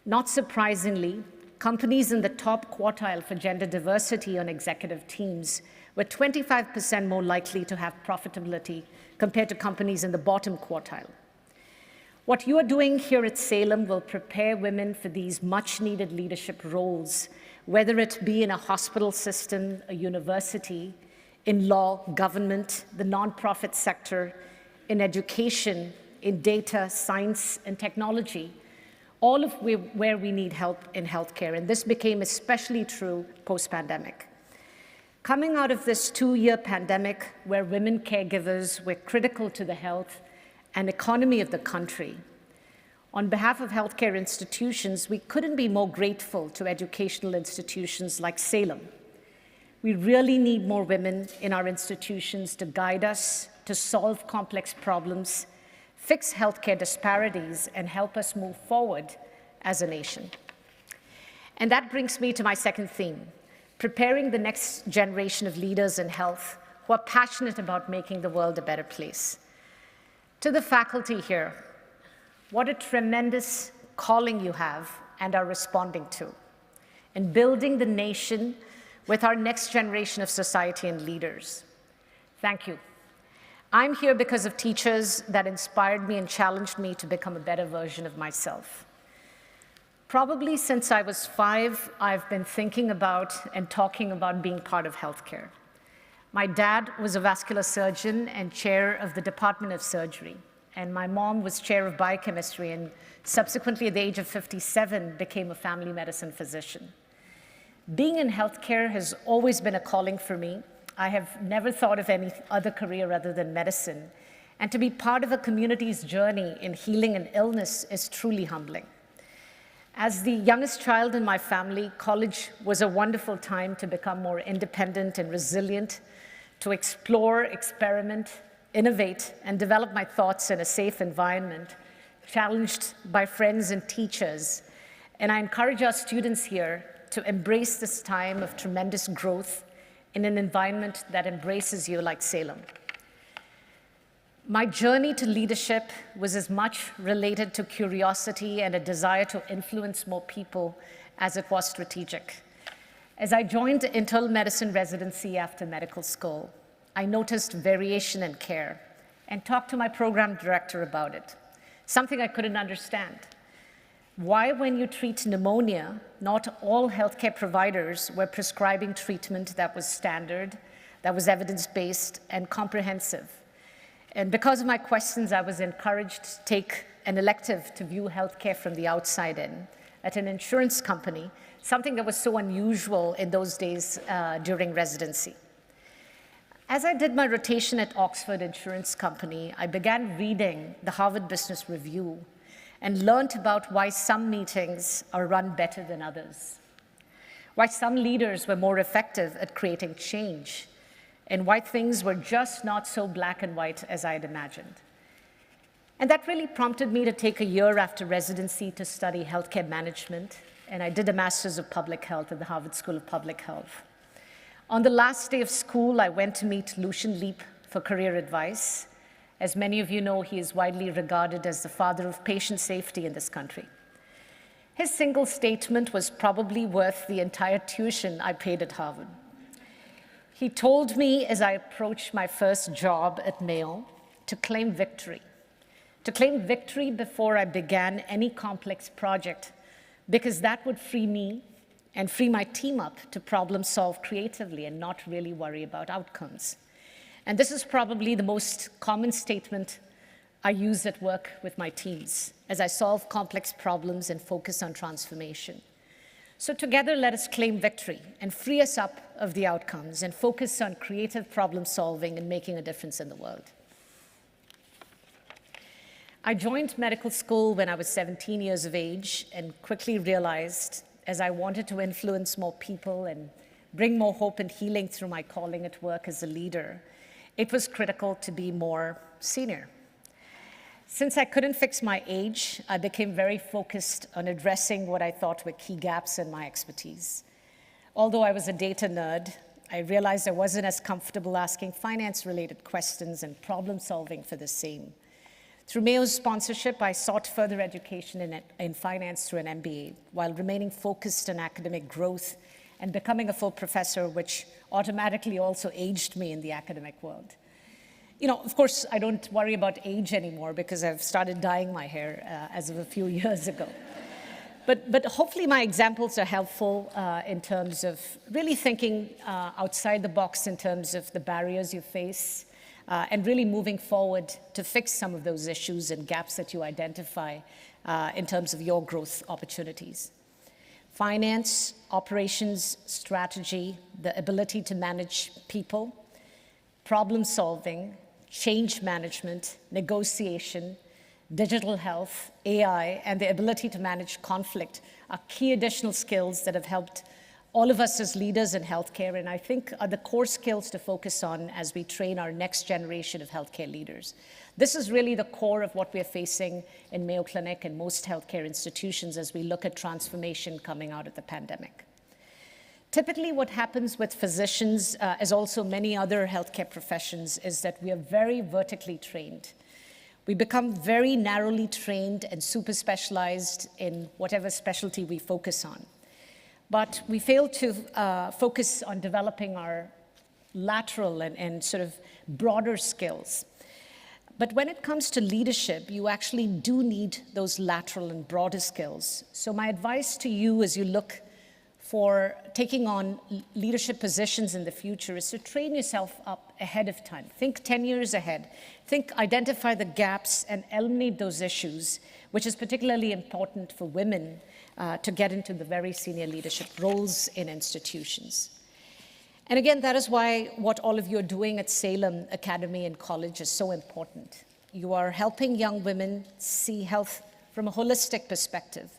Not surprisingly, companies in the top quartile for gender diversity on executive teams were 25% more likely to have profitability compared to companies in the bottom quartile. What you are doing here at Salem will prepare women for these much-needed leadership roles, whether it be in a hospital system, a university, in law, government, the nonprofit sector, in education, in data, science, and technology, all of where we need help in healthcare, and this became especially true post-pandemic. Coming out of this 2-year pandemic where women caregivers were critical to the health and economy of the country, on behalf of healthcare institutions, we couldn't be more grateful to educational institutions like Salem. We really need more women in our institutions to guide us, to solve complex problems, fix healthcare disparities, and help us move forward as a nation. And that brings me to my second theme, preparing the next generation of leaders in health who are passionate about making the world a better place. To the faculty here, what a tremendous calling you have and are responding to in building the nation with our next generation of society and leaders. Thank you. I'm here because of teachers that inspired me and challenged me to become a better version of myself. Probably since I was 5, I've been thinking about and talking about being part of healthcare. My dad was a vascular surgeon and chair of the Department of Surgery, and my mom was chair of biochemistry and subsequently at the age of 57 became a family medicine physician. Being in healthcare has always been a calling for me. I have never thought of any other career other than medicine, and to be part of a community's journey in healing and illness is truly humbling. As the youngest child in my family, college was a wonderful time to become more independent and resilient, to explore, experiment, innovate, and develop my thoughts in a safe environment, challenged by friends and teachers. And I encourage our students here to embrace this time of tremendous growth in an environment that embraces you like Salem. My journey to leadership was as much related to curiosity and a desire to influence more people as it was strategic. As I joined the internal medicine residency after medical school, I noticed variation in care and talked to my program director about it, something I couldn't understand. Why, when you treat pneumonia, not all healthcare providers were prescribing treatment that was standard, that was evidence-based and comprehensive? And because of my questions, I was encouraged to take an elective to view healthcare from the outside in at an insurance company, something that was so unusual in those days during residency. As I did my rotation at Oxford Insurance Company, I began reading the Harvard Business Review and learned about why some meetings are run better than others, why some leaders were more effective at creating change, and why things were just not so black and white as I had imagined. And that really prompted me to take a year after residency to study healthcare management, and I did a Master's of Public Health at the Harvard School of Public Health. On the last day of school, I went to meet Lucian Leap for career advice. As many of you know, he is widely regarded as the father of patient safety in this country. His single statement was probably worth the entire tuition I paid at Harvard. He told me as I approached my first job at Mayo to claim victory before I began any complex project, because that would free me and free my team up to problem solve creatively and not really worry about outcomes. And this is probably the most common statement I use at work with my teams as I solve complex problems and focus on transformation. So together, let us claim victory and free us up of the outcomes and focus on creative problem solving and making a difference in the world. I joined medical school when I was 17 years of age and quickly realized, as I wanted to influence more people and bring more hope and healing through my calling at work as a leader, it was critical to be more senior. Since I couldn't fix my age, I became very focused on addressing what I thought were key gaps in my expertise. Although I was a data nerd, I realized I wasn't as comfortable asking finance-related questions and problem solving for the same. Through Mayo's sponsorship, I sought further education in finance through an MBA, while remaining focused on academic growth and becoming a full professor, which automatically also aged me in the academic world. You know, of course, I don't worry about age anymore because I've started dyeing my hair as of a few years ago. But hopefully my examples are helpful in terms of really thinking outside the box in terms of the barriers you face, and really moving forward to fix some of those issues and gaps that you identify in terms of your growth opportunities. Finance, operations, strategy, the ability to manage people, problem solving, change management, negotiation, digital health, AI, and the ability to manage conflict are key additional skills that have helped all of us as leaders in healthcare, and I think are the core skills to focus on as we train our next generation of healthcare leaders. This is really the core of what we're facing in Mayo Clinic and most healthcare institutions as we look at transformation coming out of the pandemic. Typically, what happens with physicians, as also many other healthcare professions, is that we are very vertically trained. We become very narrowly trained and super specialized in whatever specialty we focus on. But we fail to focus on developing our lateral and sort of broader skills. But when it comes to leadership, you actually do need those lateral and broader skills. So my advice to you as you look for taking on leadership positions in the future is to train yourself up ahead of time. Think 10 years ahead. Identify the gaps and eliminate those issues, which is particularly important for women to get into the very senior leadership roles in institutions. And again, that is why what all of you are doing at Salem Academy and College is so important. You are helping young women see health from a holistic perspective,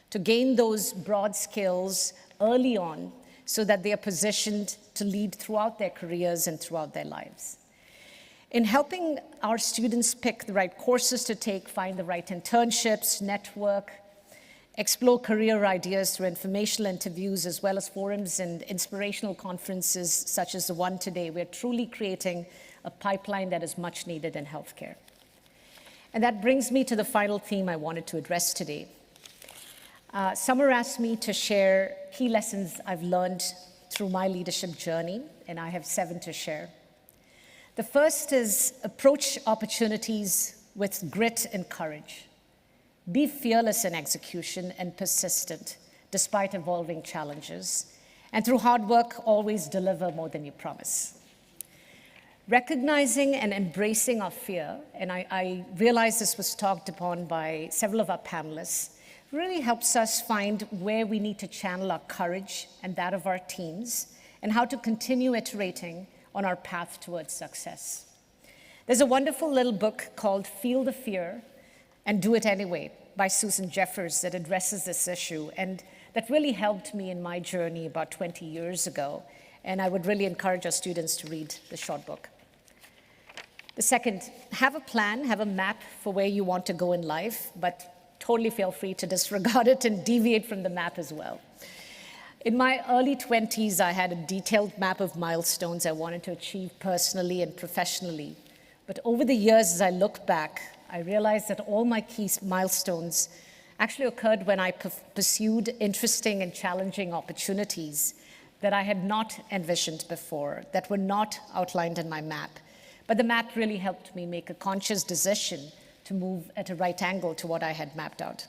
to gain those broad skills early on so that they are positioned to lead throughout their careers and throughout their lives. In helping our students pick the right courses to take, find the right internships, network, explore career ideas through informational interviews, as well as forums and inspirational conferences such as the one today, we're truly creating a pipeline that is much needed in healthcare. And that brings me to the final theme I wanted to address today. Summer asked me to share key lessons I've learned through my leadership journey, and I have 7 to share. The first is approach opportunities with grit and courage. Be fearless in execution and persistent despite evolving challenges. And through hard work, always deliver more than you promise. Recognizing and embracing our fear, and I realize this was talked upon by several of our panelists, really helps us find where we need to channel our courage and that of our teams, and how to continue iterating on our path towards success. There's a wonderful little book called Feel the Fear and Do It Anyway by Susan Jeffers that addresses this issue, and that really helped me in my journey about 20 years ago, and I would really encourage our students to read the short book. The second, have a plan, have a map for where you want to go in life, but totally feel free to disregard it and deviate from the map as well. In my early 20s, I had a detailed map of milestones I wanted to achieve personally and professionally. But over the years, as I look back, I realized that all my key milestones actually occurred when I pursued interesting and challenging opportunities that I had not envisioned before, that were not outlined in my map. But the map really helped me make a conscious decision to move at a right angle to what I had mapped out.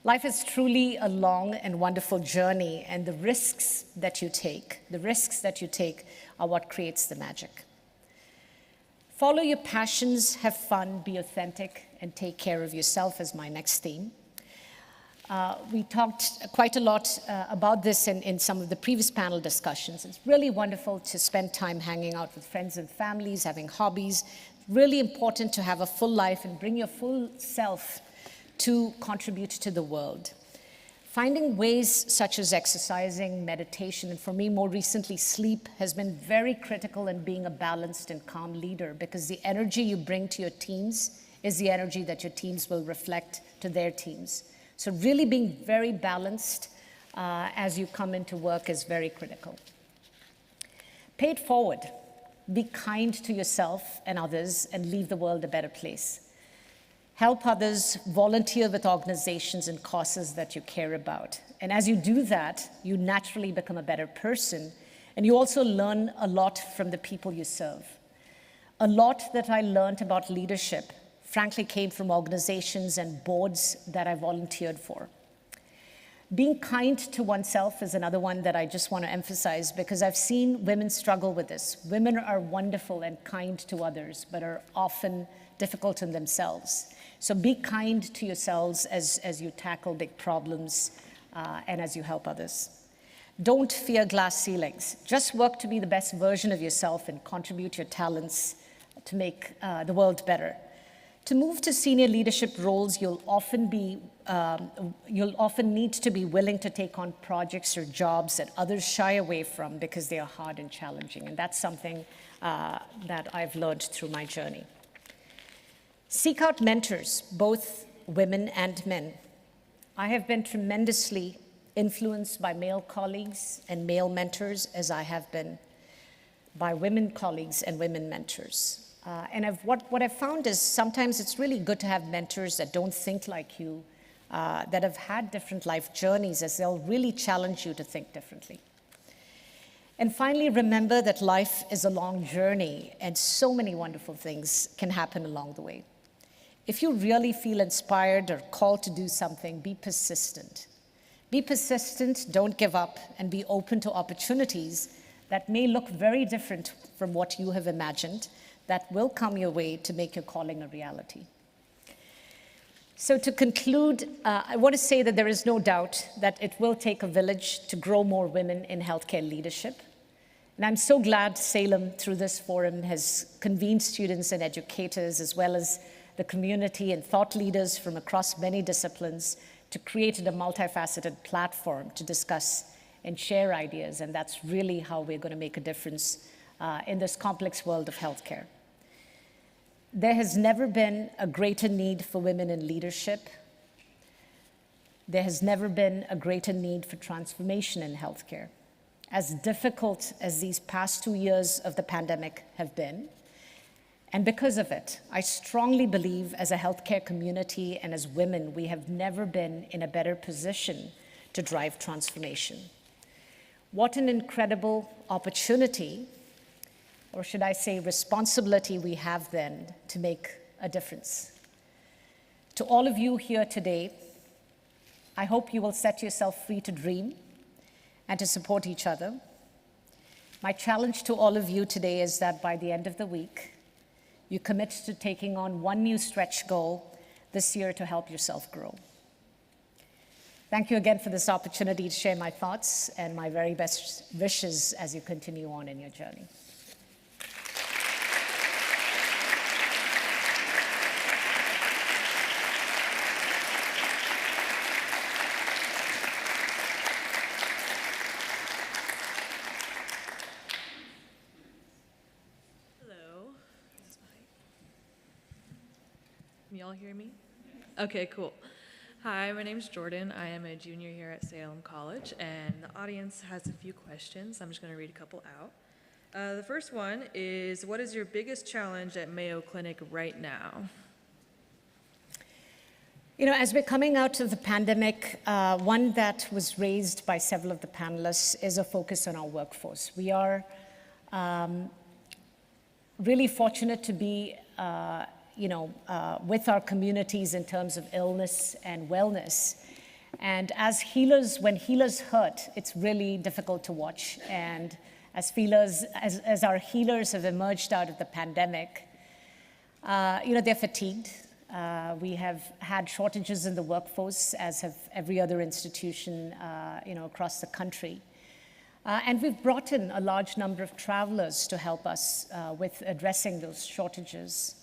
Life is truly a long and wonderful journey, and the risks that you take are what creates the magic. Follow your passions, have fun, be authentic, and take care of yourself is my next theme. We talked quite a lot about this in some of the previous panel discussions. It's really wonderful to spend time hanging out with friends and families, having hobbies. Really important to have a full life and bring your full self to contribute to the world. Finding ways such as exercising, meditation, and for me more recently sleep has been very critical in being a balanced and calm leader, because the energy you bring to your teams is the energy that your teams will reflect to their teams. So really being very balanced as you come into work is very critical. Pay it forward. Be kind to yourself and others and leave the world a better place. Help others, volunteer with organizations and causes that you care about. And as you do that, you naturally become a better person, and you also learn a lot from the people you serve. A lot that I learned about leadership, frankly, came from organizations and boards that I volunteered for. Being kind to oneself is another one that I just want to emphasize, because I've seen women struggle with this. Women are wonderful and kind to others, but are often difficult in themselves. So be kind to yourselves as you tackle big problems and as you help others. Don't fear glass ceilings. Just work to be the best version of yourself and contribute your talents to make the world better. To move to senior leadership roles, you'll often need to be willing to take on projects or jobs that others shy away from because they are hard and challenging. And that's something that I've learned through my journey. Seek out mentors, both women and men. I have been tremendously influenced by male colleagues and male mentors, as I have been by women colleagues and women mentors. What I've found is sometimes it's really good to have mentors that don't think like you, that have had different life journeys, as they'll really challenge you to think differently. And finally, remember that life is a long journey, and so many wonderful things can happen along the way. If you really feel inspired or called to do something, be persistent. Be persistent, don't give up, and be open to opportunities that may look very different from what you have imagined, that will come your way to make your calling a reality. So to conclude, I want to say that there is no doubt that it will take a village to grow more women in healthcare leadership. And I'm so glad Salem, through this forum, has convened students and educators, as well as the community and thought leaders from across many disciplines, to create a multifaceted platform to discuss and share ideas. And that's really how we're going to make a difference in this complex world of healthcare. There has never been a greater need for women in leadership. There has never been a greater need for transformation in healthcare. As difficult as these past 2 years of the pandemic have been, and because of it, I strongly believe as a healthcare community and as women, we have never been in a better position to drive transformation. What an incredible opportunity, or should I say responsibility, we have then to make a difference. To all of you here today, I hope you will set yourself free to dream and to support each other. My challenge to all of you today is that by the end of the week, you commit to taking on one new stretch goal this year to help yourself grow. Thank you again for this opportunity to share my thoughts and my very best wishes as you continue on in your journey. Can y'all hear me? Okay, cool. Hi, my name's Jordan. I am a junior here at Salem College, and the audience has a few questions. I'm just going to read a couple out. The first one is, what is your biggest challenge at Mayo Clinic right now? You know, as we're coming out of the pandemic, one that was raised by several of the panelists is a focus on our workforce. We are really fortunate to be with our communities in terms of illness and wellness. And as healers, when healers hurt, it's really difficult to watch. And as our healers have emerged out of the pandemic, they're fatigued. We have had shortages in the workforce, as have every other institution, across the country. And we've brought in a large number of travelers to help us with addressing those shortages.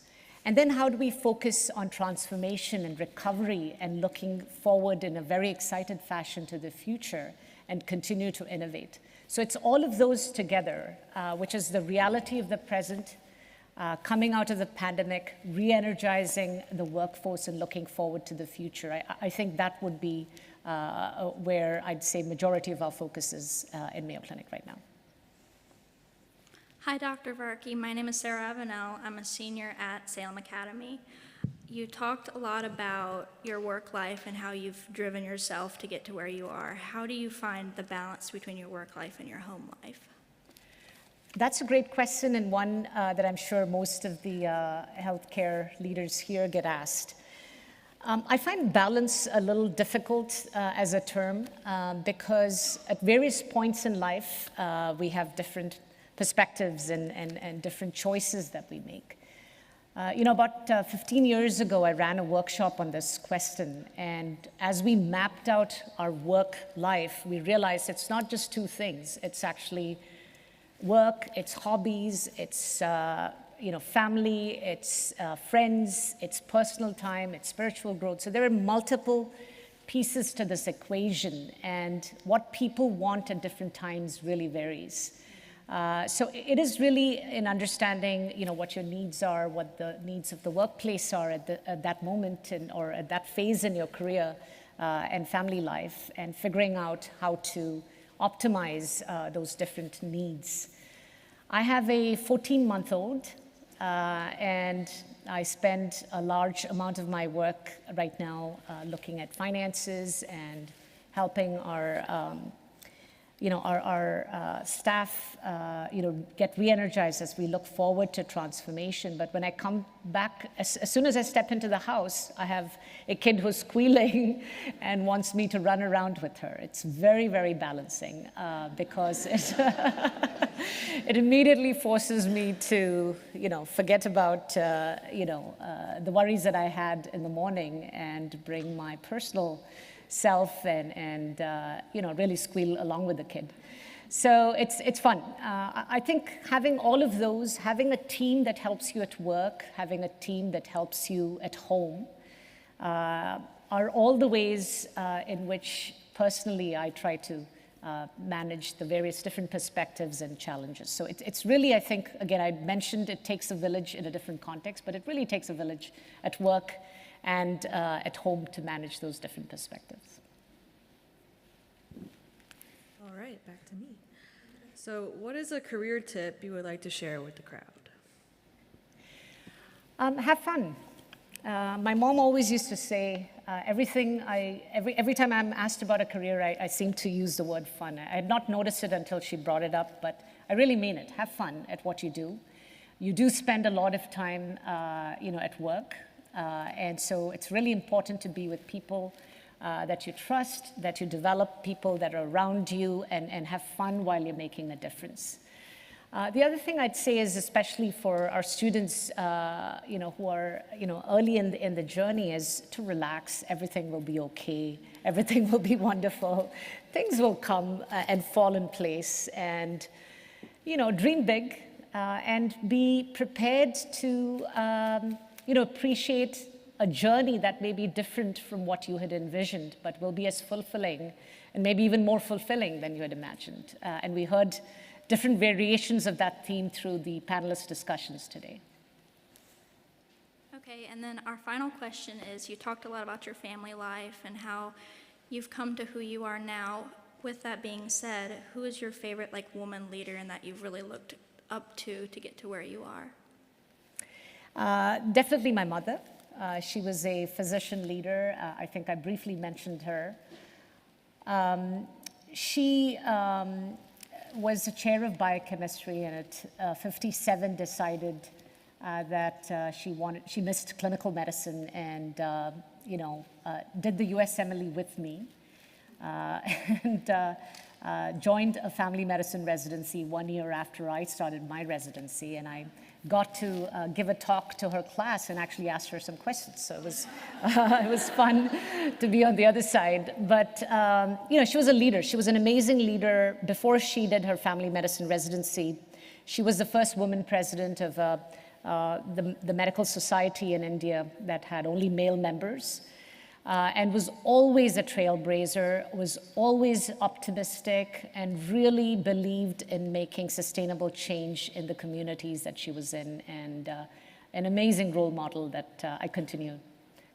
And then how do we focus on transformation and recovery and looking forward in a very excited fashion to the future and continue to innovate? So it's all of those together, which is the reality of the present, coming out of the pandemic, re-energizing the workforce and looking forward to the future. I think that would be where I'd say majority of our focus is in Mayo Clinic right now. Hi, Dr. Varkey. My name is Sarah Avenel. I'm a senior at Salem Academy. You talked a lot about your work life and how you've driven yourself to get to where you are. How do you find the balance between your work life and your home life? That's a great question, and one that I'm sure most of the healthcare leaders here get asked. I find balance a little difficult as a term because at various points in life, we have different perspectives and different choices that we make. About 15 years ago, I ran a workshop on this question, and as we mapped out our work life, we realized it's not just two things. It's actually work, it's hobbies, it's family, it's friends, it's personal time, it's spiritual growth. So there are multiple pieces to this equation, and what people want at different times really varies. So it is really in understanding, what your needs are, what the needs of the workplace are at that moment or at that phase in your career and family life, and figuring out how to optimize those different needs. I have a 14-month-old, and I spend a large amount of my work right now looking at finances and helping our staff, get re-energized as we look forward to transformation. But when I come back, as soon as I step into the house, I have a kid who's squealing and wants me to run around with her. It's very, very balancing because it immediately forces me to, forget about, the worries that I had in the morning and bring my personal self and really squeal along with the kid. So it's fun. I think having all of those, having a team that helps you at work, having a team that helps you at home, are all the ways in which personally I try to manage the various different perspectives and challenges. So it's really, I think, again, I mentioned it takes a village in a different context, but it really takes a village at work and at home to manage those different perspectives. All right, back to me. So what is a career tip you would like to share with the crowd? Have fun. My mom always used to say, every time I'm asked about a career, I seem to use the word fun. I had not noticed it until she brought it up, but I really mean it. Have fun at what you do. You do spend a lot of time, at work. And so it's really important to be with people that you trust, that you develop people that are around you and have fun while you're making a difference. The other thing I'd say is, especially for our students, who are, early in the journey, is to relax. Everything will be okay. Everything will be wonderful. Things will come and fall in place. And, dream big and be prepared to appreciate a journey that may be different from what you had envisioned, but will be as fulfilling and maybe even more fulfilling than you had imagined. And we heard different variations of that theme through the panelist discussions today. Okay, and then our final question is, you talked a lot about your family life and how you've come to who you are now. With that being said, who is your favorite woman leader and that you've really looked up to get to where you are? Definitely my mother. She was a physician leader. I think I briefly mentioned her. She was the chair of biochemistry, and at 57 decided that she missed clinical medicine and did the USMLE with me and joined a family medicine residency 1 year after I started my residency, and I got to give a talk to her class and actually asked her some questions. So it was fun to be on the other side. But she was a leader. She was an amazing leader. Before she did her family medicine residency, she was the first woman president of the medical society in India that had only male members. And was always a trailblazer, was always optimistic, and really believed in making sustainable change in the communities that she was in, and an amazing role model that I continue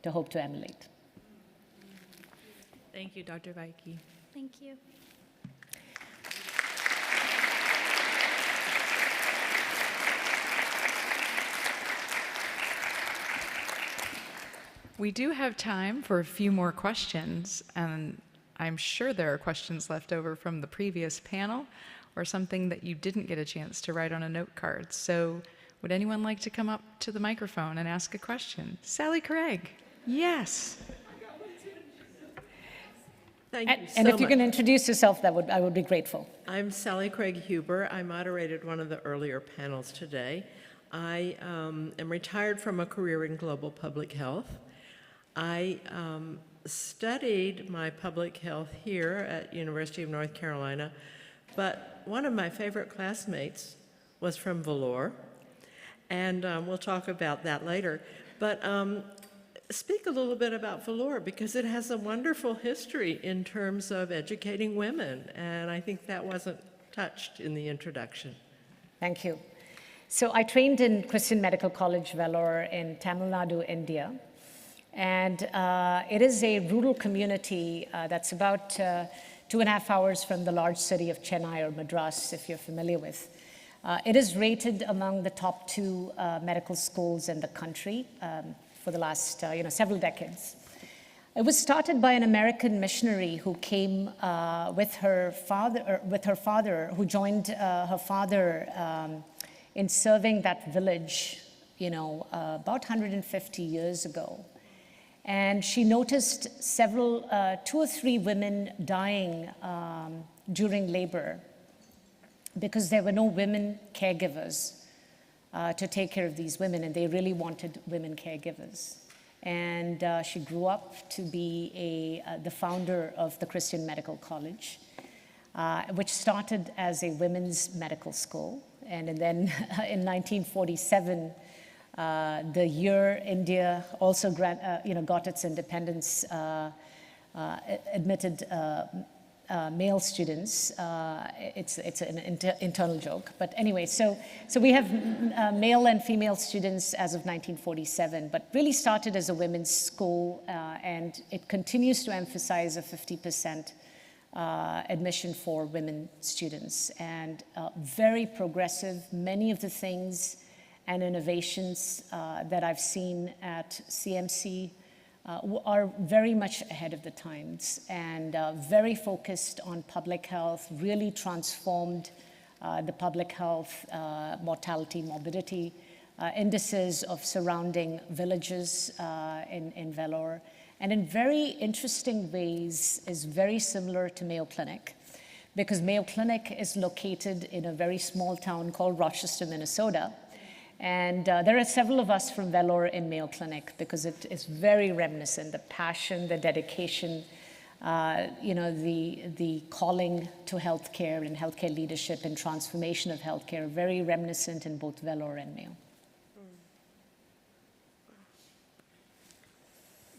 to hope to emulate. Thank you, Dr. Varkey. Thank you. We do have time for a few more questions, and I'm sure there are questions left over from the previous panel or something that you didn't get a chance to write on a note card. So would anyone like to come up to the microphone and ask a question? Sally Craig. Yes. Thank you so much. And if you can introduce yourself, I would be grateful. I'm Sally Craig Huber. I moderated one of the earlier panels today. I am retired from a career in global public health. I studied my public health here at University of North Carolina, but one of my favorite classmates was from Valor, and we'll talk about that later. But speak a little bit about Valor, because it has a wonderful history in terms of educating women, and I think that wasn't touched in the introduction. Thank you. So I trained in Christian Medical College, Vellore, in Tamil Nadu, India. And it is a rural community that's about 2.5 hours from the large city of Chennai or Madras, if you're familiar with. It is rated among the top 2 medical schools in the country for the last several decades. It was started by an American missionary who came with her father, who joined her father in serving that village, about 150 years ago. And she noticed several, 2 or 3 women dying during labor because there were no women caregivers to take care of these women, and they really wanted women caregivers. And she grew up to be the founder of the Christian Medical College, which started as a women's medical school. And then in 1947, the year India also got its independence, admitted male students. It's an internal joke, but anyway, so we have male and female students as of 1947, but really started as a women's school, and it continues to emphasize a 50% admission for women students, and very progressive. Many of the things and innovations that I've seen at CMC are very much ahead of the times, and very focused on public health, really transformed the public health mortality, morbidity indices of surrounding villages in Vellore, and in very interesting ways is very similar to Mayo Clinic, because Mayo Clinic is located in a very small town called Rochester, Minnesota. And there are several of us from Vellore in Mayo Clinic, because it is very reminiscent, the passion, the dedication, the calling to healthcare and healthcare leadership and transformation of healthcare, very reminiscent in both Vellore and Mayo.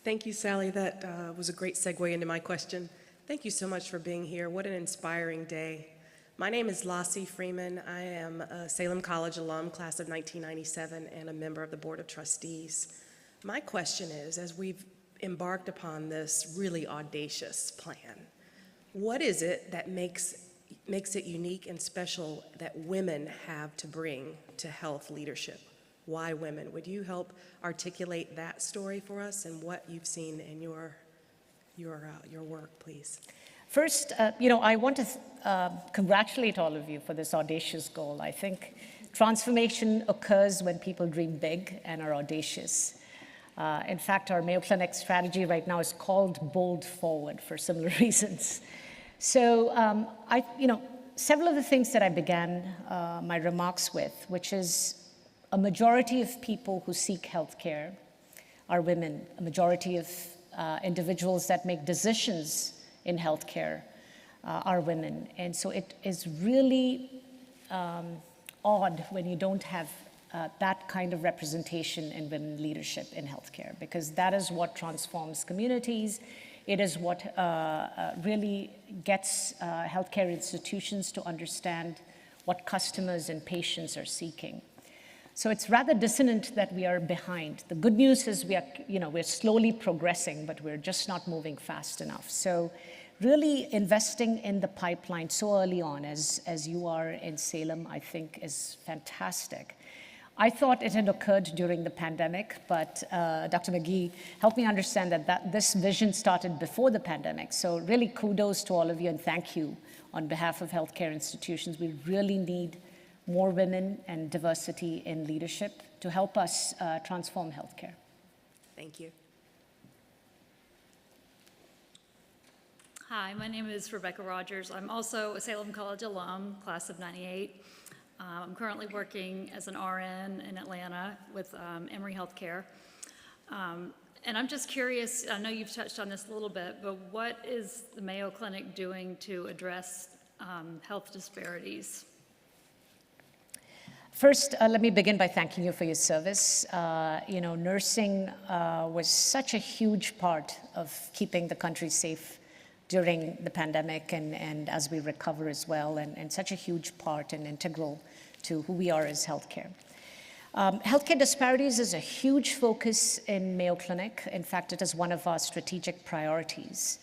Thank you, Sally. That was a great segue into my question. Thank you so much for being here. What an inspiring day. My name is Lassie Freeman. I am a Salem College alum, class of 1997, and a member of the Board of Trustees. My question is, as we've embarked upon this really audacious plan, what is it that makes it unique and special that women have to bring to health leadership? Why women? Would you help articulate that story for us and what you've seen in your work, please? First, I want to congratulate all of you for this audacious goal. I think transformation occurs when people dream big and are audacious. In fact, our Mayo Clinic strategy right now is called Bold Forward for similar reasons. So, several of the things that I began my remarks with, which is a majority of people who seek healthcare are women. A majority of individuals that make decisions in healthcare are women. And so it is really odd when you don't have that kind of representation in women leadership in healthcare, because that is what transforms communities. It is what really gets healthcare institutions to understand what customers and patients are seeking. So it's rather dissonant that we are behind. The good news is we're slowly progressing, but we're just not moving fast enough. So really investing in the pipeline so early on, as you are in Salem, I think is fantastic. I thought it had occurred during the pandemic, but Dr. McGee helped me understand that this vision started before the pandemic. So really kudos to all of you and thank you on behalf of healthcare institutions. We really need more women and diversity in leadership to help us transform healthcare. Thank you. Hi, my name is Rebecca Rogers. I'm also a Salem College alum, class of '98. I'm currently working as an RN in Atlanta with Emory Healthcare. And I'm just curious, I know you've touched on this a little bit, but what is the Mayo Clinic doing to address health disparities? First, let me begin by thanking you for your service. Nursing was such a huge part of keeping the country safe during the pandemic and as we recover as well, and such a huge part and integral to who we are as healthcare. Healthcare disparities is a huge focus in Mayo Clinic. In fact, it is one of our strategic priorities.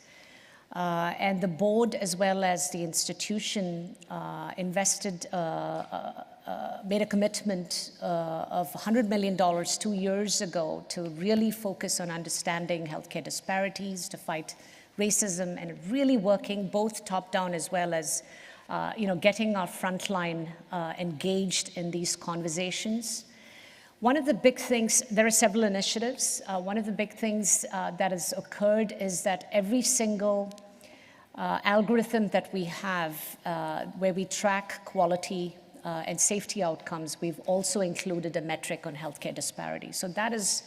And the board, as well as the institution, made a commitment of $100 million 2 years ago to really focus on understanding healthcare disparities, to fight racism, and really working both top-down as well as getting our frontline engaged in these conversations. One of the big things, there are several initiatives. One of the big things that has occurred is that every single algorithm that we have where we track quality and safety outcomes, we've also included a metric on healthcare disparities. So that is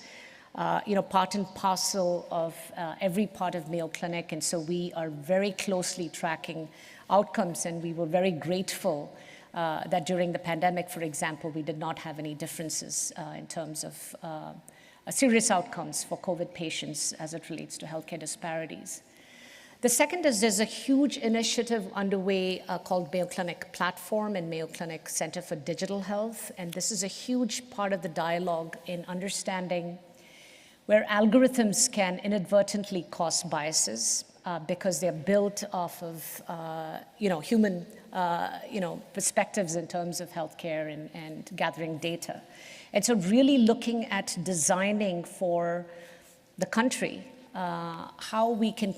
part and parcel of every part of Mayo Clinic, and so we are very closely tracking outcomes, and we were very grateful that during the pandemic, for example, we did not have any differences in terms of serious outcomes for COVID patients as it relates to healthcare disparities. The second is there's a huge initiative underway called Mayo Clinic Platform and Mayo Clinic Center for Digital Health, and this is a huge part of the dialogue in understanding where algorithms can inadvertently cause biases because they're built off of human perspectives in terms of healthcare and gathering data. And so really looking at designing for the country how we can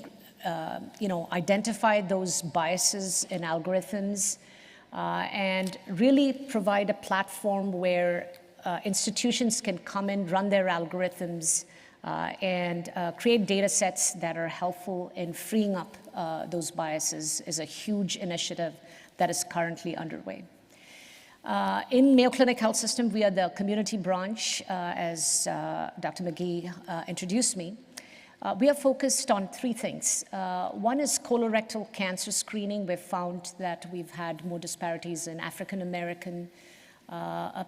identify those biases in algorithms and really provide a platform where institutions can come in, run their algorithms, and create data sets that are helpful in freeing up those biases is a huge initiative that is currently underway. In Mayo Clinic Health System, we are the community branch, as Dr. McGee introduced me. We are focused on three things. One is colorectal cancer screening. We've found that we've had more disparities in African American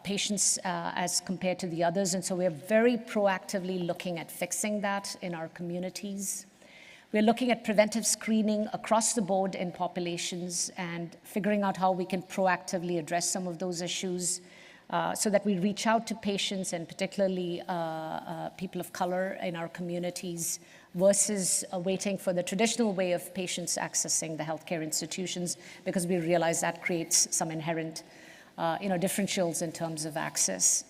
patients as compared to the others, and so we're very proactively looking at fixing that in our communities. We're looking at preventive screening across the board in populations and figuring out how we can proactively address some of those issues so that we reach out to patients and particularly people of color in our communities versus waiting for the traditional way of patients accessing the healthcare institutions, because we realize that creates some inherent differentials in terms of access.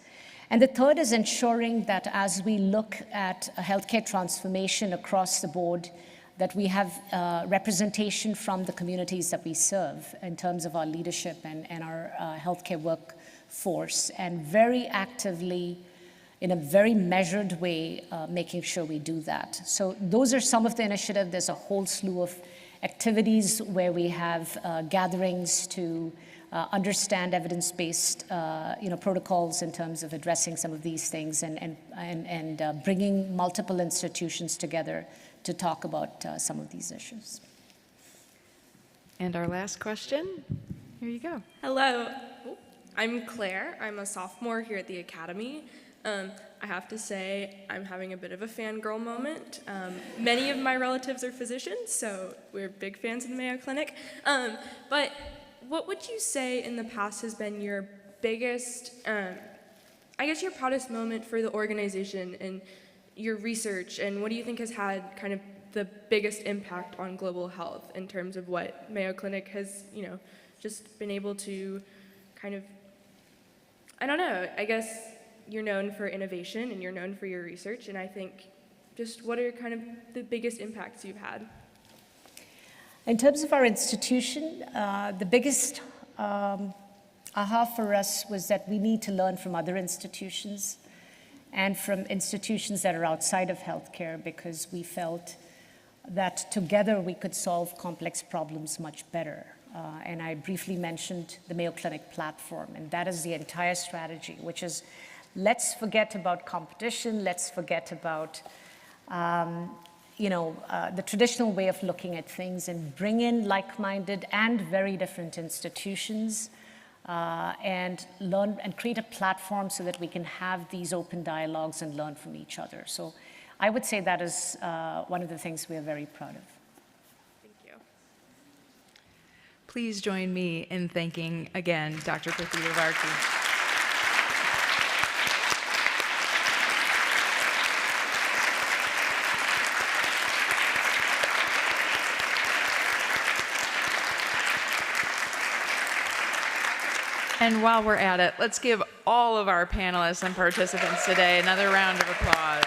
And the third is ensuring that as we look at a healthcare transformation across the board, that we have representation from the communities that we serve in terms of our leadership and our healthcare workforce, and very actively, in a very measured way, making sure we do that. So those are some of the initiatives. There's a whole slew of activities where we have gatherings to understand evidence-based protocols in terms of addressing some of these things and bringing multiple institutions together to talk about some of these issues. And our last question, here you go. Hello, I'm Claire. I'm a sophomore here at the Academy. I have to say I'm having a bit of a fangirl moment. Many of my relatives are physicians, so we're big fans of the Mayo Clinic. But what would you say in the past has been your biggest, your proudest moment for the organization and your research, and what do you think has had kind of the biggest impact on global health in terms of what Mayo Clinic has, just been able to kind of I don't know, I guess you're known for innovation and you're known for your research, and I think just what are kind of the biggest impacts you've had? In terms of our institution, the biggest aha for us was that we need to learn from other institutions and from institutions that are outside of healthcare, because we felt that together we could solve complex problems much better. And I briefly mentioned the Mayo Clinic platform, and that is the entire strategy, which is let's forget about competition, let's forget about the traditional way of looking at things, and bring in like-minded and very different institutions and learn and create a platform so that we can have these open dialogues and learn from each other. So I would say that is one of the things we are very proud of. Thank you. Please join me in thanking again Dr. Prathibha Varkey. And while we're at it, let's give all of our panelists and participants today another round of applause.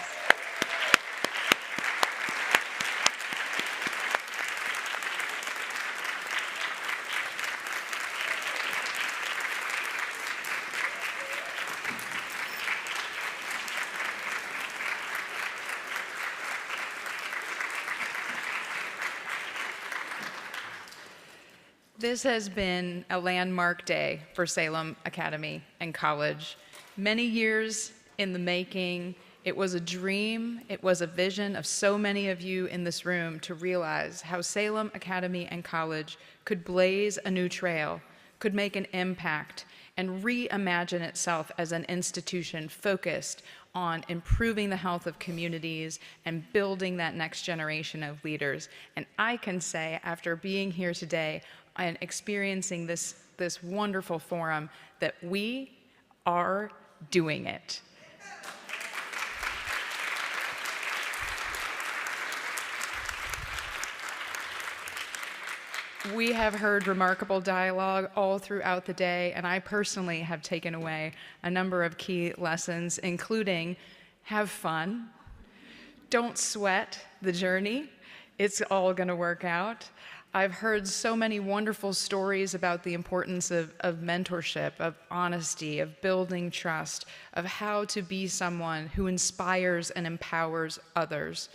This has been a landmark day for Salem Academy and College. Many years in the making. It was a dream, it was a vision of so many of you in this room to realize how Salem Academy and College could blaze a new trail, could make an impact, and reimagine itself as an institution focused on improving the health of communities and building that next generation of leaders. And I can say, after being here today and experiencing this wonderful forum, that we are doing it. We have heard remarkable dialogue all throughout the day, and I personally have taken away a number of key lessons, including have fun, don't sweat the journey, it's all going to work out. I've heard so many wonderful stories about the importance of mentorship, of honesty, of building trust, of how to be someone who inspires and empowers others.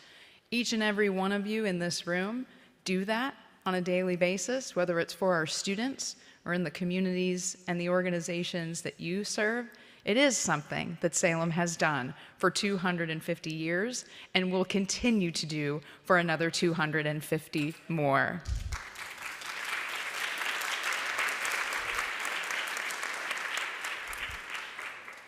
Each and every one of you in this room do that on a daily basis, whether it's for our students or in the communities and the organizations that you serve. It is something that Salem has done for 250 years and will continue to do for another 250 more.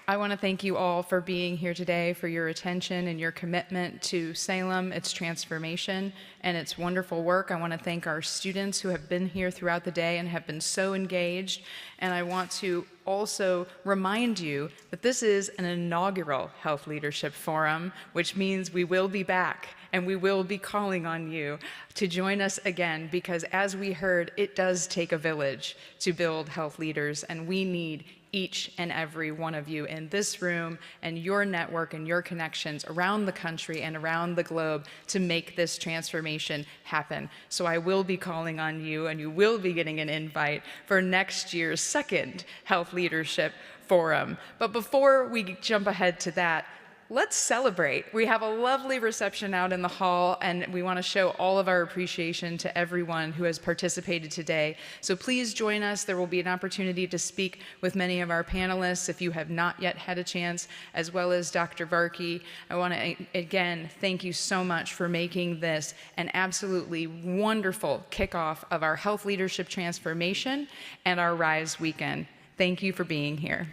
I want to thank you all for being here today, for your attention and your commitment to Salem, its transformation, and its wonderful work. I want to thank our students who have been here throughout the day and have been so engaged. And I want to also remind you that this is an inaugural Health Leadership Forum, which means we will be back and we will be calling on you to join us again, because as we heard, it does take a village to build health leaders, and we need each and every one of you in this room and your network and your connections around the country and around the globe to make this transformation happen. So I will be calling on you, and you will be getting an invite for next year's second Health Leadership Forum. But before we jump ahead to that, let's celebrate. We have a lovely reception out in the hall, and we want to show all of our appreciation to everyone who has participated today. So please join us. There will be an opportunity to speak with many of our panelists if you have not yet had a chance, as well as Dr. Varkey. I want to, again, thank you so much for making this an absolutely wonderful kickoff of our health leadership transformation and our RISE weekend. Thank you for being here.